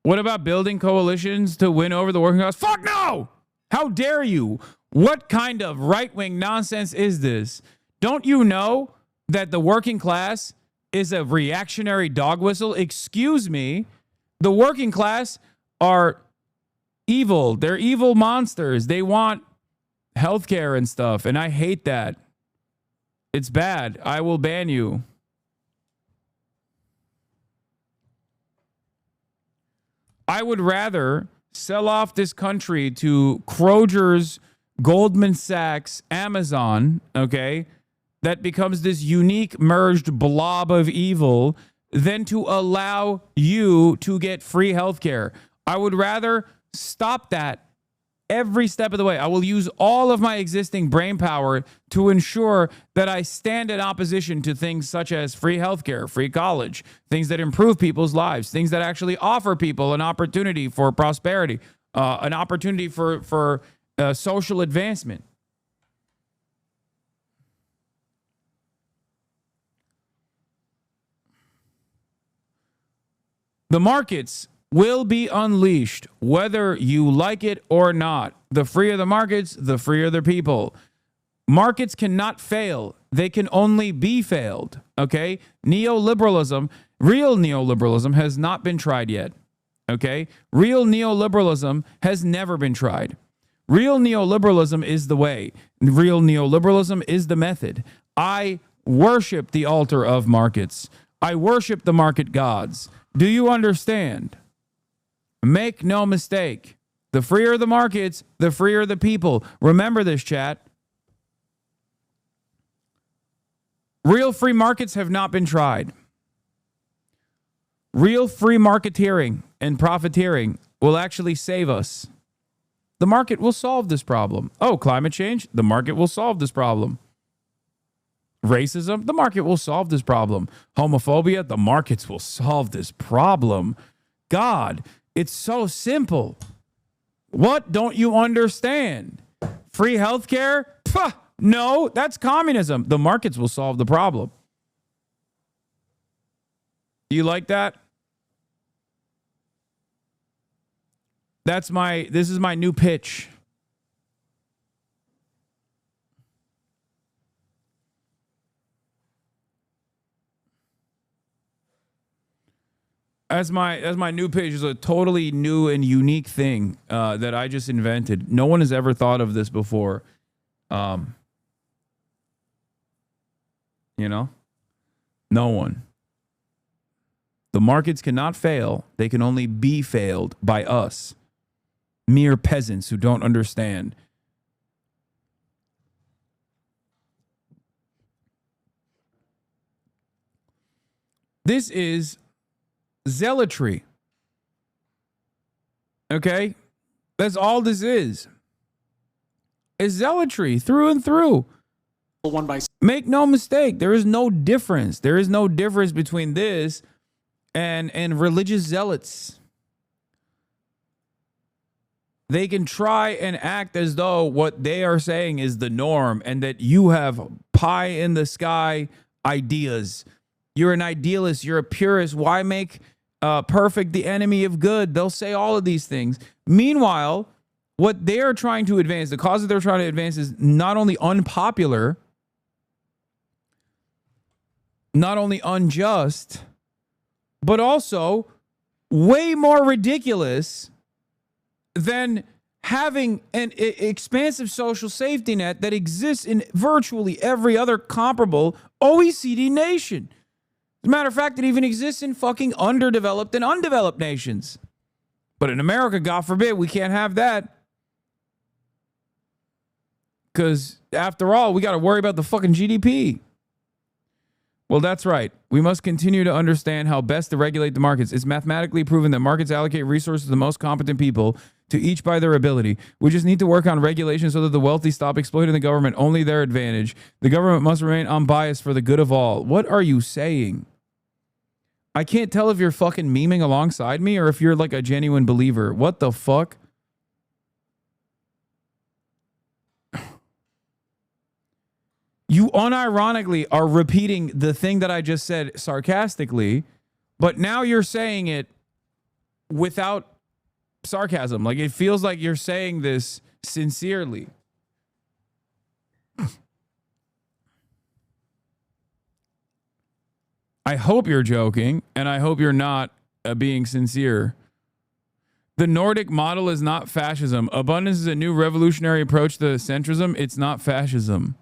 Speaker 4: What about building coalitions to win over the working class? Fuck no! How dare you? What kind of right-wing nonsense is this? Don't you know that the working class is a reactionary dog whistle? Excuse me. The working class are evil. They're evil monsters. They want healthcare and stuff, and I hate that. It's bad. I will ban you. I would rather sell off this country to Kroger's, Goldman Sachs, Amazon, okay, that becomes this unique merged blob of evil than to allow you to get free healthcare. I would rather stop that every step of the way. I will use all of my existing brain power to ensure that I stand in opposition to things such as free healthcare, free college, things that improve people's lives, things that actually offer people an opportunity for prosperity, an opportunity for social advancement. The markets will be unleashed, whether you like it or not. The freer the markets, the freer the people. Markets cannot fail. They can only be failed. Okay? Neoliberalism, real neoliberalism has not been tried yet. Okay? Real neoliberalism has never been tried. Real neoliberalism is the way. Real neoliberalism is the method. I worship the altar of markets. I worship the market gods. Do you understand? Make no mistake. The freer the markets, the freer the people. Remember this, chat. Real free markets have not been tried. Real free marketeering and profiteering will actually save us. The market will solve this problem. Oh, climate change? The market will solve this problem. Racism? The market will solve this problem. Homophobia? The markets will solve this problem. God, it's so simple. What don't you understand? Free healthcare? Puh, no, that's communism. The markets will solve the problem. Do you like that? This is my new pitch. As my new pitch is a totally new and unique thing that I just invented. No one has ever thought of this before. You know? No one. The markets cannot fail. They can only be failed by us. Mere peasants who don't understand. This is zealotry. Okay? That's all this is. It's zealotry through and through. Make no mistake, there is no difference. There is no difference between this and religious zealots. They can try and act as though what they are saying is the norm and that you have pie in the sky ideas. You're an idealist. You're a purist. Why make perfect the enemy of good? They'll say all of these things. Meanwhile, what they're trying to advance, the cause that they're trying to advance is not only unpopular, not only unjust, but also way more ridiculous than having an expansive social safety net that exists in virtually every other comparable OECD nation. As a matter of fact, it even exists in fucking underdeveloped and undeveloped nations. But in America, God forbid, we can't have that. Because after all, we got to worry about the fucking GDP. Well, that's right. We must continue to understand how best to regulate the markets. It's mathematically proven that markets allocate resources to the most competent people, to each by their ability. We just need to work on regulation so that the wealthy stop exploiting the government only their advantage. The government must remain unbiased for the good of all. What are you saying? I can't tell if you're fucking memeing alongside me or if you're like a genuine believer. What the fuck? You unironically are repeating the thing that I just said sarcastically, but now you're saying it without sarcasm. Like, it feels like you're saying this sincerely. I hope you're joking, and I hope you're not being sincere. The Nordic model is not fascism. Abundance is a new revolutionary approach to centrism. It's not fascism.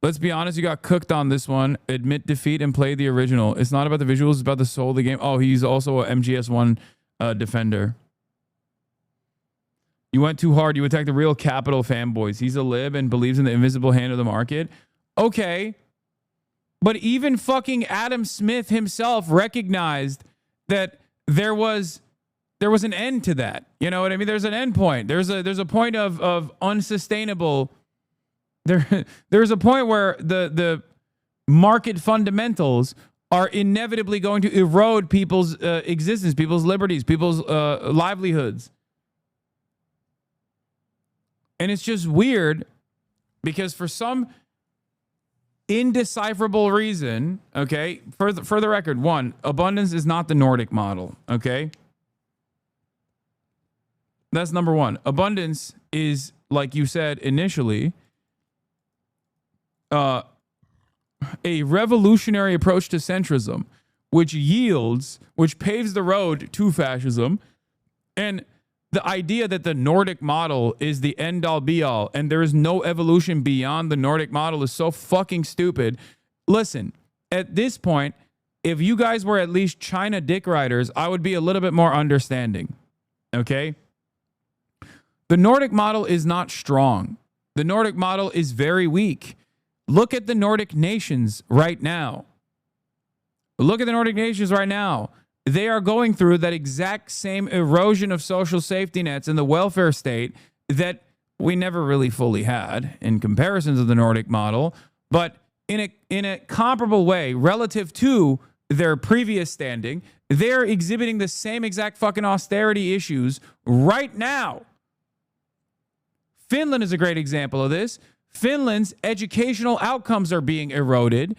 Speaker 4: Let's be honest, you got cooked on this one. Admit defeat and play the original. It's not about the visuals, it's about the soul of the game. Oh, he's also a MGS1 defender. You went too hard. You attacked the real capital fanboys. He's a lib and believes in the invisible hand of the market. Okay. But even fucking Adam Smith himself recognized that there was an end to that. You know what I mean? There's an end point. There's a point of unsustainable. There's a point where the market fundamentals are inevitably going to erode people's existence, people's liberties, people's livelihoods. And it's just weird because for some indecipherable reason, okay, for the record, one, abundance is not the Nordic model, okay? That's number one. Abundance is, like you said initially, a revolutionary approach to centrism, which paves the road to fascism. And the idea that the Nordic model is the end all be all and there is no evolution beyond the Nordic model is so fucking stupid. Listen, at this point, if you guys were at least China dick riders, I would be a little bit more understanding. Okay? The Nordic model is not strong. The Nordic model is very weak. Look at the Nordic nations right now. Look at the Nordic nations right now. They are going through that exact same erosion of social safety nets in the welfare state that we never really fully had in comparison to the Nordic model, but in a comparable way relative to their previous standing, they're exhibiting the same exact fucking austerity issues right now. Finland is a great example of this. Finland's educational outcomes are being eroded.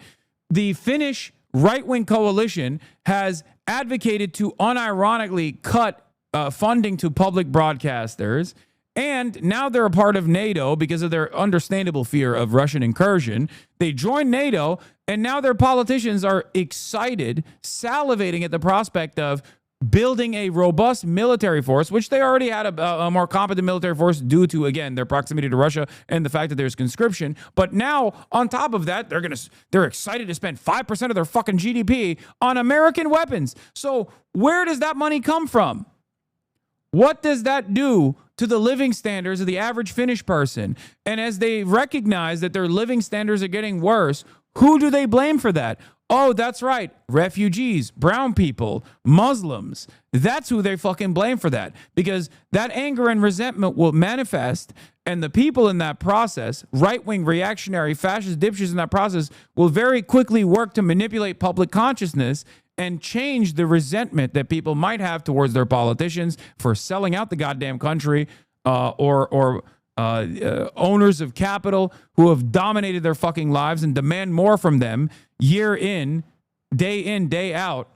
Speaker 4: The Finnish right-wing coalition has advocated to unironically cut funding to public broadcasters, and now they're a part of NATO because of their understandable fear of Russian incursion. They joined NATO, and now their politicians are excited, salivating at the prospect of building a robust military force, which they already had a more competent military force due to, again, their proximity to Russia and the fact that there's conscription. But now, on top of that, they're excited to spend 5% of their fucking GDP on American weapons. So where does that money come from? What does that do to the living standards of the average Finnish person? And as they recognize that their living standards are getting worse, who do they blame for that? Oh, that's right. Refugees, brown people, Muslims. That's who they fucking blame for that. Because that anger and resentment will manifest, and the people in that process, right-wing, reactionary, fascist dipshits in that process, will very quickly work to manipulate public consciousness and change the resentment that people might have towards their politicians for selling out the goddamn country, or owners of capital who have dominated their fucking lives and demand more from them year in, day out.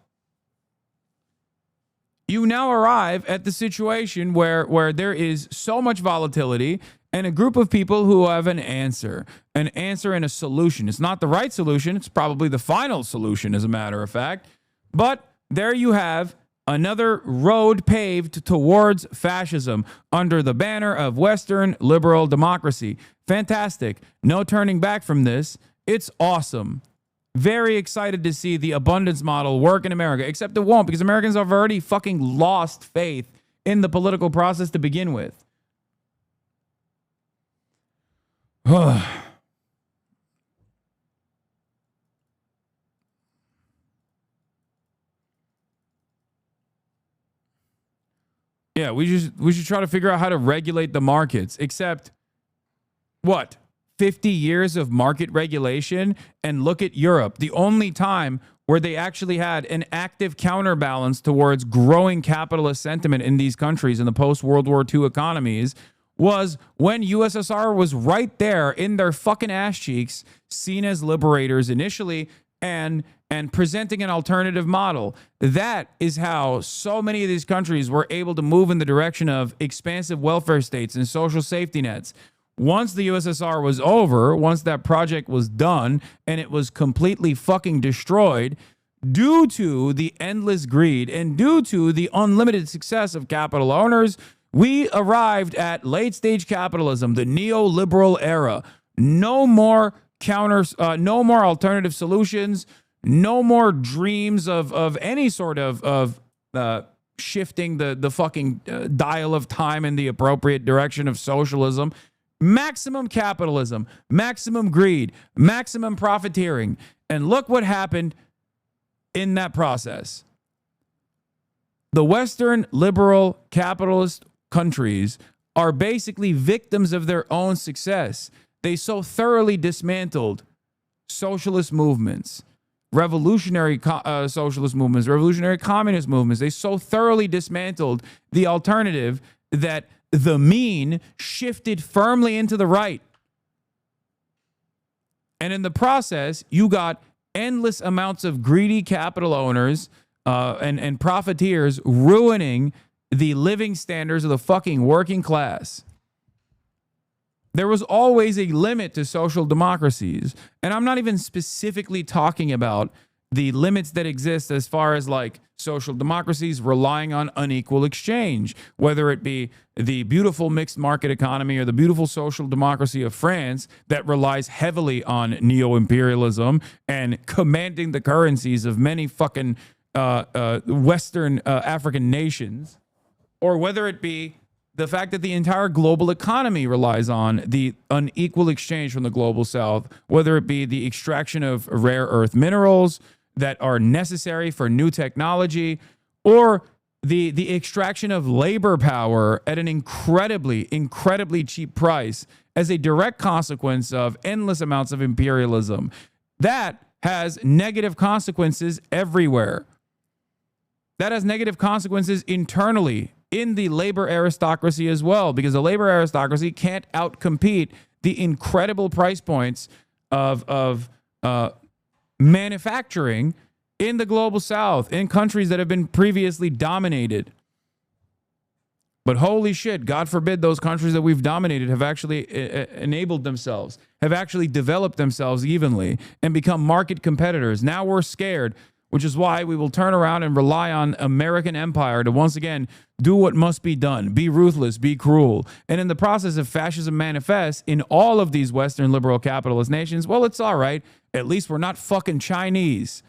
Speaker 4: You now arrive at the situation where there is so much volatility and a group of people who have an answer and a solution. It's not the right solution. It's probably the final solution, as a matter of fact. But there you have another road paved towards fascism under the banner of Western liberal democracy. Fantastic. No turning back from this. It's awesome. Very excited to see the abundance model work in America, except it won't, because Americans have already fucking lost faith in the political process to begin with. Yeah, we should try to figure out how to regulate the markets. Except, what? 50 years of market regulation? And look at Europe. The only time where they actually had an active counterbalance towards growing capitalist sentiment in these countries in the post-World War II economies was when USSR was right there in their fucking ass cheeks, seen as liberators initially, and presenting an alternative model. That is how so many of these countries were able to move in the direction of expansive welfare states and social safety nets. Once the USSR was over, once that project was done and it was completely fucking destroyed due to the endless greed and due to the unlimited success of capital owners, we arrived at late stage capitalism, the neoliberal era. No more no more alternative solutions, no more dreams of any sort of shifting the fucking dial of time in the appropriate direction of socialism. Maximum capitalism, maximum greed, maximum profiteering. And look what happened in that process. The Western liberal capitalist countries are basically victims of their own success. They so thoroughly dismantled socialist movements, revolutionary socialist movements, revolutionary communist movements. They so thoroughly dismantled the alternative that the mean shifted firmly into the right. And in the process, you got endless amounts of greedy capital owners and profiteers ruining the living standards of the fucking working class. There was always a limit to social democracies. And I'm not even specifically talking about the limits that exist as far as like social democracies relying on unequal exchange, whether it be the beautiful mixed market economy or the beautiful social democracy of France that relies heavily on neo-imperialism and commanding the currencies of many fucking Western African nations, or whether it be the fact that the entire global economy relies on the unequal exchange from the global south, whether it be the extraction of rare earth minerals that are necessary for new technology, or the extraction of labor power at an incredibly cheap price as a direct consequence of endless amounts of imperialism. That has negative consequences everywhere. That has negative consequences internally in the labor aristocracy as well, because the labor aristocracy can't outcompete the incredible price points of manufacturing in the global south, in countries that have been previously dominated. But holy shit, God forbid those countries that we've dominated have actually enabled themselves, have actually developed themselves evenly and become market competitors. Now we're scared, which is why we will turn around and rely on American empire to once again do what must be done, be ruthless, be cruel. And in the process of fascism manifests in all of these Western liberal capitalist nations, well, it's all right. At least we're not fucking Chinese.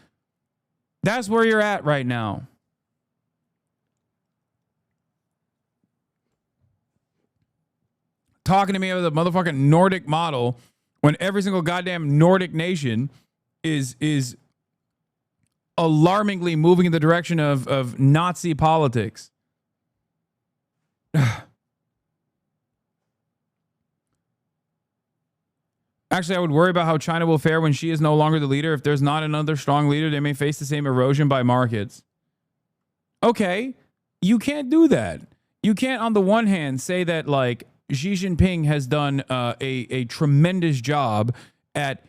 Speaker 4: That's where you're at right now. Talking to me about the motherfucking Nordic model when every single goddamn Nordic nation is alarmingly moving in the direction of Nazi politics. Actually, I would worry about how China will fare when she is no longer the leader. If there's not another strong leader, they may face the same erosion by markets. Okay, you can't do that. You can't, on the one hand, say that, like, Xi Jinping has done a tremendous job at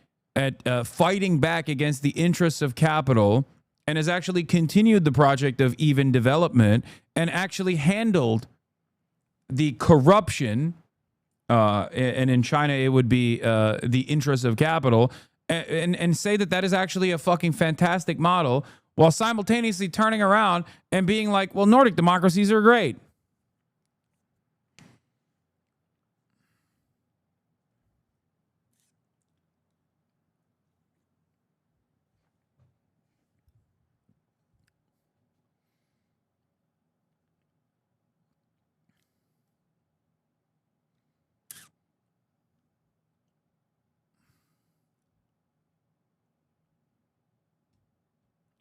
Speaker 4: fighting back against the interests of capital and has actually continued the project of even development and actually handled the corruption, and in China it would be the interests of capital, and say that that is actually a fucking fantastic model, while simultaneously turning around and being like, well, Nordic democracies are great.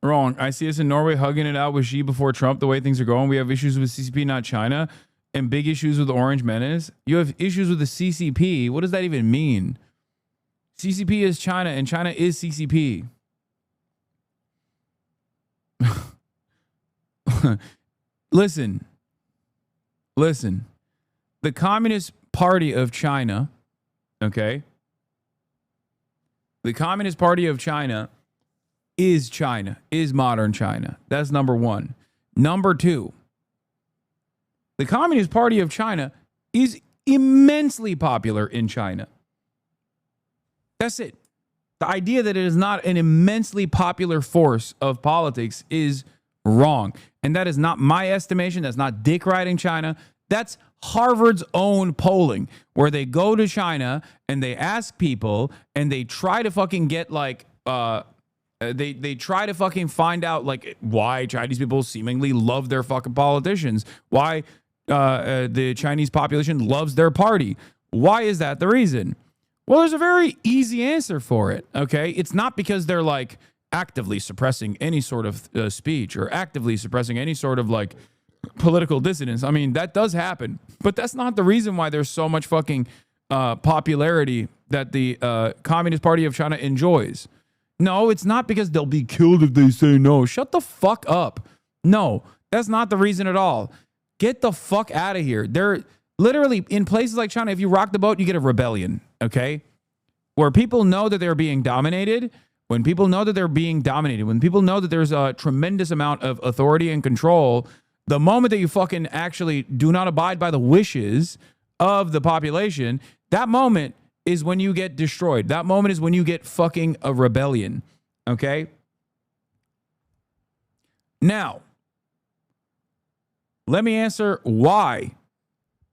Speaker 4: Wrong. I see us in Norway hugging it out with Xi before Trump, the way things are going. We have issues with CCP, not China, and big issues with the Orange Menace. You have issues with the CCP. What does that even mean? CCP is China, and China is CCP. Listen. The Communist Party of China, okay? The Communist Party of China is modern China. That's number one. Number two, the Communist Party of China is immensely popular in China. That's it. The idea that it is not an immensely popular force of politics is wrong. And that is not my estimation. That's not dick riding China. That's Harvard's own polling, where they go to China and they ask people and they try to fucking get like, they try to fucking find out like why Chinese people seemingly love their fucking politicians, why the Chinese population loves their party. Why is that the reason? Well, there's a very easy answer for it, okay? It's not because they're like actively suppressing any sort of speech or actively suppressing any sort of like political dissidence. I mean, that does happen, but that's not the reason why there's so much fucking popularity that the Communist Party of China enjoys. No, it's not because they'll be killed if they say no. Shut the fuck up. No, that's not the reason at all. Get the fuck out of here. They're literally in places like China. If you rock the boat, you get a rebellion, okay? Where people know that they're being dominated. When people know that they're being dominated, when people know that there's a tremendous amount of authority and control, the moment that you fucking actually do not abide by the wishes of the population, that moment is when you get destroyed. That moment is when you get fucking a rebellion, okay? Now, let me answer why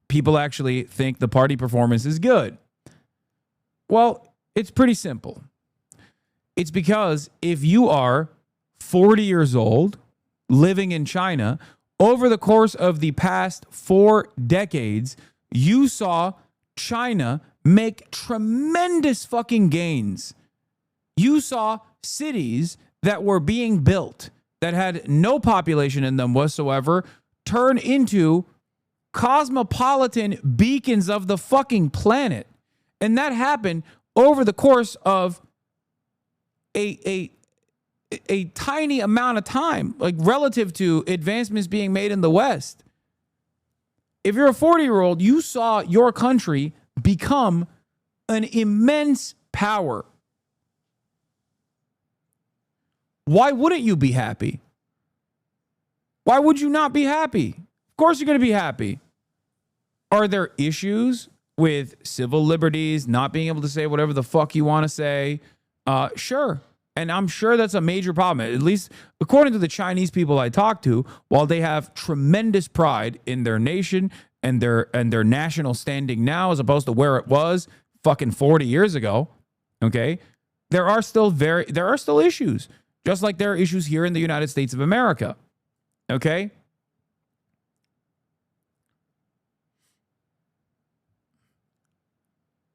Speaker 4: people actually think the party performance is good. Well, it's pretty simple. It's because if you are 40 years old, living in China, over the course of the past 4 decades, you saw China make tremendous fucking gains. You saw cities that were being built that had no population in them whatsoever turn into cosmopolitan beacons of the fucking planet. And that happened over the course of a tiny amount of time, like relative to advancements being made in the West. If you're a 40-year-old, you saw your country become an immense power. Why wouldn't you be happy? Why would you not be happy? Of course you're going to be happy. Are there issues with civil liberties, not being able to say whatever the fuck you want to say? Sure. And I'm sure that's a major problem. At least according to the Chinese people I talk to, while they have tremendous pride in their nation and their national standing now as opposed to where it was fucking 40 years ago, okay? There are still issues, just like there are issues here in the United States of America. Okay?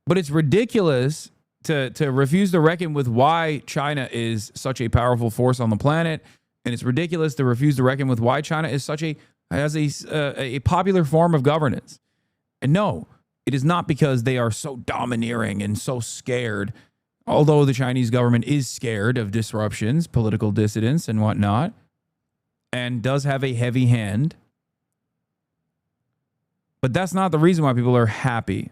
Speaker 4: But it's ridiculous to refuse to reckon with why China is such a powerful force on the planet, and it's ridiculous to refuse to reckon with why China is has a popular form of governance. And no, it is not because they are so domineering and so scared, although the Chinese government is scared of disruptions, political dissidents, and whatnot, and does have a heavy hand. But that's not the reason why people are happy.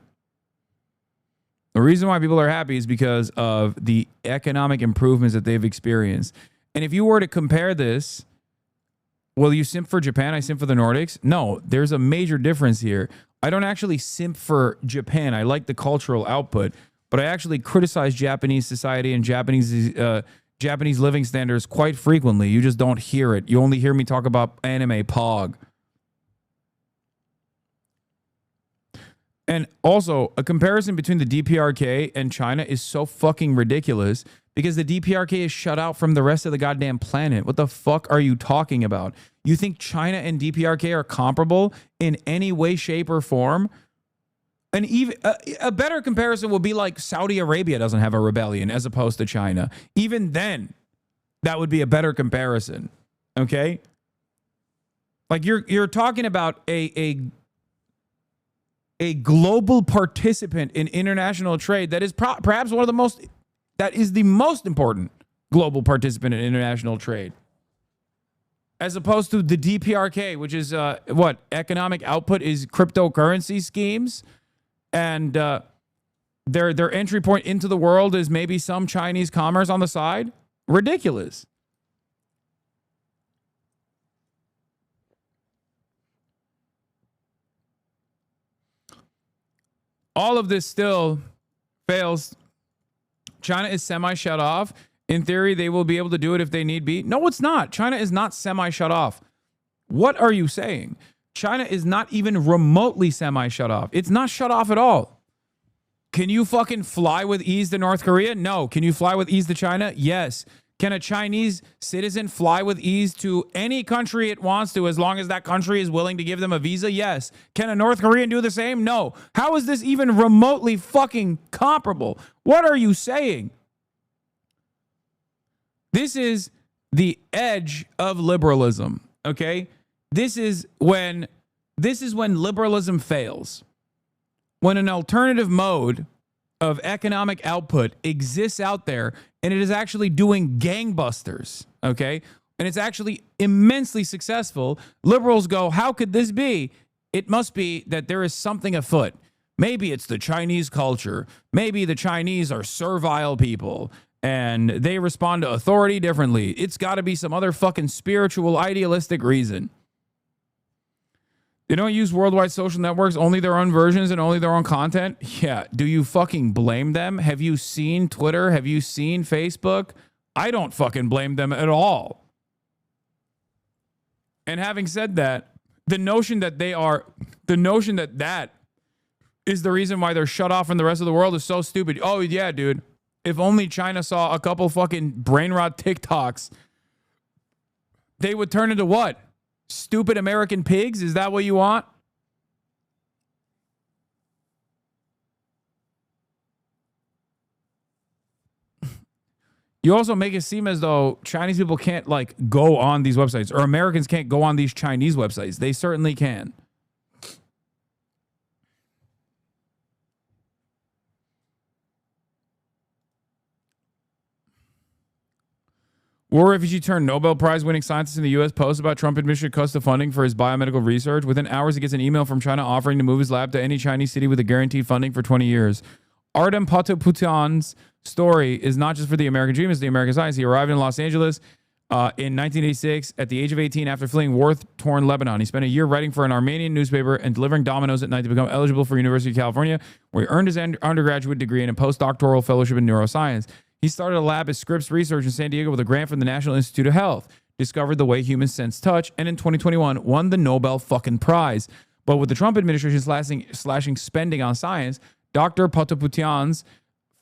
Speaker 4: The reason why people are happy is because of the economic improvements that they've experienced. And if you were to compare this, will you simp for Japan? I simp for the Nordics? No, there's a major difference here. I don't actually simp for Japan. I like the cultural output, but I actually criticize Japanese society and Japanese living standards quite frequently. You just don't hear it. You only hear me talk about anime Pog. And also, a comparison between the DPRK and China is so fucking ridiculous because the DPRK is shut out from the rest of the goddamn planet. What the fuck are you talking about? You think China and DPRK are comparable in any way, shape, or form? And even a better comparison would be like Saudi Arabia doesn't have a rebellion as opposed to China. Even then, that would be a better comparison. Okay? Like you're talking about a global participant in international trade that is perhaps one of the most, that is the most important global participant in international trade, as opposed to the DPRK, which is what economic output is cryptocurrency schemes, and their entry point into the world is maybe some Chinese commerce on the side. Ridiculous. All of this still fails. China is semi-shut off. In theory, they will be able to do it if they need be. No, it's not. China is not semi-shut off. What are you saying? China is not even remotely semi-shut off. It's not shut off at all. Can you fucking fly with ease to North Korea? No. Can you fly with ease to China? Yes. Can a Chinese citizen fly with ease to any country it wants to as long as that country is willing to give them a visa? Yes. Can a North Korean do the same? No. How is this even remotely fucking comparable? What are you saying? This is the edge of liberalism, okay? This is when liberalism fails. When an alternative mode of economic output exists out there and it is actually doing gangbusters, okay? And it's actually immensely successful. Liberals go, how could this be? It must be that there is something afoot. Maybe it's the Chinese culture. Maybe the Chinese are servile people and they respond to authority differently. It's got to be some other fucking spiritual, idealistic reason. They don't use worldwide social networks, only their own versions and only their own content. Yeah. Do you fucking blame them? Have you seen Twitter? Have you seen Facebook? I don't fucking blame them at all. And having said that, the notion that that is the reason why they're shut off from the rest of the world is so stupid. Oh yeah, dude. If only China saw a couple fucking brain rot TikToks, they would turn into what? Stupid American pigs? Is that what you want? You also make it seem as though Chinese people can't like go on these websites, or Americans can't go on these Chinese websites. They certainly can. War refugee turned Nobel Prize winning scientist in the U.S. posts about Trump administration cuts the funding for his biomedical research. Within hours, he gets an email from China offering to move his lab to any Chinese city with a guaranteed funding for 20 years. Artem Pataputian's story is not just for the American dream, it's the American science. He arrived in Los Angeles in 1986 at the age of 18 after fleeing war-torn Lebanon. He spent a year writing for an Armenian newspaper and delivering dominoes at night to become eligible for University of California, where he earned his undergraduate degree and a postdoctoral fellowship in neuroscience. He started a lab at Scripps Research in San Diego with a grant from the National Institute of Health, discovered the way humans sense touch, and in 2021 won the Nobel fucking Prize. But with the Trump administration slashing spending on science, Dr. Pataputian's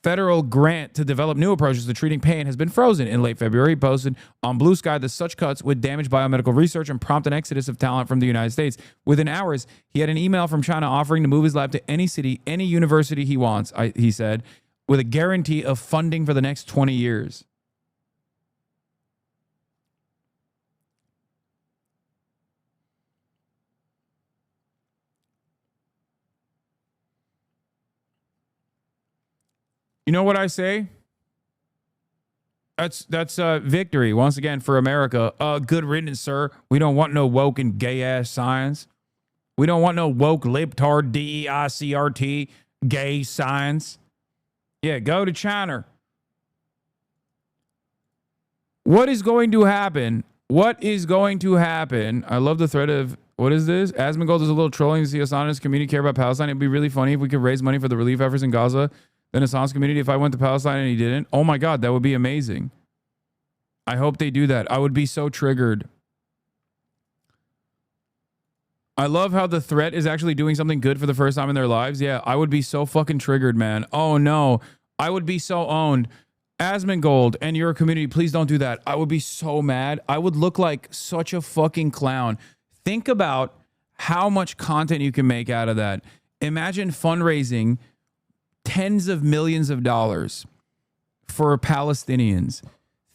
Speaker 4: federal grant to develop new approaches to treating pain has been frozen. In late February, he posted on Blue Sky that such cuts would damage biomedical research and prompt an exodus of talent from the United States. Within hours, he had an email from China offering to move his lab to any city, any university he wants, he said, with a guarantee of funding for the next 20 years. You know what I say? That's victory once again for America. Good riddance, sir. We don't want no woke and gay ass science. We don't want no woke libtard DEICRT gay science. Yeah, go to China. What is going to happen? What is going to happen? I love the thread of, what is this? Asmongold is a little trolling to see Hasan and his community care about Palestine. It'd be really funny if we could raise money for the relief efforts in Gaza than Hasan's community if I went to Palestine and he didn't. Oh my God, that would be amazing. I hope they do that. I would be so triggered. I love how the threat is actually doing something good for the first time in their lives. Yeah, I would be so fucking triggered, man. Oh no, I would be so owned. Asmongold and your community, please don't do that. I would be so mad. I would look like such a fucking clown. Think about how much content you can make out of that. Imagine fundraising tens of millions of dollars for Palestinians.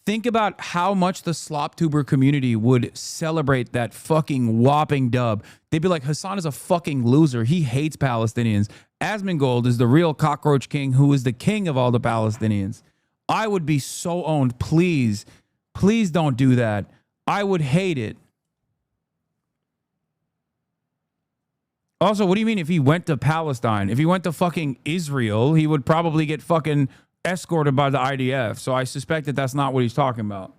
Speaker 4: Think about how much the SlopTuber community would celebrate that fucking whopping dub. They'd be like, Hasan is a fucking loser. He hates Palestinians. Asmongold is the real cockroach king who is the king of all the Palestinians. I would be so owned. Please, please don't do that. I would hate it. Also, what do you mean if he went to Palestine? If he went to fucking Israel, he would probably get fucking escorted by the IDF. So I suspect that that's not what he's talking about.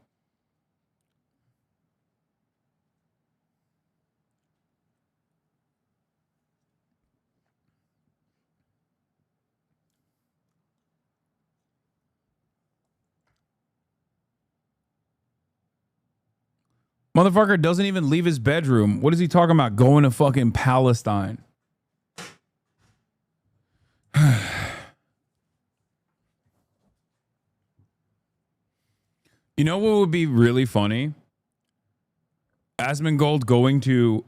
Speaker 4: Motherfucker doesn't even leave his bedroom. What is he talking about? Going to fucking Palestine. You know what would be really funny? Asmongold going to,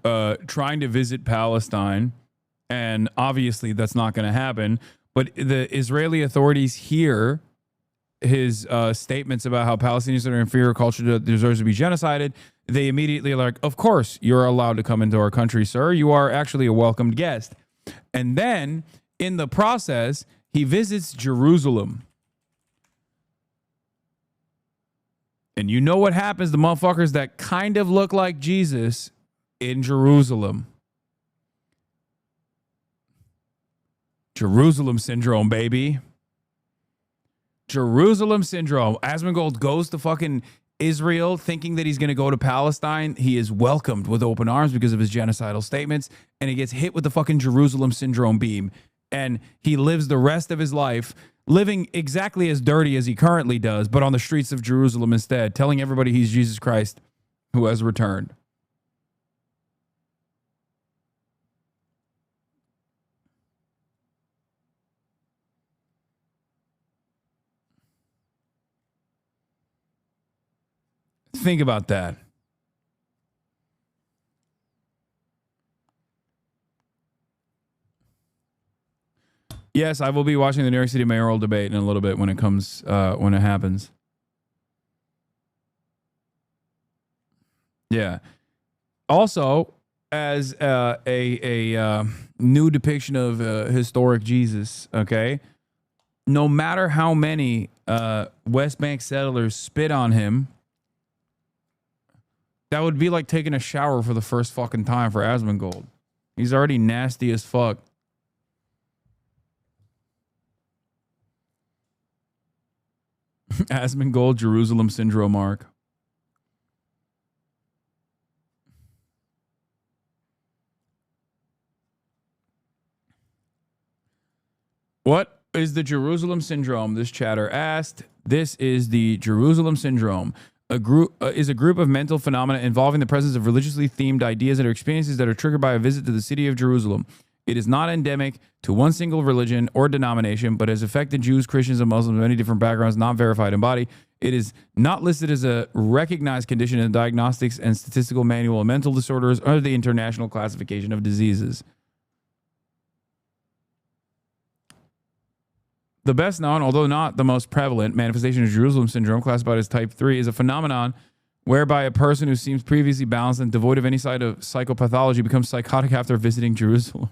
Speaker 4: trying to visit Palestine. And obviously that's not going to happen. But the Israeli authorities hear his statements about how Palestinians are an inferior culture that deserves to be genocided. They immediately are like, of course, you're allowed to come into our country, sir. You are actually a welcomed guest. And then in the process, he visits Jerusalem. And you know what happens to motherfuckers that kind of look like Jesus in Jerusalem. Jerusalem syndrome, baby. Jerusalem syndrome. Asmongold goes to fucking Israel thinking that he's going to go to Palestine. He is welcomed with open arms because of his genocidal statements. And he gets hit with the fucking Jerusalem syndrome beam. And he lives the rest of his life living exactly as dirty as he currently does, but on the streets of Jerusalem instead, telling everybody he's Jesus Christ who has returned. Think about that. Yes, I will be watching the New York City mayoral debate in a little bit when it comes, when it happens. Yeah. Also, as a new depiction of historic Jesus, okay, no matter how many West Bank settlers spit on him, that would be like taking a shower for the first fucking time for Asmongold. He's already nasty as fuck. Asmongold, Jerusalem syndrome arc. What is the Jerusalem syndrome? This chatter asked. This is the Jerusalem syndrome. A group is a group of mental phenomena involving the presence of religiously themed ideas and experiences that are triggered by a visit to the city of Jerusalem. It is not endemic to one single religion or denomination, but has affected Jews, Christians, and Muslims of many different backgrounds, not verified in body. It is not listed as a recognized condition in the Diagnostics and Statistical Manual of Mental Disorders or the International Classification of Diseases. The best known, although not the most prevalent, manifestation of Jerusalem syndrome, classified as type 3, is a phenomenon whereby a person who seems previously balanced and devoid of any side of psychopathology becomes psychotic after visiting Jerusalem.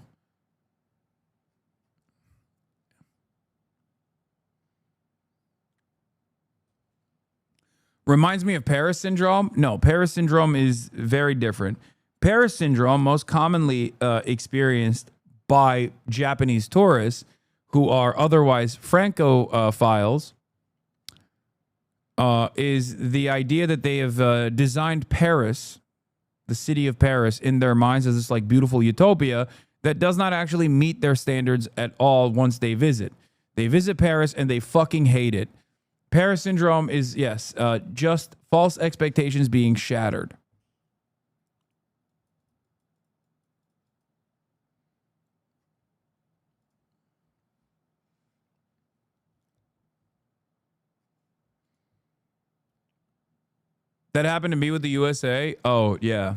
Speaker 4: Reminds me of Paris syndrome. No, Paris syndrome is very different. Paris syndrome, most commonly experienced by Japanese tourists who are otherwise Francophiles, is the idea that they have designed Paris, the city of Paris, in their minds as this like beautiful utopia that does not actually meet their standards at all once they visit. They visit Paris and they fucking hate it. Paris syndrome is, yes, just false expectations being shattered. That happened to me with the USA. Oh, yeah.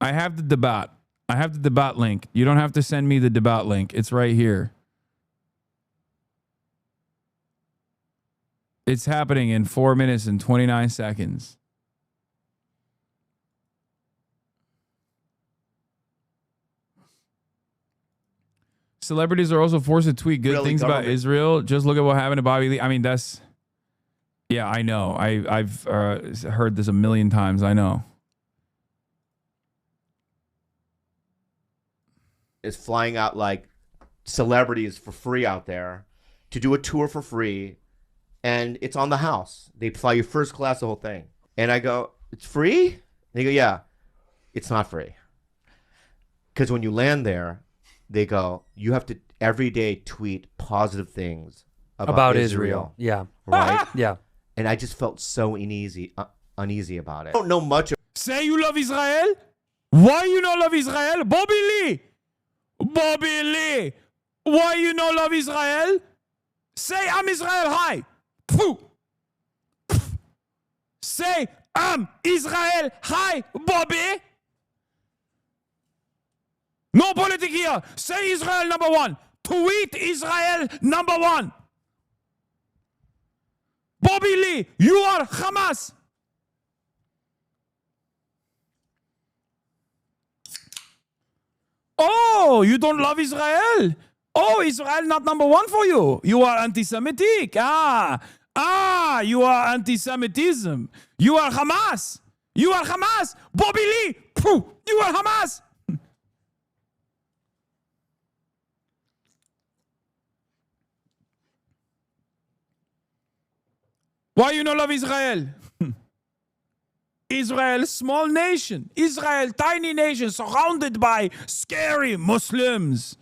Speaker 4: I have the debate. I have the debate link. You don't have to send me the debate link. It's right here. It's happening in 4 minutes and 29 seconds. Celebrities are also forced to tweet good things about Israel. Just look at what happened to Bobby Lee. I mean, that's... Yeah, I know. I've heard this a million times. I know.
Speaker 16: Is flying out like celebrities for free out there to do a tour for free, and it's on the house. They fly you first class, the whole thing. And I go, it's free? And they go, yeah, it's not free. Because when you land there, they go, you have to every day tweet positive things about Israel.
Speaker 17: Yeah.
Speaker 16: Right?
Speaker 17: Yeah.
Speaker 16: And I just felt so uneasy about it. I don't know much.
Speaker 4: Say you love Israel? Why you not love Israel? Bobby Lee! Bobby Lee! Why you not love Israel? Say I'm Israel high! Pooh. Say I'm Israel high, Bobby! No politics here. Say Israel number one. Tweet Israel number one. Bobby Lee, you are Hamas. Oh, you don't love Israel? Oh, Israel not number one for you. You are anti-Semitic. You are anti-Semitism. You are Hamas. You are Hamas. Bobby Lee, pooh, you are Hamas. Why you not love Israel? Israel, small nation. Israel, tiny nation, surrounded by scary Muslims.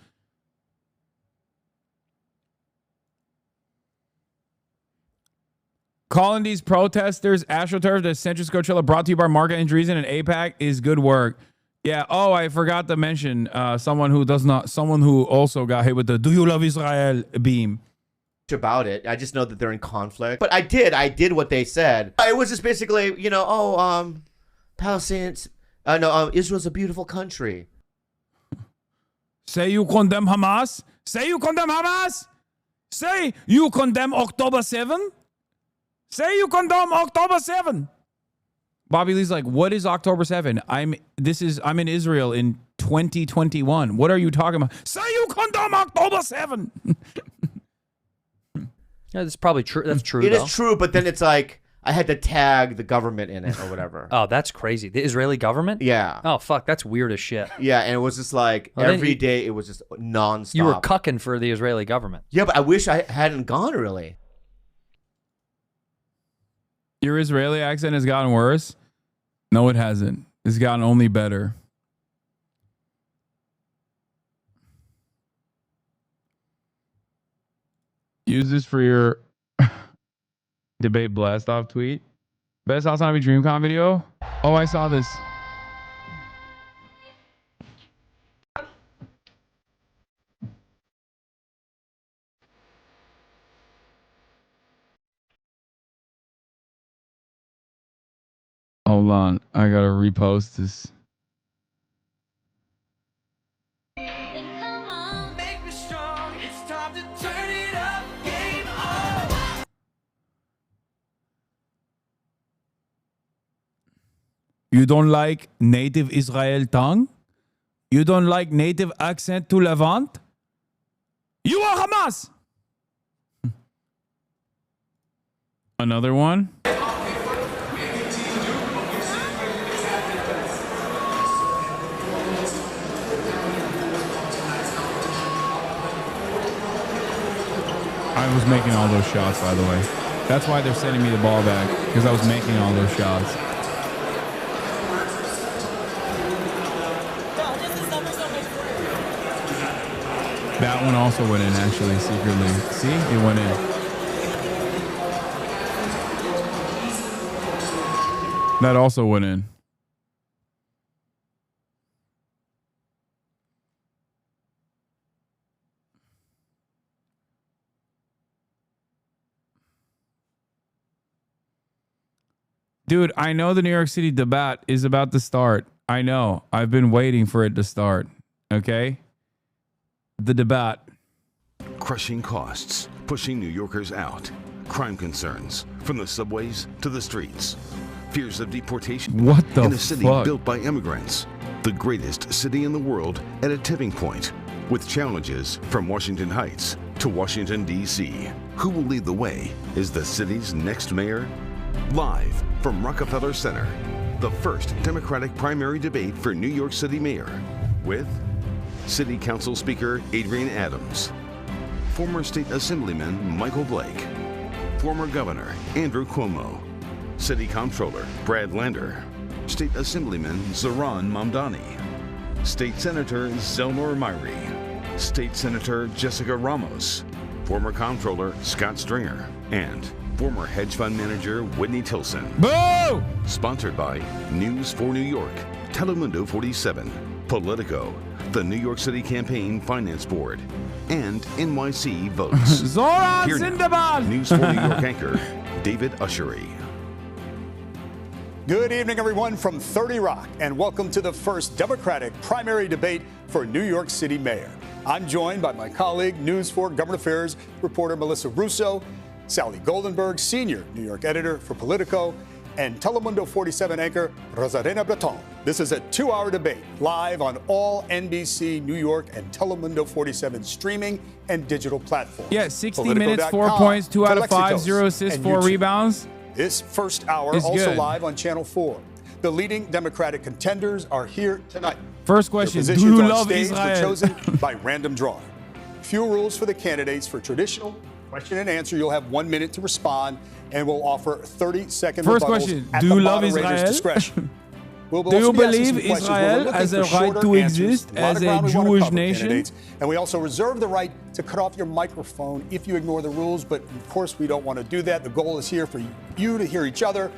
Speaker 4: Calling these protesters AstroTurf, the Centris Coachella, brought to you by Marga Andreessen and APAC is good work. Yeah. Oh, I forgot to mention someone who also got hit with the "Do you love Israel" beam.
Speaker 16: About it. I just know that they're in conflict. But I did what they said. It was just basically, Palestinians, Israel's a beautiful country.
Speaker 4: Say you condemn Hamas. Say you condemn Hamas. Say you condemn October 7. Say you condemn October 7. Bobby Lee's like, what is October 7? I'm in Israel in 2021. What are you talking about? Say you condemn October 7.
Speaker 14: Yeah, that's probably true. That's true.
Speaker 16: It is true, but then it's like I had to tag the government in it or whatever.
Speaker 14: Oh, that's crazy. The Israeli government?
Speaker 16: Yeah.
Speaker 14: Oh, fuck. That's weird as shit.
Speaker 16: Yeah, and it was just like every day it was just nonstop.
Speaker 14: You were cucking for the Israeli government.
Speaker 16: Yeah, but I wish I hadn't gone really.
Speaker 4: Your Israeli accent has gotten worse? No, it hasn't. It's gotten only better. Use this for your debate blast off tweet. Best HasanAbi DreamCon video? Oh, I saw this. Hold on. I gotta repost this. You don't like native Israel tongue? You don't like native accent to Levant? You are Hamas! Another one? I was making all those shots, by the way. That's why they're sending me the ball back, because I was making all those shots. That one also went in, actually, secretly. See? It went in. That also went in. Dude, I know the New York City debate is about to start. I know. I've been waiting for it to start. Okay? The debate.
Speaker 17: Crushing costs, pushing New Yorkers out. Crime concerns, from the subways to the streets. Fears of deportation.
Speaker 4: What the
Speaker 17: in a city
Speaker 4: fuck?
Speaker 17: built by immigrants. The greatest city in the world at a tipping point. With challenges from Washington Heights to Washington, D.C. Who will lead the way? Is the city's next mayor? Live from Rockefeller Center, the first Democratic primary debate for New York City mayor with City Council Speaker Adrian Adams, former State Assemblyman Michael Blake, former Governor Andrew Cuomo, City Comptroller Brad Lander, State Assemblyman Zohran Mamdani, State Senator Zelnor Myrie, State Senator Jessica Ramos, former Comptroller Scott Stringer, and former hedge fund manager Whitney Tilson.
Speaker 4: Boo!
Speaker 17: Sponsored by News for New York, Telemundo 47, Politico, the New York City Campaign Finance Board, and NYC Votes.
Speaker 4: Zoran
Speaker 17: Here now,
Speaker 4: Sindabad!
Speaker 17: News for New York anchor David Ushery.
Speaker 23: Good evening, everyone, from 30 Rock, and welcome to the first Democratic primary debate for New York City mayor. I'm joined by my colleague, News 4 Government Affairs reporter Melissa Russo, Sally Goldenberg, senior New York editor for Politico, and Telemundo 47 anchor Rosarena Breton. This is a 2-hour debate live on all NBC, New York, and Telemundo 47 streaming and digital platforms.
Speaker 4: Yeah, 60 minutes, 4 points, 2 out of 5, 0 assists, 4 rebounds.
Speaker 23: This first hour
Speaker 4: It's
Speaker 23: also
Speaker 4: good.
Speaker 23: live on Channel 4. The leading Democratic contenders are here tonight.
Speaker 4: First question,
Speaker 23: Their
Speaker 4: do you
Speaker 23: positions on
Speaker 4: love
Speaker 23: stage
Speaker 4: Israel?
Speaker 23: were chosen by random drawing. Few rules for the candidates. For traditional question and answer, you'll have 1 minute to respond, and we'll offer 30-second
Speaker 4: First
Speaker 23: rebuttals
Speaker 4: question,
Speaker 23: at
Speaker 4: do
Speaker 23: the
Speaker 4: you love
Speaker 23: moderator's
Speaker 4: Israel?
Speaker 23: discretion. We'll
Speaker 4: Do you
Speaker 23: also be asking some
Speaker 4: believe
Speaker 23: questions where we're
Speaker 4: Israel
Speaker 23: looking
Speaker 4: has
Speaker 23: for
Speaker 4: a right
Speaker 23: shorter
Speaker 4: to
Speaker 23: answers.
Speaker 4: exist
Speaker 23: A lot
Speaker 4: as
Speaker 23: of
Speaker 4: a
Speaker 23: ground we wanna
Speaker 4: Jewish
Speaker 23: cover,
Speaker 4: nation?
Speaker 23: candidates. And we also reserve the right to cut off your microphone if you ignore the rules, but of course we don't want to do that. The goal is here for you to hear each other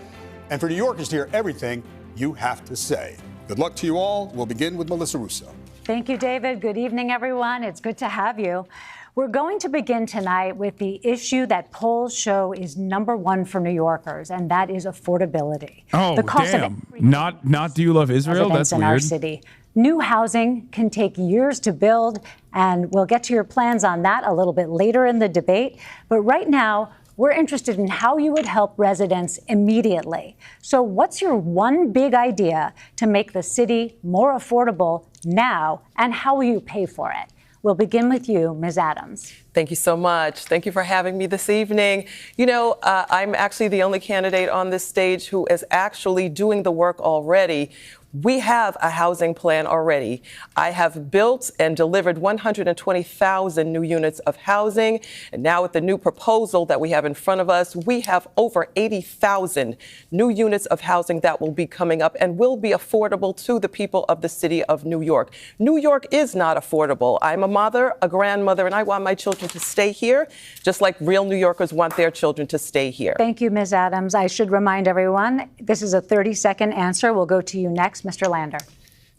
Speaker 23: and for New Yorkers to hear everything you have to say. Good luck to you all. We'll begin with Melissa Russo.
Speaker 24: Thank you, David. Good evening, everyone. It's good to have you. We're going to begin tonight with the issue that polls show is #1 for New Yorkers, and that is affordability.
Speaker 4: Oh,
Speaker 24: the cost
Speaker 4: damn. Not do you love Israel?
Speaker 24: residents
Speaker 4: That's
Speaker 24: in our
Speaker 4: weird.
Speaker 24: city. New housing can take years to build, and we'll get to your plans on that a little bit later in the debate. But right now, we're interested in how you would help residents immediately. So what's your one big idea to make the city more affordable now, and how will you pay for it? We'll begin with you, Ms. Adams.
Speaker 1: Thank you so much. Thank you for having me this evening. You know, I'm actually the only candidate on this stage who is actually doing the work already. We have a housing plan already. I have built and delivered 120,000 new units of housing. And now with the new proposal that we have in front of us, we have over 80,000 new units of housing that will be coming up and will be affordable to the people of the city of New York. New York is not affordable. I'm a mother, a grandmother, and I want my children to stay here, just like real New Yorkers want their children to stay here.
Speaker 24: Thank you, Ms. Adams. I should remind everyone, this is a 30-second answer. We'll go to you next. Mr. Lander.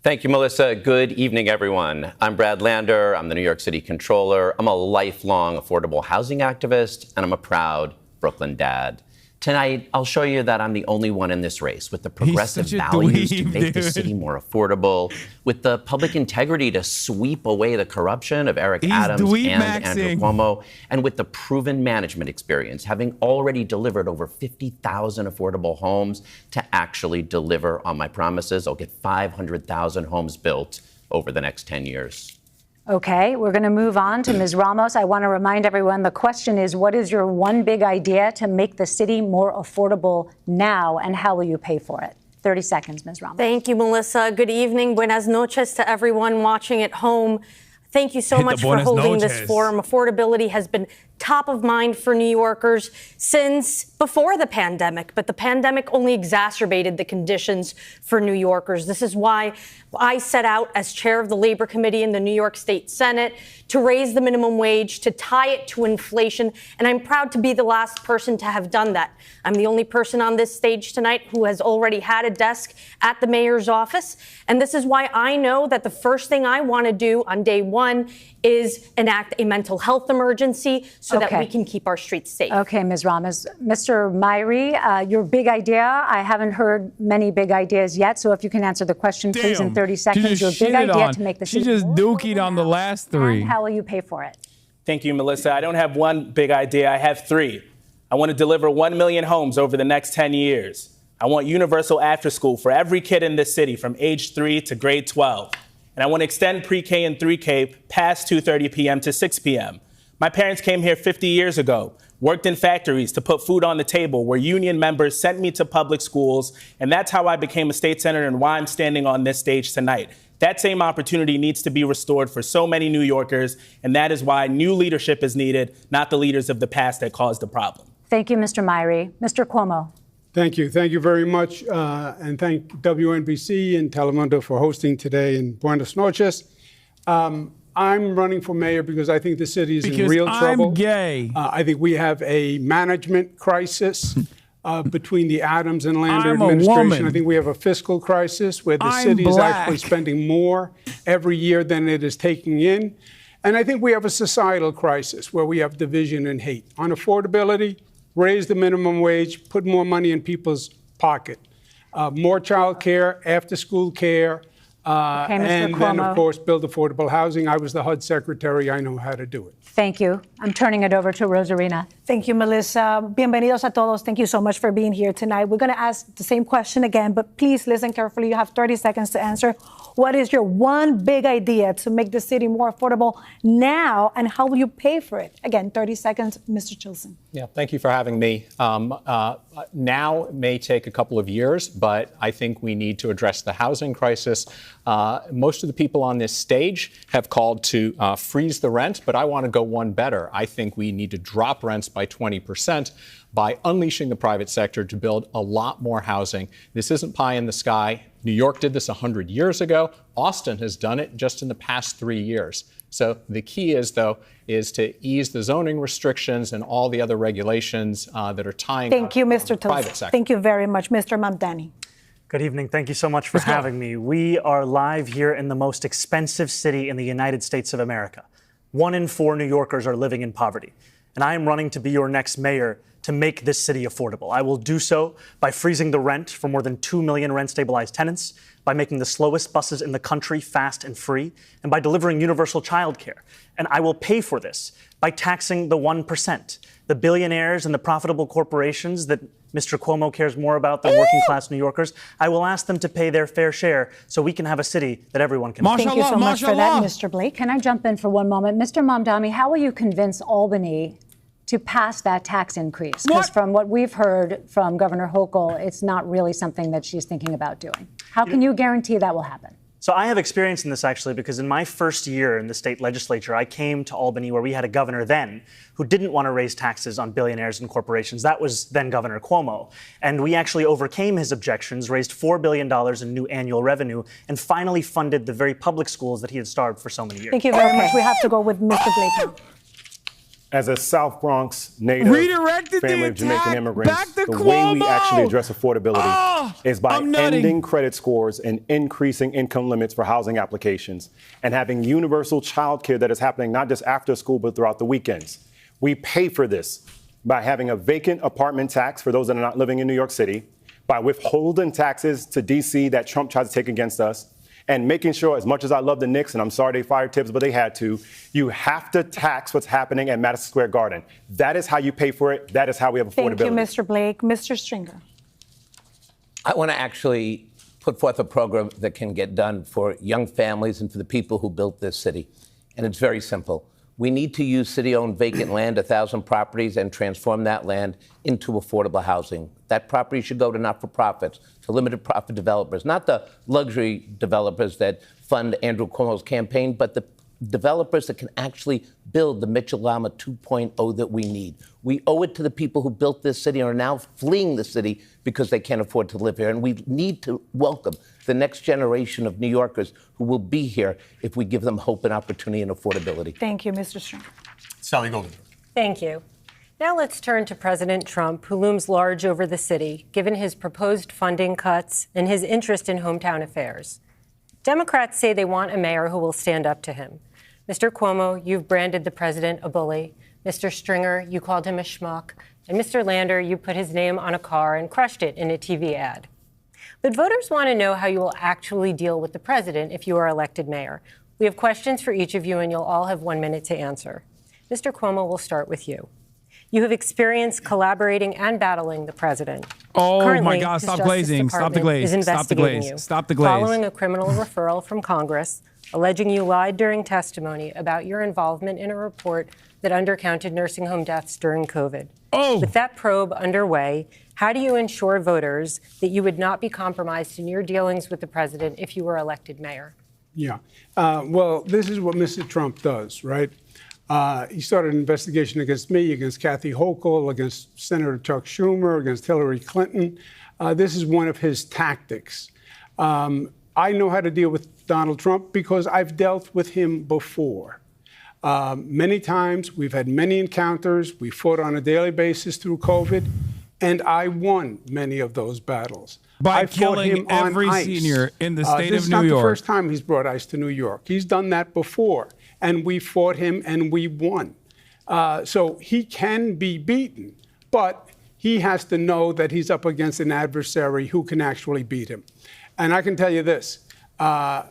Speaker 19: Thank you, Melissa. Good evening, everyone. I'm Brad Lander. I'm the New York City Controller. I'm a lifelong affordable housing activist, and I'm a proud Brooklyn dad. Tonight, I'll show you that I'm the only one in this race with the progressive values to make the city more affordable, with the public integrity to sweep away the corruption of Eric Adams and Andrew Cuomo, and with the proven management experience, having already delivered over 50,000 affordable homes to actually deliver on my promises. I'll get 500,000 homes built over the next 10 years.
Speaker 24: Okay, we're going to move on to Ms. Ramos. I want to remind everyone the question is, what is your one big idea to make the city more affordable now, and how will you pay for it? 30 seconds, Ms. Ramos.
Speaker 20: Thank you, Melissa. Good evening. Buenas noches to everyone watching at home. Thank you so much for holding this forum. Affordability has been top of mind for New Yorkers since before the pandemic, but the pandemic only exacerbated the conditions for New Yorkers. This is why I set out as chair of the Labor Committee in the New York State Senate to raise the minimum wage, to tie it to inflation, and I'm proud to be the last person to have done that. I'm the only person on this stage tonight who has already had a desk at the mayor's office, and this is why I know that the first thing I want to do on day one is enact a mental health emergency so that we can keep our streets safe.
Speaker 24: Okay, Ms. Ramos. Mr. Myrie, your big idea, I haven't heard many big ideas yet, so if you can answer the question, please, in 30 seconds. Your big idea to make the city
Speaker 4: She just dookied on the last three.
Speaker 24: And how will you pay for it?
Speaker 21: Thank you, Melissa. I don't have one big idea. I have three. I want to deliver 1 million homes over the next 10 years. I want universal after school for every kid in this city from age 3 to grade 12. And I want to extend pre-K and 3K past 2:30 p.m. to 6 p.m. My parents came here 50 years ago, worked in factories to put food on the table, where union members sent me to public schools, and that's how I became a state senator and why I'm standing on this stage tonight. That same opportunity needs to be restored for so many New Yorkers, and that is why new leadership is needed, not the leaders of the past that caused the problem.
Speaker 24: Thank you, Mr. Myrie. Mr. Cuomo.
Speaker 25: Thank you. Thank you very much. And thank WNBC and Telemundo for hosting today in Buenas noches. I'm running for mayor because I think the city is in real trouble.
Speaker 4: I'm gay.
Speaker 25: I think we have a management crisis between the Adams and Lander administration. I think we have a fiscal crisis where the city is actually spending more every year than it is taking in. And I think we have a societal crisis where we have division and hate. On affordability, raise the minimum wage, put more money in people's pocket, more child care, after-school care, and then, of course, build affordable housing. I was the HUD secretary. I know how to do it.
Speaker 24: Thank you. I'm turning it over to Rosarina.
Speaker 26: Thank you, Melissa. Bienvenidos a todos. Thank you so much for being here tonight. We're going to ask the same question again, but please listen carefully. You have 30 seconds to answer. What is your one big idea to make the city more affordable now, and how will you pay for it? Again, 30 seconds, Mr. Chilson.
Speaker 27: Yeah, thank you for having me. Now it may take a couple of years, but I think we need to address the housing crisis. Most of the people on this stage have called to freeze the rent, but I want to go one better. I think we need to drop rents by 20% by unleashing the private sector to build a lot more housing. This isn't pie in the sky. New York did this 100 years ago. Austin has done it just in the past 3 years. So the key is, though, is to ease the zoning restrictions and all the other regulations that are tying
Speaker 26: Thank you, Mr.
Speaker 27: the private sector.
Speaker 26: Thank you very much, Mr. Mamdani.
Speaker 8: Good evening. Thank you so much for having me. We are live here in the most expensive city in the United States of America. 1 in 4 New Yorkers are living in poverty. And I am running to be your next mayor to make this city affordable. I will do so by freezing the rent for more than 2 million rent-stabilized tenants, by making the slowest buses in the country fast and free, and by delivering universal childcare. And I will pay for this by taxing the 1%, the billionaires and the profitable corporations that Mr. Cuomo cares more about than working-class New Yorkers. I will ask them to pay their fair share so we can have a city that everyone can afford.
Speaker 26: Thank you so much for that, Mr. Blake.
Speaker 24: Can I jump in for one moment? Mr. Mamdani, how will you convince Albany to pass that tax increase? Because from what we've heard from Governor Hochul, it's not really something that she's thinking about doing. How can you guarantee that will happen?
Speaker 8: So I have experience in this, actually, because in my first year in the state legislature, I came to Albany where we had a governor then who didn't want to raise taxes on billionaires and corporations. That was then Governor Cuomo. And we actually overcame his objections, raised $4 billion in new annual revenue, and finally funded the very public schools that he had starved for so many years.
Speaker 26: Thank you very much. We have to go with Mr. Blake now.
Speaker 3: As a South Bronx native family of Jamaican immigrants, the way we actually address affordability is by ending credit scores and increasing income limits for housing applications and having universal child care that is happening not just after school, but throughout the weekends. We pay for this by having a vacant apartment tax for those that are not living in New York City, by withholding taxes to D.C. that Trump tried to take against us, and making sure, as much as I love the Knicks, and I'm sorry they fired Tibbs, but they had to, you have to tax what's happening at Madison Square Garden. That is how you pay for it. That is how we have affordability.
Speaker 26: Thank you, Mr. Blake. Mr. Stringer.
Speaker 5: I want to actually put forth a program that can get done for young families and for the people who built this city. And it's very simple. We need to use city-owned vacant land, 1,000 properties, and transform that land into affordable housing. That property should go to not-for-profits, to limited profit developers, not the luxury developers that fund Andrew Cuomo's campaign, but the developers that can actually build the Mitchell-Lama 2.0 that we need. We owe it to the people who built this city and are now fleeing the city because they can't afford to live here. And we need to welcome the next generation of New Yorkers who will be here if we give them hope and opportunity and affordability.
Speaker 26: Thank you, Mr. Stringer.
Speaker 23: Sally Golden.
Speaker 7: Thank you. Now let's turn to President Trump, who looms large over the city, given his proposed funding cuts and his interest in hometown affairs. Democrats say they want a mayor who will stand up to him. Mr. Cuomo, you've branded the president a bully. Mr. Stringer, you called him a schmuck. And Mr. Lander, you put his name on a car and crushed it in a TV ad. But voters want to know how you will actually deal with the president if you are elected mayor. We have questions for each of you, and you'll all have 1 minute to answer. Mr. Cuomo, we'll start with you. You have experience collaborating and battling the president.
Speaker 4: Oh,
Speaker 7: Currently,
Speaker 4: my God,
Speaker 7: his
Speaker 4: stop
Speaker 7: Justice
Speaker 4: glazing. Stop the
Speaker 7: Department
Speaker 4: glaze.
Speaker 7: is
Speaker 4: Stop the
Speaker 7: investigating
Speaker 4: glaze.
Speaker 7: you,
Speaker 4: Stop the glaze.
Speaker 7: Following a criminal referral from Congress, alleging you lied during testimony about your involvement in a report that undercounted nursing home deaths during COVID.
Speaker 4: Oh.
Speaker 7: With that probe underway, how do you ensure voters that you would not be compromised in your dealings with the president if you were elected mayor?
Speaker 25: Yeah. Well, this is what Mr. Trump does, right? He started an investigation against me, against Kathy Hochul, against Senator Chuck Schumer, against Hillary Clinton. This is one of his tactics. I know how to deal with Donald Trump because I've dealt with him before. Many times, we've had many encounters. We fought on a daily basis through COVID, and I won many of those battles.
Speaker 4: By killing every senior in the state of New York.
Speaker 25: This is not the first time he's brought ICE to New York. He's done that before, and we fought him, and we won. So he can be beaten, but he has to know that he's up against an adversary who can actually beat him. And I can tell you this. I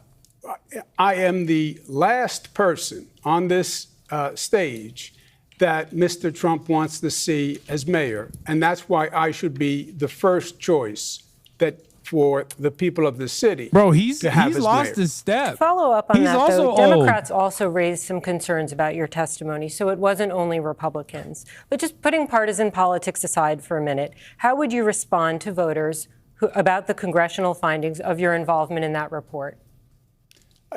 Speaker 25: am the last person on this stage that Mr. Trump wants to see as mayor, and that's why I should be the first choice that for the people of the city.
Speaker 4: Bro, he's
Speaker 25: as
Speaker 4: lost
Speaker 25: mayor.
Speaker 4: his step.
Speaker 7: Follow up on
Speaker 4: He's
Speaker 7: that,
Speaker 4: also
Speaker 7: though.
Speaker 4: old.
Speaker 7: Democrats also raised some concerns about your testimony, so it wasn't only Republicans. But just putting partisan politics aside for a minute, how would you respond to voters about the congressional findings of your involvement in that report?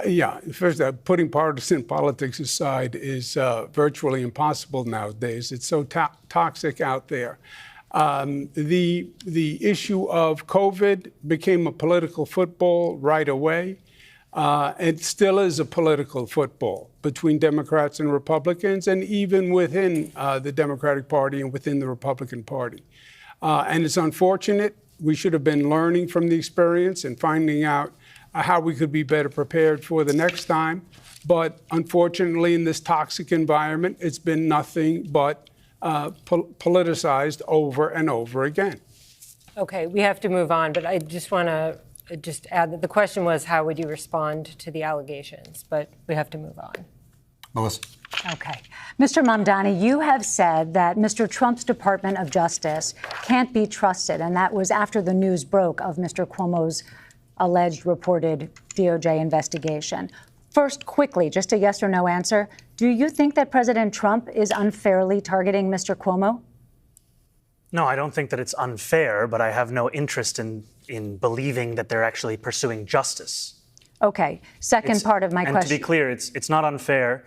Speaker 25: Yeah, first, putting partisan politics aside is virtually impossible nowadays. It's so toxic out there. The issue of COVID became a political football right away. It still is a political football between Democrats and Republicans, and even within the Democratic Party and within the Republican Party. And it's unfortunate. We should have been learning from the experience and finding out how we could be better prepared for the next time. But unfortunately, in this toxic environment, it's been nothing but politicized over and over again.
Speaker 7: Okay, we have to move on, but I just want to add that the question was, how would you respond to the allegations? But we have to move on.
Speaker 23: Melissa.
Speaker 24: Okay. Mr. Mamdani, you have said that Mr. Trump's Department of Justice can't be trusted, and that was after the news broke of Mr. Cuomo's alleged reported DOJ investigation. First, quickly, just a yes or no answer. Do you think that President Trump is unfairly targeting Mr. Cuomo?
Speaker 8: No, I don't think that it's unfair, but I have no interest in believing that they're actually pursuing justice.
Speaker 24: Okay. Second part of my question.
Speaker 8: And to be clear, it's not unfair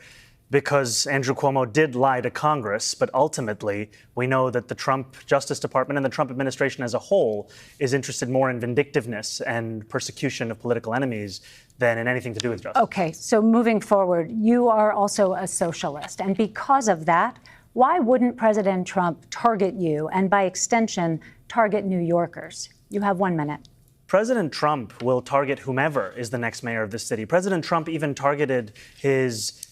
Speaker 8: because Andrew Cuomo did lie to Congress, but ultimately we know that the Trump Justice Department and the Trump administration as a whole is interested more in vindictiveness and persecution of political enemies than in anything to do with justice.
Speaker 24: Okay, so moving forward, you are also a socialist, and because of that, why wouldn't President Trump target you and by extension target New Yorkers? You have 1 minute.
Speaker 8: President Trump will target whomever is the next mayor of this city. President Trump even targeted his,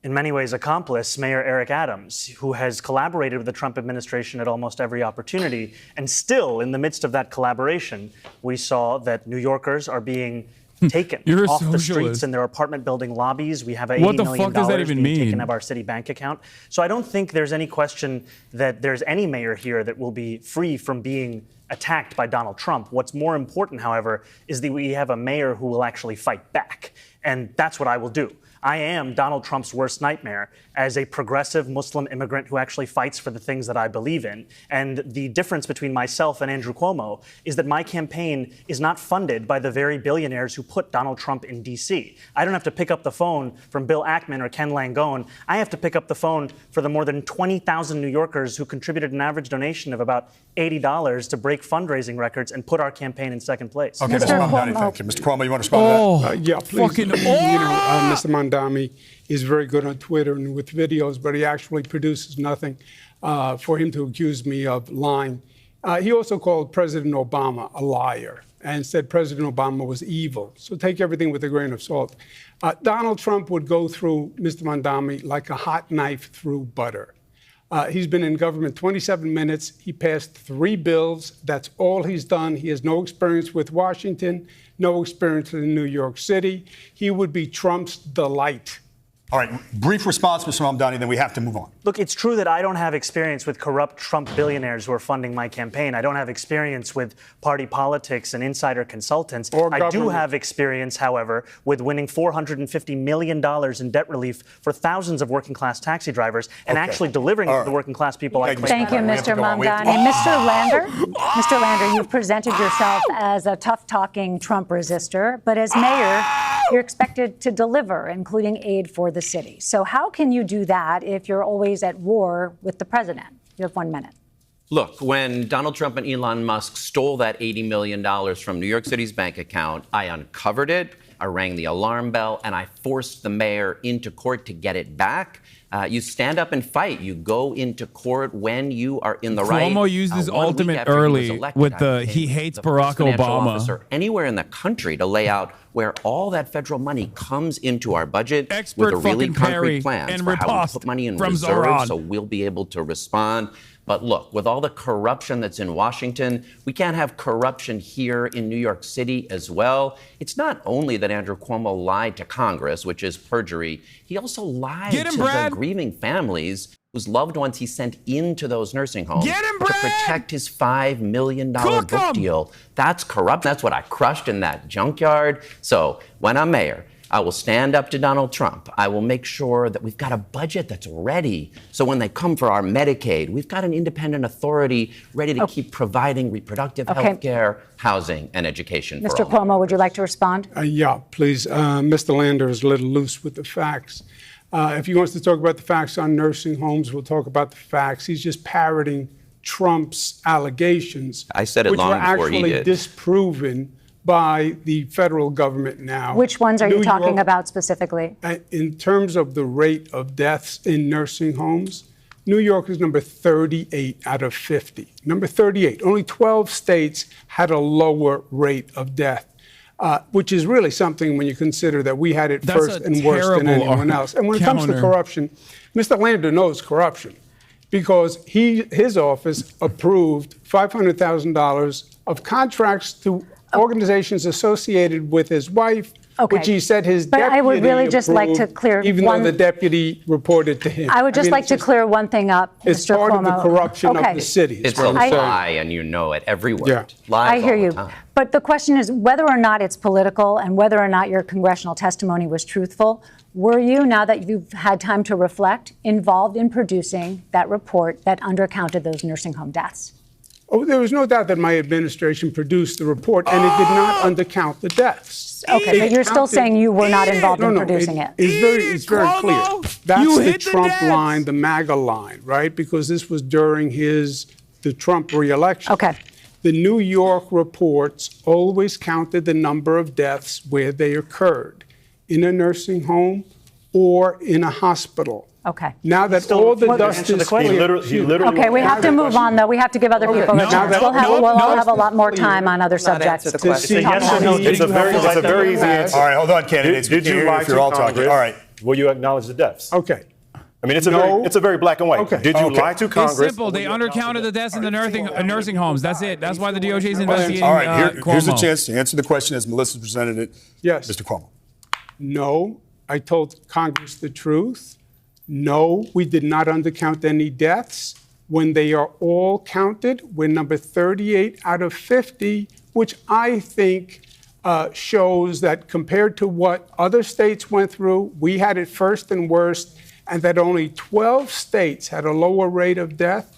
Speaker 8: in many ways, accomplice, Mayor Eric Adams, who has collaborated with the Trump administration at almost every opportunity. And still, in the midst of that collaboration, we saw that New Yorkers are being taken off the streets in their apartment building lobbies. We have $80 million being taken out of our city bank account. So I don't think there's any question that there's any mayor here that will be free from being attacked by Donald Trump. What's more important, however, is that we have a mayor who will actually fight back. And that's what I will do. I am Donald Trump's worst nightmare as a progressive Muslim immigrant who actually fights for the things that I believe in. And the difference between myself and Andrew Cuomo is that my campaign is not funded by the very billionaires who put Donald Trump in D.C. I don't have to pick up the phone from Bill Ackman or Ken Langone. I have to pick up the phone for the more than 20,000 New Yorkers who contributed an average donation of about $80 to break fundraising records and put our campaign in second place.
Speaker 23: Okay, Mr. Mamdani, thank you. Mr. Cuomo, you want to respond to that?
Speaker 25: Yeah, please. Mr. Mamdani is very good on Twitter and with videos, but he actually produces nothing for him to accuse me of lying. He also called President Obama a liar and said President Obama was evil. So take everything with a grain of salt. Donald Trump would go through Mr. Mamdani like a hot knife through butter. He's been in government 27 minutes. He passed 3 bills. That's all he's done. He has no experience with Washington, no experience in New York City. He would be Trump's delight.
Speaker 23: All right, brief response, Mr. Mamdani, then we have to move on.
Speaker 8: Look, it's true that I don't have experience with corrupt Trump billionaires who are funding my campaign. I don't have experience with party politics and insider consultants. I do have experience, however, with winning $450 million in debt relief for thousands of working class taxi drivers and actually delivering it to the working class people I claim.
Speaker 24: Thank you, Mr. Mamdani. Mr. Lander, you've presented yourself as a tough-talking Trump resistor, but as mayor, you're expected to deliver, including aid for the city. So how can you do that if you're always at war with the president? You have 1 minute.
Speaker 19: Look, when Donald Trump and Elon Musk stole that $80 million from New York City's bank account, I uncovered it, I rang the alarm bell, and I forced the mayor into court to get it back. You stand up and fight. You go into court when you are in the right.
Speaker 4: Cuomo used his ultimate early with the he hates Barack Obama.
Speaker 19: Anywhere in the country to lay out where all that federal money comes into our budget
Speaker 4: Expert
Speaker 19: with a really
Speaker 4: Perry
Speaker 19: concrete plan
Speaker 4: and
Speaker 19: for how we
Speaker 4: riposte
Speaker 19: put money in
Speaker 4: from
Speaker 19: reserve
Speaker 4: Zoran.
Speaker 19: so we'll be able to respond. But look, with all the corruption that's in Washington, we can't have corruption here in New York City as well. It's not only that Andrew Cuomo lied to Congress, which is perjury, he also lied to the grieving families whose loved ones he sent into those nursing homes to protect his $5 million book deal. That's corrupt. That's what I crushed in that junkyard. So when I'm mayor, I will stand up to Donald Trump. I will make sure that we've got a budget that's ready. So when they come for our Medicaid, we've got an independent authority ready to keep providing reproductive health care, housing, and education
Speaker 24: Mr.
Speaker 19: for all.
Speaker 24: Cuomo, would you like to respond?
Speaker 25: Yeah, please. Mr. Lander is a little loose with the facts. If he wants to talk about the facts on nursing homes, we'll talk about the facts. He's just parroting Trump's allegations.
Speaker 19: I said it long before he did.
Speaker 25: Which were actually disproven by the federal government now.
Speaker 24: Which ones are you talking about specifically?
Speaker 25: In terms of the rate of deaths in nursing homes, New York is number 38 out of 50. Number 38. Only 12 states had a lower rate of death. Which is really something when you consider that we had it first and worse than anyone else. And when it comes to corruption, Mr. Lander knows corruption. because his office approved $500,000 of contracts to organizations associated with his wife, which he said his deputy
Speaker 24: I would really just like to clear
Speaker 25: even though the deputy reported to him.
Speaker 24: I would just like to clear one thing up,
Speaker 25: It's
Speaker 24: Mr.
Speaker 25: part
Speaker 24: Cuomo.
Speaker 25: of the corruption of the city.
Speaker 19: It's a lie, and you know it. Every word.
Speaker 25: Yeah.
Speaker 19: Lies
Speaker 24: I hear
Speaker 19: all the
Speaker 24: you.
Speaker 19: time.
Speaker 24: But the question is whether or not it's political and whether or not your congressional testimony was truthful. Were you, now that you've had time to reflect, involved in producing that report that undercounted those nursing home deaths?
Speaker 25: Oh, there was no doubt that my administration produced the report, and it did not undercount the deaths.
Speaker 24: Okay, but you're still saying you were not involved in producing it.
Speaker 25: It's very clear. That's the Trump line, the MAGA line, right? Because this was during the Trump reelection.
Speaker 24: Okay.
Speaker 25: The New York reports always counted the number of deaths where they occurred, in a nursing home or in a hospital.
Speaker 24: Okay.
Speaker 25: Now that all the dust is clear.
Speaker 24: Okay, we have to move on, though. We have to give other people a chance. We'll all have a lot more time on other subjects.
Speaker 3: It's a very easy answer.
Speaker 23: All right, hold on, candidates.
Speaker 3: Did you lie
Speaker 23: if you're all
Speaker 3: to
Speaker 23: talking?
Speaker 3: Congress?
Speaker 23: All right.
Speaker 3: Will you acknowledge the deaths?
Speaker 25: Okay.
Speaker 3: I mean, it's a very black and white.
Speaker 25: Okay.
Speaker 3: Did you lie to Congress?
Speaker 4: It's simple. They undercounted the deaths in the nursing homes. That's it. That's why the DOJ is investigating.
Speaker 23: All right, here's a
Speaker 4: Cuomo.
Speaker 23: chance to answer the question as Melissa presented it.
Speaker 25: Yes.
Speaker 23: Mr. Cuomo.
Speaker 25: No, I told Congress the truth. No, we did not undercount any deaths. When they are all counted, we're number 38 out of 50, which I think shows that compared to what other states went through, we had it first and worst, and that only 12 states had a lower rate of death.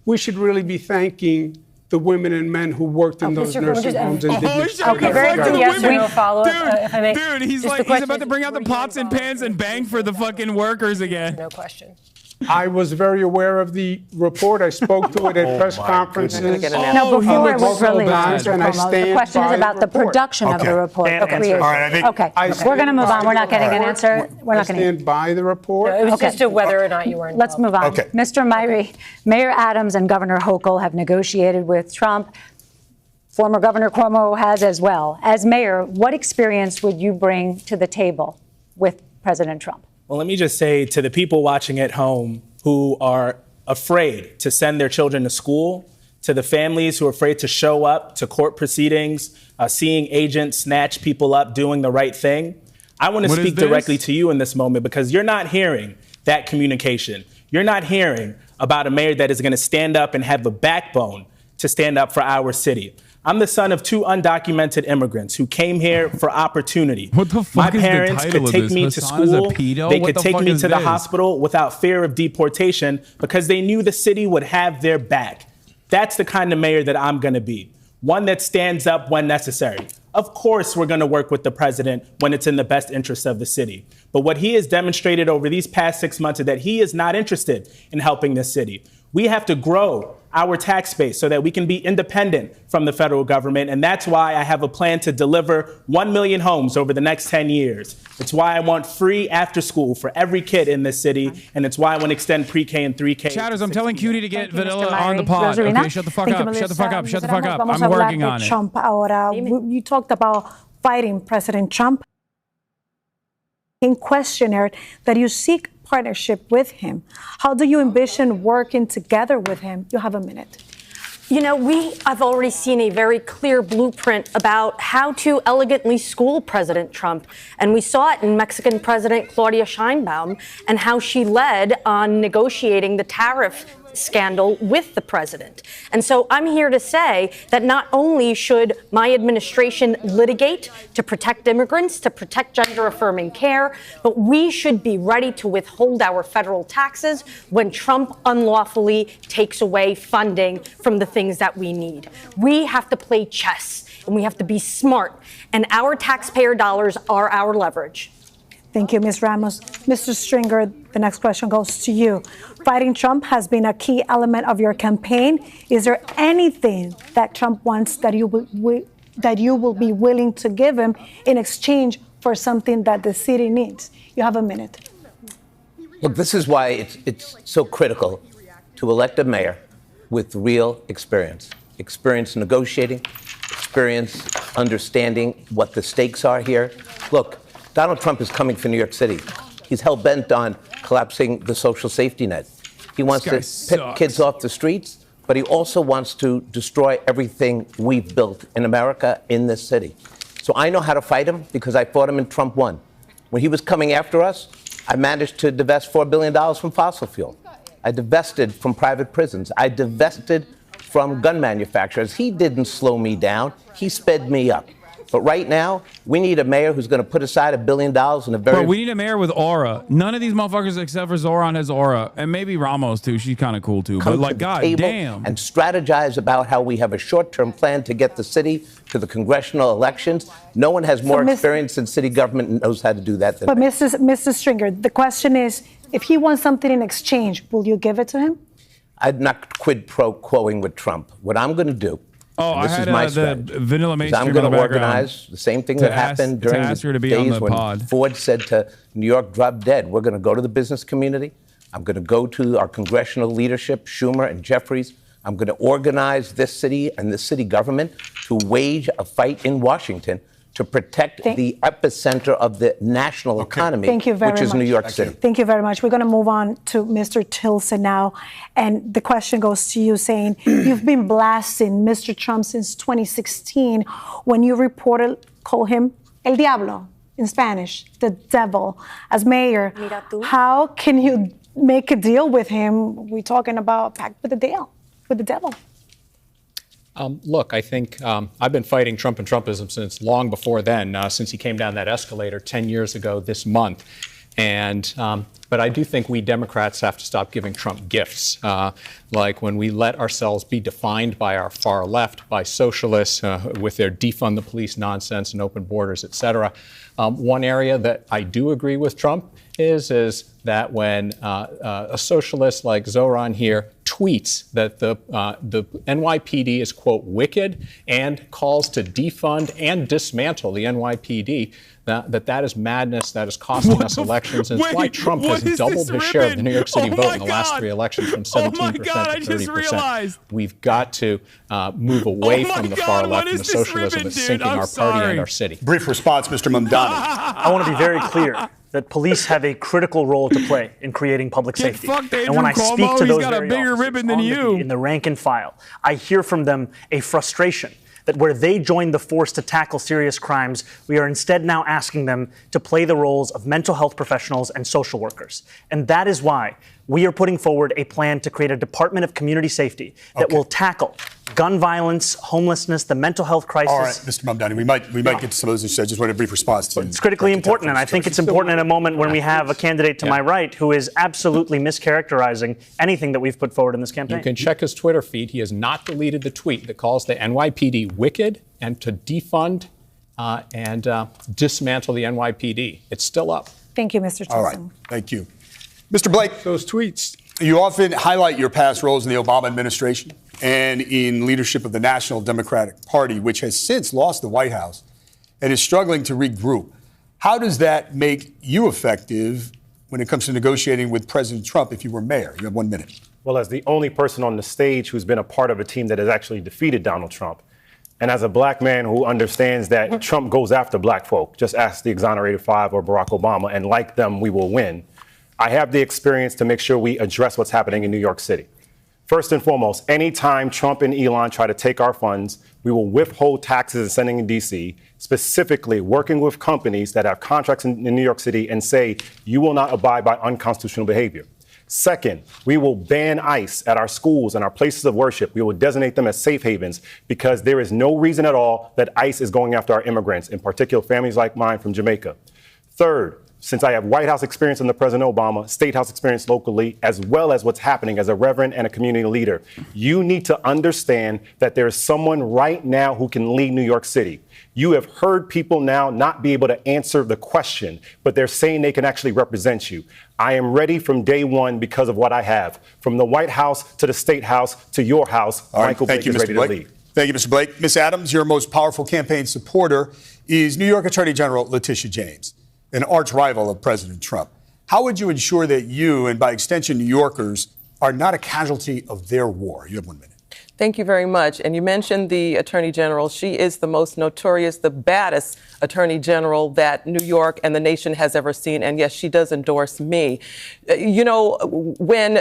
Speaker 25: We should really be thanking the women and men who worked in those nursing homes and did this.
Speaker 7: Okay, very quick yes or no follow-up, if I may.
Speaker 4: Dude, he's about to bring out the pots and pans and bang for the fucking workers again.
Speaker 7: No question.
Speaker 25: I was very aware of the report. I spoke to it at press conferences.
Speaker 24: No, before it was released, Mr.
Speaker 25: And I
Speaker 24: Cuomo, the
Speaker 25: stand
Speaker 24: question is
Speaker 25: by
Speaker 24: about the
Speaker 25: report.
Speaker 24: production of the report, the creation.
Speaker 23: All right, I think
Speaker 24: Okay, we're going to move on. We're not getting an answer. We're not going to.
Speaker 25: stand by the report.
Speaker 7: No, it was just whether or not you were involved.
Speaker 24: Let's move on.
Speaker 23: Okay.
Speaker 24: Mr. Myrie, Mayor Adams and Governor Hochul have negotiated with Trump. Former Governor Cuomo has as well. As mayor, what experience would you bring to the table with President Trump?
Speaker 21: Well, let me just say to the people watching at home who are afraid to send their children to school, to the families who are afraid to show up to court proceedings, seeing agents snatch people up doing the right thing, I want to speak directly to you in this moment because you're not hearing that communication. You're not hearing about a mayor that is going to stand up and have the backbone to stand up for our city. I'm the son of two undocumented immigrants who came here for opportunity.
Speaker 4: What the fuck
Speaker 21: My
Speaker 4: is the
Speaker 21: parents
Speaker 4: title
Speaker 21: could
Speaker 4: of
Speaker 21: take
Speaker 4: this?
Speaker 21: me to
Speaker 4: Hasan is a
Speaker 21: school.
Speaker 4: pedo?
Speaker 21: They
Speaker 4: What
Speaker 21: could
Speaker 4: the
Speaker 21: take
Speaker 4: fuck
Speaker 21: me
Speaker 4: is
Speaker 21: to the
Speaker 4: this?
Speaker 21: hospital without fear of deportation because they knew the city would have their back. That's the kind of mayor that I'm going to be. One that stands up when necessary. Of course, we're going to work with the president when it's in the best interest of the city. But what he has demonstrated over these past 6 months is that he is not interested in helping this city. We have to grow our tax base so that we can be independent from the federal government. And that's why I have a plan to deliver 1 million homes over the next 10 years. It's why I want free after school for every kid in this city. And it's why I want to extend pre-K and 3K.
Speaker 4: Chatters, I'm telling Cutie to get Vanilla
Speaker 26: Mr.
Speaker 4: on the
Speaker 26: Myrie.
Speaker 4: pod.
Speaker 26: Rosarina?
Speaker 4: Okay, shut the fuck
Speaker 26: Thank you,
Speaker 4: up. Shut the fuck up. Shut the fuck up.
Speaker 26: Vamos
Speaker 4: I'm
Speaker 26: a hablar
Speaker 4: working
Speaker 26: de
Speaker 4: on it.
Speaker 26: Trump ahora. You talked about fighting President Trump. In questionnaire that you seek partnership with him. How do you envision working together with him? You have a minute.
Speaker 20: You know, I've already seen a very clear blueprint about how to elegantly school President Trump. And we saw it in Mexican President Claudia Sheinbaum and how she led on negotiating the tariff scandal with the president. And so I'm here to say that not only should my administration litigate to protect immigrants, to protect gender-affirming care, but we should be ready to withhold our federal taxes when Trump unlawfully takes away funding from the things that we need. We have to play chess, and we have to be smart, and our taxpayer dollars are our leverage.
Speaker 26: Thank you, Ms. Ramos. Mr. Stringer, the next question goes to you. Fighting Trump has been a key element of your campaign. Is there anything that Trump wants that you will be willing to give him in exchange for something that the city needs? You have a minute.
Speaker 5: Look, this is why it's so critical to elect a mayor with real experience. Experience negotiating, experience understanding what the stakes are here. Look, Donald Trump is coming for New York City. He's hell-bent on collapsing the social safety net. He wants to pick kids off the streets, but he also wants to destroy everything we've built in America, in this city. So I know how to fight him because I fought him in Trump 1. When he was coming after us, I managed to divest $4 billion from fossil fuel. I divested from private prisons. I divested from gun manufacturers. He didn't slow me down. He sped me up. But right now, we need a mayor who's going to put aside $1 billion in a very...
Speaker 4: Bro, we need a mayor with aura. None of these motherfuckers except for Zoran has aura. And maybe Ramos, too. She's kind of cool, too. But, like, god damn.
Speaker 5: And strategize about how we have a short-term plan to get the city to the congressional elections. No one has more experience in city government and knows how to do that than
Speaker 26: But Mr. Stringer, the question is, if he wants something in exchange, will you give it to him?
Speaker 5: I'm not quid pro quoing with Trump. What I'm going to do...
Speaker 4: Oh,
Speaker 5: this
Speaker 4: I had
Speaker 5: is my
Speaker 4: the Vanilla Mainstream.
Speaker 5: I'm going to organize the same thing that happened during the days when Ford said to New York, drop dead. We're going to go to the business community. I'm going to go to our congressional leadership, Schumer and Jeffries. I'm going to organize this city and the city government to wage a fight in Washington to protect the epicenter of the national economy, which is New York City.
Speaker 26: Thank you very much. We're going to move on to Mr. Tilson now. And the question goes to you, saying you've been blasting Mr. Trump since 2016 when you call him El Diablo in Spanish, the devil, as mayor. How can you make a deal with him? We're talking about pact with the devil.
Speaker 27: Look, I think I've been fighting Trump and Trumpism since long before then, since he came down that escalator 10 years ago this month. And but I do think we Democrats have to stop giving Trump gifts, like when we let ourselves be defined by our far left, by socialists with their defund the police nonsense and open borders, et cetera. One area that I do agree with Trump is that when a socialist like Zoran here tweets that the NYPD is, quote, wicked and calls to defund and dismantle the NYPD, that is madness, that is costing us elections, and it's why Trump has doubled his share of the New York City vote in the last 3 elections from 17% to 30%. We've got to move away from the far left and the socialism that's sinking our party and our city.
Speaker 23: Brief response, Mr. Mamdani.
Speaker 8: I want to be very clear that police have a critical role to play in creating public safety. And when I speak to those very officers in the rank and file, I hear from them a frustration that where they join the force to tackle serious crimes, we are instead now asking them to play the roles of mental health professionals and social workers. And that is why we are putting forward a plan to create a Department of Community Safety that will tackle gun violence, homelessness, the mental health crisis.
Speaker 23: All right, Mr. Mamdani, we might get to some of those issues. I just wanted a brief response to
Speaker 8: It's critically important, and I think it's important in a moment when we have a candidate to my right who is absolutely mischaracterizing anything that we've put forward in this campaign.
Speaker 27: You can check his Twitter feed. He has not deleted the tweet that calls the NYPD wicked and to defund and dismantle the NYPD. It's still up.
Speaker 26: Thank you, Mr. Tilson.
Speaker 23: All right, thank you. Mr. Blake,
Speaker 25: those tweets.
Speaker 23: You often highlight your past roles in the Obama administration and in leadership of the National Democratic Party, which has since lost the White House and is struggling to regroup. How does that make you effective when it comes to negotiating with President Trump if you were mayor? You have 1 minute.
Speaker 3: Well, as the only person on the stage who's been a part of a team that has actually defeated Donald Trump, and as a black man who understands that Trump goes after black folk, just ask the Exonerated Five or Barack Obama, and like them, we will win. I have the experience to make sure we address what's happening in New York City. First and foremost, anytime Trump and Elon try to take our funds, we will withhold taxes and sending in D.C., specifically working with companies that have contracts in New York City and say, you will not abide by unconstitutional behavior. Second, we will ban ICE at our schools and our places of worship. We will designate them as safe havens because there is no reason at all that ICE is going after our immigrants, in particular families like mine from Jamaica. Third, since I have White House experience under President Obama, State House experience locally, as well as what's happening as a reverend and a community leader, you need to understand that there is someone right now who can lead New York City. You have heard people now not be able to answer the question, but they're saying they can actually represent you. I am ready from day one because of what I have. From the White House to the State House to your house, Michael Blake is ready to lead.
Speaker 23: Thank you, Mr. Blake. Ms. Adams, your most powerful campaign supporter is New York Attorney General Letitia James, an arch rival of President Trump. How would you ensure that you, and by extension New Yorkers, are not a casualty of their war? You have 1 minute.
Speaker 1: Thank you very much. And you mentioned the Attorney General. She is the most notorious, the baddest attorney general that New York and the nation has ever seen. And yes, she does endorse me. You know, when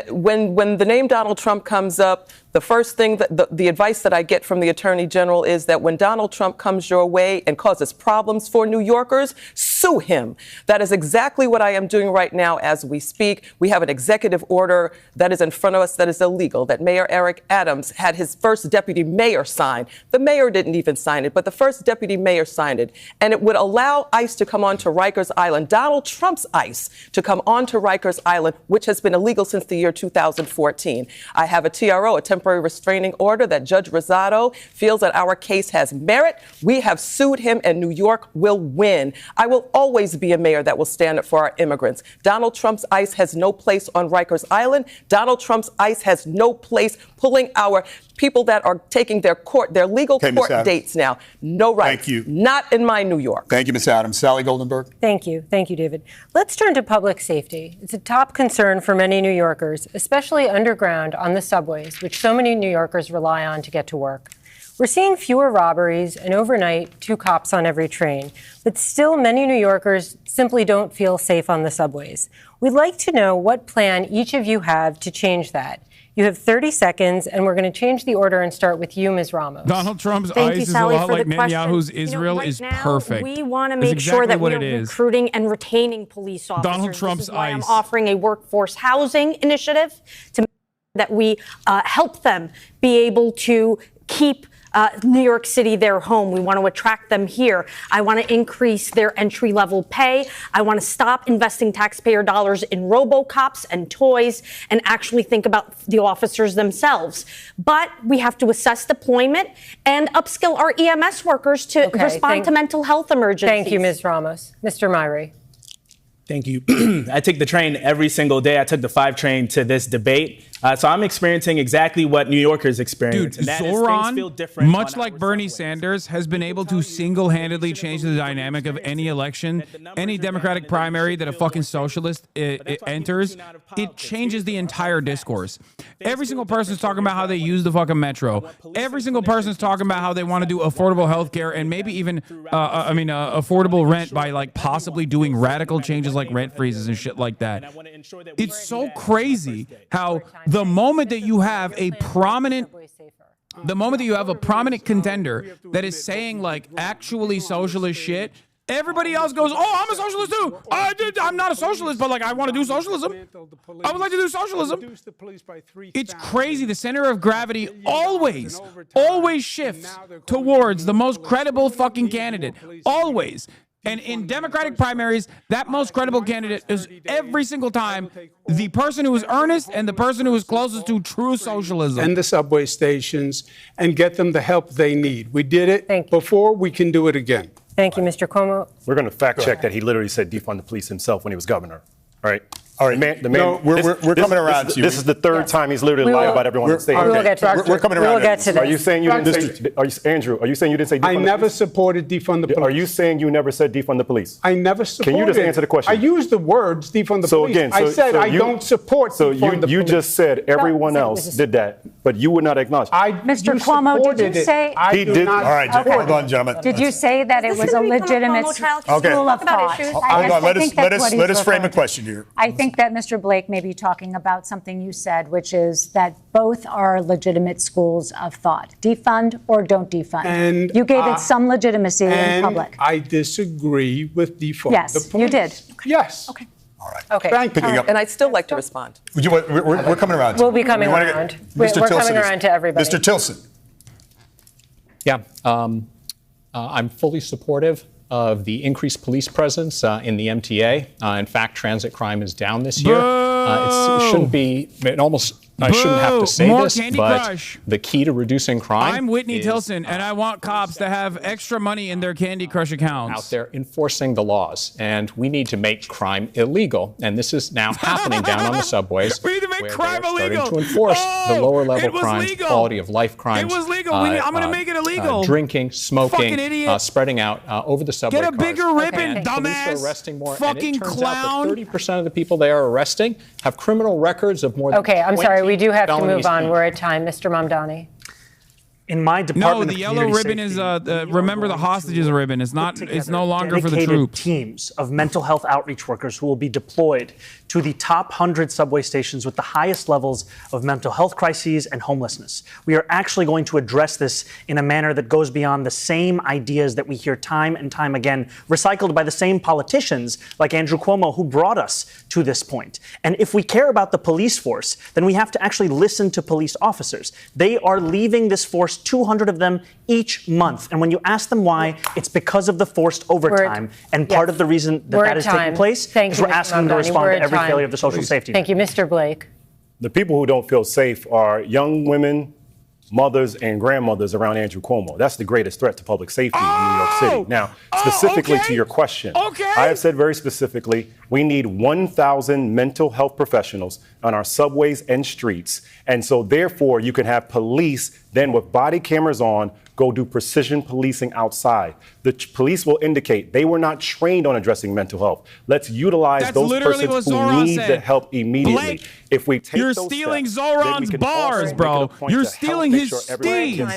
Speaker 1: the name Donald Trump comes up, the first thing that the advice that I get from the attorney general is that when Donald Trump comes your way and causes problems for New Yorkers, sue him. That is exactly what I am doing right now as we speak. We have an executive order that is in front of us that is illegal, that Mayor Eric Adams had his first deputy mayor sign. The mayor didn't even sign it, but the first deputy mayor signed it. And it would allow ICE to come onto Rikers Island, Donald Trump's ICE, to come onto Rikers Island, which has been illegal since the year 2014. I have a TRO, a temporary restraining order, that Judge Rosado feels that our case has merit. We have sued him, and New York will win. I will always be a mayor that will stand up for our immigrants. Donald Trump's ICE has no place on Rikers Island. Donald Trump's ICE has no place pulling our people that are taking their legal court dates now. No rights.
Speaker 23: Thank you.
Speaker 1: Not in my New York.
Speaker 23: Thank you, Ms. Adams. Sally Goldenberg.
Speaker 7: Thank you. Thank you, David. Let's turn to public safety. It's a top concern for many New Yorkers, especially underground on the subways, which so many New Yorkers rely on to get to work. We're seeing fewer robberies and overnight 2 cops on every train, but still many New Yorkers simply don't feel safe on the subways. We'd like to know what plan each of you have to change that. You have 30 seconds, and we're going to change the order and start with you, Ms. Ramos.
Speaker 4: Donald Trump's ICE is a lot like Netanyahu's Israel is perfect.
Speaker 20: We want to make sure that we are recruiting and retaining police officers.
Speaker 4: Donald Trump's ICE.
Speaker 20: I'm offering a workforce housing initiative to make sure that we help them be able to keep New York City their home. We want to attract them here. I want to increase their entry-level pay. I want to stop investing taxpayer dollars in RoboCops and toys and actually think about the officers themselves. But we have to assess deployment and upskill our EMS workers to respond to mental health emergencies.
Speaker 7: Thank you, Ms. Ramos. Mr. Myrie.
Speaker 21: Thank you. I take the train every single day. I took the 5 train to this debate. So I'm experiencing exactly what New Yorkers experience.
Speaker 4: Dude, Zoran, much like Bernie Sanders, has been able to single-handedly change the dynamic of any election, any Democratic primary that a fucking socialist enters. It changes the entire discourse. Every single person's talking about how they use the fucking metro. Every single person's talking about how they want to do affordable health care and maybe even, affordable rent by like possibly doing radical changes like rent freezes and shit like that. It's so crazy how the moment that you have a prominent contender that is saying like actually socialist shit, everybody else goes, oh, I'm a socialist too. I'm not a socialist, but like I want to do socialism. I would like to do socialism. It's crazy. The center of gravity always shifts towards the most credible fucking candidate. Always. And in Democratic primaries, that most credible candidate is every single time the person who is earnest and the person who is closest to true socialism.
Speaker 25: And the subway stations and get them the help they need. We did it before, we can do it again.
Speaker 7: Thank you, Mr. Cuomo.
Speaker 3: We're going to fact check that he literally said defund the police himself when he was governor. All right.
Speaker 23: All right, we're coming around to you.
Speaker 3: This is the third time he's literally lied about everyone on stage.
Speaker 7: We'll get to that.
Speaker 23: We're coming around.
Speaker 7: We'll get to this.
Speaker 3: Are you saying you didn't? Andrew, are you saying you didn't say defund the police?
Speaker 25: I never supported defund the police.
Speaker 3: Are you saying you never said defund the police?
Speaker 25: I never supported.
Speaker 3: Can you just answer the question?
Speaker 25: I used the words defund the police.
Speaker 3: Again,
Speaker 25: I said I don't support defund the police.
Speaker 3: So you just said everyone else did that, but you would not acknowledge.
Speaker 24: Mr. Cuomo, did you say?
Speaker 3: He did.
Speaker 23: All right, hold on, gentlemen.
Speaker 24: Did you say that it was a legitimate school of thought?
Speaker 23: Hold on. Let us frame a question here.
Speaker 24: I think that Mr. Blake may be talking about something you said, which is that both are legitimate schools of thought. Defund or don't defund.
Speaker 25: And
Speaker 24: you gave it some legitimacy in public.
Speaker 25: I disagree with defund.
Speaker 24: Yes, you did.
Speaker 25: Yes.
Speaker 23: Okay. All right.
Speaker 1: Okay.
Speaker 23: And
Speaker 1: I'd still like to respond.
Speaker 23: We're coming around.
Speaker 7: We'll be coming around. We're coming around to everybody.
Speaker 23: Mr. Tilson.
Speaker 27: Yeah, I'm fully supportive of the increased police presence in the MTA. In fact, transit crime is down this year. It shouldn't be, I shouldn't have to say this, but the key to reducing crime.
Speaker 4: I'm Whitney Tilson, and I want cops to have extra money in their Candy Crush accounts.
Speaker 27: Out there enforcing the laws, and we need to make crime illegal. And this is now happening down on the subways.
Speaker 4: We need to make crime illegal.
Speaker 27: Starting to enforce the lower level crimes, quality of life crimes.
Speaker 4: It was legal. I'm going to make it illegal.
Speaker 27: Drinking, smoking, spreading out over the subway.
Speaker 4: Get a bigger ribbon, dumbass.
Speaker 27: Police are arresting more,
Speaker 4: fucking
Speaker 27: and it turns
Speaker 4: clown.
Speaker 27: out that 30% of the people they are arresting have criminal records of more than
Speaker 7: Okay, I'm sorry. We do have to move on.
Speaker 27: felonies.
Speaker 7: We're at time. Mr. Mamdani.
Speaker 8: In my department,
Speaker 4: No, the yellow ribbon is remember the hostages ribbon. It's not. It's no longer for the troops.
Speaker 8: Teams of mental health outreach workers who will be deployed to the top 100 subway stations with the highest levels of mental health crises and homelessness. We are actually going to address this in a manner that goes beyond the same ideas that we hear time and time again, recycled by the same politicians like Andrew Cuomo who brought us to this point. And if we care about the police force, then we have to actually listen to police officers. They are leaving this force, 200 of them each month. And when you ask them why, it's because of the forced overtime. And part of the reason that is taking place is we're asking them to respond to every failure of the social safety net.
Speaker 7: Thank you, Mr. Blake.
Speaker 3: The people who don't feel safe are young women, mothers, and grandmothers around Andrew Cuomo. That's the greatest threat to public safety in New York City. Now, specifically to your question, I have said very specifically, we need 1,000 mental health professionals on our subways and streets. And so therefore, you can have police then with body cameras on go do precision policing outside. The police will indicate they were not trained on addressing mental health. Let's utilize those persons who need the help immediately.
Speaker 4: Blake,
Speaker 3: if we take
Speaker 4: you're
Speaker 3: those
Speaker 4: stealing
Speaker 3: steps,
Speaker 4: Zoran's bars, bro. You're stealing his steam.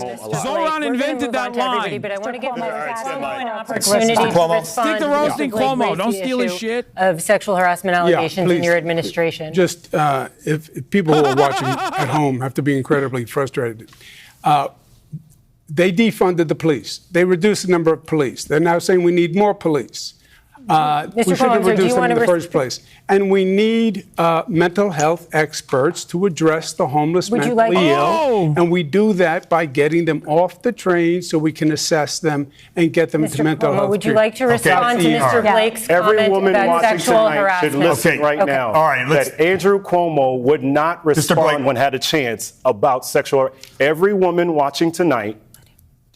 Speaker 4: Zoran invented that line.
Speaker 7: But I want to give Cuomo an
Speaker 4: opportunity
Speaker 7: to respond.
Speaker 4: Stick to roasting Cuomo. Don't steal his shit.
Speaker 7: Of sexual harassment allegations in
Speaker 25: please.
Speaker 7: your administration.
Speaker 25: Just if people who are watching at home have to be incredibly frustrated. They defunded the police. They reduced the number of police. They're now saying we need more police. We should have reduced them in the first place. And we need mental health experts to address the homeless mentally ill. And we do that by getting them off the train so we can assess them and get them to mental health.
Speaker 7: Would you like to respond to Mr. Blake's comment about sexual harassment?
Speaker 3: Should listen now.
Speaker 23: All right,
Speaker 3: that Andrew Cuomo would not respond when had a chance about sexual. Every woman watching tonight,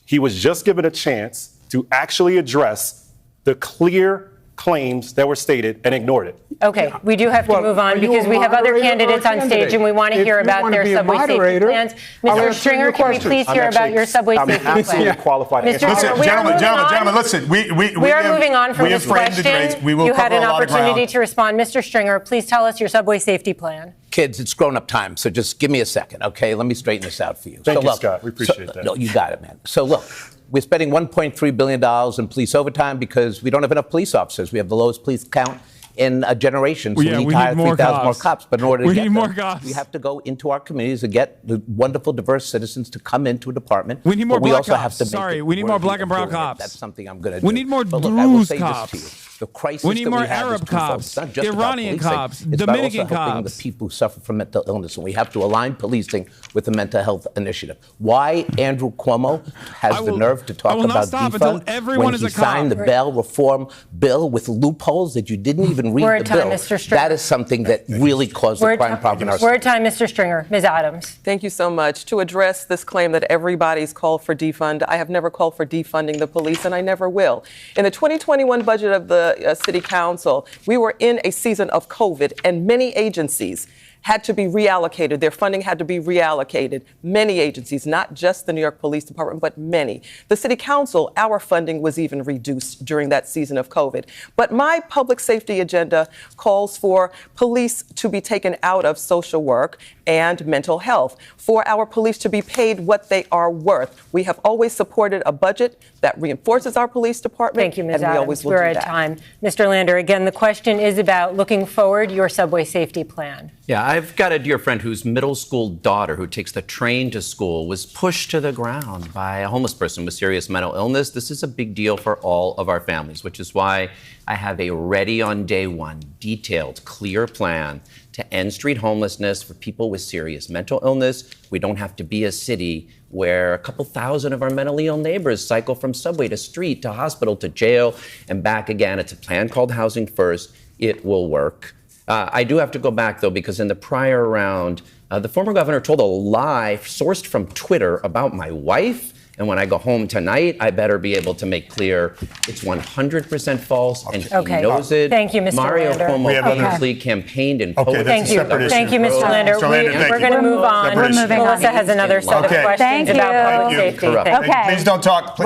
Speaker 3: he was just given a chance to actually address the clear claims that were stated and ignored it.
Speaker 7: Okay, we do have to move on because we have other candidates on stage and we want to hear about their subway safety plans. Mr. Stringer, can we please hear about your subway safety plan?
Speaker 3: I'm absolutely qualified to answer.
Speaker 23: Listen, gentlemen, listen.
Speaker 7: We are moving on from this question. You had an opportunity to respond. Mr. Stringer, please tell us your subway safety plan.
Speaker 5: Kids, it's grown-up time, so just give me a second, okay? Let me straighten this out for you.
Speaker 3: Thank you, Scott. We appreciate that.
Speaker 5: No, you got it, man. So look, we're spending $1.3 billion in police overtime because we don't have enough police officers. We have the lowest police count in a generation, so we need to hire 3,000 more cops. But in order to get them, we have to go into our communities and get the wonderful, diverse citizens to come into a department.
Speaker 4: We need more black
Speaker 5: also
Speaker 4: cops.
Speaker 5: Have to
Speaker 4: Sorry, we need more black and brown cops.
Speaker 5: That's something I'm going to do.
Speaker 4: We need more Druze cops.
Speaker 5: The crisis
Speaker 4: we need
Speaker 5: that
Speaker 4: more
Speaker 5: we have
Speaker 4: Arab
Speaker 5: is twofold.
Speaker 4: cops,
Speaker 5: It's not just
Speaker 4: Iranian
Speaker 5: about
Speaker 4: cops,
Speaker 5: policing.
Speaker 4: Dominican
Speaker 5: it's about also helping
Speaker 4: cops.
Speaker 5: the people who suffer from mental illness, and we have to align policing with the mental health initiative. Why Andrew Cuomo has the nerve to talk about defund when he signed the bail reform bill with loopholes that you didn't even read the bill? That is something that really caused the crime problem in our
Speaker 7: We're at time, Mr. Stringer. Ms. Adams.
Speaker 1: Thank you so much. To address this claim that everybody's called for defund, I have never called for defunding the police, and I never will. In the 2021 budget of the City Council, we were in a season of COVID, and many agencies had to be reallocated. Their funding had to be reallocated. Many agencies, not just the New York Police Department, but many. The City Council, our funding was even reduced during that season of COVID. But my public safety agenda calls for police to be taken out of social work and mental health, for our police to be paid what they are worth. We have always supported a budget that reinforces our police department.
Speaker 7: Thank you, Ms.
Speaker 1: and
Speaker 7: Adams.
Speaker 1: we always will
Speaker 7: We're
Speaker 1: do
Speaker 7: at
Speaker 1: that.
Speaker 7: time. Mr. Lander, again, the question is about looking forward, your subway safety plan.
Speaker 19: Yeah, I've got a dear friend whose middle school daughter, who takes the train to school, was pushed to the ground by a homeless person with serious mental illness. This is a big deal for all of our families, which is why I have a ready on day one, detailed, clear plan to end street homelessness for people with serious mental illness. We don't have to be a city where a couple thousand of our mentally ill neighbors cycle from subway to street to hospital to jail and back again. It's a plan called Housing First. It will work. I do have to go back, though, because in the prior round, the former governor told a lie sourced from Twitter about my wife. And when I go home tonight, I better be able to make clear it's 100% false, and he knows it.
Speaker 7: Thank you, Mr.
Speaker 19: Mario
Speaker 7: Lander.
Speaker 19: Cuomo famously campaign and
Speaker 7: Thank you. Thank you, Mr. Lander. We're going to move on. Melissa has another set of questions about public safety.
Speaker 23: Please don't talk.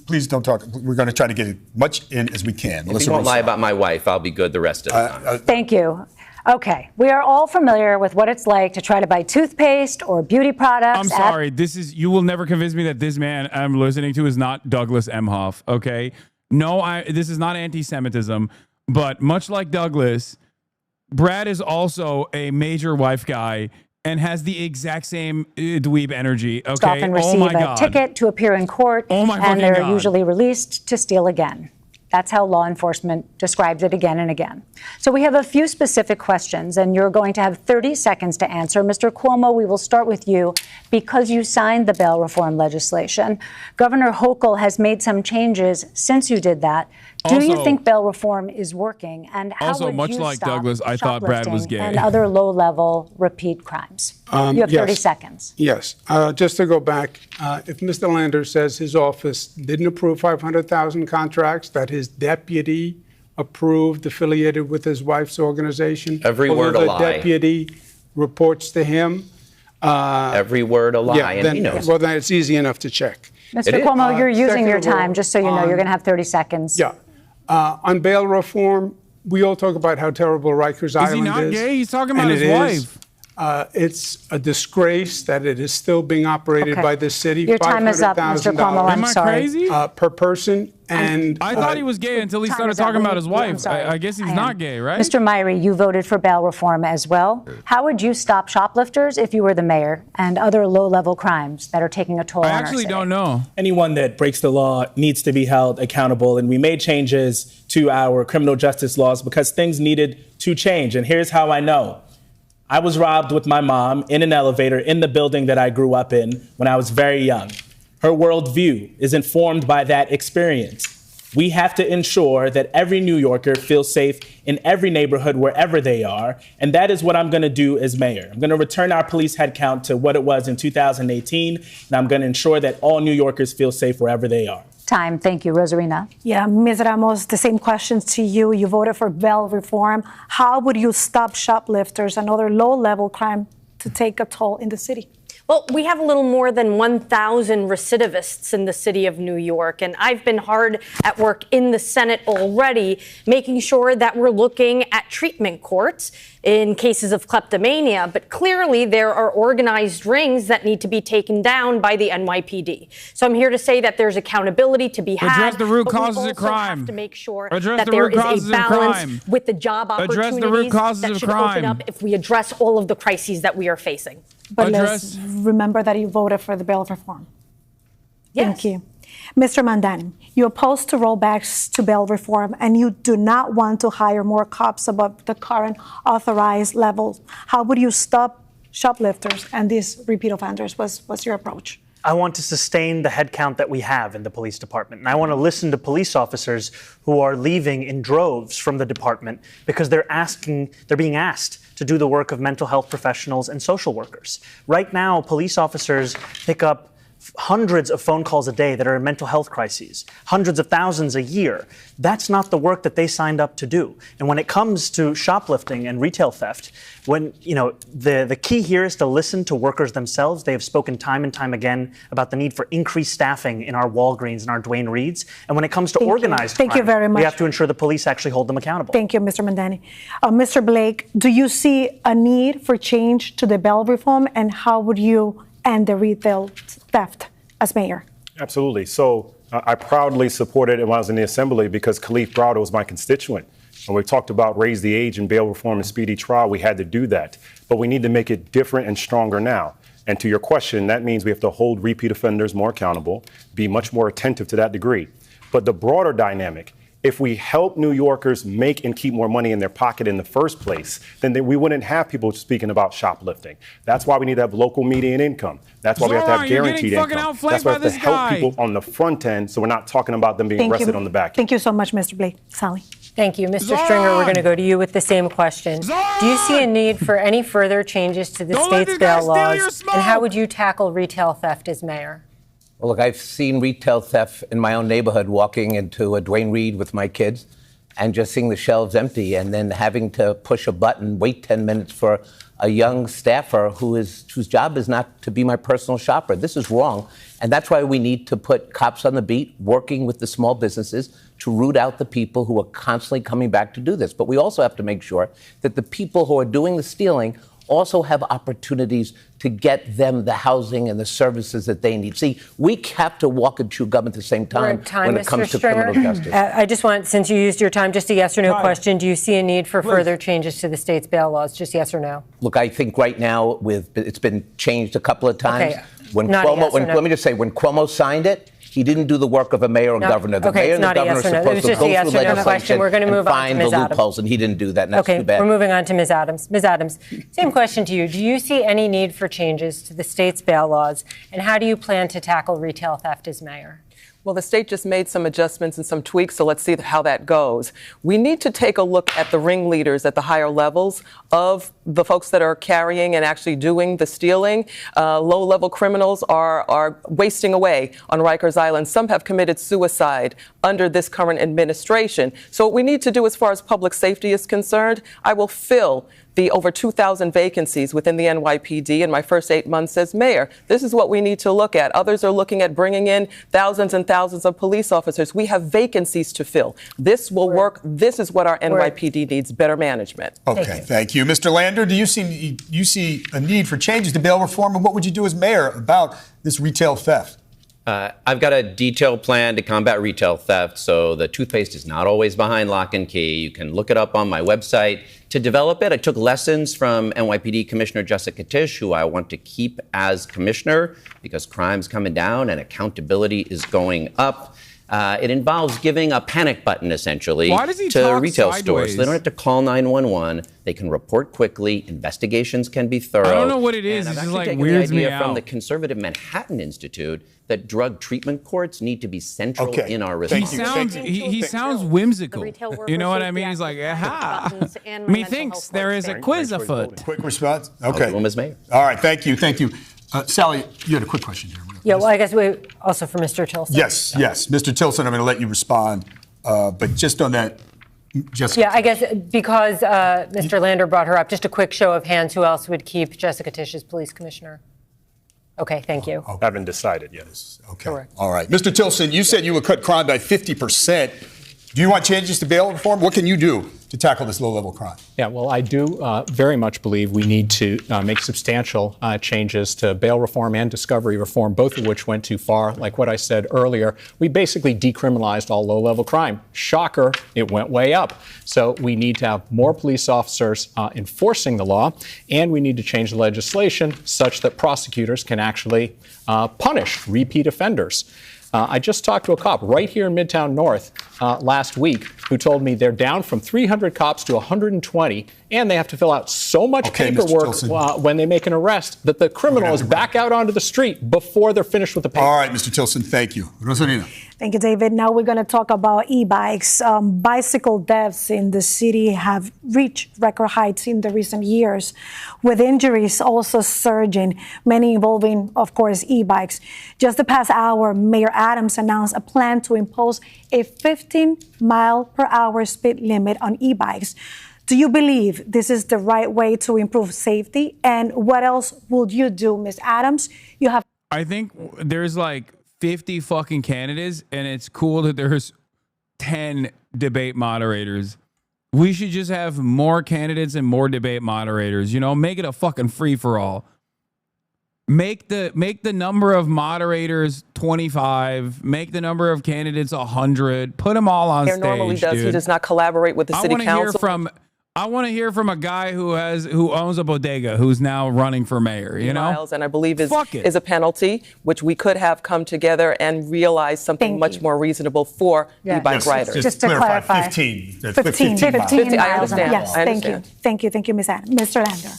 Speaker 23: Please don't talk. We're going to try to get as much in as we can.
Speaker 19: If you won't lie about my wife, I'll be good the rest of the time.
Speaker 24: Thank you. Okay, we are all familiar with what it's like to try to buy toothpaste or beauty products.
Speaker 4: I'm sorry. You will never convince me that this man I'm listening to is not Douglas Emhoff. Okay, no, this is not anti-Semitism, but much like Douglas, Brad is also a major wife guy and has the exact same dweeb energy. Okay,
Speaker 24: Often receive a ticket to appear in court, and they're usually released to steal again. That's how law enforcement describes it again and again. So we have a few specific questions, and you're going to have 30 seconds to answer. Mr. Cuomo, we will start with you because you signed the bail reform legislation. Governor Hochul has made some changes since you did that. Do you think bail reform is working? And how would
Speaker 4: much
Speaker 24: you
Speaker 4: like
Speaker 24: stop
Speaker 4: Douglas, I thought Brad was gay.
Speaker 24: and other low-level repeat crimes? You have 30 seconds.
Speaker 25: Yes. Just to go back, if Mr. Lander says his office didn't approve 500,000 contracts, that his deputy approved, affiliated with his wife's organization.
Speaker 19: Every word a lie.
Speaker 25: The deputy reports to him.
Speaker 19: Every word a lie,
Speaker 25: Yeah,
Speaker 19: and
Speaker 25: then,
Speaker 19: he knows.
Speaker 25: well, then it's easy enough to check.
Speaker 24: Mr. Cuomo, you're using your time, just so you know. You're going to have 30 seconds.
Speaker 25: Yeah. On bail reform, we all talk about how terrible Rikers Island is.
Speaker 4: Is he not gay? He's talking about his wife.
Speaker 25: It's a disgrace that it is still being operated by this city.
Speaker 24: Your time is up, Mr. Cuomo. I'm sorry.
Speaker 4: Crazy?
Speaker 25: Per person. And
Speaker 4: I thought he was gay until he started talking about his wife. I guess he's not gay, right?
Speaker 24: Mr. Myrie, you voted for bail reform as well. How would you stop shoplifters if you were the mayor and other low-level crimes that are taking a toll on our city?
Speaker 4: I actually don't know.
Speaker 21: Anyone that breaks the law needs to be held accountable, and we made changes to our criminal justice laws because things needed to change. And here's how I know. I was robbed with my mom in an elevator in the building that I grew up in when I was very young. Her worldview is informed by that experience. We have to ensure that every New Yorker feels safe in every neighborhood, wherever they are. And that is what I'm going to do as mayor. I'm going to return our police headcount to what it was in 2018. And I'm going to ensure that all New Yorkers feel safe wherever they are.
Speaker 24: Time. Thank you. Rosarina.
Speaker 26: Yeah, Ms. Ramos, the same questions to you. You voted for bail reform. How would you stop shoplifters and other low-level crime to take a toll in the city?
Speaker 20: Well, we have a little more than 1,000 recidivists in the city of New York, and I've been hard at work in the Senate already, making sure that we're looking at treatment courts in cases of kleptomania. But clearly, there are organized rings that need to be taken down by the NYPD. So I'm here to say that there's accountability to be had.
Speaker 4: Address the root causes
Speaker 20: of
Speaker 4: crime.
Speaker 20: Have to make sure
Speaker 4: Address
Speaker 20: that
Speaker 4: the
Speaker 20: there
Speaker 4: root
Speaker 20: is
Speaker 4: causes
Speaker 20: a balance
Speaker 4: of crime.
Speaker 20: with the job opportunities
Speaker 4: Address the root causes
Speaker 20: that
Speaker 4: of
Speaker 20: should
Speaker 4: crime.
Speaker 20: open up if we address all of the crises that we are facing.
Speaker 26: But let's remember that you voted for the bail reform.
Speaker 20: Yes.
Speaker 26: Thank you. Mr. Mandan, you opposed to rollbacks to bail reform, and you do not want to hire more cops above the current authorized levels. How would you stop shoplifters and these repeat offenders? What's your approach?
Speaker 8: I want to sustain the headcount that we have in the police department. And I want to listen to police officers who are leaving in droves from the department because they're being asked to do the work of mental health professionals and social workers. Right now, police officers pick up hundreds of phone calls a day that are mental health crises, hundreds of thousands a year. That's not the work that they signed up to do. And when it comes to shoplifting and retail theft, the key here is to listen to workers themselves. They have spoken time and time again about the need for increased staffing in our Walgreens and our Duane Reades. And when it comes to organized crime,
Speaker 26: Thank you very much.
Speaker 8: we have to ensure the police actually hold them accountable.
Speaker 26: Thank you, Mr. Mandani. Mr. Blake, do you see a need for change to the bail reform, and how would you end the retail theft as mayor?
Speaker 3: Absolutely. So I proudly supported it when I was in the assembly because Khalif Browder was my constituent. When we talked about raise the age and bail reform and speedy trial, we had to do that. But we need to make it different and stronger now. And to your question, that means we have to hold repeat offenders more accountable, be much more attentive to that degree. But the broader dynamic, if we help New Yorkers make and keep more money in their pocket in the first place, then we wouldn't have people speaking about shoplifting. That's why we need to have local median income. That's why we have to have guaranteed income. That's why we have to help people on the front end so we're not talking about them being arrested on the back end.
Speaker 26: Thank you so much, Mr. Blake. Sally.
Speaker 7: Thank you. Mr. Stringer, we're going to go to you with the same question. Do you see a need for any further changes to the state's bail laws? And how would you tackle retail theft as mayor?
Speaker 5: Well, look, I've seen retail theft in my own neighborhood, walking into a Duane Reade with my kids and just seeing the shelves empty and then having to push a button, wait 10 minutes for a young staffer whose job is not to be my personal shopper. This is wrong. And that's why we need to put cops on the beat working with the small businesses to root out the people who are constantly coming back to do this. But we also have to make sure that the people who are doing the stealing also have opportunities to get them the housing and the services that they need. See, we have to walk and chew gum at the same time when it comes to criminal justice.
Speaker 7: I just want, since you used your time, just a yes or no question. Do you see a need for further changes to the state's bail laws? Just yes or no?
Speaker 5: Look, I think right now it's been changed a couple of times.
Speaker 7: Okay.
Speaker 5: When
Speaker 7: Not a yes or no.
Speaker 5: let me just say, when Cuomo signed it, he didn't do the work of a mayor or governor. The mayor and the governor are supposed to go through legislation and find the loopholes, and he didn't do that, and that's too bad.
Speaker 7: We're moving on to Ms. Adams. Ms. Adams, same question to you. Do you see any need for changes to the state's bail laws, and how do you plan to tackle retail theft as mayor?
Speaker 1: Well, the state just made some adjustments and some tweaks, so let's see how that goes. We need to take a look at the ringleaders at the higher levels of the folks that are carrying and actually doing the stealing. Low-level criminals are wasting away on Rikers Island. Some have committed suicide under this current administration. So what we need to do as far as public safety is concerned, I will fill the over 2,000 vacancies within the NYPD in my first 8 months as mayor. This is what we need to look at. Others are looking at bringing in thousands and thousands of police officers. We have vacancies to fill. This will work. This is what our NYPD needs, better management.
Speaker 23: Okay, thank you. Mr. Lander, do you see a need for changes to bail reform, and what would you do as mayor about this retail theft?
Speaker 19: I've got a detailed plan to combat retail theft, so the toothpaste is not always behind lock and key. You can look it up on my website. To develop it, I took lessons from NYPD Commissioner Jessica Tisch, who I want to keep as commissioner because crime's coming down and accountability is going up. It involves giving a panic button, essentially, to retail stores. They don't have to call 911. They can report quickly. Investigations can be thorough.
Speaker 4: I don't know what it is.
Speaker 19: And
Speaker 4: It's
Speaker 19: I've
Speaker 4: just
Speaker 19: actually
Speaker 4: like
Speaker 19: taken
Speaker 4: weirds
Speaker 19: the
Speaker 4: me
Speaker 19: idea from
Speaker 4: out.
Speaker 19: the conservative Manhattan Institute that drug treatment courts need to be central in our response.
Speaker 4: He sounds whimsical. You know what I mean? He's like, aha. Methinks there is a quiz afoot.
Speaker 23: Quick response? Okay.
Speaker 19: Ms. Mayor.
Speaker 23: All right, thank you. Sally, you had a quick question here.
Speaker 7: Yeah, well, I guess we also for Mr. Tilson.
Speaker 23: Yes. Mr. Tilson, I'm going to let you respond, but just on that, Jessica.
Speaker 7: Yeah, I guess because Mr. Lander brought her up, just a quick show of hands, who else would keep Jessica Tisch as police commissioner? Okay, thank you.
Speaker 23: Haven't decided yet. Okay. Correct. All right. Mr. Tilson, you said you would cut crime by 50%. Do you want changes to bail reform? What can you do to tackle this low-level crime?
Speaker 27: Yeah, well, I do very much believe we need to make substantial changes to bail reform and discovery reform, both of which went too far. Like what I said earlier, we basically decriminalized all low-level crime. Shocker, it went way up. So we need to have more police officers enforcing the law, and we need to change the legislation such that prosecutors can actually punish repeat offenders. I just talked to a cop right here in Midtown North last week who told me they're down from 300 cops to 120, and they have to fill out so much paperwork when they make an arrest that the criminal is back out onto the street before they're finished with the paper.
Speaker 23: All right, Mr. Tilson, thank you. Rosalina.
Speaker 26: Thank you, David. Now we're going to talk about e-bikes. Bicycle deaths in the city have reached record heights in the recent years, with injuries also surging, many involving, of course, e-bikes. Just the past hour, Mayor Adams announced a plan to impose a 15-mile-per-hour speed limit on e-bikes. Do you believe this is the right way to improve safety? And what else would you do, Ms. Adams? You have.
Speaker 4: I think there's like 50 fucking candidates, and it's cool that there's 10 debate moderators. We should just have more candidates and more debate moderators. You know, make it a fucking free-for-all. Make the number of moderators 25. Make the number of candidates 100. Put them all on stage.
Speaker 1: Normally does. Dude. He does not collaborate with the city council.
Speaker 4: I want to hear from a guy who owns a bodega who's now running for mayor. You know,
Speaker 1: miles, and I believe is a penalty, which we could have come together and realize something much more reasonable for e-bike riders.
Speaker 26: Just to clarify,
Speaker 23: 15
Speaker 1: I understand.
Speaker 26: Yes, thank you, Ms. Adams. Mr. Lander.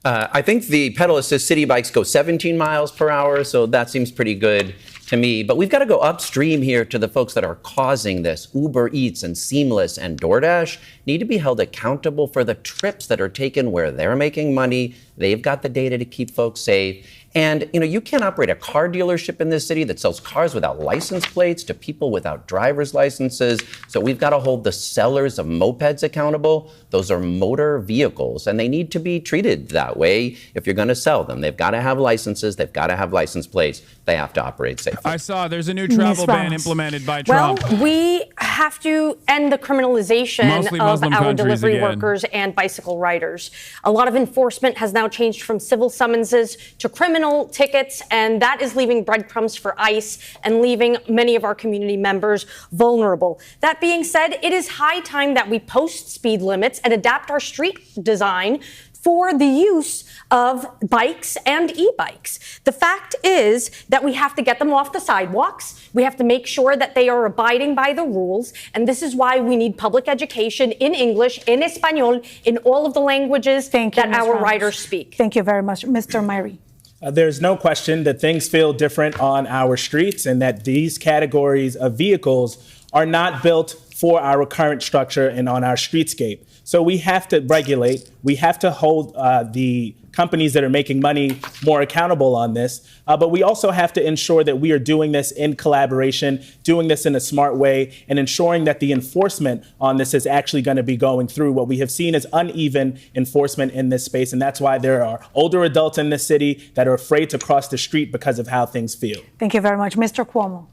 Speaker 19: I think the pedal assist city bikes go 17 miles per hour, so that seems pretty good to me. But we've got to go upstream here to the folks that are causing this. Uber Eats and Seamless and DoorDash need to be held accountable for the trips that are taken where they're making money They've got the data to keep folks safe. And, you can't operate a car dealership in this city that sells cars without license plates to people without driver's licenses. So we've got to hold the sellers of mopeds accountable. Those are motor vehicles, and they need to be treated that way if you're going to sell them. They've got to have licenses. They've got to have license plates. They have to operate safely.
Speaker 4: I saw there's a new travel ban implemented by Trump.
Speaker 20: Well, we have to end the criminalization of our delivery workers and bicycle riders. A lot of enforcement has now changed from civil summonses to criminal tickets, and that is leaving breadcrumbs for ICE and leaving many of our community members vulnerable. That being said, it is high time that we post speed limits and adapt our street design for the use of bikes and e-bikes. The fact is that we have to get them off the sidewalks. We have to make sure that they are abiding by the rules. And this is why we need public education in English, in Espanol, in all of the languages that our riders speak.
Speaker 26: Thank you very much. Mr. Myrie.
Speaker 21: There's no question that things feel different on our streets and that these categories of vehicles are not built for our current structure and on our streetscape. So we have to regulate. We have to hold the companies that are making money more accountable on this. But we also have to ensure that we are doing this in collaboration, doing this in a smart way, and ensuring that the enforcement on this is actually going to be going through. What we have seen is uneven enforcement in this space, and that's why there are older adults in this city that are afraid to cross the street because of how things feel.
Speaker 26: Thank you very much. Mr. Cuomo.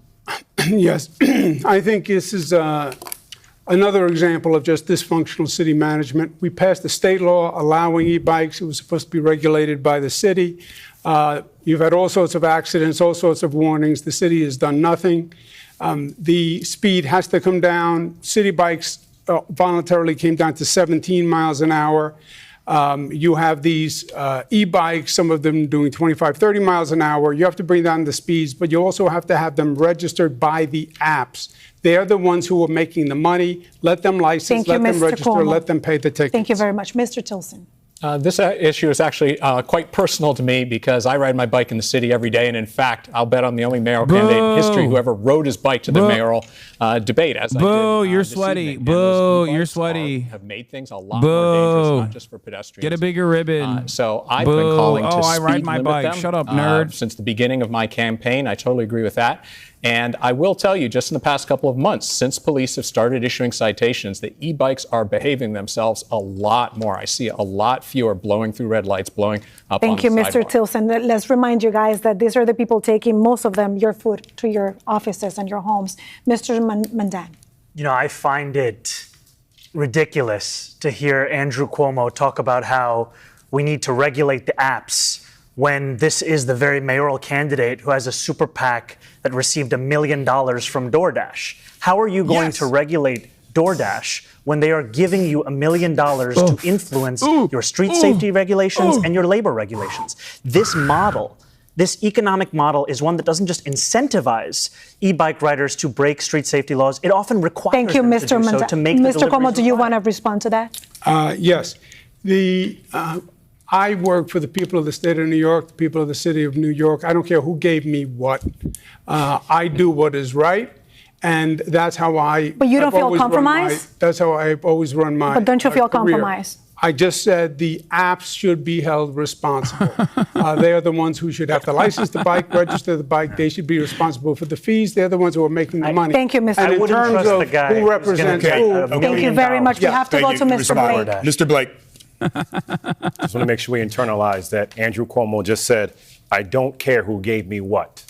Speaker 25: Yes, I think this is another example of just dysfunctional city management. We passed a state law allowing e-bikes. It was supposed to be regulated by the city. You've had all sorts of accidents, all sorts of warnings. The city has done nothing. The speed has to come down. City bikes voluntarily came down to 17 miles an hour. You have these e-bikes, some of them doing 25, 30 miles an hour. You have to bring down the speeds, but you also have to have them registered by the apps. They're the ones who are making the money. Let them license, let them register, let them pay the tickets.
Speaker 26: Thank you very much. Mr. Tilson.
Speaker 27: This issue is actually quite personal to me because I ride my bike in the city every day. And in fact, I'll bet I'm the only mayoral candidate in history who ever rode his bike to the mayoral debate. As I did,
Speaker 4: you're sweaty. Boo, you're sweaty.
Speaker 27: Have made things a lot more dangerous, not just for pedestrians.
Speaker 4: Get a bigger ribbon.
Speaker 27: So I've been calling to
Speaker 4: I ride
Speaker 27: speed
Speaker 4: my
Speaker 27: limit
Speaker 4: bike.
Speaker 27: them,
Speaker 4: Shut up, nerd.
Speaker 27: Since the beginning of my campaign. I totally agree with that. And I will tell you, just in the past couple of months, since police have started issuing citations, the e-bikes are behaving themselves a lot more. I see a lot fewer blowing through red lights, blowing up on the sidewalk.
Speaker 26: Thank you, Mr. Tilson. Let's remind you guys that these are the people taking, most of them, your food to your offices and your homes. Mr. Mandan.
Speaker 8: You know, I find it ridiculous to hear Andrew Cuomo talk about how we need to regulate the apps when this is the very mayoral candidate who has a super PAC that received $1 million from DoorDash. How are you going to regulate DoorDash when they are giving you $1 million to influence your street safety regulations and your labor regulations? This model, this economic model, is one that doesn't just incentivize e-bike riders to break street safety laws. It often requires them to do so to make the
Speaker 26: Mr. Cuomo, do you want to respond to that?
Speaker 25: Yes. I work for the people of the state of New York, the people of the city of New York. I don't care who gave me what. I do what is right, and that's how I.
Speaker 26: But you don't feel compromised?
Speaker 25: That's how I've always run my.
Speaker 26: But don't you feel
Speaker 25: career.
Speaker 26: compromised?
Speaker 25: I just said the apps should be held responsible. They are the ones who should have to license the bike, register the bike. They should be responsible for the fees. They're the ones who are making the money.
Speaker 26: Thank you, Mr.
Speaker 25: And in terms of who represents who.
Speaker 26: Thank you very much. We have to go to Mr. Blake.
Speaker 3: Mr. Blake. Just want to make sure we internalize that Andrew Cuomo just said, I don't care who gave me what.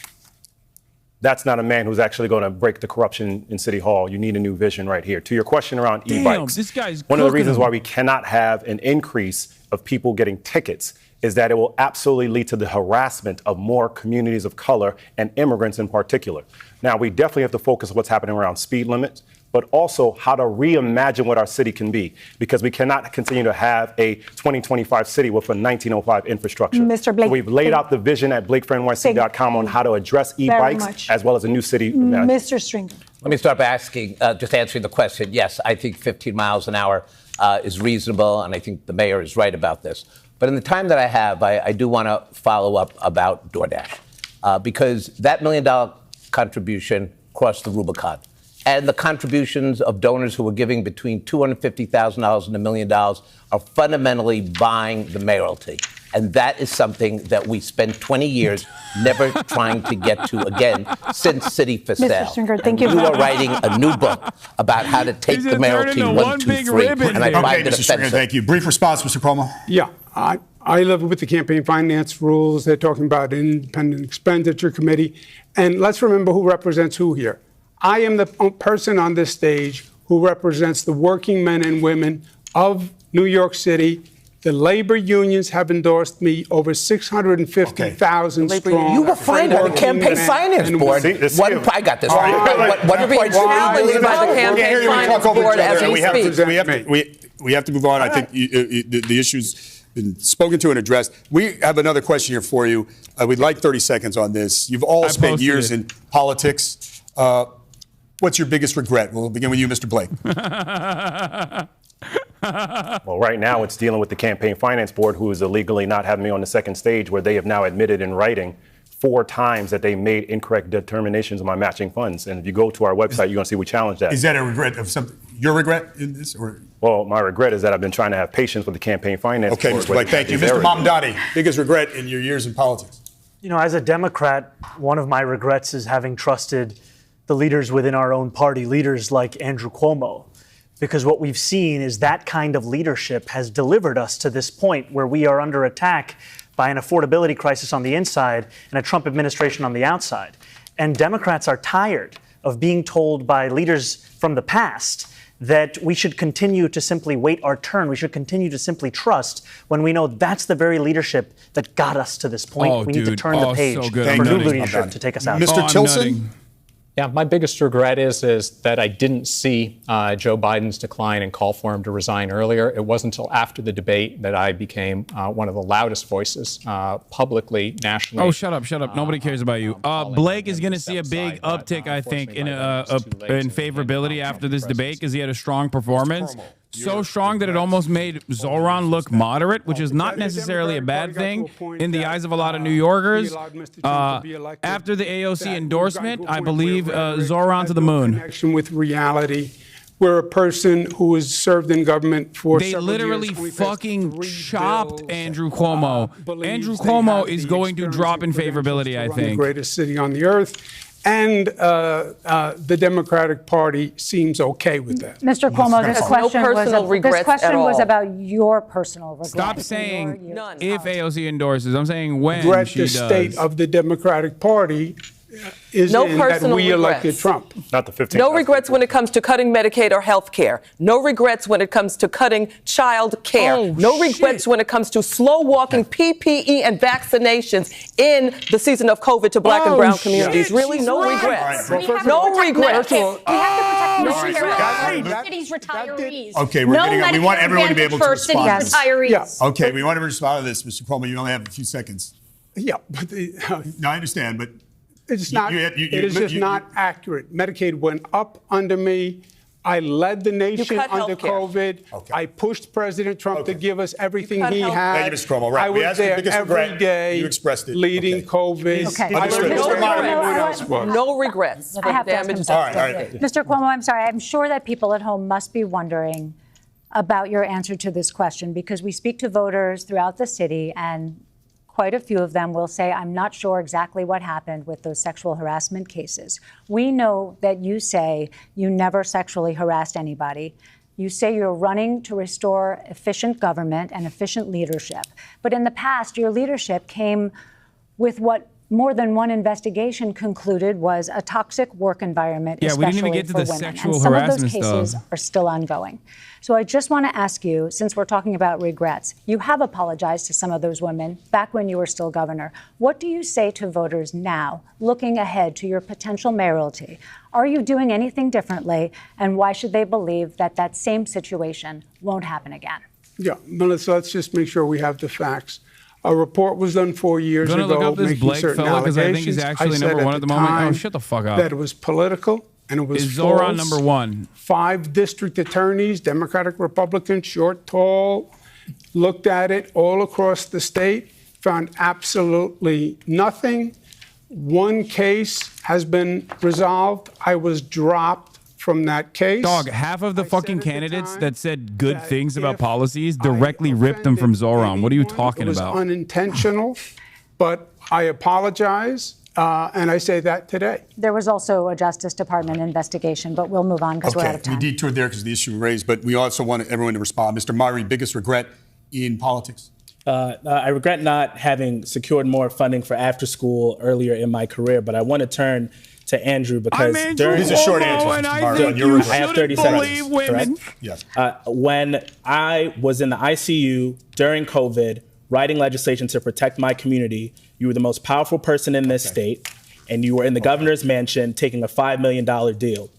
Speaker 3: That's not a man who's actually going to break the corruption in City Hall. You need a new vision right here. To your question around e-bikes,
Speaker 4: this guy's
Speaker 3: one of the reasons why we cannot have an increase of people getting tickets is that it will absolutely lead to the harassment of more communities of color and immigrants in particular. Now, we definitely have to focus on what's happening around speed limits, but also how to reimagine what our city can be, because we cannot continue to have a 2025 city with a 1905 infrastructure.
Speaker 26: Mr. Blake,
Speaker 3: so we've laid out the vision at BlakeForNYC.com on how to address e-bikes as well as a new city.
Speaker 26: Mr. Stringer.
Speaker 5: Let me start by just answering the question. Yes, I think 15 miles an hour is reasonable, and I think the mayor is right about this. But in the time that I have, I do want to follow up about DoorDash, because that $1 million contribution crossed the Rubicon. And the contributions of donors who were giving between $250,000 and $1 million are fundamentally buying the mayoralty. And that is something that we spent 20 years never trying to get to again since City for
Speaker 26: Mr.
Speaker 5: Sale.
Speaker 26: Stringer, thank you.
Speaker 5: You are writing a new book about how to take the mayoralty 1, 2, 3. And I find it
Speaker 23: Mr. Stringer,
Speaker 5: offensive.
Speaker 23: thank you. Brief response, Mr. Cuomo.
Speaker 25: Yeah, I live with the campaign finance rules. They're talking about an independent expenditure committee. And let's remember who represents who here. I am the person on this stage who represents the working men and women of New York City. The labor unions have endorsed me, over 650,000 strong.
Speaker 5: You were fined by the campaign finance board. I got this.
Speaker 23: We have to move on. I think the issue's been spoken to and addressed. We have another question here for you. We'd like 30 seconds on this. You've all spent years in politics. What's your biggest regret? We'll begin with you, Mr. Blake.
Speaker 3: Well, right now it's dealing with the campaign finance board, who is illegally not having me on the second stage, where they have now admitted in writing 4 times that they made incorrect determinations of my matching funds. And if you go to our website, you're going to see we challenge that.
Speaker 23: Is that a regret of something? Your regret in this? Or?
Speaker 3: Well, my regret is that I've been trying to have patience with the campaign finance board.
Speaker 23: Okay, Mr. Blake, thank you. Mr. Mamdani, biggest regret in your years in politics?
Speaker 8: You know, as a Democrat, one of my regrets is having trusted the leaders within our own party, leaders like Andrew Cuomo. Because what we've seen is that kind of leadership has delivered us to this point where we are under attack by an affordability crisis on the inside and a Trump administration on the outside. And Democrats are tired of being told by leaders from the past that we should continue to simply wait our turn. We should continue to simply trust when we know that's the very leadership that got us to this point. We need to turn the page for new leadership to take us out.
Speaker 23: Mr. Tilson?
Speaker 27: Yeah, my biggest regret is that I didn't see Joe Biden's decline and call for him to resign earlier. It wasn't until after the debate that I became one of the loudest voices publicly, nationally.
Speaker 4: Oh, shut up. Nobody cares about you. Blake is going to see a big uptick, I think, in favorability after this debate because he had a strong performance. So strong that it almost made Zoran look moderate, which is not necessarily a bad thing in the eyes of a lot of New Yorkers. After the AOC endorsement, I believe Zoran to the moon.
Speaker 25: Connection with reality. We're a person who has served in government for several years.
Speaker 4: They literally fucking chopped Andrew Cuomo. Andrew Cuomo is going to drop in favorability, I think.
Speaker 25: The greatest city on the earth. And the Democratic Party seems okay with that.
Speaker 24: Mr. Cuomo, this question was about your personal regrets.
Speaker 4: Stop saying if AOC endorses. I'm saying when she does.
Speaker 25: The state of the Democratic Party is
Speaker 1: no
Speaker 25: in that we
Speaker 1: regrets.
Speaker 25: elected Trump.
Speaker 3: Not the 15th.
Speaker 1: No regrets when it comes to cutting Medicaid or health care. No regrets when it comes to cutting child care. No regrets when it comes to slow walking PPE and vaccinations in the season of COVID to black and brown communities. Really, no regrets. No regrets.
Speaker 20: We have to protect Medicare city's retirees.
Speaker 23: Okay, we want everyone to be able to respond.
Speaker 20: Retirees.
Speaker 23: Okay, we want to respond to this, Mr. Cuomo. You only have a few seconds.
Speaker 25: Yeah, but
Speaker 23: no, I understand, but
Speaker 25: it's not. It is just not accurate. Medicaid went up under me. I led the nation under COVID. Okay. I pushed President Trump to give us everything he had.
Speaker 23: Thank you, Mr. Cuomo. Right.
Speaker 25: I was there every day.
Speaker 23: You expressed it.
Speaker 25: Leading COVID.
Speaker 24: Okay.
Speaker 1: No regrets.
Speaker 24: I have to ask him.
Speaker 23: All right.
Speaker 24: Mr. Cuomo, I'm sorry. I'm sure that people at home must be wondering about your answer to this question because we speak to voters throughout the city and quite a few of them will say, I'm not sure exactly what happened with those sexual harassment cases. We know that you say you never sexually harassed anybody. You say you're running to restore efficient government and efficient leadership. But in the past, your leadership came with what more than one investigation concluded was a toxic work environment,
Speaker 4: we didn't even get to the sexual harassment
Speaker 24: and some of those cases are still ongoing. So I just want to ask you, since we're talking about regrets, you have apologized to some of those women back when you were still governor. What do you say to voters now, looking ahead to your potential mayoralty? Are you doing anything differently? And why should they believe that that same situation won't happen again?
Speaker 25: Yeah, Melissa, let's just make sure we have the facts. A report was done 4 years ago.
Speaker 4: Look up this
Speaker 25: making
Speaker 4: Blake
Speaker 25: certain
Speaker 4: fella because I think he's
Speaker 25: allegations.
Speaker 4: actually number one at the moment. Oh, shut the fuck up.
Speaker 25: That it was political and it was
Speaker 4: Is Zoran
Speaker 25: false.
Speaker 4: number one?
Speaker 25: 5 district attorneys, Democratic, Republican, short, tall, looked at it all across the state, found absolutely nothing. One case has been resolved. I was dropped from that case.
Speaker 4: Dog, half of the fucking candidates that said good things about policies directly ripped them from Zoran. What are you talking about?
Speaker 25: It was unintentional, but I apologize, and I say that today.
Speaker 24: There was also a Justice Department investigation, but we'll move on because we're out of time.
Speaker 23: We detoured there because of the issue raised, but we also want everyone to respond. Mr. Murray, biggest regret in politics?
Speaker 21: I regret not having secured more funding for after school earlier in my career, but I want to turn to Andrew because
Speaker 23: these are short answers.
Speaker 4: And I think you
Speaker 21: I have 30
Speaker 4: believe
Speaker 21: seconds.
Speaker 4: women.
Speaker 21: Correct?
Speaker 23: Yes.
Speaker 21: When I was in the ICU during COVID, writing legislation to protect my community, you were the most powerful person in this state, and you were in the governor's mansion taking a $5 million deal.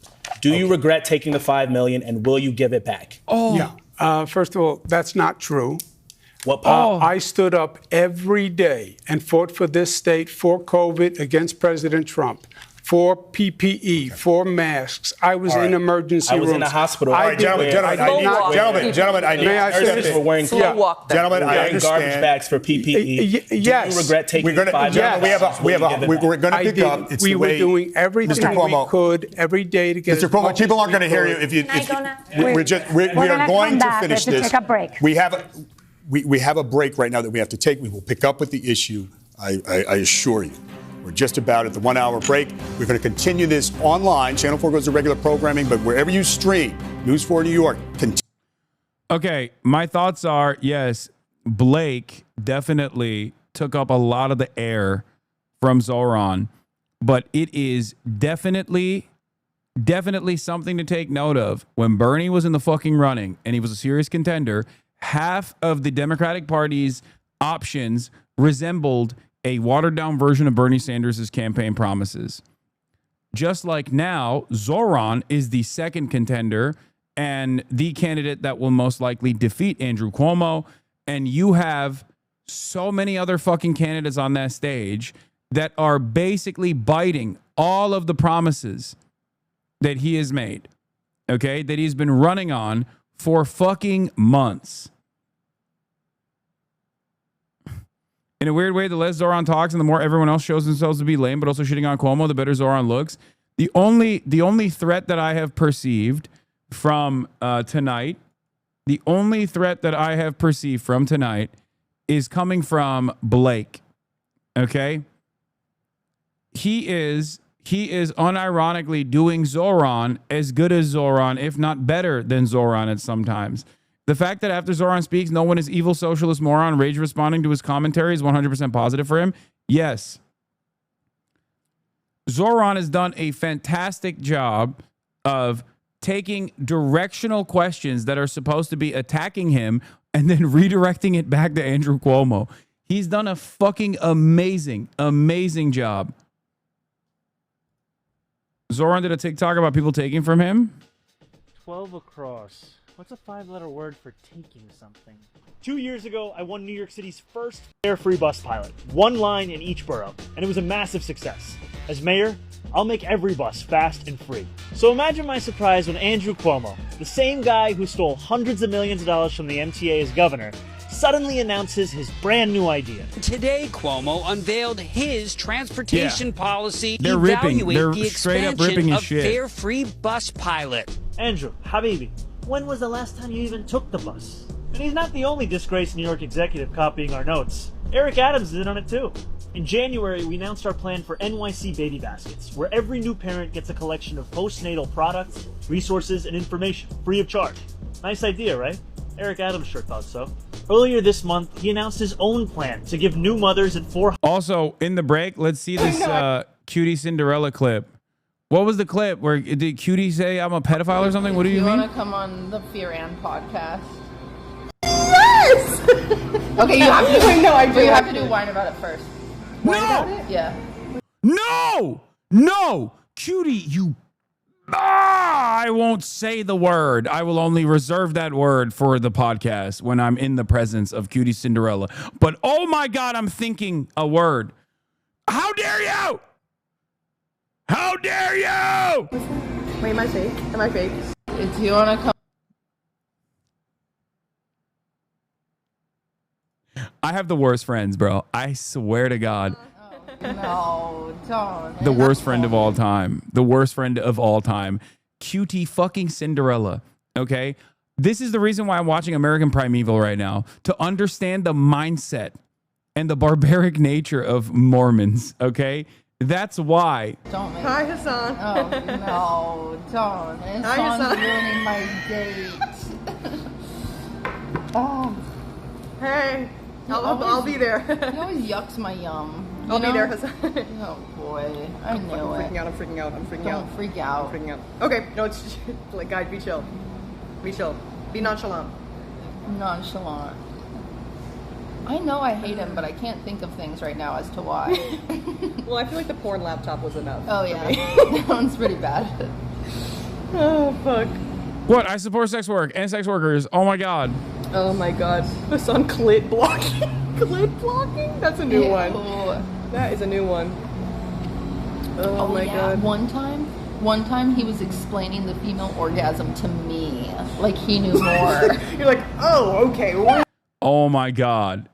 Speaker 21: Do you regret taking the $5 million, and will you give it back?
Speaker 25: Yeah. First of all, that's not true.
Speaker 21: What part?
Speaker 25: I stood up every day and fought for this state, for COVID, against President Trump, for PPE, for masks. I was in emergency rooms.
Speaker 21: I was in a hospital.
Speaker 23: All right, gentlemen, I need
Speaker 21: nurses were wearing
Speaker 23: gentlemen, I understand.
Speaker 21: Garbage bags for PPE.
Speaker 25: Yes.
Speaker 21: Do you regret taking $5 million?
Speaker 23: We're going to pick up. It's
Speaker 25: we
Speaker 23: the
Speaker 25: were
Speaker 23: way,
Speaker 25: doing everything
Speaker 23: Mr. Cuomo,
Speaker 25: we could every day to get
Speaker 23: Mr. Cuomo, people aren't going to hear you if you. We are going to finish this.
Speaker 24: Take a break.
Speaker 23: We have a break right now that we have to take. We will pick up with the issue. I assure you. We're just about at the 1 hour break. We're going to continue this online. Channel 4 goes to regular programming, but wherever you stream, News 4 New York.
Speaker 4: Okay, my thoughts are, yes, Blake definitely took up a lot of the air from Zoran, but it is definitely something to take note of. When Bernie was in the fucking running and he was a serious contender, half of the Democratic Party's options resembled a watered-down version of Bernie Sanders' campaign promises. Just like now, Zoran is the second contender and the candidate that will most likely defeat Andrew Cuomo, and you have so many other fucking candidates on that stage that are basically biting all of the promises that he has made, okay, that he's been running on for fucking months. In a weird way, the less Zoran talks and the more everyone else shows themselves to be lame, but also shitting on Cuomo, the better Zoran looks. The only threat that I have perceived from tonight, is coming from Blake. Okay? He is unironically doing Zoran as good as Zoran, if not better than Zoran at sometimes. The fact that after Zoran speaks, no one is evil, socialist, moron, rage responding to his commentary is 100% positive for him. Yes. Zoran has done a fantastic job of taking directional questions that are supposed to be attacking him and then redirecting it back to Andrew Cuomo. He's done a fucking amazing job. Zoran did a TikTok about people taking from him.
Speaker 8: 12 across. What's a 5-letter word for taking something? 2 years ago, I won New York City's first fare-free bus pilot. One line in each borough, and it was a massive success. As mayor, I'll make every bus fast and free. So imagine my surprise when Andrew Cuomo, the same guy who stole hundreds of millions of dollars from the MTA as governor, suddenly announces his brand new idea.
Speaker 2: Today, Cuomo unveiled his transportation policy
Speaker 4: They're
Speaker 2: the
Speaker 4: straight up ripping
Speaker 2: expansion
Speaker 4: his
Speaker 2: of
Speaker 4: shit.
Speaker 2: fare-free bus pilot.
Speaker 8: Andrew, Habibi, when was the last time you even took the bus? And he's not the only disgraced New York executive copying our notes. Eric Adams is in on it too. In January, we announced our plan for NYC Baby Baskets, where every new parent gets a collection of postnatal products, resources, and information, free of charge. Nice idea, right? Eric Adams sure thought so. Earlier this month, he announced his own plan to give new mothers at 400.
Speaker 4: Also, in the break, let's see this Cutie Cinderella clip. What was the clip? Where did Cutie say I'm a pedophile or something? What do you mean?
Speaker 6: You want to come on the Fear Ann podcast? Yes! Okay, you have to. No, I do. But you have to do Wine About It first. Wine About It? Yeah.
Speaker 4: No! Cutie, you... I won't say the word. I will only reserve that word for the podcast when I'm in the presence of Cutie Cinderella. But oh my God, I'm thinking a word. How dare you? How dare you?
Speaker 6: Wait, am I fake? Am I fake? Do you want to come?
Speaker 4: I have the worst friends, bro. I swear to God.
Speaker 6: No, don't.
Speaker 4: The worst friend of all time. The worst friend of all time. cutie fucking Cinderella. Okay. This is the reason why I'm watching American Primeval right now, to understand the mindset and the barbaric nature of Mormons. Okay. That's why.
Speaker 6: Don't make
Speaker 1: Hi, Hasan.
Speaker 6: Oh, no, don't. Hasan's ruining my date. Oh.
Speaker 1: Hey, I'll be there.
Speaker 6: He always yucks my yum.
Speaker 1: I'll be there, Hasan.
Speaker 6: Oh, boy. I knew it.
Speaker 1: I'm freaking out.
Speaker 6: Don't freak out.
Speaker 1: I'm freaking out. Okay, no, it's like, guys, be chill. Be chill. Be nonchalant.
Speaker 6: Nonchalant. I know I hate him, but I can't think of things right now as to why.
Speaker 1: Well, I feel like the porn laptop was enough.
Speaker 6: Oh, yeah. That one's pretty bad.
Speaker 1: Oh, fuck.
Speaker 4: What? I support sex work and sex workers. Oh, my God.
Speaker 1: Oh, my God. Hasan clit blocking. Clit blocking? That's a new one. That is a new one. Oh, my God.
Speaker 6: One time he was explaining the female orgasm to me. Like he knew more.
Speaker 1: You're like, oh, okay.
Speaker 4: Oh, my God.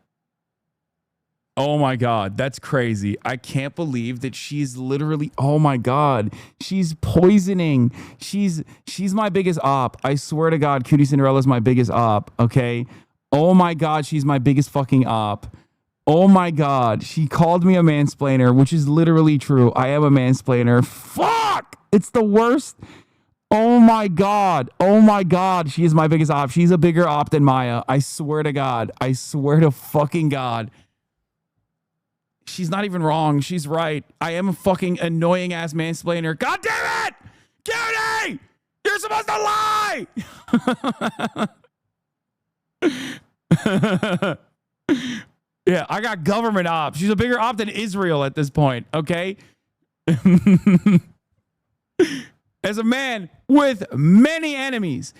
Speaker 4: Oh, my God. That's crazy. I can't believe that she's literally, oh, my God. She's poisoning. She's my biggest op. I swear to God, Cutie Cinderella's my biggest op, okay? Oh, my God. She's my biggest fucking op. Oh, my God. She called me a mansplainer, which is literally true. I am a mansplainer. Fuck! It's the worst. Oh, my God. Oh, my God. She is my biggest op. She's a bigger op than Maya. I swear to God. I swear to fucking God. She's not even wrong. She's right. I am a fucking annoying ass mansplainer. God damn it! Cutie! You're supposed to lie! Yeah, I got government op. She's a bigger op than Israel at this point, okay? As a man with many enemies,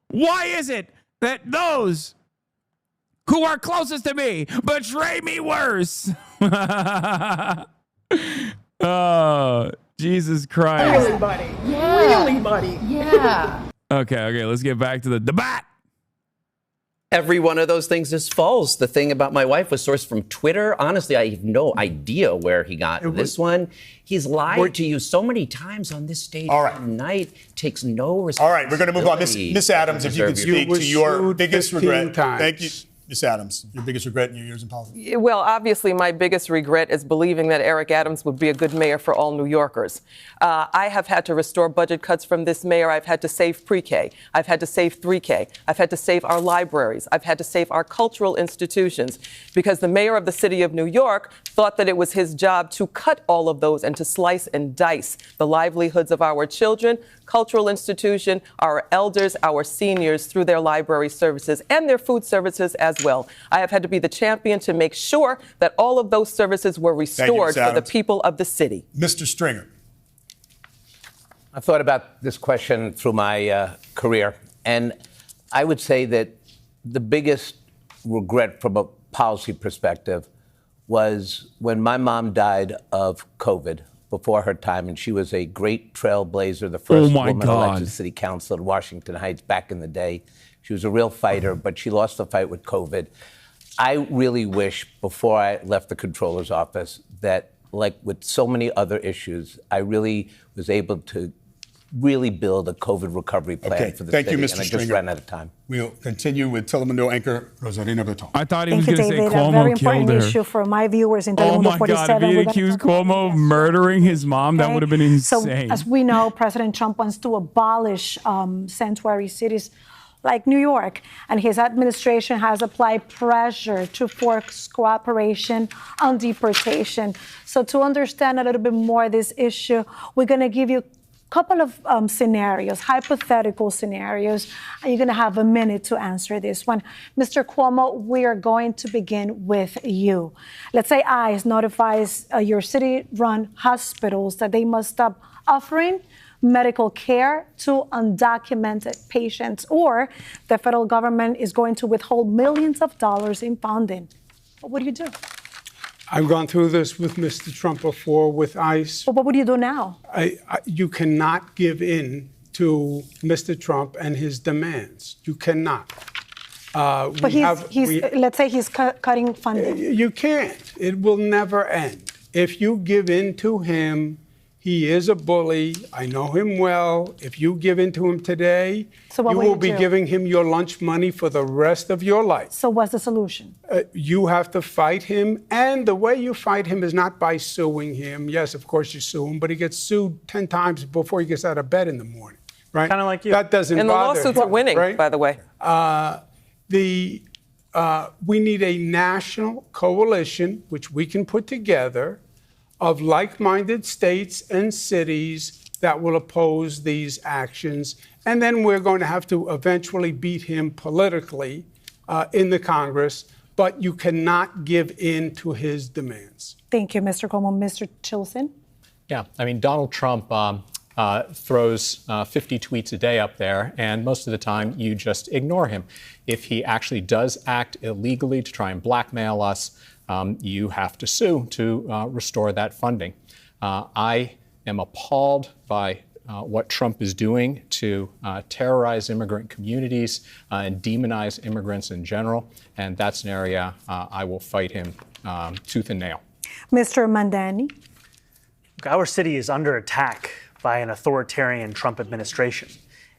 Speaker 4: why is it that those who are closest to me betray me worse? Oh, Jesus Christ.
Speaker 1: Really, buddy.
Speaker 6: Yeah.
Speaker 1: Really, buddy.
Speaker 6: Yeah.
Speaker 4: Okay, let's get back to the debate.
Speaker 19: Every one of those things is false. The thing about my wife was sourced from Twitter. Honestly, I have no idea where he got this one. He's lied to you so many times on this stage tonight. Takes no responsibility.
Speaker 23: All right, we're going to move on. Miss Adams, if you could speak to your biggest regret. Thank you. Miss Adams, your biggest regret in your years in politics?
Speaker 1: Well, obviously, my biggest regret is believing that Eric Adams would be a good mayor for all New Yorkers. I have had to restore budget cuts from this mayor. I've had to save pre-K. I've had to save 3K. I've had to save our libraries. I've had to save our cultural institutions because the mayor of the city of New York thought that it was his job to cut all of those and to slice and dice the livelihoods of our children, cultural institution, our elders, our seniors through their library services and their food services as well. I have had to be the champion to make sure that all of those services were restored for the people of the city.
Speaker 23: Mr. Stringer.
Speaker 5: I've thought about this question through my career, and I would say that the biggest regret from a policy perspective was when my mom died of COVID before her time, and she was a great trailblazer, the first woman elected to city council in Washington Heights back in the day. She was a real fighter, but she lost the fight with COVID. I really wish, before I left the comptroller's office, that, like with so many other issues, I really was able to really build a COVID recovery plan for the city.
Speaker 23: Thank you, Mr.
Speaker 5: And I
Speaker 23: Stringer.
Speaker 5: just ran out of time.
Speaker 23: We'll continue with Telemundo anchor Rosarina Berton.
Speaker 4: I thought he was going to say Cuomo
Speaker 26: very
Speaker 4: killed
Speaker 26: important
Speaker 4: her.
Speaker 26: issue for my viewers in
Speaker 4: Oh
Speaker 26: Telemundo
Speaker 4: my
Speaker 26: 47.
Speaker 4: God, if he accused Cuomo of murdering his mom, that would have been
Speaker 26: So,
Speaker 4: insane.
Speaker 26: as we know, President Trump wants to abolish sanctuary cities like New York, and his administration has applied pressure to force cooperation on deportation. So to understand a little bit more this issue, we're going to give you a couple of scenarios, hypothetical scenarios, and you're going to have a minute to answer this one. Mr. Cuomo, we are going to begin with you. Let's say ICE notifies your city-run hospitals that they must stop offering medical care to undocumented patients, or the federal government is going to withhold millions of dollars in funding. What do you do?
Speaker 25: I've gone through this with Mr. Trump before with ICE.
Speaker 26: But what would you do now?
Speaker 25: You cannot give in to Mr. Trump and his demands. You cannot.
Speaker 26: But let's say he's cutting funding.
Speaker 25: You can't. It will never end. If you give in to him, He is a bully. I know him well. If you give in to him today, you will be giving him your lunch money for the rest of your life.
Speaker 26: So what's the solution?
Speaker 25: You have to fight him. And the way you fight him is not by suing him. Yes, of course you sue him, but he gets sued 10 times before he gets out of bed in the morning, right?
Speaker 14: Kind of like you.
Speaker 25: That doesn't
Speaker 1: And the
Speaker 25: bother
Speaker 1: lawsuits
Speaker 25: him,
Speaker 1: are winning,
Speaker 25: right?
Speaker 1: by the way.
Speaker 25: We need a national coalition, which we can put together, of like-minded states and cities that will oppose these actions. And then we're going to have to eventually beat him politically in the Congress, but you cannot give in to his demands.
Speaker 26: Thank you, Mr. Cuomo. Mr. Chilson?
Speaker 27: Yeah, I mean, Donald Trump throws 50 tweets a day up there, and most of the time you just ignore him. If he actually does act illegally to try and blackmail us, you have to sue to restore that funding. I am appalled by what Trump is doing to terrorize immigrant communities and demonize immigrants in general, and that's an area I will fight him tooth and nail.
Speaker 26: Mr. Mandani?
Speaker 8: Our city is under attack by an authoritarian Trump administration,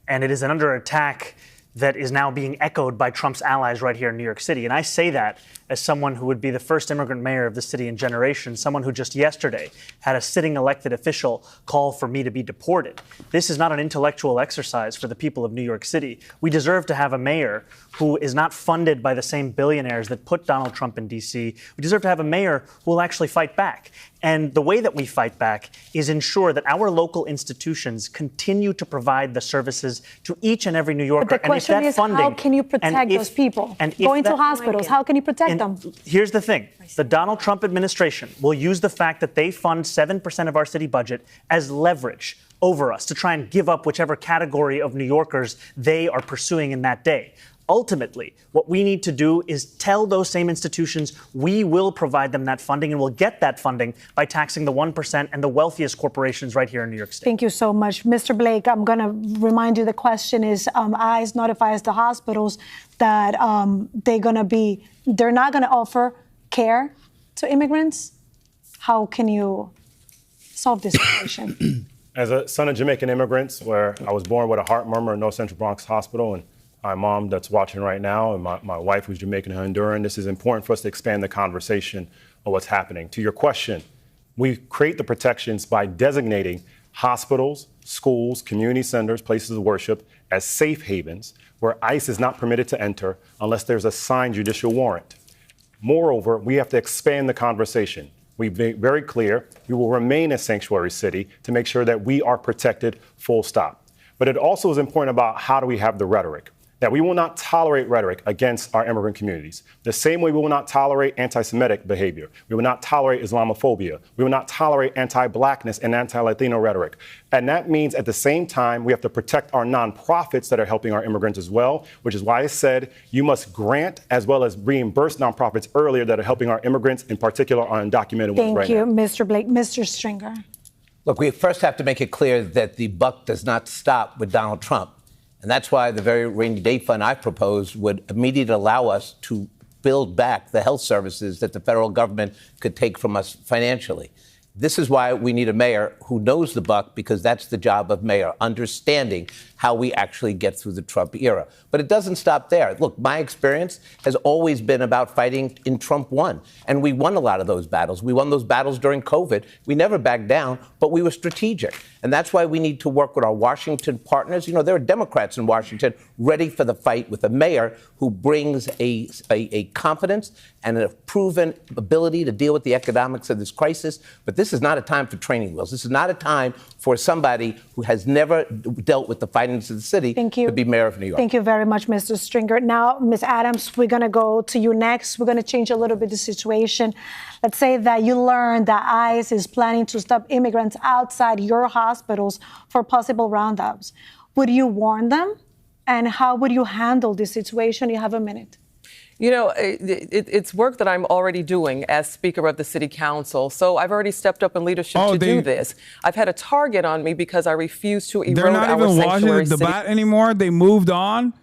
Speaker 8: and it is under attack that is now being echoed by Trump's allies right here in New York City. And I say that as someone who would be the first immigrant mayor of the city in generations, someone who just yesterday had a sitting elected official call for me to be deported. This is not an intellectual exercise for the people of New York City. We deserve to have a mayor who is not funded by the same billionaires that put Donald Trump in D.C. We deserve to have a mayor who will actually fight back. And the way that we fight back is ensure that our local institutions continue to provide the services to each and every New Yorker.
Speaker 26: But the question is, how can you protect those people? Going to hospitals, how can you protect them?
Speaker 8: Here's the thing. The Donald Trump administration will use the fact that they fund 7% of our city budget as leverage over us to try and give up whichever category of New Yorkers they are pursuing in that day. Ultimately, what we need to do is tell those same institutions we will provide them that funding, and we'll get that funding by taxing the 1% and the wealthiest corporations right here in New York State.
Speaker 26: Thank you so much. Mr. Blake, I'm going to remind you the question is, ICE notifies the hospitals that they're not going to offer care to immigrants. How can you solve this situation?
Speaker 3: As a son of Jamaican immigrants, where I was born with a heart murmur in North Central Bronx Hospital, and my mom that's watching right now, and my wife who's Jamaican and Honduran, this is important for us to expand the conversation of what's happening. To your question, we create the protections by designating hospitals, schools, community centers, places of worship as safe havens where ICE is not permitted to enter unless there's a signed judicial warrant. Moreover, we have to expand the conversation. We've been very clear we will remain a sanctuary city to make sure that we are protected, full stop. But it also is important about how do we have the rhetoric. That we will not tolerate rhetoric against our immigrant communities. The same way we will not tolerate anti-Semitic behavior. We will not tolerate Islamophobia. We will not tolerate anti-Blackness and anti-Latino rhetoric. And that means at the same time, we have to protect our nonprofits that are helping our immigrants as well, which is why I said you must grant as well as reimburse nonprofits earlier that are helping our immigrants, in particular our undocumented ones right now.
Speaker 26: Thank you, Mr. Blake. Mr. Stringer.
Speaker 5: Look, we first have to make it clear that the buck does not stop with Donald Trump. And that's why the very rainy day fund I proposed would immediately allow us to build back the health services that the federal government could take from us financially. This is why we need a mayor who knows the buck, because that's the job of mayor, understanding how we actually get through the Trump era. But it doesn't stop there. Look, my experience has always been about fighting in Trump 1. And we won a lot of those battles. We won those battles during COVID. We never backed down, but we were strategic. And that's why we need to work with our Washington partners. You know, there are Democrats in Washington ready for the fight with a mayor who brings a confidence and a proven ability to deal with the economics of this crisis. But this is not a time for training wheels. This is not a time for somebody who has never dealt with the finances of the city to be mayor of New York.
Speaker 26: Thank you very much, Mr. Stringer. Now, Ms. Adams, we're going to go to you next. We're going to change a little bit the situation. Let's say that you learn that ICE is planning to stop immigrants outside your hospitals for possible roundups. Would you warn them? And how would you handle this situation? You have a minute.
Speaker 1: You know, it's work that I'm already doing as Speaker of the City Council. So I've already stepped up in leadership to do this. I've had a target on me because I refuse to erode our sanctuary city.
Speaker 4: They're not even watching the debate anymore. They moved on.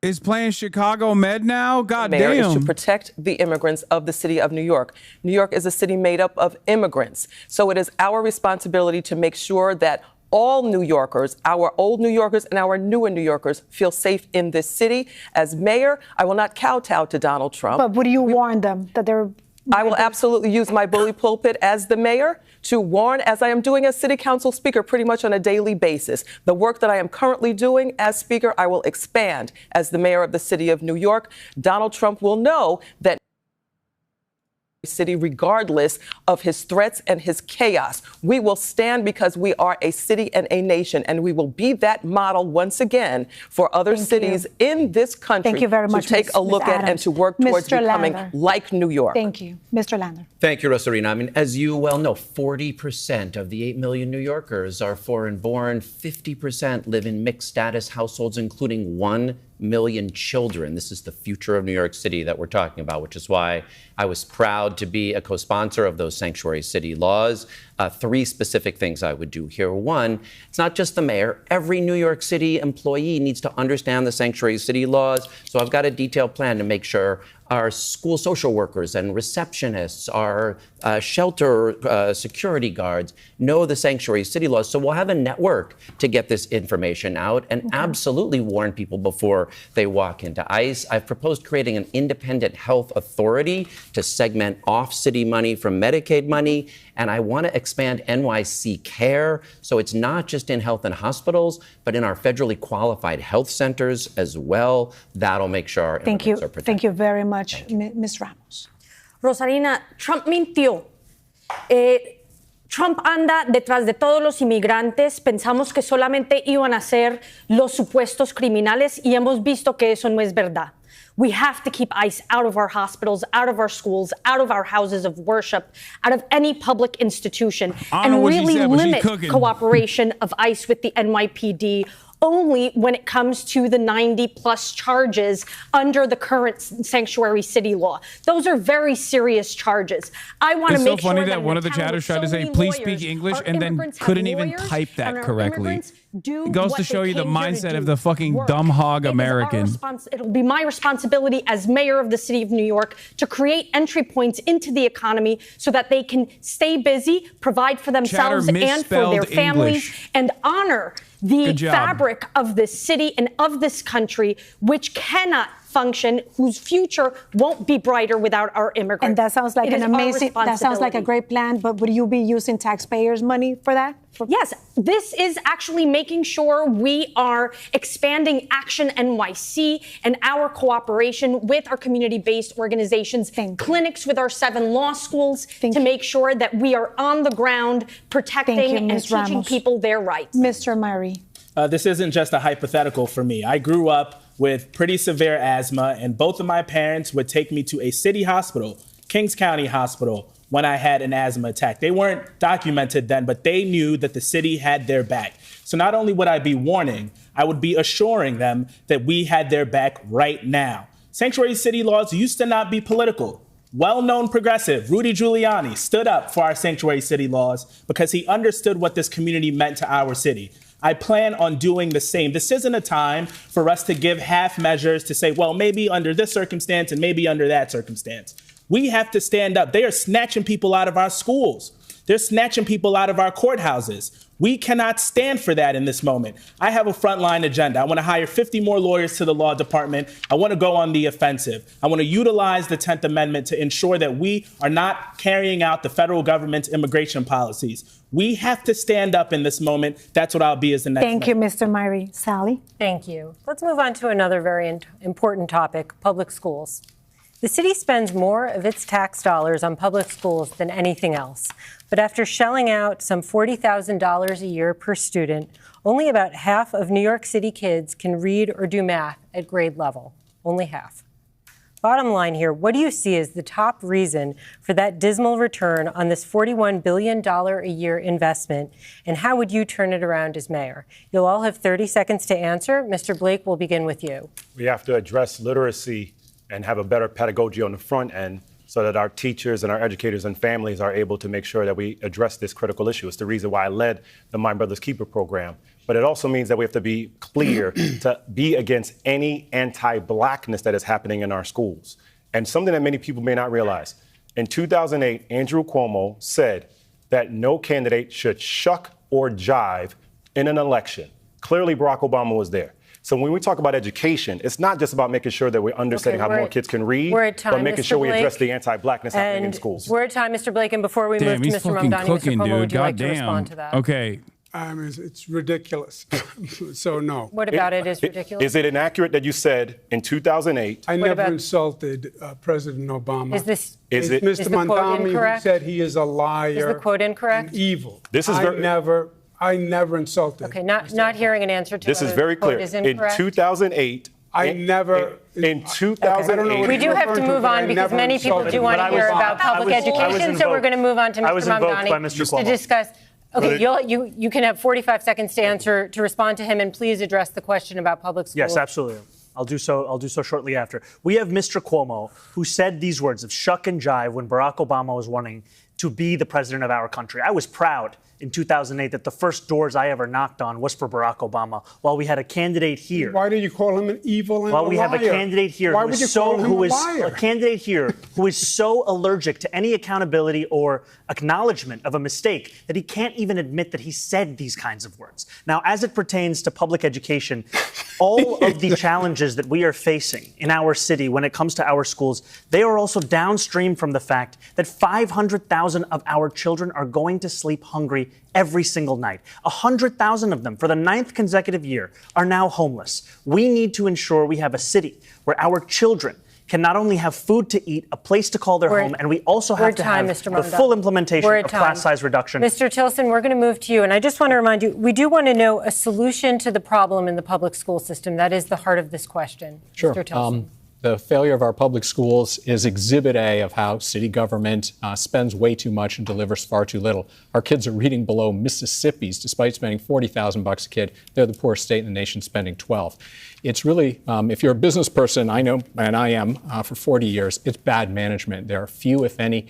Speaker 4: is playing Chicago Med now? God
Speaker 1: Mayor is to
Speaker 4: damn.
Speaker 1: protect the immigrants of the city of New York. New York is a city made up of immigrants. So it is our responsibility to make sure that all New Yorkers, our old New Yorkers and our newer New Yorkers, feel safe in this city. As mayor, I will not kowtow to Donald Trump.
Speaker 26: But would you warn them that they're...
Speaker 1: I will absolutely use my bully pulpit as the mayor to warn, as I am doing as city council speaker pretty much on a daily basis. The work that I am currently doing as speaker, I will expand as the mayor of the city of New York. Donald Trump will know that city, regardless of his threats and his chaos. We will stand because we are a city and a nation, and we will be that model once again for other cities in this country.
Speaker 26: Thank you very much,
Speaker 1: to take a look at and to work towards
Speaker 26: Mr.
Speaker 1: becoming
Speaker 26: Lander.
Speaker 1: like New York.
Speaker 26: Thank you. Mr. Lander.
Speaker 19: Thank you, Rosarina. I mean, as you well know, 40% of the 8 million New Yorkers are foreign-born. 50% live in mixed-status households, including 1 million children. This is the future of New York City that we're talking about, which is why I was proud to be a co-sponsor of those sanctuary city laws. 3 specific things I would do here. 1, it's not just the mayor. Every New York City employee needs to understand the sanctuary city laws. So I've got a detailed plan to make sure our school social workers and receptionists, our shelter security guards know the sanctuary city laws. So we'll have a network to get this information out and absolutely warn people before they walk into ICE. I've proposed creating an independent health authority to segment off city money from Medicaid money. And I want to expand NYC Care. So it's not just in health and hospitals, but in our federally qualified health centers as well. That'll make sure our immigrants are protected.
Speaker 26: Thank you very much, Ms. Ramos.
Speaker 20: Rosarina, Trump mintió. Trump anda detrás de todos los inmigrantes. Pensamos que solamente iban a ser los supuestos criminales y hemos visto que eso no es verdad. We have to keep ICE out of our hospitals, out of our schools, out of our houses of worship, out of any public institution, and really limit cooperation of ICE with the NYPD only when it comes to the 90-plus charges under the current sanctuary city law. Those are very serious charges. I want to make sure that...
Speaker 4: It's so funny that one of the chatters tried to say, please speak English, and then couldn't even type that correctly. It goes to show you the mindset of the fucking dumb hog American.
Speaker 20: It'll be my responsibility as mayor of the city of New York to create entry points into the economy so that they can stay busy, provide for themselves and for their families, and honor the fabric of this city and of this country, which cannot function, whose future won't be brighter without our immigrants.
Speaker 26: And that sounds like that sounds like a great plan, but would you be using taxpayers' money for that?
Speaker 20: Yes, this is actually making sure we are expanding Action NYC and our cooperation with our community-based organizations, clinics with our 7 law schools to make sure that we are on the ground protecting and teaching people their rights.
Speaker 26: Mr. Murray.
Speaker 21: This isn't just a hypothetical for me. I grew up with pretty severe asthma, and both of my parents would take me to a city hospital, Kings County Hospital, when I had an asthma attack. They weren't documented then, but they knew that the city had their back. So not only would I be warning, I would be assuring them that we had their back right now. Sanctuary city laws used to not be political. Well-known progressive Rudy Giuliani stood up for our sanctuary city laws because he understood what this community meant to our city. I plan on doing the same. This isn't a time for us to give half measures to say, well, maybe under this circumstance and maybe under that circumstance. We have to stand up. They are snatching people out of our schools. They're snatching people out of our courthouses. We cannot stand for that in this moment. I have a frontline agenda. I want to hire 50 more lawyers to the law department. I want to go on the offensive. I want to utilize the 10th Amendment to ensure that we are not carrying out the federal government's immigration policies. We have to stand up in this moment. That's what I'll be as the next
Speaker 26: Thank you, Mr. Murray. Sally?
Speaker 7: Thank you. Let's move on to another very important topic, public schools. The city spends more of its tax dollars on public schools than anything else. But after shelling out some $40,000 a year per student, only about half of New York City kids can read or do math at grade level. Only half. Bottom line here, what do you see as the top reason for that dismal return on this $41 billion a year investment, and how would you turn it around as mayor? You'll all have 30 seconds to answer. Mr. Blake, we'll begin with you.
Speaker 3: We have to address literacy and have a better pedagogy on the front end so that our teachers and our educators and families are able to make sure that we address this critical issue. It's the reason why I led the My Brother's Keeper program. But it also means that we have to be clear to be against any anti-blackness that is happening in our schools. And something that many people may not realize, in 2008, Andrew Cuomo said that no candidate should shuck or jive in an election. Clearly, Barack Obama was there. So when we talk about education, it's not just about making sure that we're understanding how more kids can read, but making sure we address the anti-blackness happening in schools.
Speaker 7: We're at time, Mr. Blake, and before we move to Mr. Mamdani,
Speaker 4: cooking,
Speaker 7: Mr. Cuomo,
Speaker 4: dude.
Speaker 7: would you like to respond to that?
Speaker 4: Okay.
Speaker 25: It's ridiculous. So no.
Speaker 7: What about it is ridiculous?
Speaker 3: Is it inaccurate that you said in 2008?
Speaker 25: I never insulted President Obama.
Speaker 7: Is
Speaker 25: Mr. Mamdani who said he is a liar?
Speaker 7: Is the quote incorrect?
Speaker 25: And evil.
Speaker 3: This is
Speaker 25: I never insulted.
Speaker 7: Okay, not hearing an answer to
Speaker 3: this is very clear. In 2008, in 2008.
Speaker 7: We do have to move on because many people do want to hear about public education, so we're going to move on to Mr. Mamdani to discuss. Okay, you can have 45 seconds to respond to him, and please address the question about public schools.
Speaker 8: Yes, absolutely. I'll do so shortly after. We have Mr. Cuomo, who said these words of shuck and jive when Barack Obama was running to be the president of our country. I was proud in 2008 that the first doors I ever knocked on was for Barack Obama, while we had a candidate here.
Speaker 25: Why do you call him an evil and
Speaker 8: while
Speaker 25: a
Speaker 8: we
Speaker 25: liar?
Speaker 8: have a candidate here
Speaker 25: Why would you call him a liar?
Speaker 8: A candidate here who is so allergic to any accountability or acknowledgement of a mistake that he can't even admit that he said these kinds of words. Now, as it pertains to public education, all of the challenges that we are facing in our city when it comes to our schools, they are also downstream from the fact that 500,000 of our children are going to sleep hungry every single night. 100,000 of them, for the 9th consecutive year, are now homeless. We need to ensure we have a city where our children can not only have food to eat, a place to call their home, and we also have to have the full implementation of class size reduction.
Speaker 7: Mr. Tilson, we're going to move to you. And I just want to remind you, we do want to know a solution to the problem in the public school system. That is the heart of this question.
Speaker 27: Sure.
Speaker 7: Mr. Tilson.
Speaker 27: The failure of our public schools is exhibit A of how city government spends way too much and delivers far too little. Our kids are reading below Mississippi's despite spending $40,000 a kid. They're the poorest state in the nation, spending 12. It's really, if you're a business person, I know, and I am for 40 years, it's bad management. There are few, if any,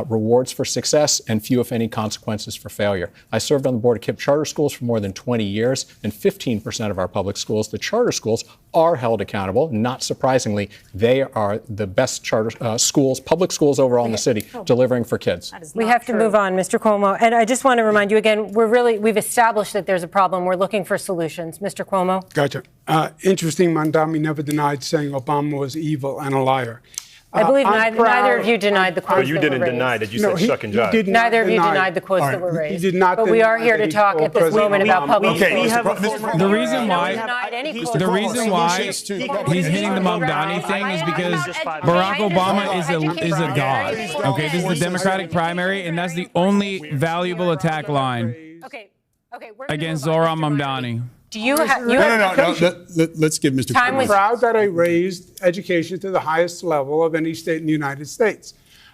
Speaker 27: rewards for success and few, if any, consequences for failure. I served on the board of KIPP charter schools for more than 20 years, and 15% of our public schools, the charter schools, are held accountable. Not surprisingly, they are the best charter schools, public schools overall in the city, delivering for kids.
Speaker 7: We have to move on, Mr. Cuomo. And I just want to remind you again, we've established that there's a problem. We're looking for solutions. Mr. Cuomo?
Speaker 25: Gotcha. Interesting, Mamdani never denied saying Obama was evil and a liar.
Speaker 7: I believe neither of you denied the quotes
Speaker 3: But you didn't deny that you said shuck and jive.
Speaker 7: Neither of you denied the quotes that were raised.
Speaker 25: He did not.
Speaker 7: But we are here to talk at this moment about public schools.
Speaker 4: The reason why he's hitting the Mamdani thing is because Barack Obama is a god. Okay, this is the Democratic primary, and that's the only valuable attack line against Zohran Mamdani.
Speaker 7: Do you have?
Speaker 25: No. Let's give Mr. I'm proud that I raised education to the highest level of any state in the United States.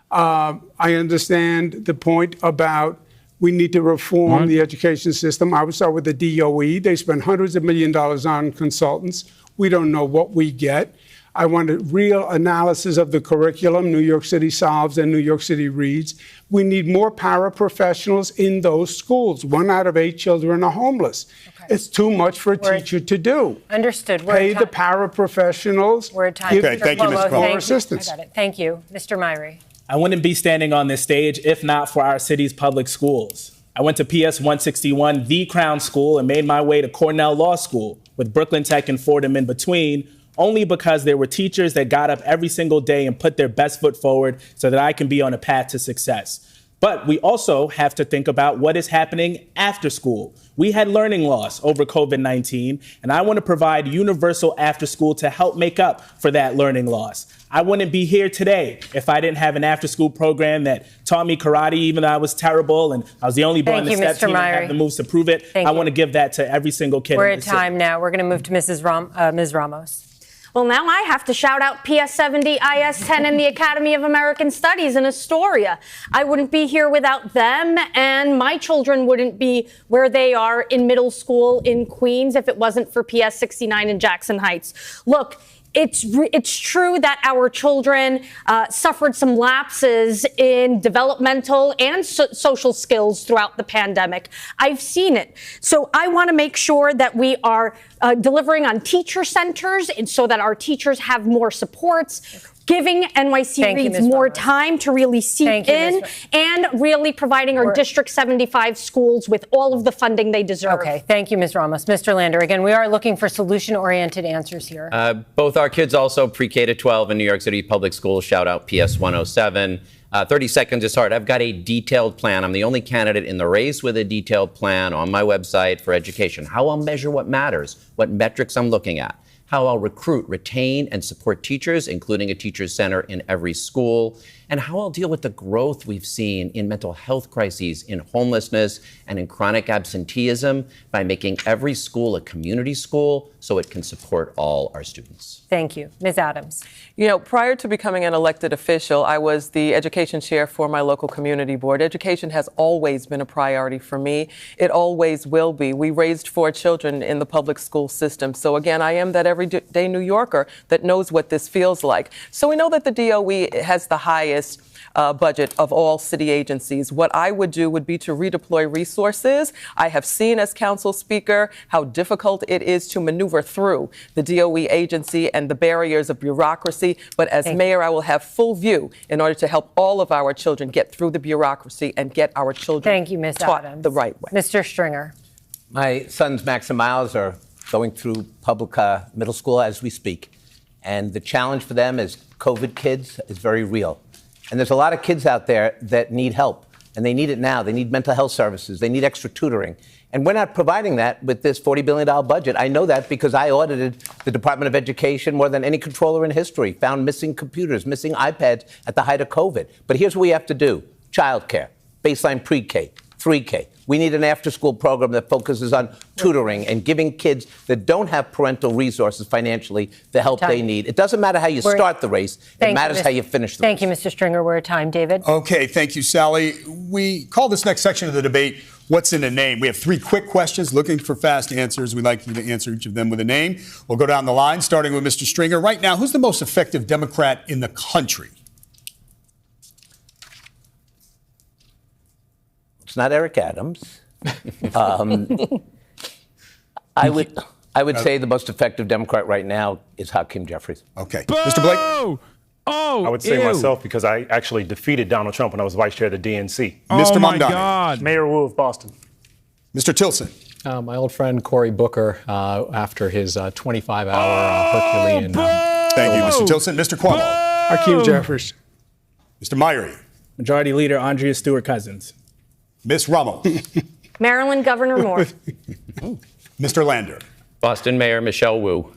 Speaker 25: I understand the point about we need to reform the education system. I would start with the DOE. They spend hundreds of millions of dollars on consultants. We don't know what we get. I want a real analysis of the curriculum. New York City solves and New York City reads. We need more paraprofessionals in those schools. 1 out of 8 children are homeless. It's too much for a teacher to do.
Speaker 7: Understood.
Speaker 25: Pay the paraprofessionals.
Speaker 7: We're at time.
Speaker 25: Thank you, Ms. Cuomo. Assistance.
Speaker 7: I got it. Thank you. Mr. Myrie.
Speaker 21: I wouldn't be standing on this stage if not for our city's public schools. I went to PS 161, the Crown School, and made my way to Cornell Law School, with Brooklyn Tech and Fordham in between, only because there were teachers that got up every single day and put their best foot forward so that I can be on a path to success. But we also have to think about what is happening after school. We had learning loss over COVID-19, and I want to provide universal after school to help make up for that learning loss. I wouldn't be here today if I didn't have an after school program that taught me karate, even though I was terrible and I was the only boy on the step team and had the moves to prove it. I want to give that to every single kid.
Speaker 7: We're at time now. We're going to move to Ms. Ramos.
Speaker 20: Well, now I have to shout out PS 70, IS 10, and the Academy of American Studies in Astoria. I wouldn't be here without them, and my children wouldn't be where they are in middle school in Queens if it wasn't for PS 69 in Jackson Heights. Look, it's true that our children suffered some lapses in developmental and social skills throughout the pandemic. I've seen it. So I want to make sure that we are delivering on teacher centers and so that our teachers have more supports, giving NYC Reads more time to really seek in, and really providing our District 75 schools with all of the funding they deserve.
Speaker 7: Okay, thank you, Ms. Ramos. Mr. Lander, again, we are looking for solution-oriented answers here.
Speaker 19: Both our kids also pre-K to 12 in New York City public schools. Shout out PS 107. 30 seconds is hard. I've got a detailed plan. I'm the only candidate in the race with a detailed plan on my website for education. How I'll measure what matters, what metrics I'm looking at, how I'll recruit, retain, and support teachers, including a teacher's center in every school, and how I'll deal with the growth we've seen in mental health crises, in homelessness, and in chronic absenteeism by making every school a community school so it can support all our students.
Speaker 7: Thank you. Ms. Adams.
Speaker 1: You know, prior to becoming an elected official, I was the education chair for my local community board. Education has always been a priority for me. It always will be. We raised 4 children in the public school system. So again, I am that everyday New Yorker that knows what this feels like. So we know that the DOE has the highest budget of all city agencies. What I would do would be to redeploy resources. I have seen as council speaker how difficult it is to maneuver through the DOE agency and the barriers of bureaucracy. But as mayor, I will have full view in order to help all of our children get through the bureaucracy and get our children taught the right way.
Speaker 7: Mr. Stringer.
Speaker 5: My sons, Max and Miles, are going through public middle school as we speak. And the challenge for them as COVID kids is very real. And there's a lot of kids out there that need help, and they need it now. They need mental health services. They need extra tutoring. And we're not providing that with this $40 billion budget. I know that because I audited the Department of Education more than any controller in history, found missing computers, missing iPads at the height of COVID. But here's what we have to do. Childcare, baseline pre-K, 3K. We need an after-school program that focuses on tutoring and giving kids that don't have parental resources financially the help they need. It doesn't matter how you start the race. It matters how you finish the race.
Speaker 7: Thank you, Mr. Stringer. We're at time. David?
Speaker 23: Okay, thank you, Sally. We call this next section of the debate, What's in a Name? We have 3 quick questions looking for fast answers. We'd like you to answer each of them with a name. We'll go down the line, starting with Mr. Stringer. Right now, who's the most effective Democrat in the country?
Speaker 5: It's not Eric Adams. I would say the most effective Democrat right now is Hakeem Jeffries.
Speaker 23: Okay. Mr. Blake?
Speaker 3: I would say myself because I actually defeated Donald Trump when I was vice chair of the DNC.
Speaker 23: Mr.
Speaker 4: my
Speaker 23: Mamdani?
Speaker 4: God.
Speaker 8: Mayor Wu of Boston.
Speaker 23: Mr. Tilson?
Speaker 27: My old friend Cory Booker, after his 25-hour Herculean.
Speaker 23: Thank you, Mr. Tilson. Mr. Cuomo?
Speaker 25: Hakeem Jeffries.
Speaker 23: Mr. Myrie?
Speaker 21: Majority Leader Andrea Stewart-Cousins.
Speaker 23: Ms. Ramos?
Speaker 20: Maryland Governor Moore.
Speaker 23: Mr. Lander?
Speaker 19: Boston Mayor Michelle Wu.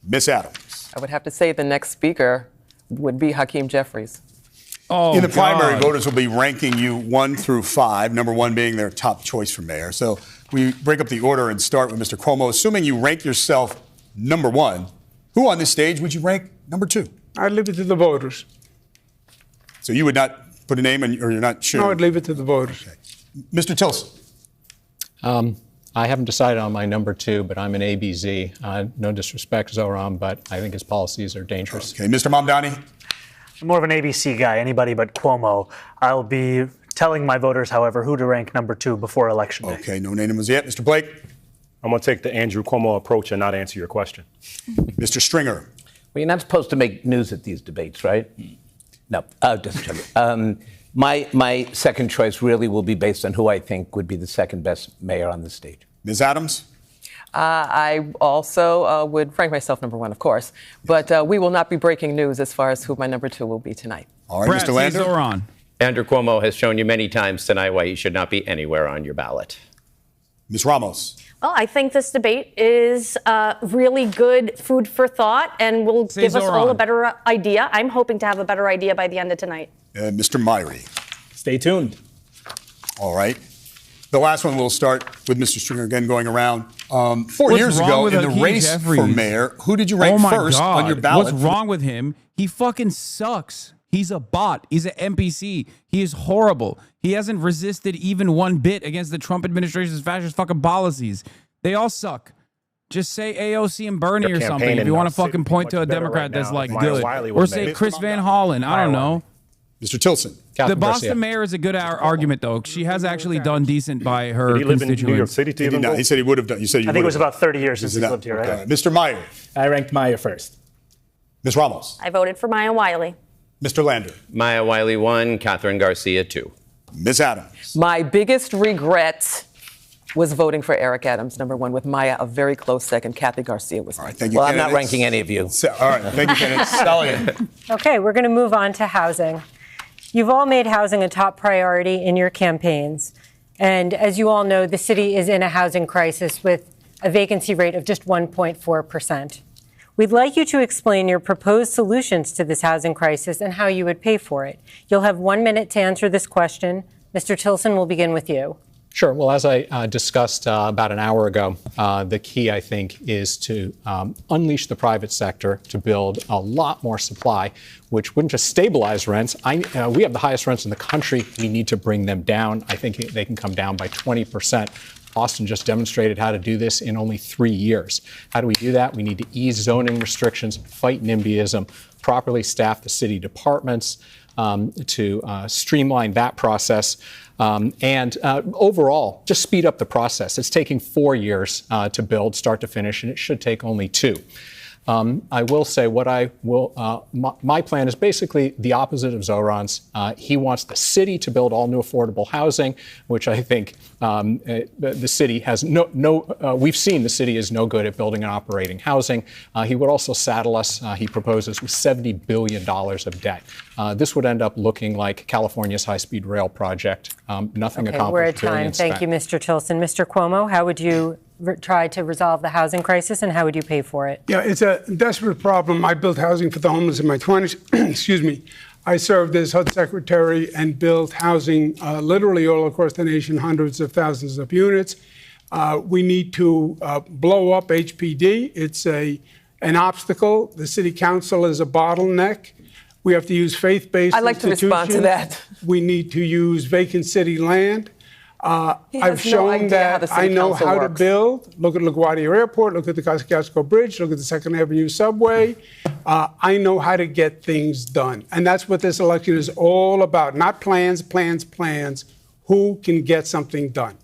Speaker 23: Ms. Adams?
Speaker 1: I would have to say the next speaker would be Hakeem Jeffries.
Speaker 23: In the primary, voters will be ranking you 1 through 5, number 1 being their top choice for mayor. So we break up the order and start with Mr. Cuomo. Assuming you rank yourself number 1, who on this stage would you rank number 2?
Speaker 25: I'd leave it to the voters.
Speaker 23: So you would not put a name in, or you're not sure?
Speaker 25: No, I'd leave it to the voters.
Speaker 23: Okay. Mr. Tilson?
Speaker 27: I haven't decided on my number 2, but I'm an ABZ. No disrespect, Zoran, but I think his policies are dangerous.
Speaker 23: Okay, Mr. Mamdani?
Speaker 8: I'm more of an ABC guy, anybody but Cuomo. I'll be telling my voters, however, who to rank number 2 before Election Day.
Speaker 23: Okay, no name was yet. Mr. Blake?
Speaker 3: I'm going to take the Andrew Cuomo approach and not answer your question.
Speaker 23: Mr. Stringer?
Speaker 5: Well, you're not supposed to make news at these debates, right? No, just joking. My second choice really will be based on who I think would be the second best mayor on the stage.
Speaker 23: Ms. Adams?
Speaker 1: I also would rank myself number 1, of course. But we will not be breaking news as far as who my number 2 will be tonight.
Speaker 23: All right, Mr. Lander?
Speaker 19: Andrew Cuomo has shown you many times tonight why he should not be anywhere on your ballot.
Speaker 23: Ms. Ramos?
Speaker 20: Well, I think this debate is really good food for thought and will give us all a better idea. I'm hoping to have a better idea by the end of tonight.
Speaker 23: Mr. Myrie?
Speaker 21: Stay tuned.
Speaker 23: All right. The last one, we'll start with Mr. Stringer again going around. 4 years ago in the race for mayor, who did you rank first on your ballot?
Speaker 4: What's wrong with him? He fucking sucks. He's a bot. He's an NPC. He is horrible. He hasn't resisted even one bit against the Trump administration's fascist fucking policies. They all suck. Just say AOC and Bernie
Speaker 3: They're
Speaker 4: or something.
Speaker 3: campaigning
Speaker 4: If you want to
Speaker 3: now.
Speaker 4: fucking point to a
Speaker 3: Much better
Speaker 4: Democrat
Speaker 3: right
Speaker 4: that's
Speaker 3: now.
Speaker 4: like
Speaker 3: Maya
Speaker 4: good,
Speaker 3: Wiley
Speaker 4: or
Speaker 3: was
Speaker 4: say
Speaker 3: made.
Speaker 4: Chris Van Hollen. I don't know.
Speaker 23: Mr. Tilson.
Speaker 4: The Boston mayor is a good argument, though. She has actually done decent by her
Speaker 3: Did he live in
Speaker 4: constituents.
Speaker 3: New York City to
Speaker 23: He
Speaker 3: even
Speaker 23: did not.
Speaker 3: vote?
Speaker 23: He said he would have done. You said you
Speaker 8: I think it was
Speaker 23: would have.
Speaker 8: about 30 years since he's lived here, right?
Speaker 23: Okay. Mr. Meyer.
Speaker 21: I ranked Maya first.
Speaker 23: Ms. Ramos.
Speaker 20: I voted for Maya Wiley.
Speaker 23: Mr. Lander.
Speaker 19: Maya Wiley 1, Catherine Garcia 2.
Speaker 23: Ms. Adams.
Speaker 1: My biggest regret was voting for Eric Adams, number one, with Maya a very close second. Kathy Garcia was. All right,
Speaker 23: thank you.
Speaker 5: Well, I'm not ranking any of you.
Speaker 23: All right, thank you, candidates.
Speaker 7: Okay, we're going to move on to housing. You've all made housing a top priority in your campaigns. And as you all know, the city is in a housing crisis with a vacancy rate of just 1.4%. We'd like you to explain your proposed solutions to this housing crisis and how you would pay for it. You'll have 1 minute to answer this question. Mr. Tilson, we'll begin with you.
Speaker 27: Sure. Well, as I discussed about an hour ago, the key, I think, is to unleash the private sector to build a lot more supply, which wouldn't just stabilize rents. We have the highest rents in the country. We need to bring them down. I think they can come down by 20%. Austin just demonstrated how to do this in only 3 years. How do we do that? We need to ease zoning restrictions, fight NIMBYism, properly staff the city departments, to streamline that process, and overall, just speed up the process. It's taking 4 years to build, start to finish, and it should take only 2. I will say my plan is basically the opposite of Zoran's. He wants the city to build all new affordable housing, which I think the city has we've seen the city is no good at building and operating housing. He would also saddle us, he proposes, with $70 billion of debt. This would end up looking like California's high-speed rail project. Nothing accomplished.
Speaker 7: We're at time. Thank you, Mr. Tilson. Mr. Cuomo, how would you try to resolve the housing crisis, and how would you pay for it?
Speaker 25: Yeah, it's a desperate problem. I built housing for the homeless in my 20s. Excuse me. I served as HUD secretary and built housing literally all across the nation, hundreds of thousands of units. We need to blow up HPD. It's an obstacle. The city council is a bottleneck. We have to use faith-based
Speaker 1: I'd like to respond to that.
Speaker 25: We need to use vacant city land. I've shown that I know how to build. Look at LaGuardia Airport, look at the Kosciuszko Bridge, look at the 2nd Avenue subway. I know how to get things done. And that's what this election is all about. Not plans, plans, plans. Who can get something done?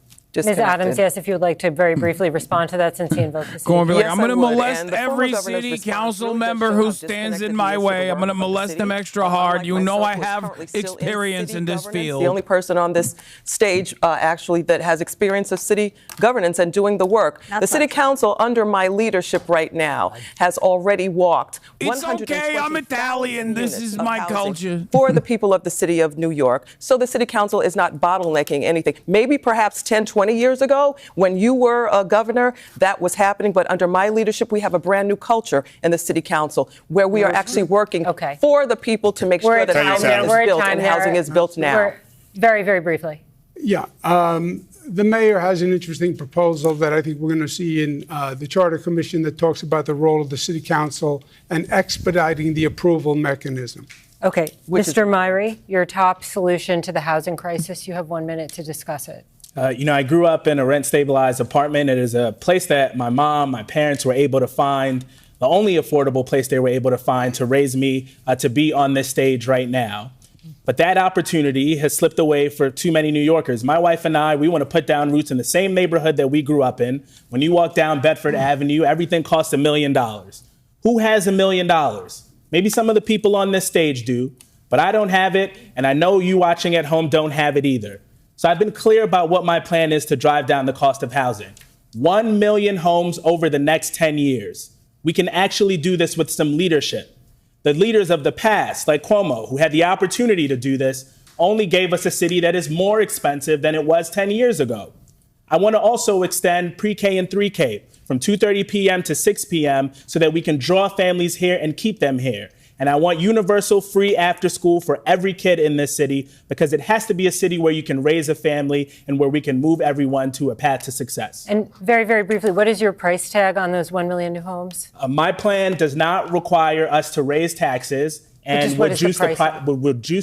Speaker 7: Ms. Adams, yes, if you would like to very briefly respond to that since he invoked the
Speaker 4: Go on, be like, I'm going to molest every city council member who stands in my way. I'm going to molest them extra hard. You know I have experience in this field.
Speaker 1: The only person on this stage actually that has experience of city governance and doing the work. The city council under my leadership right now has already walked.
Speaker 4: It's okay, I'm Italian. This is my culture.
Speaker 1: For the people of the city of New York. So the city council is not bottlenecking anything. Maybe perhaps 10, 20 years ago, when you were a governor, that was happening. But under my leadership, we have a brand new culture in the city council where we are actually working for the people to make sure that housing is built and housing is built now.
Speaker 7: Very, very briefly.
Speaker 25: Yeah. The mayor has an interesting proposal that I think we're going to see in the Charter Commission that talks about the role of the city council and expediting the approval mechanism.
Speaker 7: Okay. Mr. Myrie, your top solution to the housing crisis. You have 1 minute to discuss it.
Speaker 21: I grew up in a rent-stabilized apartment. It is a place that my mom, my parents were able to find, the only affordable place they were able to find to raise me to be on this stage right now. But that opportunity has slipped away for too many New Yorkers. My wife and I, we want to put down roots in the same neighborhood that we grew up in. When you walk down Bedford Avenue, everything costs $1 million. Who has $1 million? Maybe some of the people on this stage do, but I don't have it, and I know you watching at home don't have it either. So I've been clear about what my plan is to drive down the cost of housing. 1 million homes over the next 10 years. We can actually do this with some leadership. The leaders of the past, like Cuomo, who had the opportunity to do this, only gave us a city that is more expensive than it was 10 years ago. I want to also extend pre-K and 3K from 2:30 p.m. to 6 p.m. so that we can draw families here and keep them here. And I want universal free after school for every kid in this city, because it has to be a city where you can raise a family and where we can move everyone to a path to success.
Speaker 7: And very, very briefly, what is your price tag on those 1 million new homes?
Speaker 21: My plan does not require us to raise taxes and reduce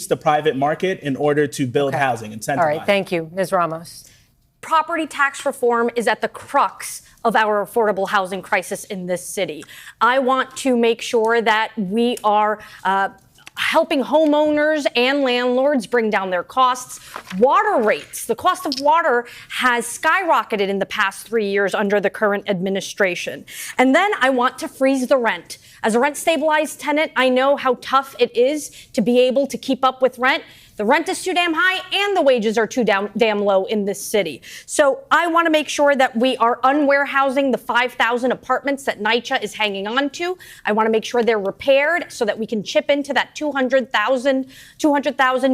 Speaker 21: the private market in order to build housing, incentivize.
Speaker 7: All right, thank you. Ms. Ramos.
Speaker 20: Property tax reform is at the crux of our affordable housing crisis in this city. I want to make sure that we are helping homeowners and landlords bring down their costs. Water rates, the cost of water has skyrocketed in the past 3 years under the current administration. And then I want to freeze the rent. As a rent stabilized tenant, I know how tough it is to be able to keep up with rent. The rent is too damn high and the wages are too damn low in this city. So I want to make sure that we are unwarehousing the 5,000 apartments that NYCHA is hanging on to. I want to make sure they're repaired so that we can chip into that 200,000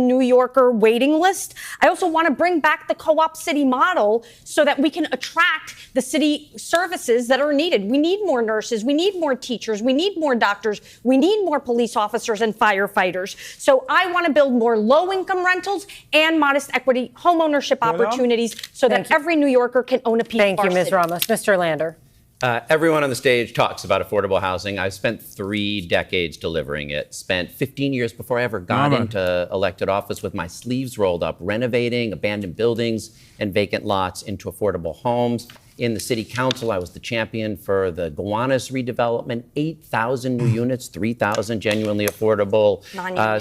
Speaker 20: New Yorker waiting list. I also want to bring back the co-op city model so that we can attract the city services that are needed. We need more nurses. We need more teachers. We need more doctors. We need more police officers and firefighters. So I want to build more low-income rentals and modest equity homeownership opportunities so that every New Yorker can own a piece of our city.
Speaker 7: Thank you, Ms. Ramos. Mr. Lander.
Speaker 19: Everyone on the stage talks about affordable housing. I've spent 3 decades delivering it. Spent 15 years before I ever got into elected office with my sleeves rolled up, renovating abandoned buildings and vacant lots into affordable homes. In the city council, I was the champion for the Gowanus redevelopment, 8,000 new units, 3,000 genuinely affordable.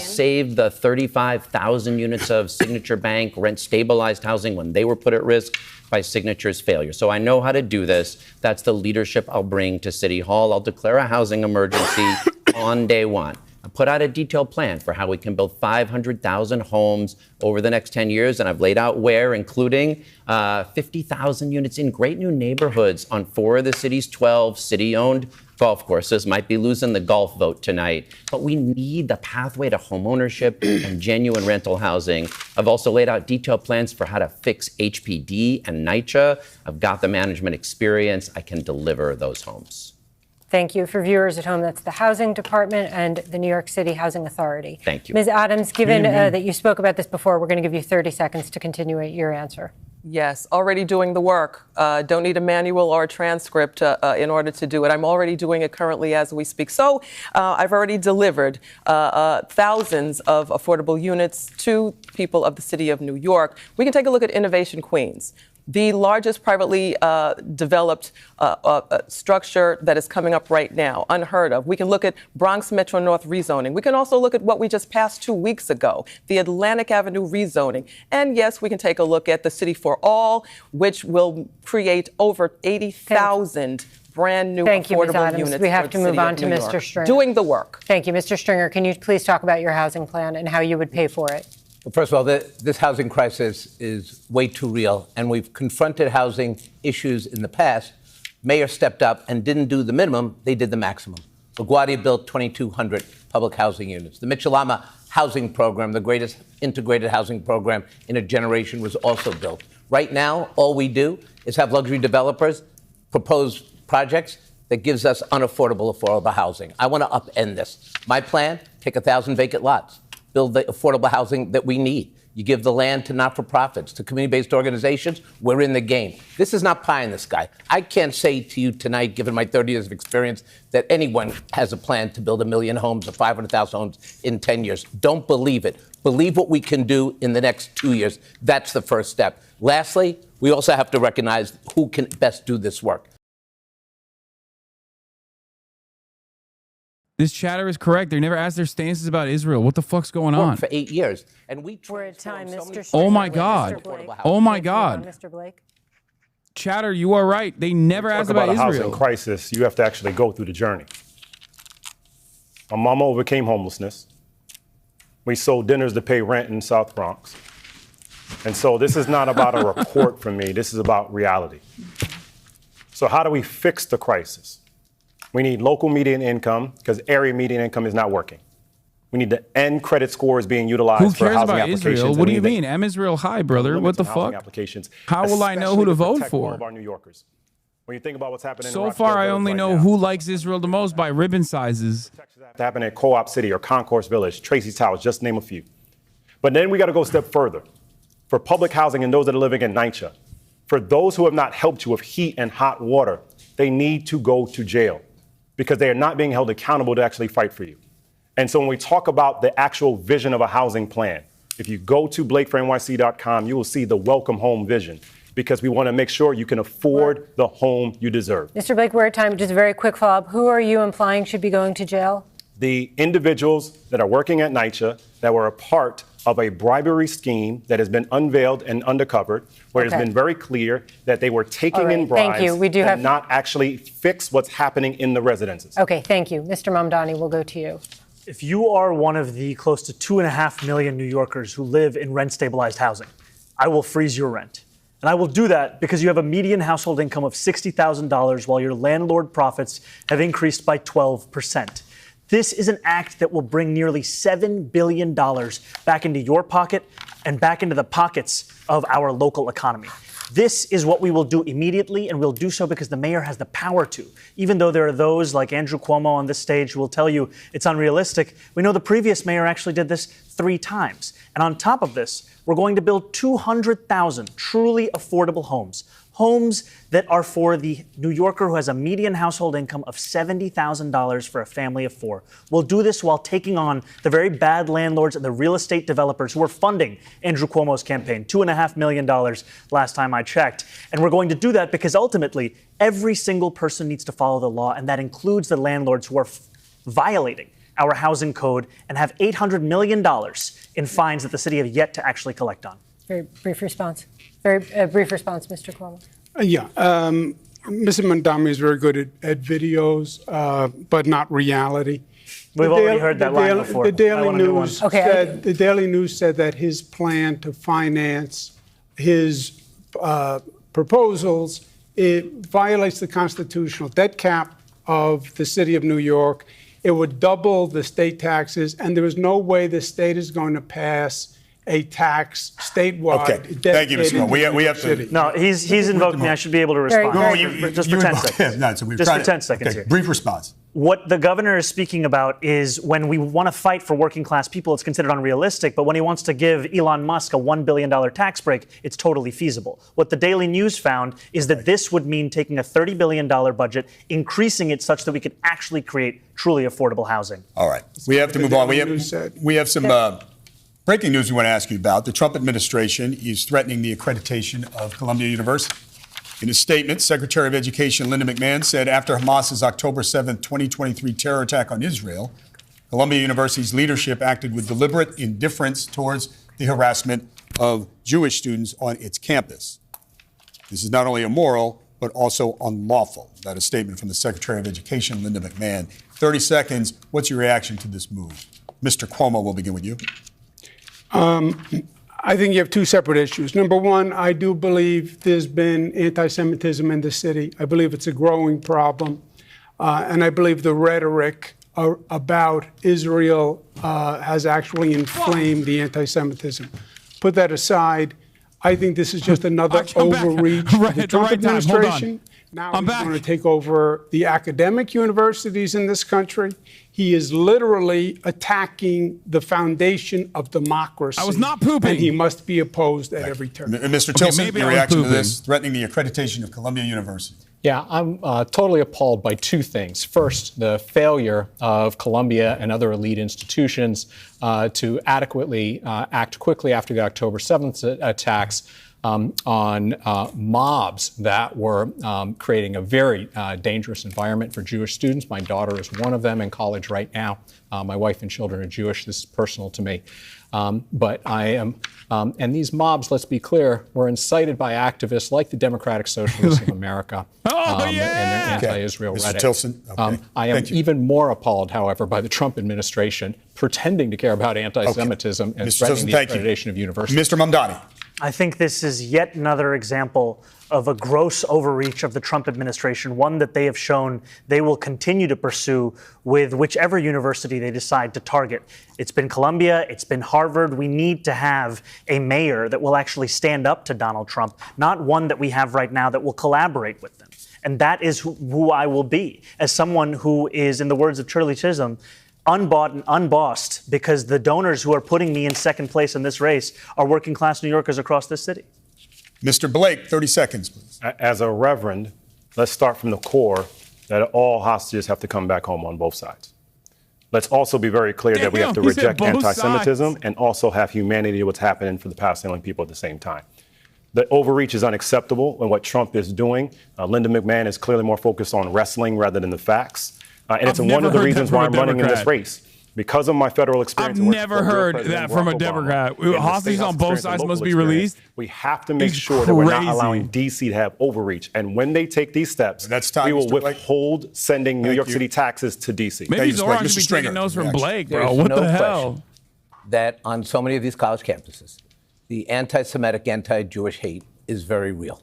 Speaker 19: Saved the 35,000 units of Signature Bank rent stabilized housing when they were put at risk by Signature's failure. So I know how to do this. That's the leadership I'll bring to City Hall. I'll declare a housing emergency on day one. I put out a detailed plan for how we can build 500,000 homes over the next 10 years, and I've laid out where, including 50,000 units in great new neighborhoods on 4 of the city's 12 city-owned golf courses. Might be losing the golf vote tonight, but we need the pathway to homeownership and genuine rental housing. I've also laid out detailed plans for how to fix HPD and NYCHA. I've got the management experience. I can deliver those homes.
Speaker 7: Thank you. For viewers at home, that's the Housing Department and the New York City Housing Authority.
Speaker 19: Thank you.
Speaker 7: Ms. Adams, given that you spoke about this before, we're going to give you 30 seconds to continue your answer.
Speaker 1: Yes, already doing the work. Don't need a manual or a transcript in order to do it. I'm already doing it currently as we speak. So I've already delivered thousands of affordable units to people of the city of New York. We can take a look at Innovation Queens, the largest privately developed structure that is coming up right now, unheard of. We can look at Bronx Metro North rezoning. We can also look at what we just passed 2 weeks ago, the Atlantic Avenue rezoning. And yes, we can take a look at the City for All, which will create over 80,000 brand new affordable units.
Speaker 7: We have to move on to Mr. Stringer.
Speaker 1: Doing the work.
Speaker 7: Thank you. Mr. Stringer, can you please talk about your housing plan and how you would pay for it?
Speaker 5: Well, first of all, this housing crisis is way too real, and we've confronted housing issues in the past. Mayor stepped up and didn't do the minimum, they did the maximum. LaGuardia built 2,200 public housing units. The Mitchell-Lama housing program, the greatest integrated housing program in a generation, was also built. Right now, all we do is have luxury developers propose projects that gives us affordable housing. I want to upend this. My plan, take 1,000 vacant lots. Build the affordable housing that we need. You give the land to not-for-profits, to community-based organizations. We're in the game. This is not pie in the sky. I can't say to you tonight, given my 30 years of experience, that anyone has a plan to build 1 million homes or 500,000 homes in 10 years. Don't believe it. Believe what we can do in the next 2 years. That's the first step. Lastly, we also have to recognize who can best do this work.
Speaker 4: This chatter is correct. They never asked their stances about Israel. What the fuck's going on?
Speaker 5: For 8 years. And
Speaker 7: we're at time, Mr.
Speaker 4: Oh my God. Oh my God.
Speaker 7: Mr. Blake.
Speaker 4: Chatter, you are right. They never asked about Israel.
Speaker 3: Housing crisis, you have to actually go through the journey. My mama overcame homelessness. We sold dinners to pay rent in South Bronx. And so this is not about a report from me. This is about reality. So how do we fix the crisis? We need local median income because area median income is not working. We need to end credit scores being utilized for housing applications.
Speaker 4: Who cares about Israel? What do you mean? M Israel high, brother. What the fuck? How will I know who to vote for?
Speaker 3: All of our New Yorkers. When you think about what's happening
Speaker 4: so far, I only know who likes Israel the most by ribbon sizes.
Speaker 3: It's happening at Co-op City or Concourse Village, Tracy's Towers, just to name a few. But then we got to go a step further. For public housing and those that are living in NYCHA, for those who have not helped you with heat and hot water, they need to go to jail, because they are not being held accountable to actually fight for you. And so when we talk about the actual vision of a housing plan, if you go to blakefornyc.com, you will see the welcome home vision. because we want to make sure you can afford the home you deserve.
Speaker 7: Mr. Blake, we're at time. Just a very quick follow-up. Who are you implying should be going to jail?
Speaker 3: The individuals that are working at NYCHA that were a part of a bribery scheme that has been unveiled and uncovered, where it's been very clear that they were taking in bribes and not actually fix what's happening in the residences.
Speaker 7: Okay, thank you. Mr. Mamdani, we'll go to you.
Speaker 8: If you are one of the close to 2.5 million New Yorkers who live in rent-stabilized housing, I will freeze your rent. And I will do that because you have a median household income of $60,000 while your landlord profits have increased by 12%. This is an act that will bring nearly $7 billion back into your pocket and back into the pockets of our local economy. This is what we will do immediately, and we'll do so because the mayor has the power to. Even though there are those like Andrew Cuomo on this stage who will tell you it's unrealistic, we know the previous mayor actually did this 3 times. And on top of this, we're going to build 200,000 truly affordable homes. Homes that are for the New Yorker who has a median household income of $70,000 for a family of 4. We'll do this while taking on the very bad landlords and the real estate developers who are funding Andrew Cuomo's campaign, $2.5 million last time I checked. And we're going to do that because ultimately every single person needs to follow the law, and that includes the landlords who are violating our housing code and have $800 million in fines that the city have yet to actually collect on.
Speaker 7: Very brief response. Very brief response, Mr. Cuomo.
Speaker 25: Mr. Mamdani is very good at videos, but not reality.
Speaker 8: We've already heard that line before.
Speaker 25: The Daily News said that his plan to finance his proposals, it violates the constitutional debt cap of the city of New York. It would double the state taxes, and there is no way the state is going to pass a tax statewide.
Speaker 23: Okay, thank you, Mr. Cuomo. We have to.
Speaker 8: No, he's invoked me. I should be able to respond. Just for 10 seconds. Just for 10 seconds here.
Speaker 23: Brief response.
Speaker 8: What the governor is speaking about is when we want to fight for working class people, it's considered unrealistic. But when he wants to give Elon Musk a $1 billion tax break, it's totally feasible. What the Daily News found is that this would mean taking a $30 billion budget, increasing it such that we could actually create truly affordable housing.
Speaker 23: All right. We have to move on. We have some breaking news we want to ask you about. The Trump administration is threatening the accreditation of Columbia University. In a statement, Secretary of Education Linda McMahon said after Hamas's October 7, 2023 terror attack on Israel, Columbia University's leadership acted with deliberate indifference towards the harassment of Jewish students on its campus. This is not only immoral, but also unlawful. That is a statement from the Secretary of Education, Linda McMahon. 30 seconds. What's your reaction to this move? Mr. Cuomo, we'll begin with you.
Speaker 25: I think you have 2 separate issues. Number one, I do believe there's been anti-Semitism in the city. I believe it's a growing problem. And I believe the rhetoric about Israel has actually inflamed the anti-Semitism. Put that aside, I think this is just another overreach of the Trump administration. Now he's going to take over the academic universities in this country. He is literally attacking the foundation of democracy.
Speaker 4: I was not pooping.
Speaker 25: And he must be opposed at every turn.
Speaker 23: Mr. Tilson, your reaction to this, threatening the accreditation of Columbia University.
Speaker 27: Yeah, I'm totally appalled by 2 things. First, the failure of Columbia and other elite institutions to adequately act quickly after the October 7th attacks on mobs that were creating a very dangerous environment for Jewish students. My daughter is one of them in college right now. My wife and children are Jewish. This is personal to me. But I am, and these mobs, let's be clear, were incited by activists like the Democratic Socialists of America and their anti-Israel rhetoric.
Speaker 23: Mr. Tilson,
Speaker 27: I am even more appalled, however, by the Trump administration pretending to care about anti-Semitism and threatening the accreditation of universities.
Speaker 23: Mr. Mamdani.
Speaker 8: I think this is yet another example of a gross overreach of the Trump administration, one that they have shown they will continue to pursue with whichever university they decide to target. It's been Columbia, it's been Harvard. We need to have a mayor that will actually stand up to Donald Trump, not one that we have right now that will collaborate with them. And that is who I will be, as someone who is, in the words of Shirley Chisholm, unbought and unbossed, because the donors who are putting me in second place in this race are working class New Yorkers across this city.
Speaker 23: Mr. Blake, 30 seconds, please.
Speaker 3: As a reverend, let's start from the core that all hostages have to come back home on both sides. Let's also be very clear that we have to reject anti-Semitism and also have humanity to what's happening for the Palestinian people at the same time. The overreach is unacceptable in what Trump is doing. Linda McMahon is clearly more focused on wrestling rather than the facts. And it's one of the reasons why I'm running in this race. Because of my federal experience.
Speaker 4: I've never heard that from a Democrat. Hostages on both sides must be released.
Speaker 3: We have to make sure that we're not allowing D.C. to have overreach. And when they take these steps, we will withhold sending New York City taxes to D.C.
Speaker 4: Maybe Zoran should be taking notes from Blake, bro. What the hell?
Speaker 5: That on so many of these college campuses, the anti-Semitic, anti-Jewish hate is very real.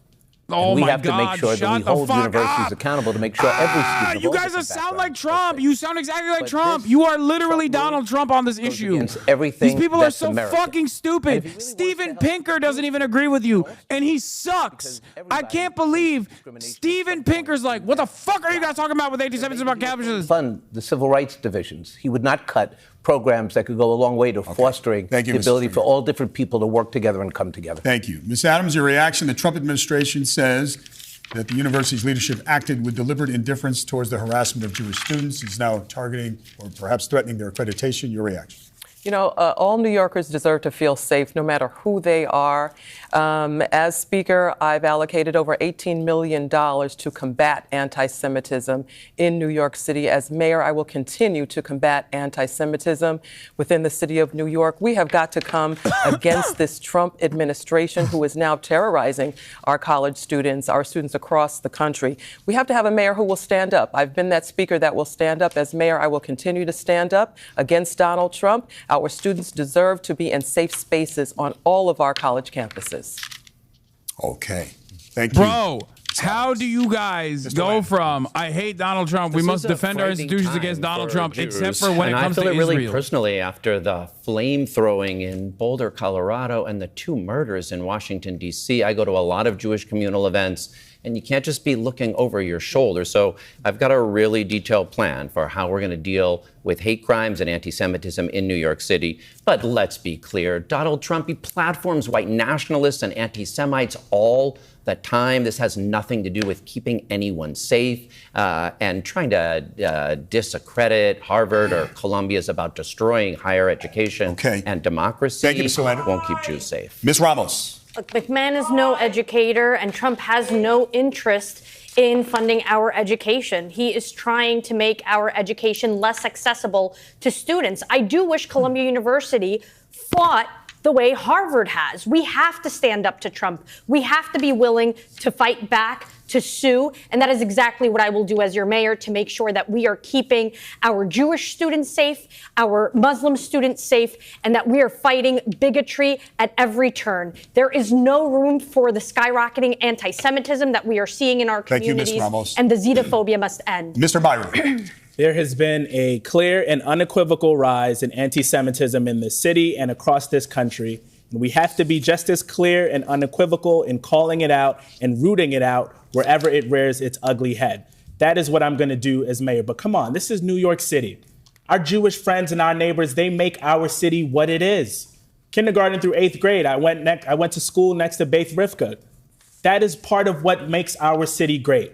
Speaker 4: Oh
Speaker 5: and we
Speaker 4: my
Speaker 5: have
Speaker 4: God,
Speaker 5: to make sure that we hold universities accountable to make sure every student.
Speaker 4: You guys sound like Trump. You sound exactly like Trump. You are literally Donald Trump on this issue.
Speaker 5: Everything.
Speaker 4: These people are so fucking stupid. Steven Pinker doesn't even agree with you, and he sucks. I can't believe Steven Pinker's like, what the fuck are you guys talking about with anti-Semitism about campuses?
Speaker 5: Fund the civil rights divisions. He would not cut programs that could go a long way to fostering the ability for all different people to work together and come together.
Speaker 23: Thank you. Ms. Adams, your reaction. The Trump administration says that the university's leadership acted with deliberate indifference towards the harassment of Jewish students. It's now targeting or perhaps threatening their accreditation. Your reaction.
Speaker 1: You know, all New Yorkers deserve to feel safe no matter who they are. As Speaker, I've allocated over $18 million to combat anti-Semitism in New York City. As mayor, I will continue to combat anti-Semitism within the city of New York. We have got to come against this Trump administration who is now terrorizing our college students, our students across the country. We have to have a mayor who will stand up. I've been that speaker that will stand up. As mayor, I will continue to stand up against Donald Trump. Our students deserve to be in safe spaces on all of our college campuses.
Speaker 23: Okay. Thank you.
Speaker 4: Bro, how do you guys go from, I hate Donald Trump, we must defend our institutions against Donald Trump, except for when it comes to Israel?
Speaker 19: I feel it really personally after the flame throwing in Boulder, Colorado, and the 2 murders in Washington, D.C. I go to a lot of Jewish communal events, and you can't just be looking over your shoulder. So I've got a really detailed plan for how we're going to deal with hate crimes and anti-Semitism in New York City. But let's be clear, Donald Trump, he platforms white nationalists and anti-Semites all the time. This has nothing to do with keeping anyone safe and trying to discredit Harvard or Columbia is about destroying higher education and democracy.
Speaker 23: Thank you, Mr. Lander.
Speaker 19: Won't keep Jews safe.
Speaker 23: Ms. Ramos.
Speaker 20: Look, McMahon is no educator, and Trump has no interest in funding our education. He is trying to make our education less accessible to students. I do wish Columbia University fought the way Harvard has. We have to stand up to Trump. We have to be willing to fight back, to sue, and that is exactly what I will do as your mayor to make sure that we are keeping our Jewish students safe, our Muslim students safe, and that we are fighting bigotry at every turn. There is no room for the skyrocketing anti-Semitism that we are seeing in our communities.
Speaker 23: Thank you, Ms. Ramos.
Speaker 20: And the xenophobia must end.
Speaker 23: Mr. Byron.
Speaker 21: There has been a clear and unequivocal rise in anti-Semitism in this city and across this country. And we have to be just as clear and unequivocal in calling it out and rooting it out wherever it rears its ugly head. That is what I'm going to do as mayor. But come on, this is New York City. Our Jewish friends and our neighbors, they make our city what it is. Kindergarten through 8th grade, I went to school next to Beit Rivka. That is part of what makes our city great.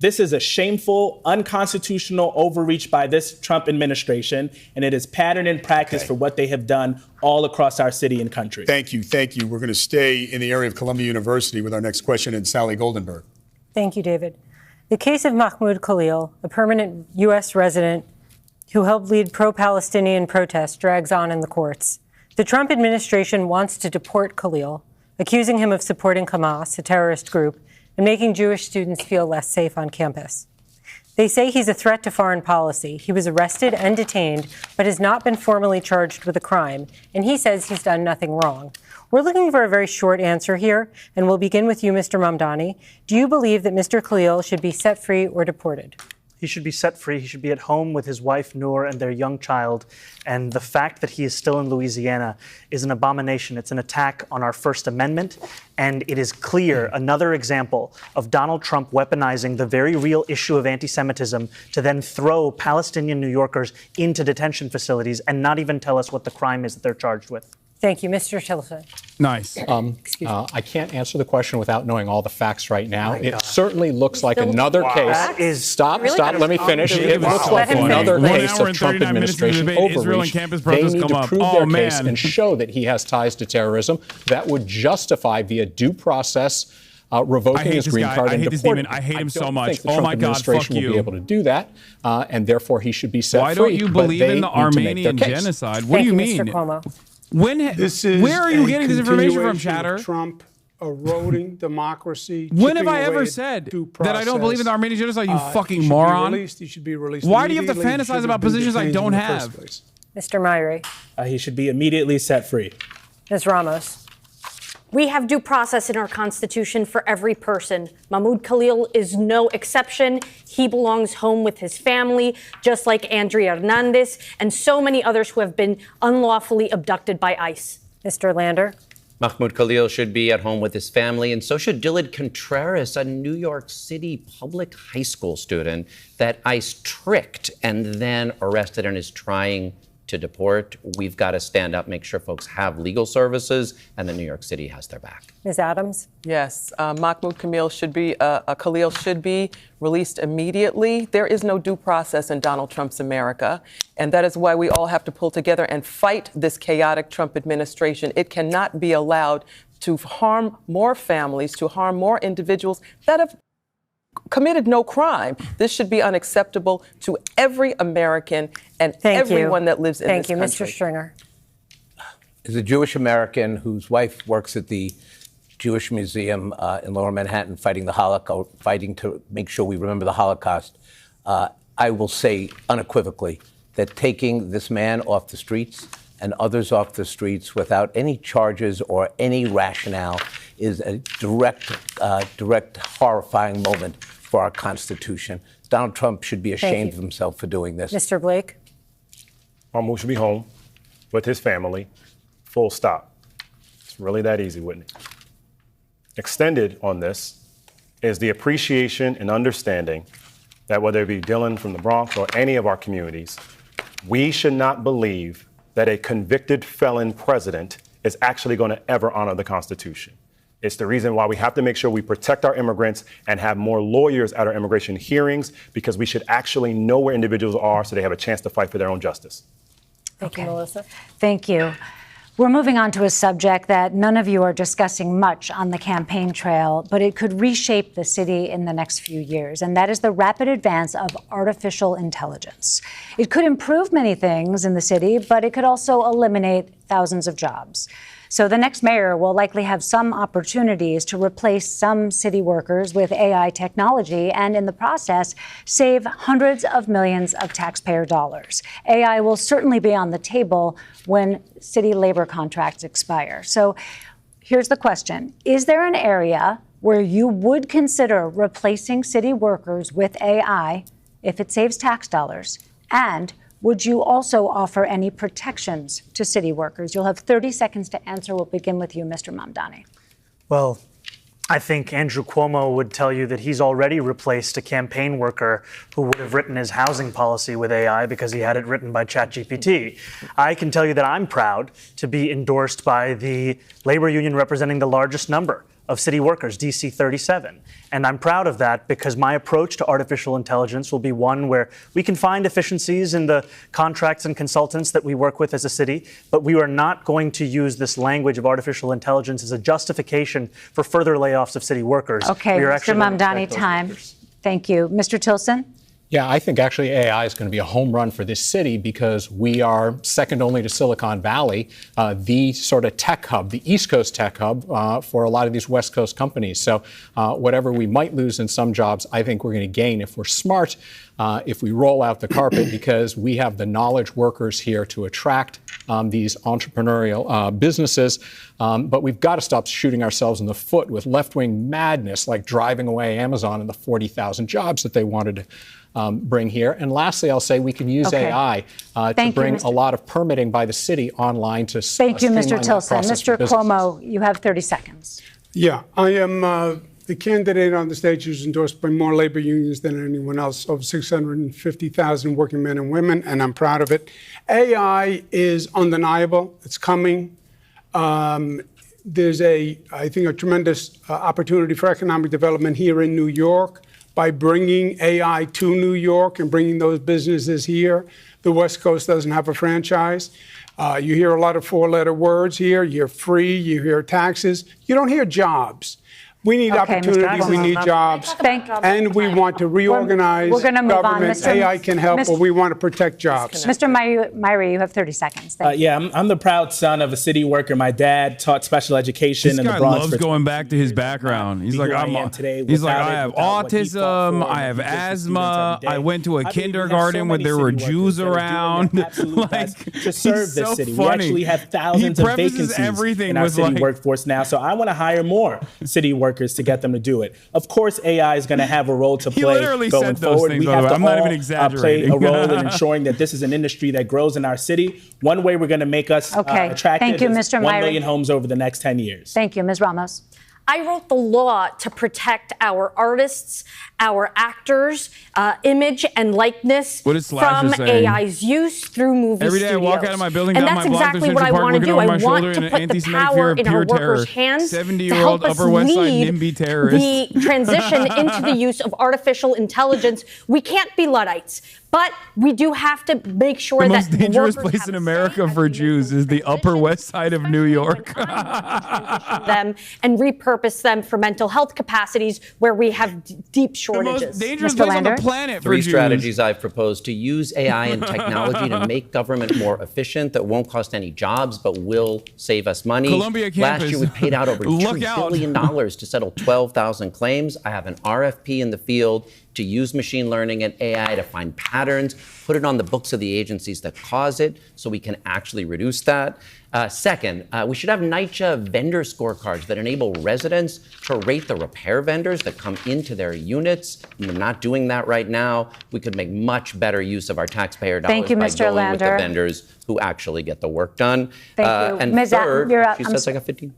Speaker 21: This is a shameful, unconstitutional overreach by this Trump administration, and it is pattern and practice for what they have done all across our city and country.
Speaker 23: Thank you. Thank you. We're going to stay in the area of Columbia University with our next question and Sally Goldenberg.
Speaker 7: Thank you, David. The case of Mahmoud Khalil, a permanent U.S. resident who helped lead pro-Palestinian protests, drags on in the courts. The Trump administration wants to deport Khalil, accusing him of supporting Hamas, a terrorist group, and making Jewish students feel less safe on campus. They say he's a threat to foreign policy. He was arrested and detained, but has not been formally charged with a crime, and he says he's done nothing wrong. We're looking for a very short answer here, and we'll begin with you, Mr. Mamdani. Do you believe that Mr. Khalil should be set free or deported?
Speaker 8: He should be set free. He should be at home with his wife, Noor, and their young child. And the fact that he is still in Louisiana is an abomination. It's an attack on our First Amendment. And it is clear, another example of Donald Trump weaponizing the very real issue of anti-Semitism to then throw Palestinian New Yorkers into detention facilities and not even tell us what the crime is that they're charged with.
Speaker 7: Thank you, Mr. Tilson.
Speaker 4: Nice.
Speaker 27: I can't answer the question without knowing all the facts right now. It certainly looks like another case. Stop. Let me finish. It looks like another case of Trump administration overreach. They need to prove their case and show that he has ties to terrorism. That would justify via due process revoking his green card and deporting him.
Speaker 4: I hate him so
Speaker 27: I
Speaker 4: much.
Speaker 27: think the Trump administration will be able to do that, and therefore he should be set free.
Speaker 4: Why don't you believe in the Armenian genocide? What do you mean? Where are you getting this information from, Chatter?
Speaker 25: Trump eroding democracy.
Speaker 4: When have I ever said that I don't believe in the Armenian genocide, you fucking moron?
Speaker 25: He should be released.
Speaker 4: Why do you have to fantasize about positions I don't have?
Speaker 7: Mr. Myrie.
Speaker 21: He should be immediately set free.
Speaker 7: Ms. Ramos.
Speaker 20: We have due process in our Constitution for every person. Mahmoud Khalil is no exception. He belongs home with his family, just like Andrea Hernandez and so many others who have been unlawfully abducted by ICE.
Speaker 7: Mr. Lander.
Speaker 19: Mahmoud Khalil should be at home with his family, and so should Dillard Contreras, a New York City public high school student that ICE tricked and then arrested and is trying to deport. We've got to stand up, make sure folks have legal services, and that New York City has their back.
Speaker 7: Ms. Adams?
Speaker 1: Yes, Mahmoud Khalil should be released immediately. There is no due process in Donald Trump's America, and that is why we all have to pull together and fight this chaotic Trump administration. It cannot be allowed to harm more families, to harm more individuals that have committed no crime. This should be unacceptable to every American and everyone that lives in this country.
Speaker 7: Thank you, Mr. Stringer.
Speaker 5: As a Jewish American whose wife works at the Jewish Museum in Lower Manhattan fighting the Holocaust, fighting to make sure we remember the Holocaust, I will say unequivocally that taking this man off the streets and others off the streets without any charges or any rationale is a direct horrifying moment for our Constitution. Donald Trump should be ashamed of himself for doing this.
Speaker 7: Mr. Blake?
Speaker 3: Mahmoud should be home with his family, full stop. It's really that easy, Whitney. Extended on this is the appreciation and understanding that whether it be Dylan from the Bronx or any of our communities, we should not believe that a convicted felon president is actually going to ever honor the Constitution. It's the reason why we have to make sure we protect our immigrants and have more lawyers at our immigration hearings, because we should actually know where individuals are so they have a chance to fight for their own justice.
Speaker 7: Thank you, Melissa.
Speaker 24: Thank you. We're moving on to a subject that none of you are discussing much on the campaign trail, but it could reshape the city in the next few years, and that is the rapid advance of artificial intelligence. It could improve many things in the city, but it could also eliminate thousands of jobs. So the next mayor will likely have some opportunities to replace some city workers with AI technology and in the process save hundreds of millions of taxpayer dollars. AI will certainly be on the table when city labor contracts expire. So here's the question. Is there an area where you would consider replacing city workers with AI if it saves tax dollars? And would you also offer any protections to city workers? You'll have 30 seconds to answer. We'll begin with you, Mr. Mamdani.
Speaker 8: Well, I think Andrew Cuomo would tell you that he's already replaced a campaign worker who would have written his housing policy with AI because he had it written by ChatGPT. I can tell you that I'm proud to be endorsed by the labor union representing the largest number of city workers, DC 37. And I'm proud of that because my approach to artificial intelligence will be one where we can find efficiencies in the contracts and consultants that we work with as a city, but we are not going to use this language of artificial intelligence as a justification for further layoffs of city workers.
Speaker 24: Okay, Mr. Mamdani, time. Thank you. Mr. Tilson?
Speaker 27: Yeah, I think actually AI is going to be a home run for this city because we are second only to Silicon Valley, the sort of tech hub, the East Coast tech hub for a lot of these West Coast companies. So whatever we might lose in some jobs, I think we're going to gain if we're smart, if we roll out the carpet, because we have the knowledge workers here to attract these entrepreneurial businesses. But we've got to stop shooting ourselves in the foot with left-wing madness like driving away Amazon and the 40,000 jobs that they wanted to bring here. And lastly, I'll say we can use AI to bring a lot of permitting by the city online to
Speaker 24: Thank you, Mr. Tilson. Mr. Cuomo, you have 30 seconds.
Speaker 25: Yeah, I am the candidate on the stage who's endorsed by more labor unions than anyone else, over 650,000 working men and women, and I'm proud of it. AI is undeniable. It's coming. There's I think, a tremendous opportunity for economic development here in New York by bringing AI to New York and bringing those businesses here. The West Coast doesn't have a franchise. You hear a lot of four-letter words here. You hear free, you hear taxes. You don't hear jobs. We need opportunities, we need jobs, and we want to reorganize government. AI can help, but we want to protect jobs.
Speaker 24: Mr. Myrie, you have 30 seconds.
Speaker 21: I'm the proud son of a city worker. My dad taught special education in the Bronx.
Speaker 4: This guy loves going back to his background. He's like, I have autism, I have asthma, I went to a kindergarten where there were Jews around.
Speaker 21: To serve this city. We actually have thousands of vacancies in our city workforce now, so I want to hire more city workers to get them to do it. Of course, AI is going to have a role to play going forward. We have to play a role in ensuring that this is an industry that grows in our city. One way we're going to make us attractive is 1 million homes over the next 10 years.
Speaker 24: Thank you, Ms. Ramos.
Speaker 20: I wrote the law to protect our artists, our actors, image and likeness from AI's use through movie
Speaker 4: studios. Every day I walk out of my building, and that's exactly what I want to do. I want to put the power in our workers' hands to help us lead the transition into the use of artificial intelligence. We can't be Luddites, but we do have to make sure that the most dangerous place in America for Jews is the Upper West Side of New York.
Speaker 20: Them and repurpose them for mental health capacities where we have deep shortages.
Speaker 4: The most dangerous place on the planet for
Speaker 19: Three
Speaker 4: Jews.
Speaker 19: strategies I've proposed to use AI and technology to make government more efficient that won't cost any jobs but will save us money.
Speaker 4: Columbia campus.
Speaker 19: Last year we paid out over $2 billion to settle 12,000 claims. I have an RFP in the field to use machine learning and AI to find patterns, put it on the books of the agencies that cause it so we can actually reduce that. Second, we should have NYCHA vendor scorecards that enable residents to rate the repair vendors that come into their units. And we're not doing that right now. We could make much better use of our taxpayer dollars by going with the vendors who actually get the work done.
Speaker 24: Thank you.
Speaker 19: And
Speaker 24: Ms.
Speaker 19: third,
Speaker 24: you're up.
Speaker 19: she says I got 15.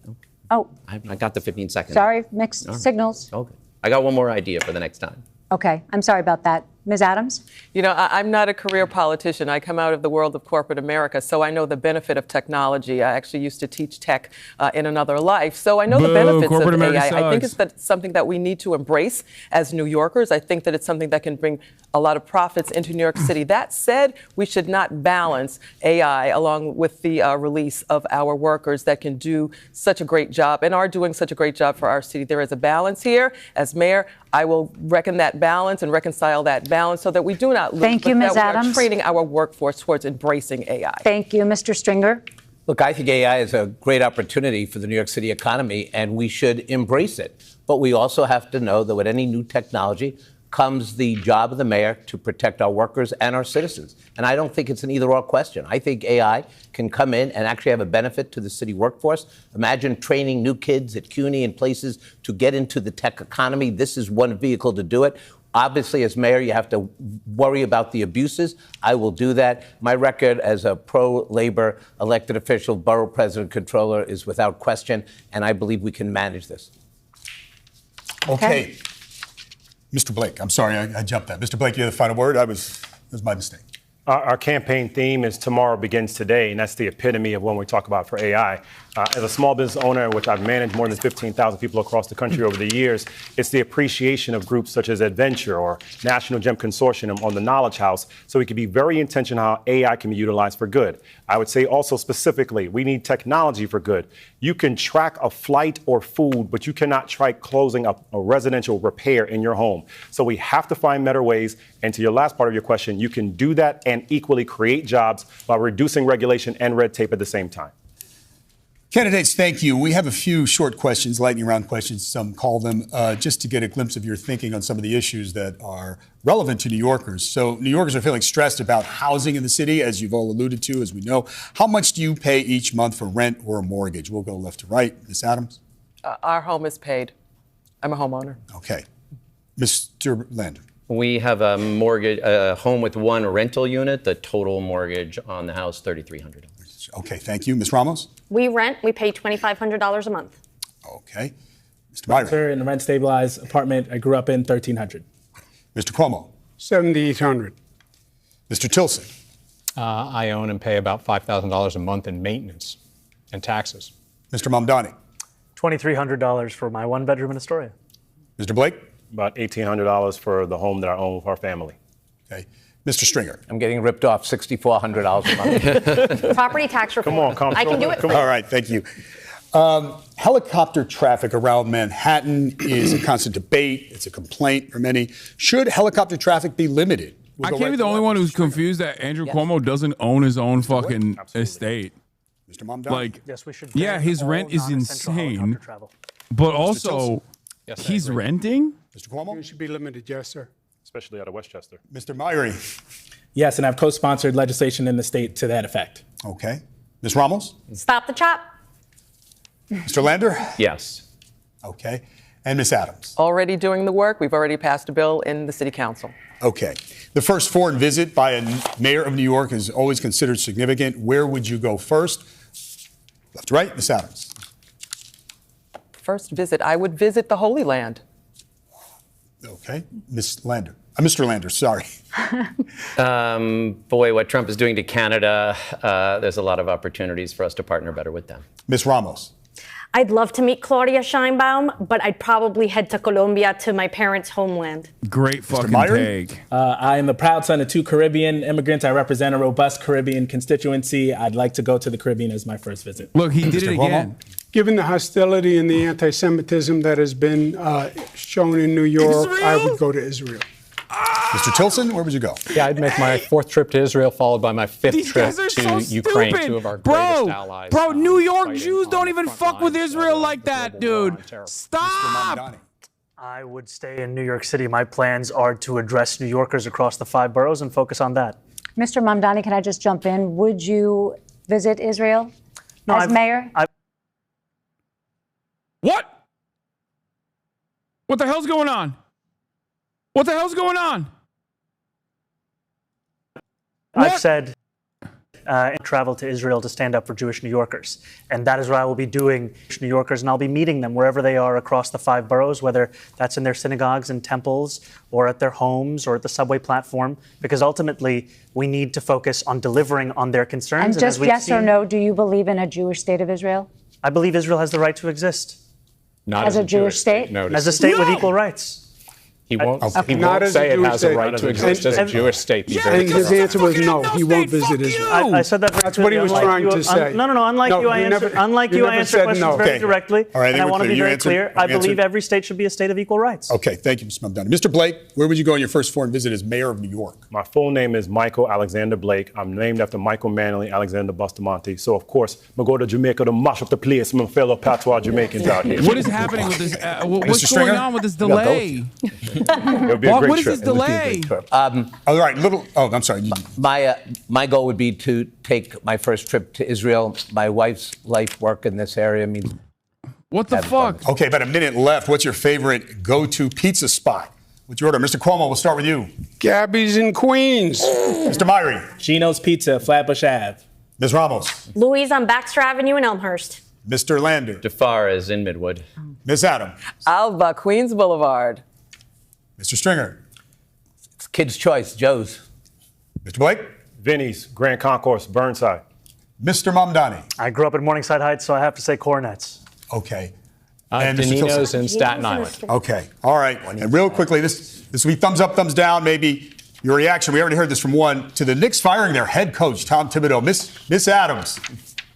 Speaker 24: Oh.
Speaker 19: I got the 15 seconds.
Speaker 24: Sorry, mixed signals.
Speaker 19: Okay. I got one more idea for the next time.
Speaker 24: Okay, I'm sorry about that. Ms. Adams?
Speaker 1: You know, I'm not a career politician. I come out of the world of corporate America, so I know the benefit of technology. I actually used to teach tech in another life, so I know the benefits of AI. I think it's something that we need to embrace as New Yorkers. I think that it's something that can bring a lot of profits into New York City. That said, we should not balance AI along with the release of our workers that can do such a great job and are doing such a great job for our city. There is a balance here. As mayor, I will reckon that balance and reconcile that balance so that we do not lose.
Speaker 24: Thank you, Ms. Adams.
Speaker 1: We are training our workforce towards embracing AI.
Speaker 24: Thank you, Mr. Stringer.
Speaker 5: Look, I think AI is a great opportunity for the New York City economy, and we should embrace it. But we also have to know that with any new technology comes the job of the mayor to protect our workers and our citizens. And I don't think it's an either-or question. I think AI can come in and actually have a benefit to the city workforce. Imagine training new kids at CUNY and places to get into the tech economy. This is one vehicle to do it. Obviously, as mayor, you have to worry about the abuses. I will do that. My record as a pro-labor elected official, borough president, controller is without question, and I believe we can manage this.
Speaker 23: Okay. Mr. Blake, I'm sorry, I jumped that. Mr. Blake, you have the final word. That was my mistake.
Speaker 3: Our campaign theme is Tomorrow Begins Today, and that's the epitome of when we talk about for AI. As a small business owner, which I've managed more than 15,000 people across the country over the years, it's the appreciation of groups such as Adventure or National Gem Consortium on the Knowledge House, so we can be very intentional how AI can be utilized for good. I would say also specifically, we need technology for good. You can track a flight or food, but you cannot track closing a residential repair in your home. So we have to find better ways. And to your last part of your question, you can do that and equally create jobs while reducing regulation and red tape at the same time.
Speaker 23: Candidates, thank you. We have a few short questions, lightning round questions, some call them, just to get a glimpse of your thinking on some of the issues that are relevant to New Yorkers. So New Yorkers are feeling stressed about housing in the city, as you've all alluded to, as we know. How much do you pay each month for rent or a mortgage? We'll go left to right. Ms. Adams?
Speaker 1: Our home is paid. I'm a homeowner.
Speaker 23: Okay. Mr. Lander?
Speaker 19: We have a mortgage, a home with one rental unit. The total mortgage on the house, $3,300.
Speaker 23: Okay, thank you. Ms. Ramos?
Speaker 20: We rent. We pay $2,500 a month.
Speaker 23: Okay. Mr. Byron?
Speaker 21: Sir, in a rent-stabilized apartment I grew up in, $1,300.
Speaker 23: Mr. Cuomo?
Speaker 25: $7,800.
Speaker 23: Mr. Tilson?
Speaker 27: I own and pay about $5,000 a month in maintenance and taxes.
Speaker 23: Mr. Mamdani.
Speaker 8: $2,300 for my one-bedroom in Astoria.
Speaker 23: Mr. Blake.
Speaker 3: About $1,800 for the home that I own with our family.
Speaker 23: Okay. Mr. Stringer.
Speaker 5: I'm getting ripped off $6,400 a month.
Speaker 20: Property tax reform.
Speaker 23: Come on, come
Speaker 20: I can do it.
Speaker 23: All right, thank you. Helicopter traffic around Manhattan is a constant debate. It's a complaint for many. Should helicopter traffic be limited?
Speaker 4: I can't be the only one who's confused that Andrew Cuomo doesn't own his own fucking estate.
Speaker 23: Mr. Mamdani.
Speaker 4: Like,
Speaker 8: yes, we should.
Speaker 4: Yeah, his rent is insane. But also, he's renting?
Speaker 23: Mr. Cuomo?
Speaker 25: It should be limited, yes, sir.
Speaker 3: Especially out of Westchester.
Speaker 23: Mr. Myrie.
Speaker 21: Yes, and I've co-sponsored legislation in the state to that effect.
Speaker 23: Okay. Ms. Ramos?
Speaker 20: Stop the chop.
Speaker 23: Mr. Lander?
Speaker 19: Yes.
Speaker 23: Okay. And Ms. Adams?
Speaker 1: Already doing the work. We've already passed a bill in the City Council.
Speaker 23: Okay. The first foreign visit by a mayor of New York is always considered significant. Where would you go first? Left to right, Ms. Adams.
Speaker 1: First visit, I would visit the Holy Land.
Speaker 23: Okay. Ms. Lander. Mr. Lander, sorry.
Speaker 19: Boy, what Trump is doing to Canada, there's a lot of opportunities for us to partner better with them.
Speaker 23: Ms. Ramos.
Speaker 20: I'd love to meet Claudia Sheinbaum, but I'd probably head to Colombia to my parents' homeland.
Speaker 4: Great fucking take.
Speaker 21: I am the proud son of 2 Caribbean immigrants. I represent a robust Caribbean constituency. I'd like to go to the Caribbean as my first visit.
Speaker 4: Look, he did it again.
Speaker 25: Given the hostility and the anti-Semitism that has been shown in New York, I would go to Israel.
Speaker 23: Mr. Tilson, where would you go?
Speaker 27: Yeah, I'd make my 4th trip to Israel, followed by my 5th trip to Ukraine, 2 of our greatest allies.
Speaker 4: Bro, New York Jews don't even fuck with Israel like that, dude. Stop!
Speaker 8: I would stay in New York City. My plans are to address New Yorkers across the 5 boroughs and focus on that.
Speaker 24: Mr. Mamdani, can I just jump in? Would you visit Israel as mayor?
Speaker 4: What? What the hell's going on? What the hell's going on?
Speaker 8: I've said travel to Israel to stand up for Jewish New Yorkers. And that is what I will be doing, New Yorkers, and I'll be meeting them wherever they are across the 5 boroughs, whether that's in their synagogues and temples or at their homes or at the subway platform, because ultimately we need to focus on delivering on their concerns.
Speaker 24: And just yes or no, do you believe in a Jewish state of Israel?
Speaker 8: I believe Israel has the right to exist.
Speaker 24: Not as a Jewish state?
Speaker 8: No, as a state with equal rights.
Speaker 27: He won't,
Speaker 25: Okay.
Speaker 27: he won't say it has a right to exist as a Jewish state.
Speaker 25: And his answer was no, he won't visit Israel.
Speaker 8: I said that.
Speaker 25: That's what he was trying to say.
Speaker 8: No. Unlike you, I answer questions very directly.
Speaker 23: All right,
Speaker 8: and I want to be very
Speaker 23: answered,
Speaker 8: clear. I believe every state should be a state of equal rights.
Speaker 23: Okay, thank you, Mr. Mamdani. Mr. Blake, where would you go on your first foreign visit as mayor of New York?
Speaker 3: My full name is Michael Alexander Blake. I'm named after Michael Manley Alexander Bustamante. So, of course, I'm going to go to Jamaica to mash up the place, my fellow patois Jamaicans out here.
Speaker 4: What is happening with this? What's going on with this delay? What is this delay?
Speaker 23: All right, I'm sorry.
Speaker 5: My goal would be to take my first trip to Israel. My wife's life work in this area means.
Speaker 4: What the fuck?
Speaker 23: Okay, about a minute left. What's your favorite go-to pizza spot? What's your order? Mr. Cuomo, we'll start with you.
Speaker 25: Gabby's in Queens.
Speaker 23: Mr. Myrie.
Speaker 21: Gino's Pizza, Flatbush Ave.
Speaker 23: Ms. Ramos.
Speaker 20: Louise on Baxter Avenue in Elmhurst.
Speaker 23: Mr. Lander.
Speaker 19: DeFar is in Midwood.
Speaker 23: Ms. Adams.
Speaker 1: Alba, Queens Boulevard.
Speaker 23: Mr. Stringer.
Speaker 5: It's Kid's Choice, Joe's.
Speaker 23: Mr. Blake.
Speaker 3: Vinny's, Grand Concourse, Burnside.
Speaker 23: Mr. Mamdani.
Speaker 8: I grew up in Morningside Heights, so I have to say Cornets.
Speaker 23: Okay.
Speaker 27: And Danino's in Staten Island.
Speaker 23: Okay. All right. And real quickly, this will be thumbs up, thumbs down, maybe your reaction. We already heard this from one. To the Knicks firing their head coach, Tom Thibodeau. Miss Adams.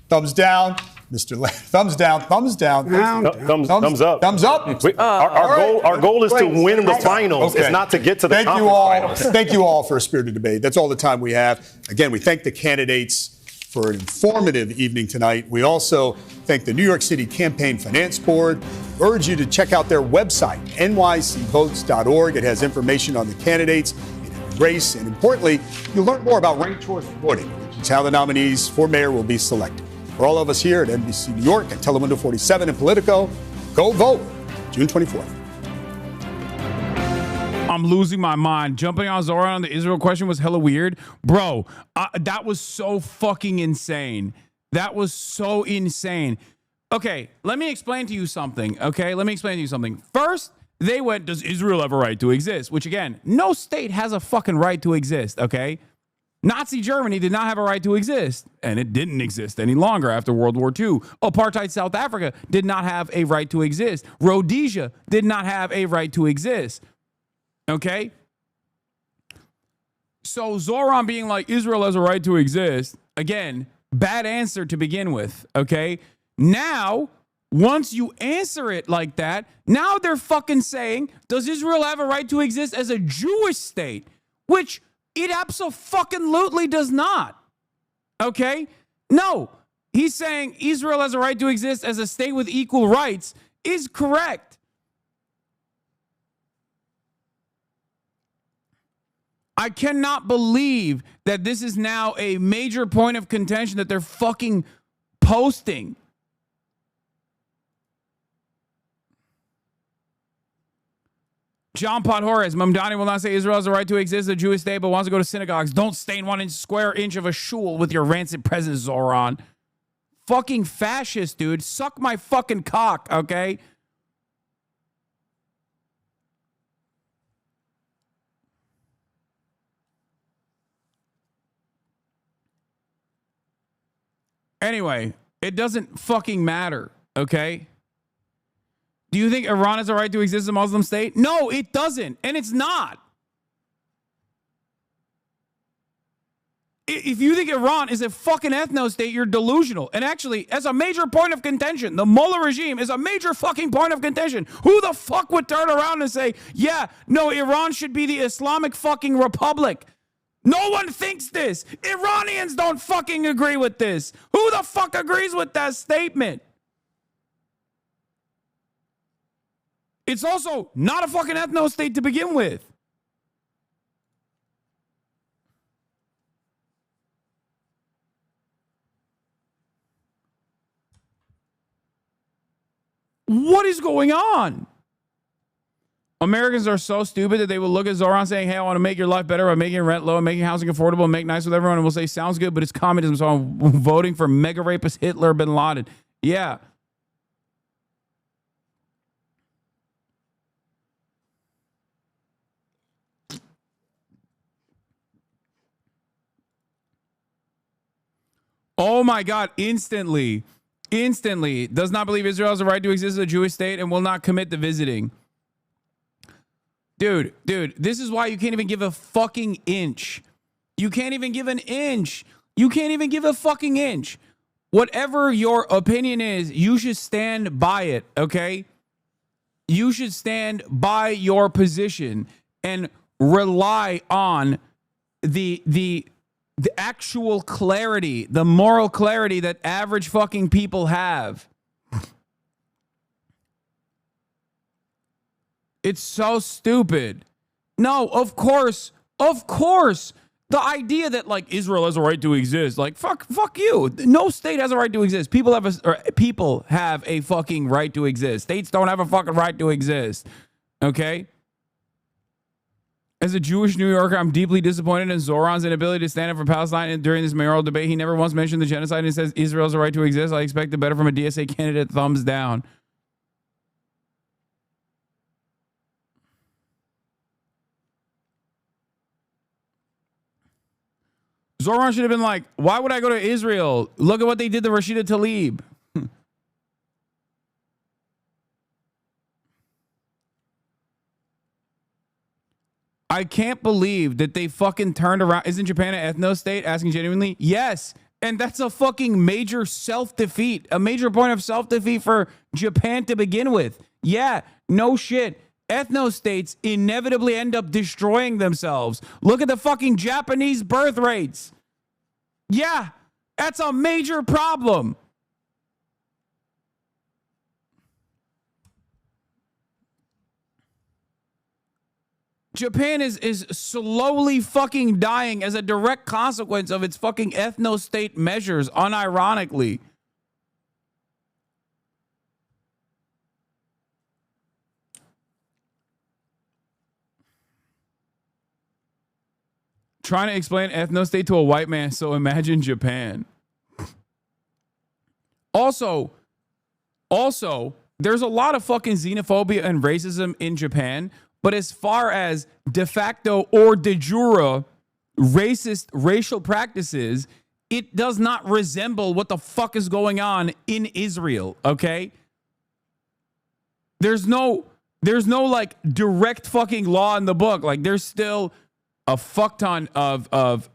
Speaker 23: Thumbs down. Mr. Thumbs down, thumbs down.
Speaker 3: Thumbs up.
Speaker 23: Thumbs up.
Speaker 3: Our goal is to win the finals. Okay. It's not to get to the conference finals.
Speaker 23: Thank you all for a spirited debate. That's all the time we have. Again, we thank the candidates for an informative evening tonight. We also thank the New York City Campaign Finance Board. Urge you to check out their website, nycvotes.org. It has information on the candidates in every race. And importantly, you'll learn more about ranked choice voting, which is how the nominees for mayor will be selected. For all of us here at NBC New York and Telemundo 47 and Politico, go vote June 24th.
Speaker 4: I'm losing my mind. Jumping on Zora on the Israel question was hella weird. Bro, that was so fucking insane. That was so insane. Okay, let me explain to you something. First, they went, does Israel have a right to exist? Which, again, no state has a fucking right to exist, okay? Nazi Germany did not have a right to exist, and it didn't exist any longer after World War II. Apartheid South Africa did not have a right to exist. Rhodesia did not have a right to exist. Okay? So Zoran being like, Israel has a right to exist, again, bad answer to begin with, okay? Now, once you answer it like that, now they're fucking saying, does Israel have a right to exist as a Jewish state? Which it absolutely does not. Okay? No. He's saying Israel has a right to exist as a state with equal rights is correct. I cannot believe that this is now a major point of contention that they're fucking posting. John Podhoras, Mamdani will not say Israel has a right to exist as a Jewish state, but wants to go to synagogues. Don't stain 1 square inch of a shul with your rancid presence, Zoran. Fucking fascist, dude. Suck my fucking cock, okay? Anyway, it doesn't fucking matter, okay? Do you think Iran has a right to exist as a Muslim state? No, it doesn't, and it's not. If you think Iran is a fucking ethno-state, you're delusional. And actually, as a major point of contention, the Mullah regime is a major fucking point of contention. Who the fuck would turn around and say, yeah, no, Iran should be the Islamic fucking republic? No one thinks this. Iranians don't fucking agree with this. Who the fuck agrees with that statement? It's also not a fucking ethno-state to begin with. What is going on? Americans are so stupid that they will look at Zoran saying, hey, I want to make your life better by making rent low and making housing affordable and make nice with everyone, and will say, sounds good, but it's communism, so I'm voting for mega rapist Hitler bin Laden. Yeah. Oh my God, instantly, does not believe Israel has a right to exist as a Jewish state and will not commit to visiting. Dude, this is why you can't even give a fucking inch. You can't even give an inch. You can't even give a fucking inch. Whatever your opinion is, you should stand by it, okay? You should stand by your position and rely on the actual clarity, the moral clarity that average fucking people have. It's so stupid. No, of course, the idea that like Israel has a right to exist, like fuck you. No state has a right to exist. People have a fucking right to exist. States don't have a fucking right to exist. Okay? As a Jewish New Yorker, I'm deeply disappointed in Zoran's inability to stand up for Palestine. And during this mayoral debate, he never once mentioned the genocide and says Israel has a right to exist. I expected better from a DSA candidate. Thumbs down. Zoran should have been like, why would I go to Israel? Look at what they did to Rashida Tlaib. I can't believe that they fucking turned around. Isn't Japan an ethno-state? Asking genuinely. Yes. And that's a fucking major self-defeat. A major point of self-defeat for Japan to begin with. Yeah, no shit. Ethno-states inevitably end up destroying themselves. Look at the fucking Japanese birth rates. Yeah, that's a major problem. Japan is slowly fucking dying as a direct consequence of its fucking ethno-state measures, unironically. Trying to explain ethno-state to a white man, so imagine Japan. Also, there's a lot of fucking xenophobia and racism in Japan, but as far as de facto or de jure, racist racial practices, it does not resemble what the fuck is going on in Israel, okay? There's no like direct fucking law in the book. Like there's still a fuck ton of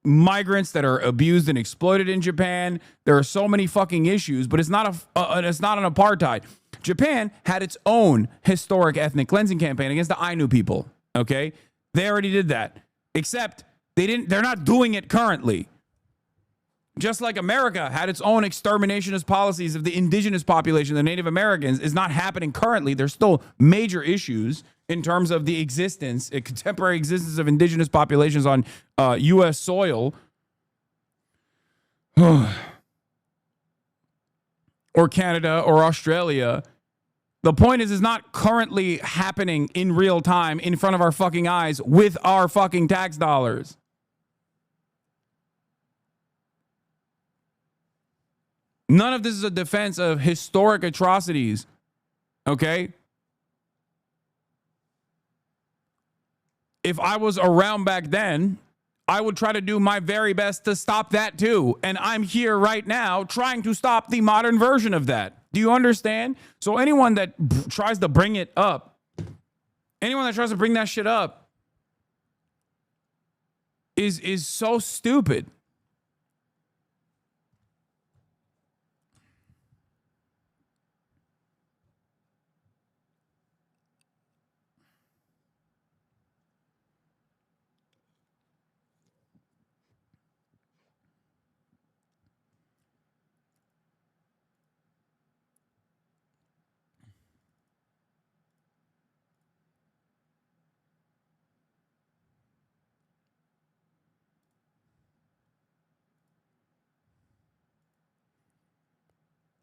Speaker 4: migrants that are abused and exploited in Japan. There are so many fucking issues, but it's not it's not an apartheid. Japan had its own historic ethnic cleansing campaign against the Ainu people, okay? They already did that. Except they're not doing it currently. Just like America had its own exterminationist policies of the indigenous population, the Native Americans, is not happening currently. There's still major issues in terms of the existence, contemporary existence of indigenous populations on U.S. soil. Or Canada or Australia. The point is, it's not currently happening in real time in front of our fucking eyes with our fucking tax dollars. None of this is a defense of historic atrocities, okay? If I was around back then, I would try to do my very best to stop that too. And I'm here right now trying to stop the modern version of that. Do you understand? So anyone that tries to bring it up, anyone that tries to bring that shit up is so stupid.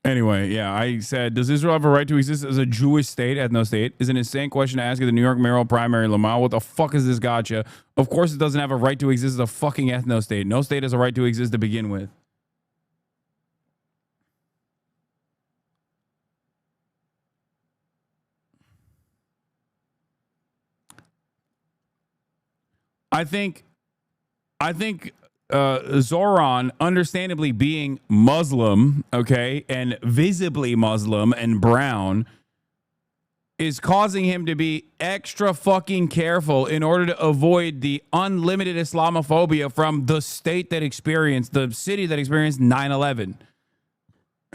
Speaker 4: Anyway, yeah, I said, does Israel have a right to exist as a Jewish state, ethno-state? Is an insane question to ask at the New York mayoral primary, Lamar. What the fuck is this gotcha? Of course it doesn't have a right to exist as a fucking ethno-state. No state has a right to exist to begin with. I think Zoran, understandably being Muslim, okay, and visibly Muslim and brown, is causing him to be extra fucking careful in order to avoid the unlimited Islamophobia from the state that experienced, the city that experienced 9/11.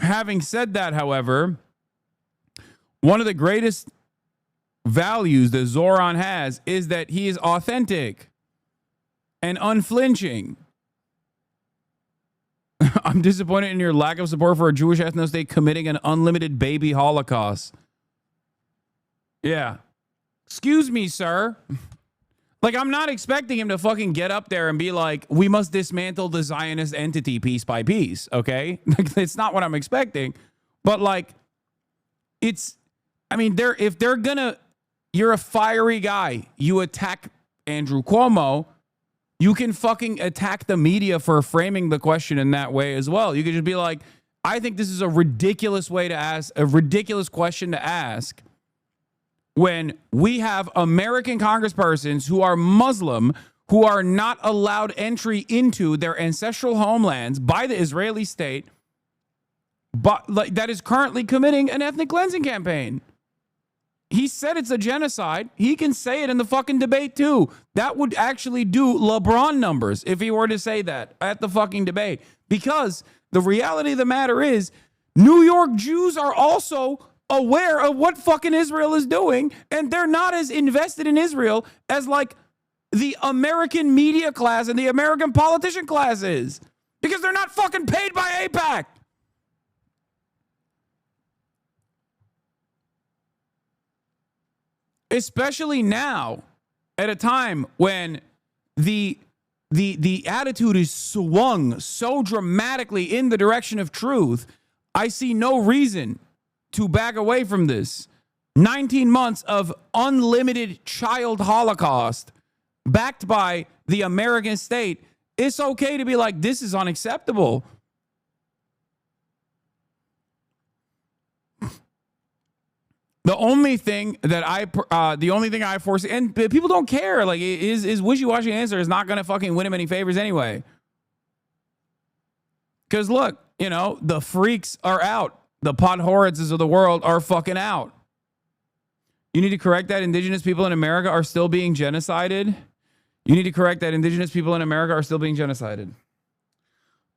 Speaker 4: Having said that, however, one of the greatest values that Zoran has is that he is authentic and unflinching. I'm disappointed in your lack of support for a Jewish ethno-state committing an unlimited baby holocaust. Yeah. Excuse me, sir. Like, I'm not expecting him to fucking get up there and be like, we must dismantle the Zionist entity piece by piece, okay? It's not what I'm expecting. But, like, it's, I mean, if they're gonna, you're a fiery guy. You attack Andrew Cuomo. You can fucking attack the media for framing the question in that way as well. You could just be like, I think this is a ridiculous way to ask, a ridiculous question to ask when we have American congresspersons who are Muslim, who are not allowed entry into their ancestral homelands by the Israeli state, but like, that is currently committing an ethnic cleansing campaign. He said it's a genocide. He can say it in the fucking debate too. That would actually do LeBron numbers if he were to say that at the fucking debate. Because the reality of the matter is, New York Jews are also aware of what fucking Israel is doing, and they're not as invested in Israel as like the American media class and the American politician class is. Because they're not fucking paid by AIPAC. Especially now, at a time when the attitude is swung so dramatically in the direction of truth, I see no reason to back away from this. 19 months of unlimited child holocaust backed by the American state. It's okay to be like, this is unacceptable. The only thing that I foresee, and people don't care, like, is wishy-washy answer is not going to fucking win him any favors anyway. Because look, the freaks are out. The Podhoritzes of the world are fucking out. You need to correct that indigenous people in America are still being genocided. You need to correct that indigenous people in America are still being genocided.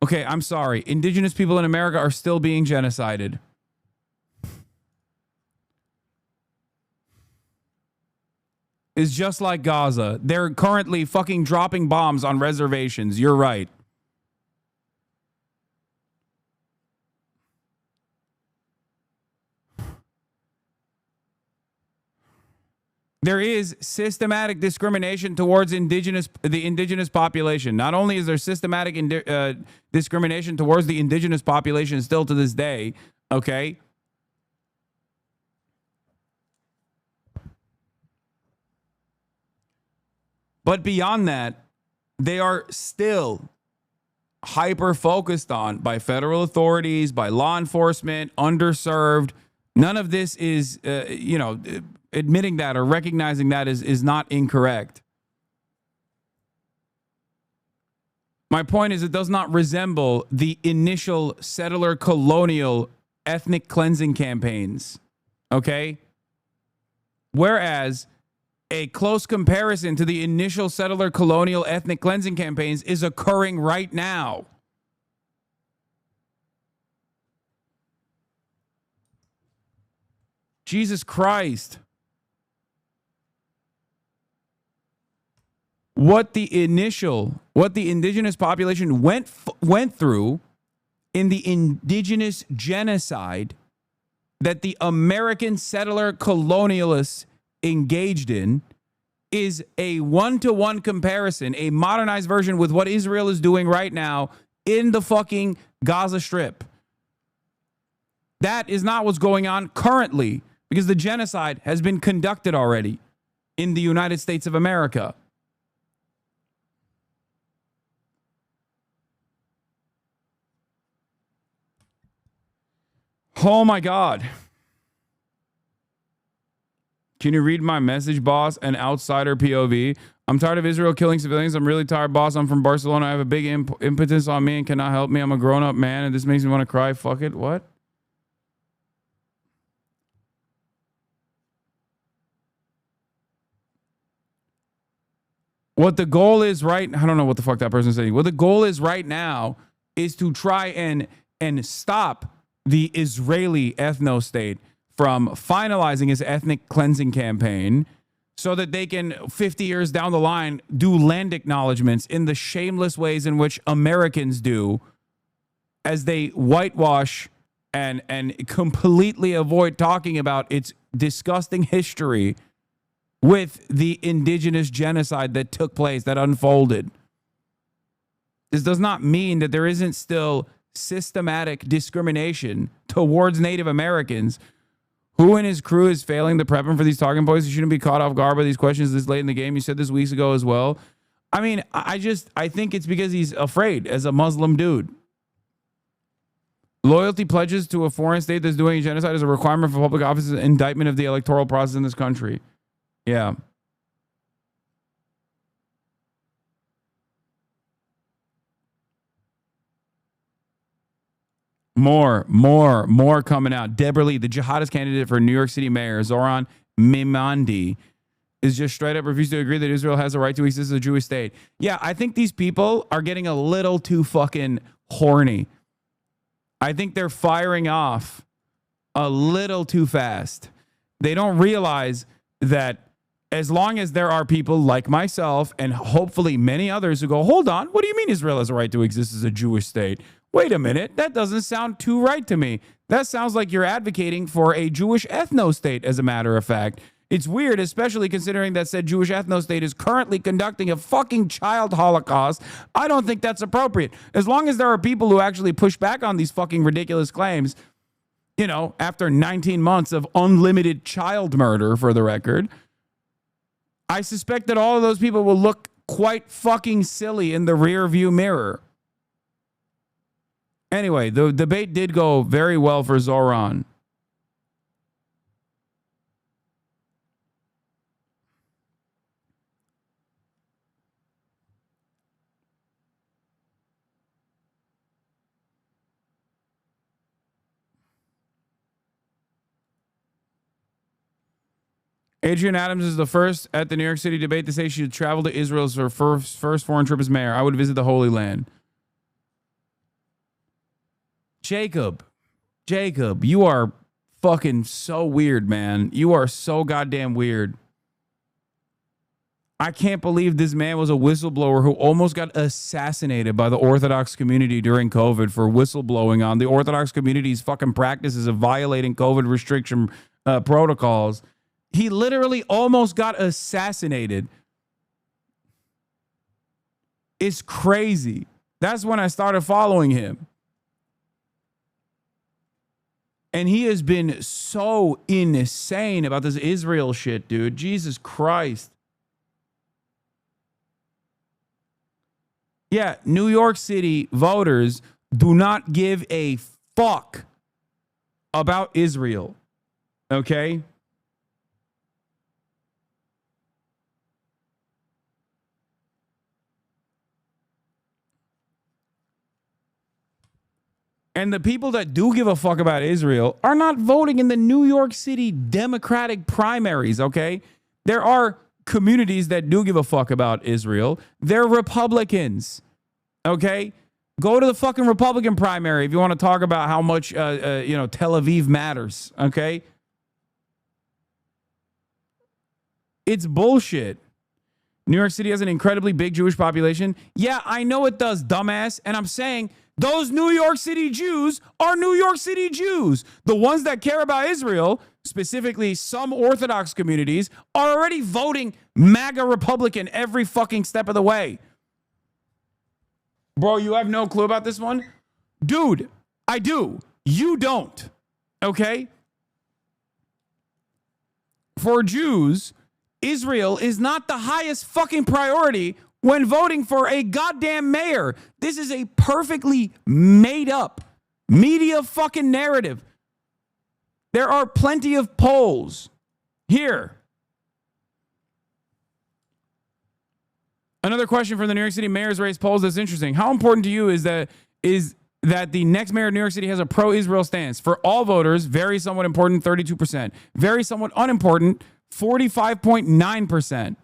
Speaker 4: Okay, I'm sorry. Indigenous people in America are still being genocided. Is just like Gaza. They're currently fucking dropping bombs on reservations. You're right. There is systematic discrimination towards the indigenous population. Not only is there systematic discrimination towards the indigenous population still to this day, okay? But beyond that, they are still hyper-focused on by federal authorities, by law enforcement, underserved. None of this is, admitting that or recognizing that is not incorrect. My point is it does not resemble the initial settler colonial ethnic cleansing campaigns, okay? Whereas a close comparison to the initial settler colonial ethnic cleansing campaigns is occurring right now. Jesus Christ. What the indigenous population went through in the indigenous genocide that the American settler colonialists engaged in is a one-to-one comparison, a modernized version with what Israel is doing right now in the fucking Gaza Strip. That is not what's going on currently because the genocide has been conducted already in the United States of America. Oh my God. Can you read my message, boss? An outsider POV. I'm tired of Israel killing civilians. I'm really tired, boss. I'm from Barcelona. I have a big impetus on me and cannot help me. I'm a grown-up man and this makes me want to cry. Fuck it. What? What the goal is I don't know what the fuck that person's saying. What the goal is right now is to try and stop the Israeli ethno-state from finalizing his ethnic cleansing campaign so that they can, 50 years down the line, do land acknowledgements in the shameless ways in which Americans do as they whitewash and completely avoid talking about its disgusting history with the indigenous genocide that took place, that unfolded. This does not mean that there isn't still systematic discrimination towards Native Americans. Who in his crew is failing to prep him for these talking points? You shouldn't be caught off guard by these questions this late in the game. You said this weeks ago as well. I mean, I think it's because he's afraid as a Muslim dude. Loyalty pledges to a foreign state that's doing genocide is a requirement for public office and indictment of the electoral process in this country. Yeah. More coming out. Deborah Lee, the jihadist candidate for New York City mayor, Zoran Mimandi, is just straight up refused to agree that Israel has a right to exist as a Jewish state. Yeah, I think these people are getting a little too fucking horny. I think they're firing off a little too fast. They don't realize that as long as there are people like myself and hopefully many others who go, hold on, what do you mean Israel has a right to exist as a Jewish state? Wait a minute, that doesn't sound too right to me. That sounds like you're advocating for a Jewish ethno-state, as a matter of fact. It's weird, especially considering that said Jewish ethno-state is currently conducting a fucking child holocaust. I don't think that's appropriate. As long as there are people who actually push back on these fucking ridiculous claims, after 19 months of unlimited child murder, for the record, I suspect that all of those people will look quite fucking silly in the rear view mirror. Anyway, the debate did go very well for Zoran. Adrienne Adams is the first at the New York City debate to say she should travel to Israel as her first foreign trip as mayor. I would visit the Holy Land. Jacob, you are fucking so weird, man. You are so goddamn weird. I can't believe this man was a whistleblower who almost got assassinated by the Orthodox community during COVID for whistleblowing on the Orthodox community's fucking practices of violating COVID restriction protocols. He literally almost got assassinated. It's crazy. That's when I started following him. And he has been so insane about this Israel shit, dude. Jesus Christ. Yeah, New York City voters do not give a fuck about Israel. Okay? And the people that do give a fuck about Israel are not voting in the New York City Democratic primaries, okay? There are communities that do give a fuck about Israel. They're Republicans, okay? Go to the fucking Republican primary if you want to talk about how much, Tel Aviv matters, okay? It's bullshit. New York City has an incredibly big Jewish population. Yeah, I know it does, dumbass. And I'm saying those New York City Jews are New York City Jews. The ones that care about Israel, specifically some Orthodox communities, are already voting MAGA Republican every fucking step of the way. Bro, you have no clue about this one? Dude, I do. You don't. Okay? For Jews, Israel is not the highest fucking priority when voting for a goddamn mayor. This is a perfectly made up media fucking narrative. There are plenty of polls. Here. Another question from the New York City mayor's race polls that's interesting. How important to you is that the next mayor of New York City has a pro-Israel stance? For all voters, very somewhat important, 32%. Very somewhat unimportant, 45.9%.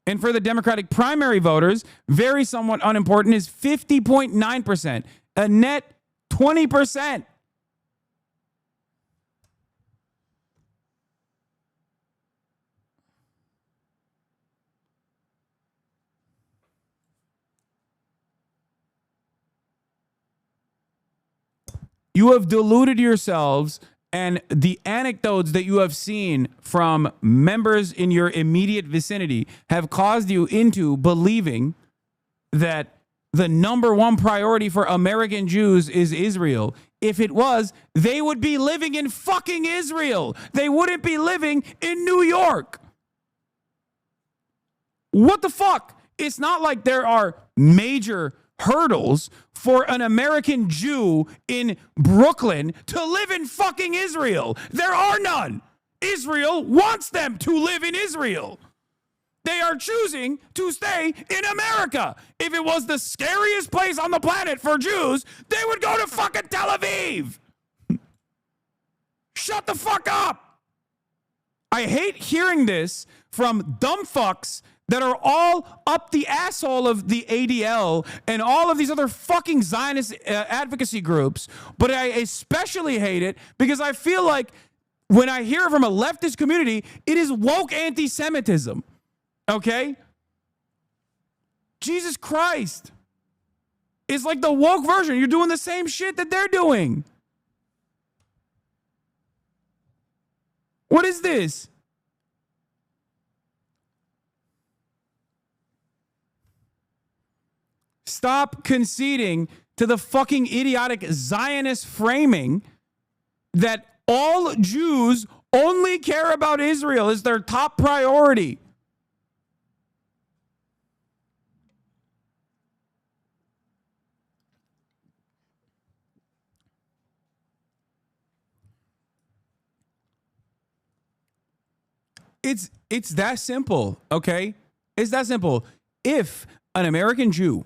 Speaker 4: And for the Democratic primary voters, very somewhat unimportant is 50.9%, a net 20%. You have deluded yourselves, and the anecdotes that you have seen from members in your immediate vicinity have caused you into believing that the number one priority for American Jews is Israel. If it was, they would be living in fucking Israel. They wouldn't be living in New York. What the fuck? It's not like there are major hurdles for an American Jew in Brooklyn to live in fucking Israel. There are none. Israel wants them to live in Israel. They are choosing to stay in America. If it was the scariest place on the planet for Jews, they would go to fucking Tel Aviv. Shut the fuck up. I hate hearing this from dumb fucks that are all up the asshole of the ADL and all of these other fucking Zionist advocacy groups. But I especially hate it because I feel like when I hear from a leftist community, it is woke anti-Semitism. Okay? Jesus Christ. It's like the woke version. You're doing the same shit that they're doing. What is this? Stop conceding to the fucking idiotic Zionist framing that all Jews only care about Israel as their top priority. It's that simple, okay? It's that simple. If an American Jew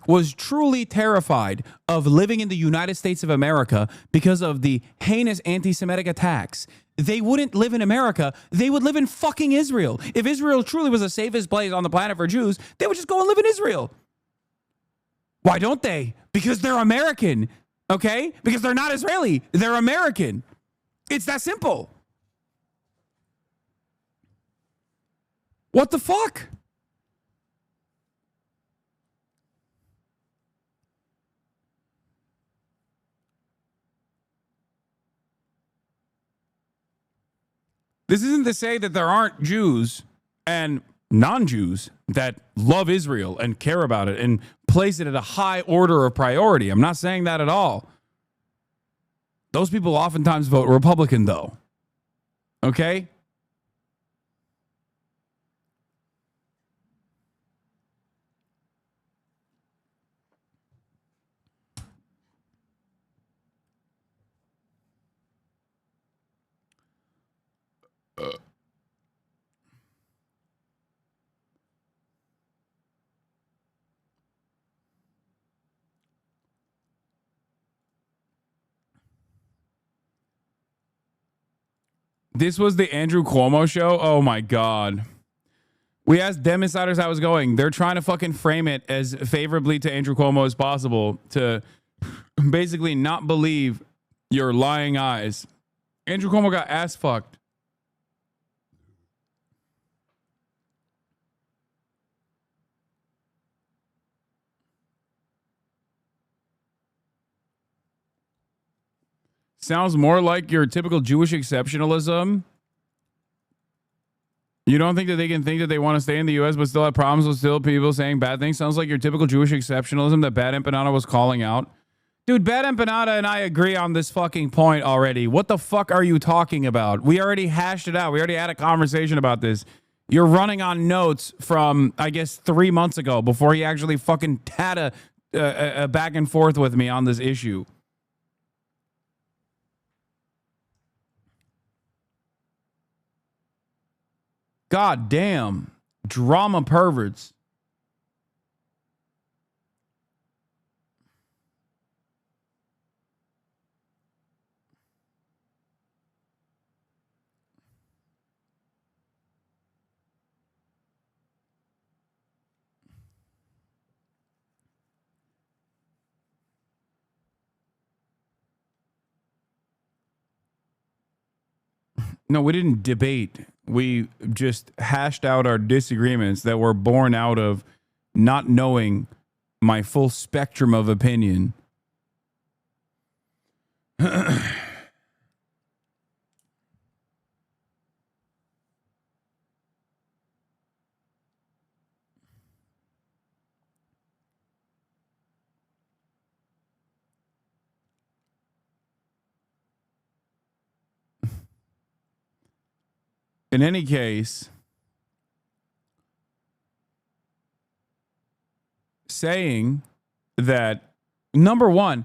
Speaker 4: was truly terrified of living in the United States of America because of the heinous anti-Semitic attacks, they wouldn't live in America. They would live in fucking Israel. If Israel truly was the safest place on the planet for Jews, they would just go and live in Israel. Why don't they? Because they're American, okay? Because they're not Israeli. They're American. It's that simple. What the fuck? This isn't to say that there aren't Jews and non-Jews that love Israel and care about it and place it at a high order of priority. I'm not saying that at all. Those people oftentimes vote Republican, though. Okay? This was the Andrew Cuomo show? Oh, my God. We asked Dem Insiders how it's going. They're trying to fucking frame it as favorably to Andrew Cuomo as possible to basically not believe your lying eyes. Andrew Cuomo got ass fucked. Sounds more like your typical Jewish exceptionalism. You don't think that they can think that they want to stay in the U.S. but still have problems with still people saying bad things? Sounds like your typical Jewish exceptionalism that Bad Empanada was calling out. Dude, Bad Empanada and I agree on this fucking point already. What the fuck are you talking about? We already hashed it out. We already had a conversation about this. You're running on notes from, I guess, 3 months ago before he actually fucking had a back and forth with me on this issue. God damn. Drama perverts. No, we didn't debate. We just hashed out our disagreements that were born out of not knowing my full spectrum of opinion. In any case, saying that, number one,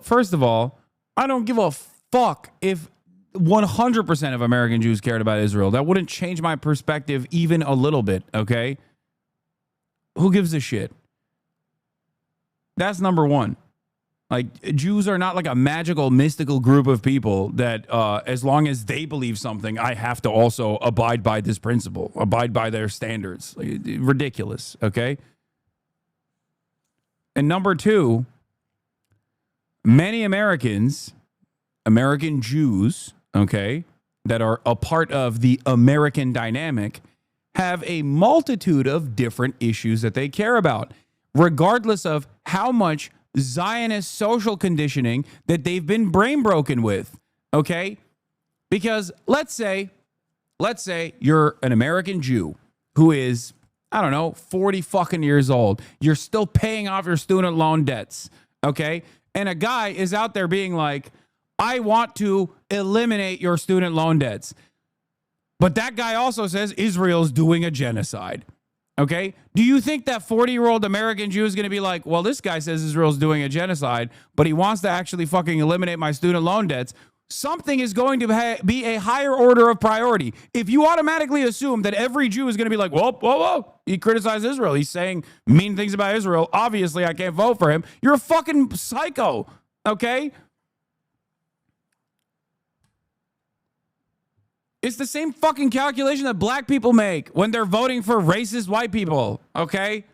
Speaker 4: first of all, I don't give a fuck if 100% of American Jews cared about Israel. That wouldn't change my perspective even a little bit, okay? Who gives a shit? That's number one. Like, Jews are not like a magical, mystical group of people that as long as they believe something, I have to also abide by this principle, abide by their standards. Like, ridiculous, okay? And number two, many Americans, American Jews, okay, that are a part of the American dynamic have a multitude of different issues that they care about, regardless of how much Zionist social conditioning that they've been brain broken with, okay? Because let's say you're an American Jew who is, I don't know, 40 fucking years old. You're still paying off your student loan debts, okay? And a guy is out there being like, I want to eliminate your student loan debts. But that guy also says Israel's doing a genocide. Okay? Do you think that 40-year-old American Jew is going to be like, well, this guy says Israel's doing a genocide, but he wants to actually fucking eliminate my student loan debts? Something is going to be a higher order of priority. If you automatically assume that every Jew is going to be like, whoa, he criticized Israel, he's saying mean things about Israel, obviously I can't vote for him, you're a fucking psycho, okay? It's the same fucking calculation that black people make when they're voting for racist white people, okay?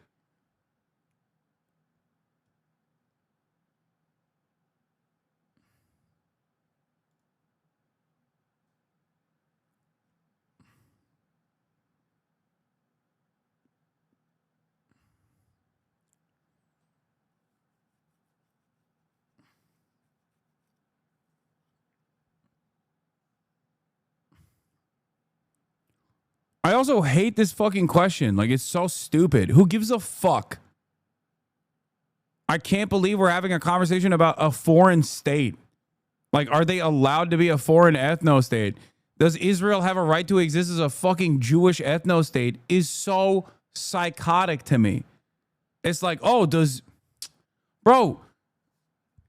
Speaker 4: I also hate this fucking question. Like, it's so stupid. Who gives a fuck? I can't believe we're having a conversation about a foreign state. Like, are they allowed to be a foreign ethno-state? Does Israel have a right to exist as a fucking Jewish ethno-state? Is so psychotic to me. It's like, oh, bro,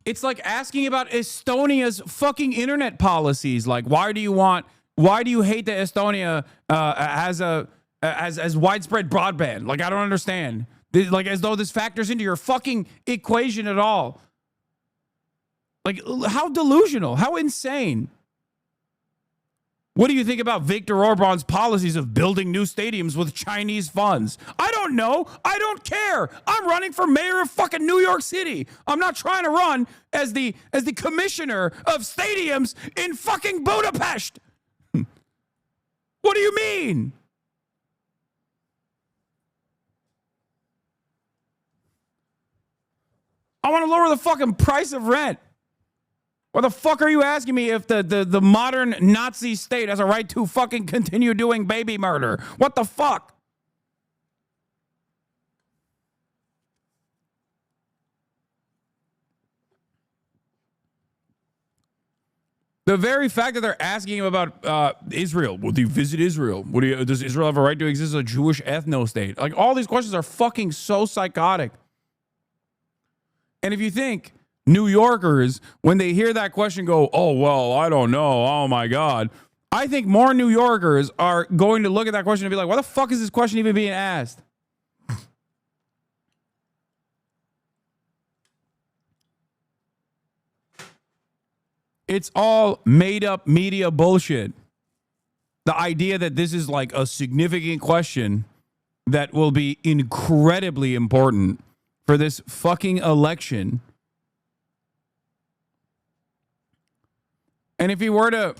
Speaker 4: it's like asking about Estonia's fucking internet policies. Like, why do you hate that Estonia has widespread broadband? Like, I don't understand. Like, as though this factors into your fucking equation at all. Like, how delusional, how insane. What do you think about Viktor Orban's policies of building new stadiums with Chinese funds? I don't know. I don't care. I'm running for mayor of fucking New York City. I'm not trying to run as the commissioner of stadiums in fucking Budapest. What do you mean? I want to lower the fucking price of rent. What the fuck are you asking me if the modern Nazi state has a right to fucking continue doing baby murder? What the fuck? The very fact that they're asking him about Israel, would you visit Israel? Does Israel have a right to exist as a Jewish ethno-state? Like, all these questions are fucking so psychotic. And if you think New Yorkers, when they hear that question, go, oh, well, I don't know. Oh, my God. I think more New Yorkers are going to look at that question and be like, why the fuck is this question even being asked? It's all made up media bullshit. The idea that this is like a significant question that will be incredibly important for this fucking election. And if he were to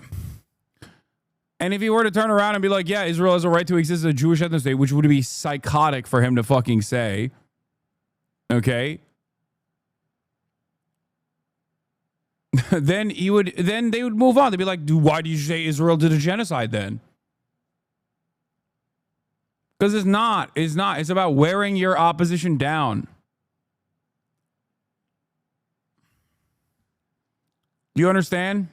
Speaker 4: turn around and be like, yeah, Israel has a right to exist as a Jewish ethno state, which would be psychotic for him to fucking say. Okay. Then they would move on. They'd be like, why do you say Israel did a genocide then? Because it's not. It's about wearing your opposition down. Do you understand?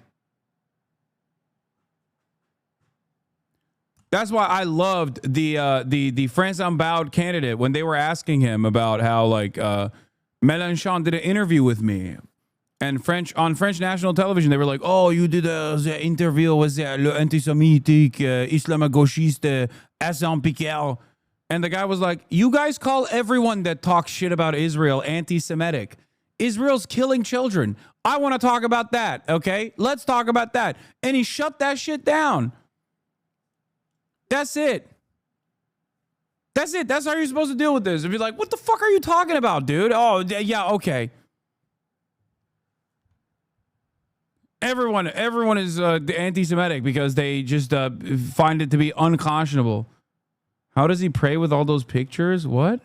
Speaker 4: That's why I loved the France BOUT candidate when they were asking him about how, like, Mélenchon did an interview with me. And on French national television, they were like, oh, you did the interview with the anti-Semitic, Islamo-gauchiste, Hasan Piker. And the guy was like, you guys call everyone that talks shit about Israel anti-Semitic. Israel's killing children. I want to talk about that, okay? Let's talk about that. And he shut that shit down. That's it. That's it. That's how you're supposed to deal with this. And be like, what the fuck are you talking about, dude? Oh, yeah, okay. Everyone is anti-Semitic because they just find it to be unconscionable. How does he pray with all those pictures? What?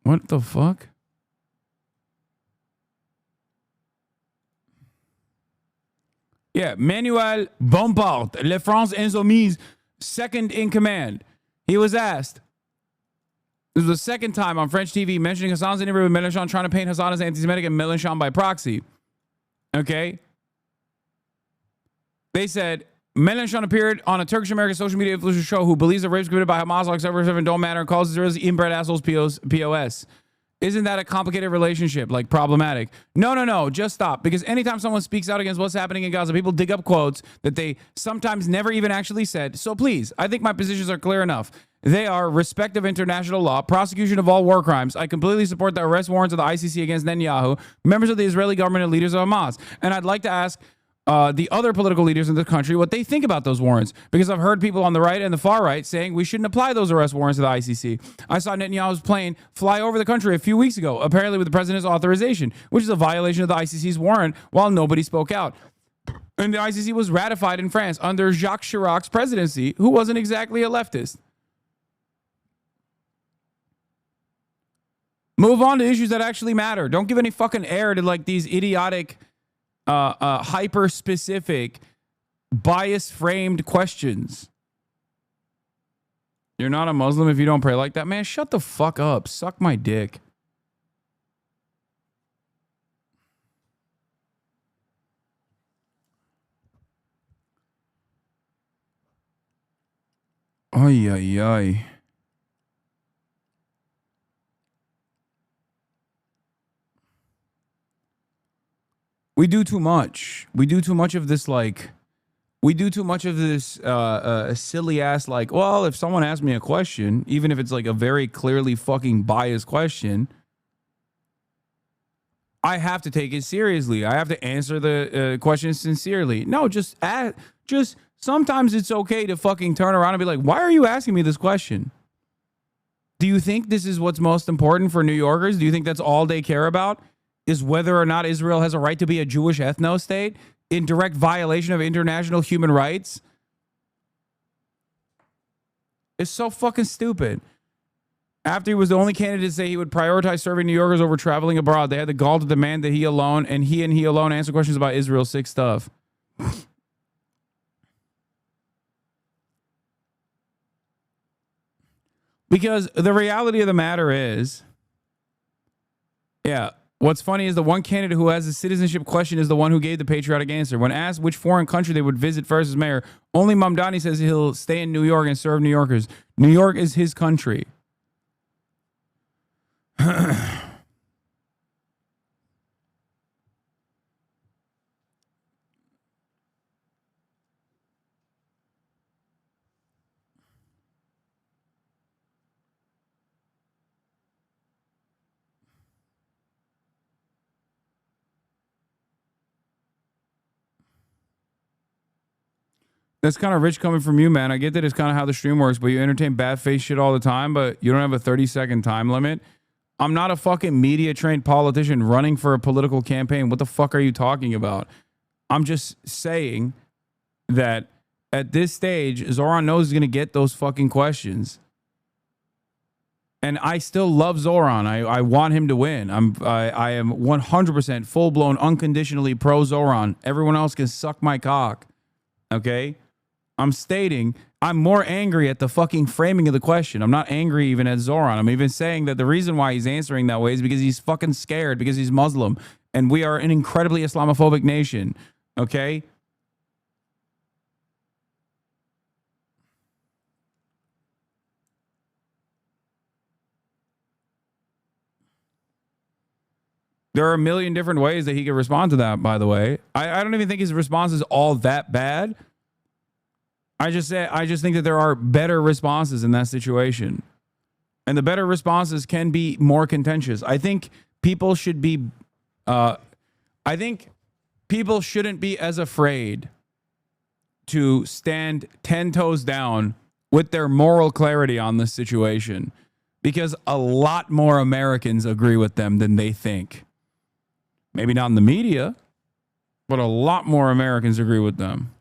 Speaker 4: What the fuck? Yeah, Manuel Bompard, Le France Insoumise, second in command. He was asked. This was the second time on French TV mentioning Hasan's interview with Mélenchon, trying to paint Hasan as anti-Semitic and Mélenchon by proxy. Okay? They said, Mélenchon appeared on a Turkish-American social media influencer show who believes that rapes committed by Hamas, like 7 don't matter, and calls Israelis inbred assholes POS. Isn't that a complicated relationship, like problematic? No, just stop. Because anytime someone speaks out against what's happening in Gaza, people dig up quotes that they sometimes never even actually said. So please, I think my positions are clear enough. They are respect of international law, prosecution of all war crimes. I completely support the arrest warrants of the ICC against Netanyahu, members of the Israeli government, and leaders of Hamas. And I'd like to ask the other political leaders in the country what they think about those warrants, because I've heard people on the right and the far right saying we shouldn't apply those arrest warrants to the ICC. I saw Netanyahu's plane fly over the country a few weeks ago, apparently with the president's authorization, which is a violation of the ICC's warrant, while nobody spoke out. And the ICC was ratified in France under Jacques Chirac's presidency, who wasn't exactly a leftist. Move on to issues that actually matter. Don't give any fucking air to like these idiotic, hyper-specific, bias-framed questions. You're not a Muslim if you don't pray like that? Man, shut the fuck up. Suck my dick. Ay, ay, ay. We do too much. We do too much of this, like, we do too much of this silly ass, like, well, if someone asks me a question, even if it's like a very clearly fucking biased question, I have to take it seriously. I have to answer the question sincerely. No, just sometimes it's okay to fucking turn around and be like, why are you asking me this question? Do you think this is what's most important for New Yorkers? Do you think that's all they care about? Is whether or not Israel has a right to be a Jewish ethno-state in direct violation of international human rights? It's so fucking stupid. After he was the only candidate to say he would prioritize serving New Yorkers over traveling abroad, they had the gall to demand that he alone answer questions about Israel's sick stuff. Because the reality of the matter is, yeah, what's funny is the one candidate who has a citizenship question is the one who gave the patriotic answer. When asked which foreign country they would visit first as mayor, only Mamdani says he'll stay in New York and serve New Yorkers. New York is his country. That's kind of rich coming from you, man. I get that it's kind of how the stream works, but you entertain bad face shit all the time, but you don't have a 30-second time limit. I'm not a fucking media-trained politician running for a political campaign. What the fuck are you talking about? I'm just saying that at this stage, Zoran knows he's going to get those fucking questions. And I still love Zoran. I want him to win. I am 100% full-blown, unconditionally pro-Zoran. Everyone else can suck my cock. Okay? I'm stating I'm more angry at the fucking framing of the question. I'm not angry even at Zoran. I'm even saying that the reason why he's answering that way is because he's fucking scared, because he's Muslim. And we are an incredibly Islamophobic nation. Okay? There are a million different ways that he could respond to that, by the way. I don't even think his response is all that bad. I just think that there are better responses in that situation. And the better responses can be more contentious. I think people should be people shouldn't be as afraid to stand 10 toes down with their moral clarity on this situation, because a lot more Americans agree with them than they think. Maybe not in the media, but a lot more Americans agree with them.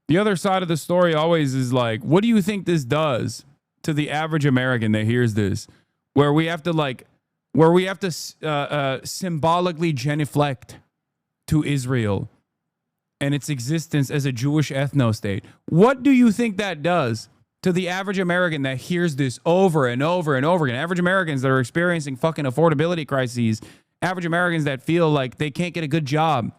Speaker 4: The other side of the story always is like, what do you think this does to the average American that hears this? Where we have to symbolically genuflect to Israel and its existence as a Jewish ethno-state. What do you think that does to the average American that hears this over and over and over again? Average Americans that are experiencing fucking affordability crises. Average Americans that feel like they can't get a good job.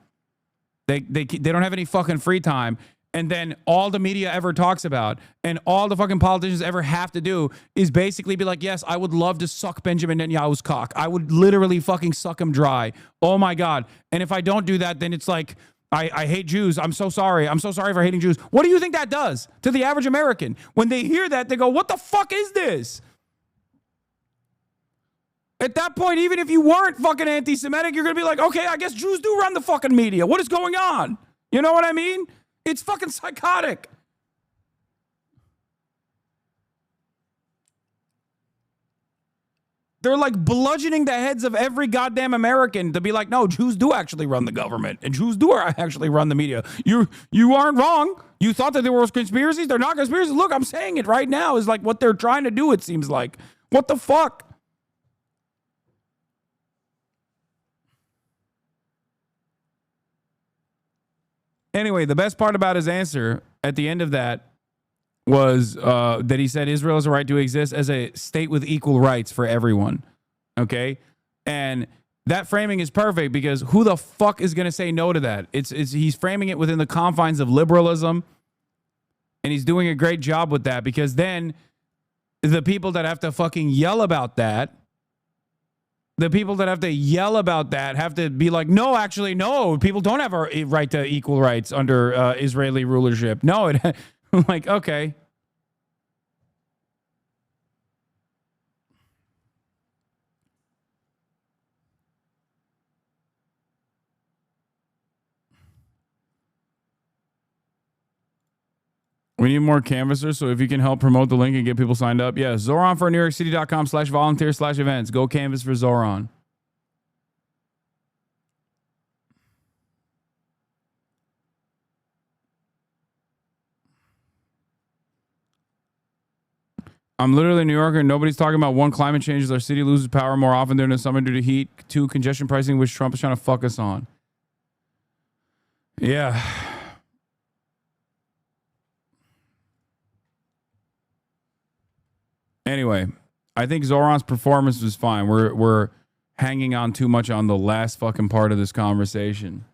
Speaker 4: They don't have any fucking free time. And then all the media ever talks about and all the fucking politicians ever have to do is basically be like, yes, I would love to suck Benjamin Netanyahu's cock. I would literally fucking suck him dry. Oh my God. And if I don't do that, then it's like, I hate Jews. I'm so sorry. I'm so sorry for hating Jews. What do you think that does to the average American? When they hear that, they go, what the fuck is this? At that point, even if you weren't fucking anti-Semitic, you're going to be like, okay, I guess Jews do run the fucking media. What is going on? You know what I mean? It's fucking psychotic. They're like bludgeoning the heads of every goddamn American to be like, no, Jews do actually run the government and Jews do actually run the media. You aren't wrong. You thought that there were conspiracies. They're not conspiracies. Look, I'm saying it right now is like what they're trying to do, it seems like. What the fuck? Anyway, the best part about his answer at the end of that was that he said Israel has a right to exist as a state with equal rights for everyone. Okay? And that framing is perfect because who the fuck is going to say no to that? He's framing it within the confines of liberalism, and he's doing a great job with that because then the people that have to fucking yell about that, have to be like, no, actually, no, people don't have a right to equal rights under Israeli rulership. No, I'm like, okay. We need more canvassers, so if you can help promote the link and get people signed up. Yeah, Zoran for NewYorkCity.com/volunteer/events. Go canvas for Zoran. I'm literally in New York and nobody's talking about one, climate change as our city loses power more often during the summer due to heat. 2, congestion pricing, which Trump is trying to fuck us on. Yeah. Anyway, I think Zoran's performance was fine. We're hanging on too much on the last fucking part of this conversation.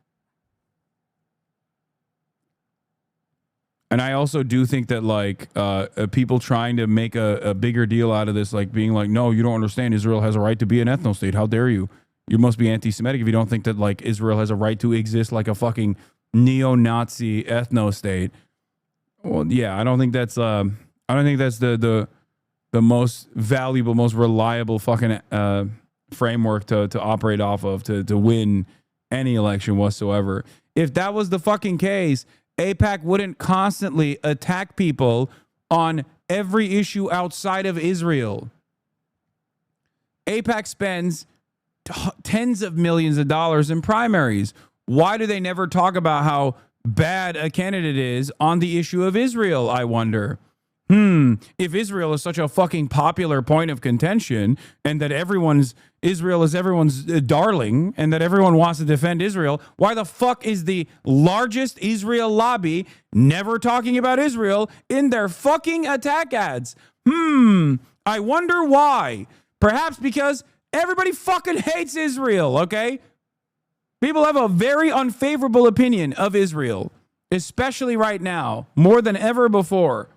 Speaker 4: And I also do think that like people trying to make a bigger deal out of this, like being like, no, you don't understand. Israel has a right to be an ethno state. How dare you? You must be anti-Semitic if you don't think that like Israel has a right to exist like a fucking neo-Nazi ethno state. Well, yeah, I don't think that's the most valuable, most reliable fucking framework to operate off of to win any election whatsoever. If that was the fucking case, AIPAC wouldn't constantly attack people on every issue outside of Israel. AIPAC spends tens of millions of dollars in primaries. Why do they never talk about how bad a candidate is on the issue of Israel, I wonder? If Israel is such a fucking popular point of contention and that Israel is everyone's darling and that everyone wants to defend Israel, why the fuck is the largest Israel lobby never talking about Israel in their fucking attack ads? I wonder why. Perhaps because everybody fucking hates Israel, okay? People have a very unfavorable opinion of Israel, especially right now, more than ever before.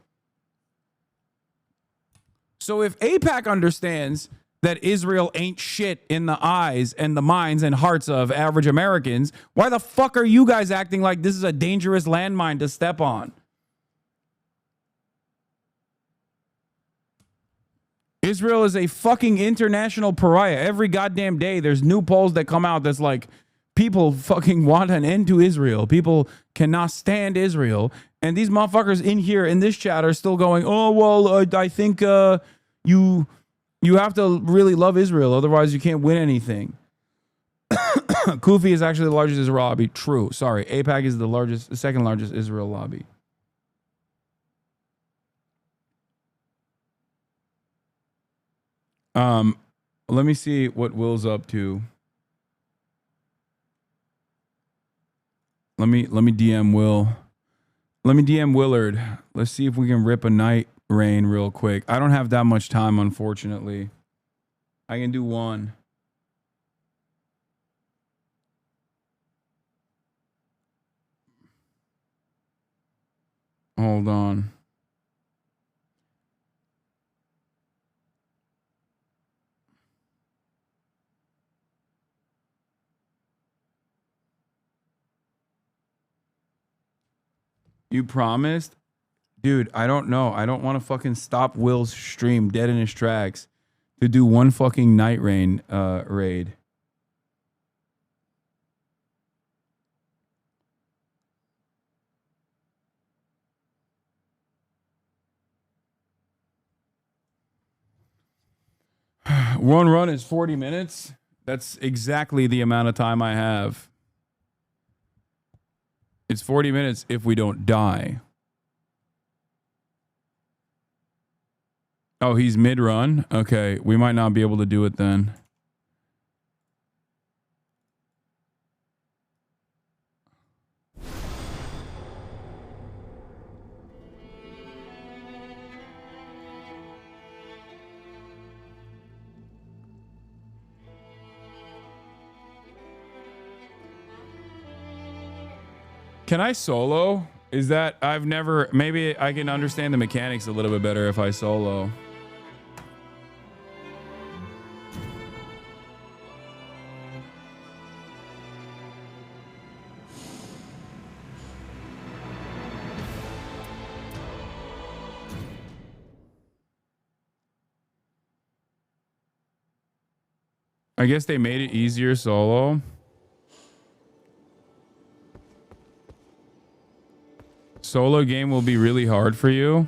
Speaker 4: So if AIPAC understands that Israel ain't shit in the eyes and the minds and hearts of average Americans, why the fuck are you guys acting like this is a dangerous landmine to step on? Israel is a fucking international pariah. Every goddamn day there's new polls that come out that's like, people fucking want an end to Israel. People cannot stand Israel. And these motherfuckers in here in this chat are still going, oh, well, I think you have to really love Israel. Otherwise, you can't win anything. Kufi is actually the largest Israel lobby. True. Sorry. AIPAC is the second largest Israel lobby. Let me see what Will's up to. Let me DM Will. Let me DM Willard. Let's see if we can rip a night rain real quick. I don't have that much time, unfortunately. I can do one. Hold on. You promised? Dude, I don't know. I don't want to fucking stop Will's stream dead in his tracks to do one fucking night rain raid. One run is 40 minutes. That's exactly the amount of time I have. It's 40 minutes if we don't die. Oh, he's mid-run? Okay, we might not be able to do it then. Can I solo? Is that I've never, maybe I can understand the mechanics a little bit better if I solo. I guess they made it easier solo. Solo game will be really hard for you.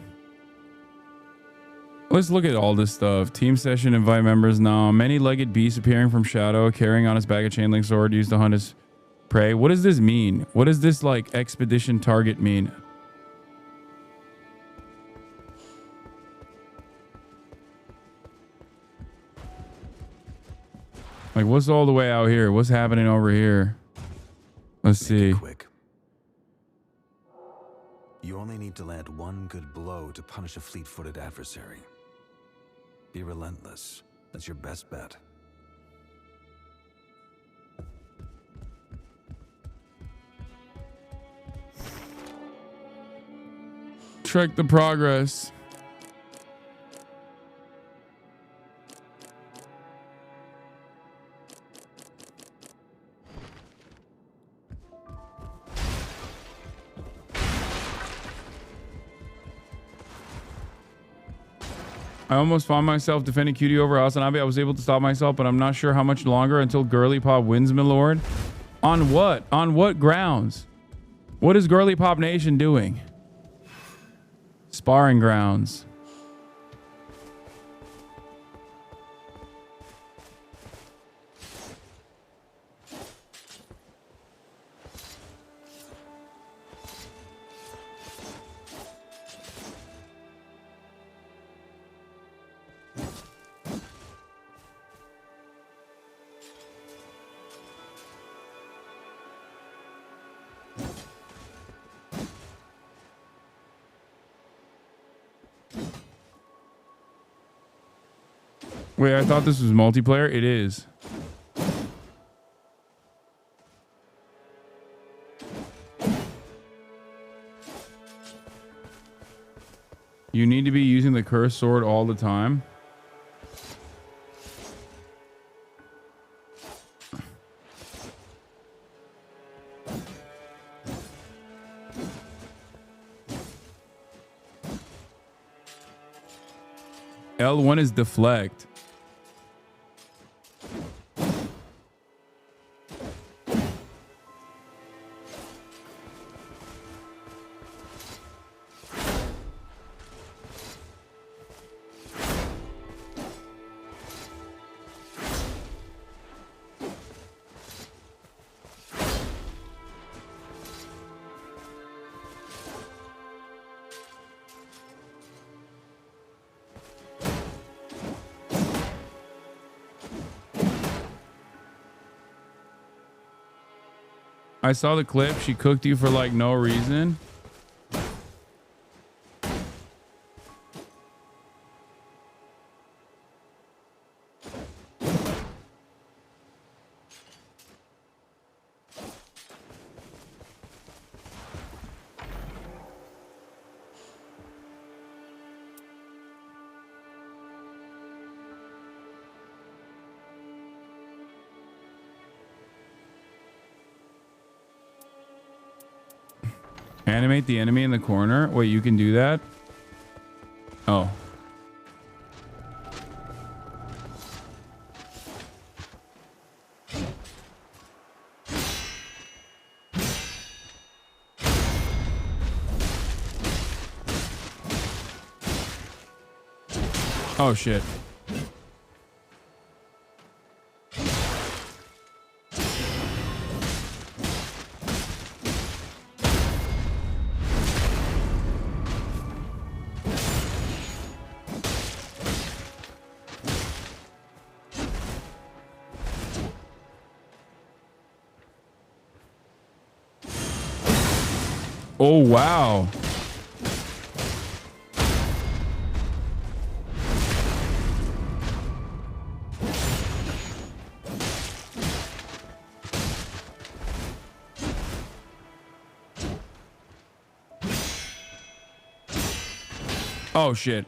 Speaker 4: Let's look at all this stuff. Team session, invite members now. Many-legged beast appearing from shadow, carrying on his back a chain link sword used to hunt his prey. What does this mean? What does this like expedition target mean? Like, what's all the way out here? What's happening over here? Let's see.
Speaker 9: Quick. You only need to land one good blow to punish a fleet-footed adversary. Be relentless. That's your best bet.
Speaker 4: Track the progress. I almost found myself defending QD over HasanAbi. I was able to stop myself, but I'm not sure how much longer until Girly Pop wins, my lord. On what? On what grounds? What is Girly Pop Nation doing? Sparring grounds. Wait, I thought this was multiplayer. It is. You need to be using the cursed sword all the time. L1 is deflect. I saw the clip. She cooked you for like no reason. Animate the enemy in the corner. Wait, you can do that? Oh. Oh shit. Oh wow. Oh shit.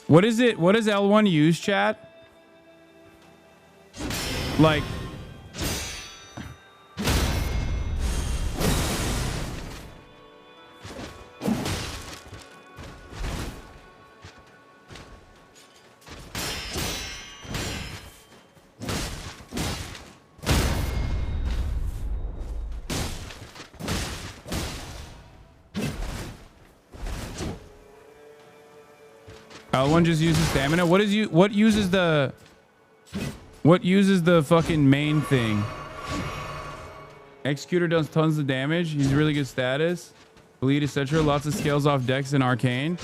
Speaker 4: What is it? What does L1 use, chat? Like L1 just uses stamina. What uses the fucking main thing? Executor does tons of damage. He's really good status. Bleed, etc. Lots of scales off Dex and Arcane.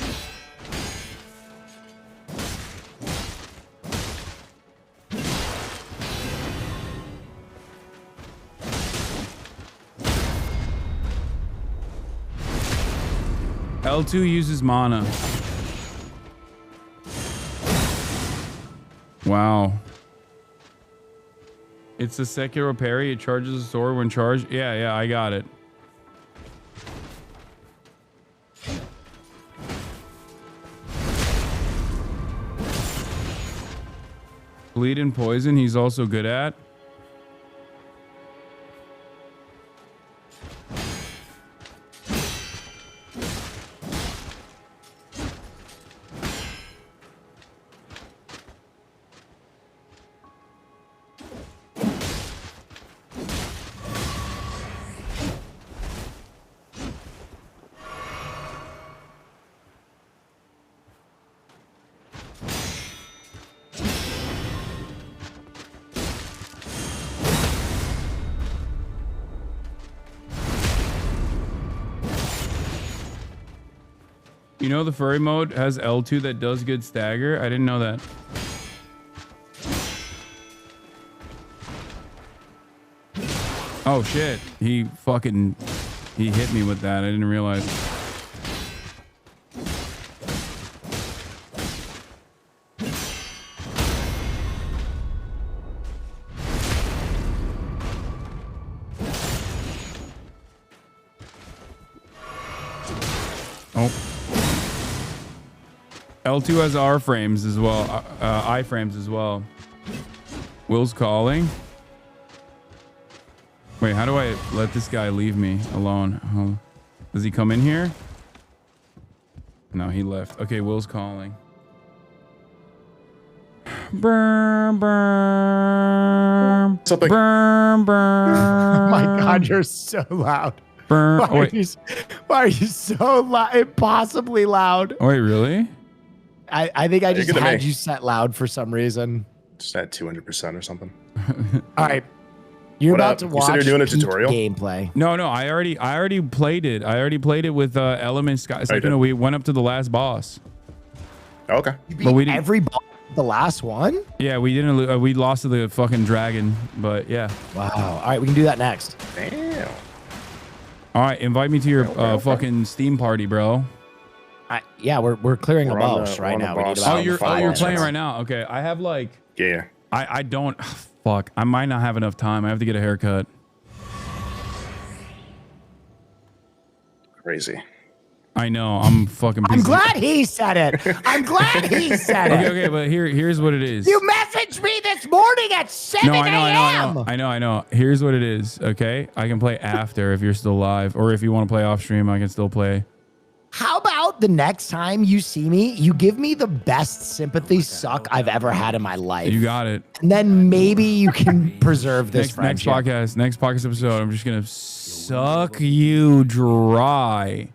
Speaker 4: L2 uses mana. Wow. It's a Sekiro parry. It charges a sword when charged. Yeah, I got it. Bleed and poison he's also good at. You know the furry mode has L2 that does good stagger? I didn't know that. Oh shit. He hit me with that. I didn't realize. Oh. L2 has R frames as well, I frames as well. Will's calling. Wait, how do I let this guy leave me alone? Oh. Does he come in here? No, he left. Okay, Will's calling. Burm, burm.
Speaker 10: Something.
Speaker 4: Burm, burm.
Speaker 10: Oh my God, you're so loud.
Speaker 4: Burm.
Speaker 10: Why are you so loud? Impossibly loud.
Speaker 4: Wait, really?
Speaker 10: I think I just had you set loud for some reason.
Speaker 11: Just at 200% or something.
Speaker 10: All right. You're about to watch.
Speaker 11: You said you're doing a tutorial?
Speaker 10: Gameplay.
Speaker 4: No, I already played it. I already played it with Element Sky. So, we went up to the last boss.
Speaker 11: Okay.
Speaker 10: You beat every boss, the last one?
Speaker 4: Yeah, we didn't. We lost to the fucking dragon, but yeah.
Speaker 10: Wow. All right, we can do that next.
Speaker 11: Damn.
Speaker 4: All right, invite me to your fucking Steam party, bro.
Speaker 10: Yeah, we're clearing a boss right now. We need about
Speaker 4: you're
Speaker 10: 5 minutes.
Speaker 4: playing right now. Okay, I have like.
Speaker 11: Yeah.
Speaker 4: I don't. Fuck, I might not have enough time. I have to get a haircut.
Speaker 11: Crazy.
Speaker 4: I know. I'm fucking.
Speaker 10: I'm glad he said it. I'm glad he said it.
Speaker 4: Okay, but here's what it is.
Speaker 10: You messaged me this morning at 7
Speaker 4: No,
Speaker 10: a.m.
Speaker 4: I know. Here's what it is. Okay, I can play after if you're still live, or if you want to play off stream, I can still play.
Speaker 10: How about the next time you see me, you give me the best sympathy suck I've ever had in my life.
Speaker 4: You got it.
Speaker 10: And then maybe you can preserve this
Speaker 4: next
Speaker 10: friendship.
Speaker 4: next podcast episode. I'm just gonna suck you dry.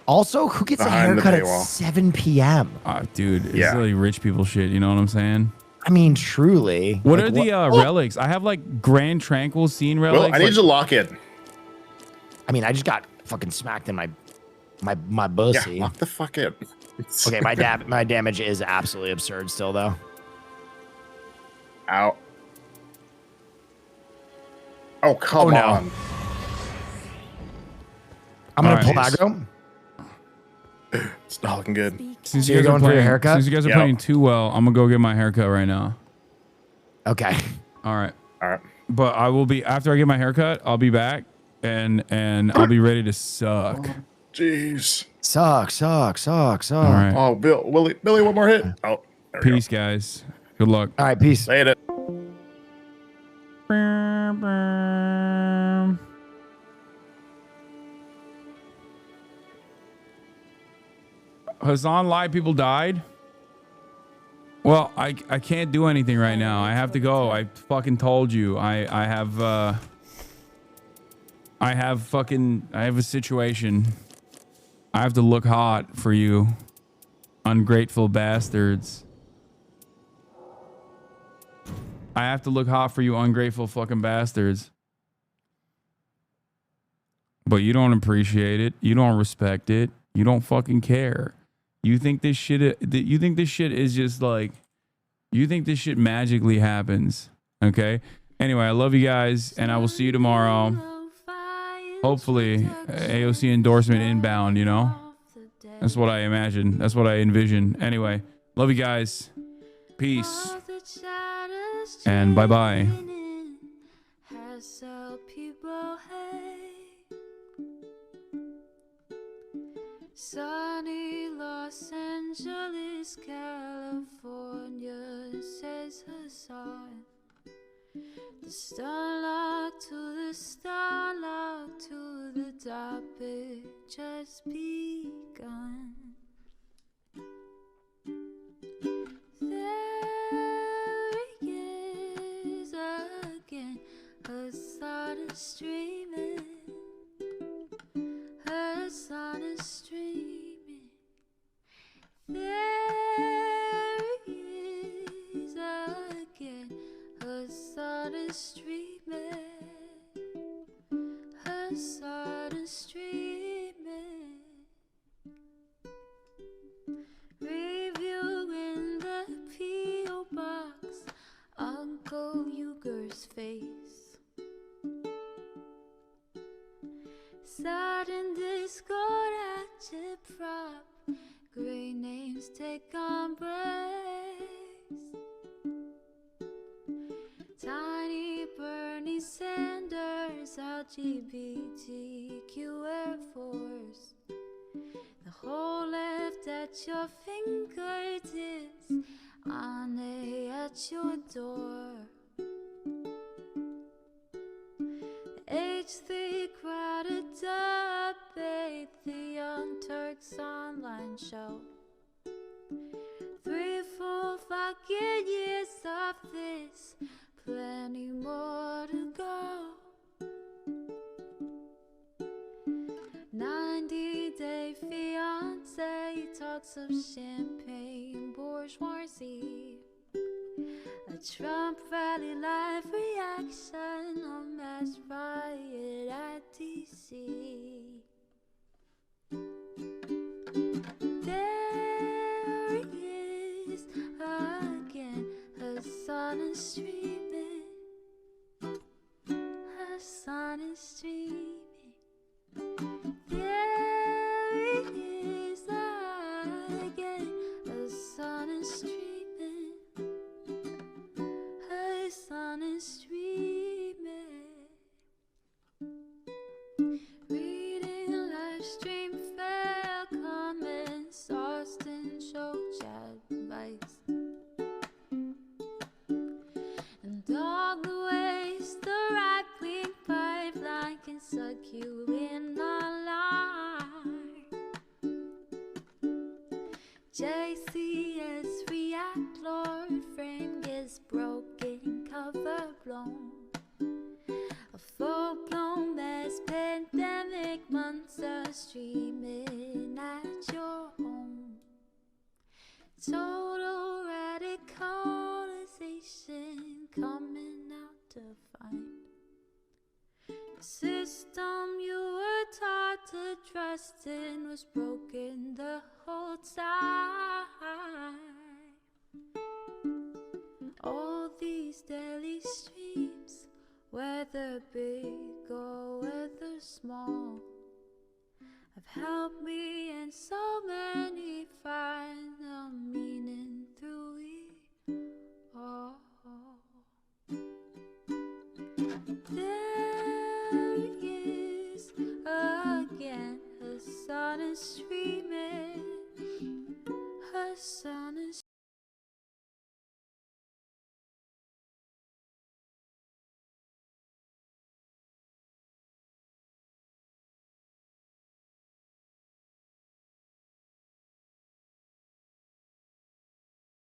Speaker 10: Also, who gets a haircut at 7 p.m.?
Speaker 4: Dude, it's really rich people shit. You know what I'm saying?
Speaker 10: I mean, truly.
Speaker 4: What are the relics? I have like Grand Tranquil Scene relics.
Speaker 11: Well, I need you to lock in.
Speaker 10: I mean, I just got fucking smacked in my bussy.
Speaker 11: Yeah, lock the fuck in.
Speaker 10: Okay, my damage is absolutely absurd still, though.
Speaker 11: Ow. Oh, come on.
Speaker 10: I'm going to pull aggro.
Speaker 11: It's not looking good.
Speaker 4: Since
Speaker 10: you're going for your haircut?
Speaker 4: Since you guys are playing too well, I'm gonna go get my haircut right now.
Speaker 10: Okay.
Speaker 4: All right.
Speaker 11: All right.
Speaker 4: But I will be after I get my haircut. I'll be back and I'll be ready to suck.
Speaker 11: Jeez.
Speaker 10: Suck.
Speaker 4: All right.
Speaker 11: Oh, Billy, one more hit. Oh, there we
Speaker 4: Peace, guys. Good luck.
Speaker 10: All right, peace.
Speaker 11: Later.
Speaker 4: Hasan lied people died. Well, I can't do anything right now. I have to go. I fucking told you. I have a situation. I have to look hot for you, ungrateful bastards. I have to look hot for you, ungrateful fucking bastards. But you don't appreciate it. You don't respect it. You don't fucking care. You think this shit is just like, you think this shit magically happens. Okay? Anyway, I love you guys, and I will see you tomorrow. Hopefully, AOC endorsement inbound, you know? That's what I imagine. That's what I envision. Anyway, love you guys. Peace. And bye-bye.
Speaker 12: Sunny Los Angeles, California, says Hasan. The starlock to the starlock to the topic just begun. There he is again, Hasan is streaming. Hasan is streaming. There he is again. Hasan is streaming. Hasan is streaming. Review in the P.O. box. Uncle Uger's face. Sudden discord at your prop. Great names take embrace. Tiny Bernie Sanders, LGBTQ Air Force. The whole left at your fingertips. Ane at your door. H3 crowded debate, the Young Turks online show. 3 full fucking years of this, plenty more to go. 90-day fiance talks of champagne bourgeoisie. A Trump rally live reaction on mass riot at DC. There he is again, Hasan is streaming. Hasan is streaming. There he is again, Hasan is streaming. Hasan is streaming. Reading a live stream fail. stuck you in a lie. JCS react, Lord, frame gets broken, cover blown. A full-blown mass pandemic, monster streaming at your home. Total radicalization coming out to find. The system you were taught to trust in was broken the whole time. All these daily streams, whether big or whether small, have helped me and so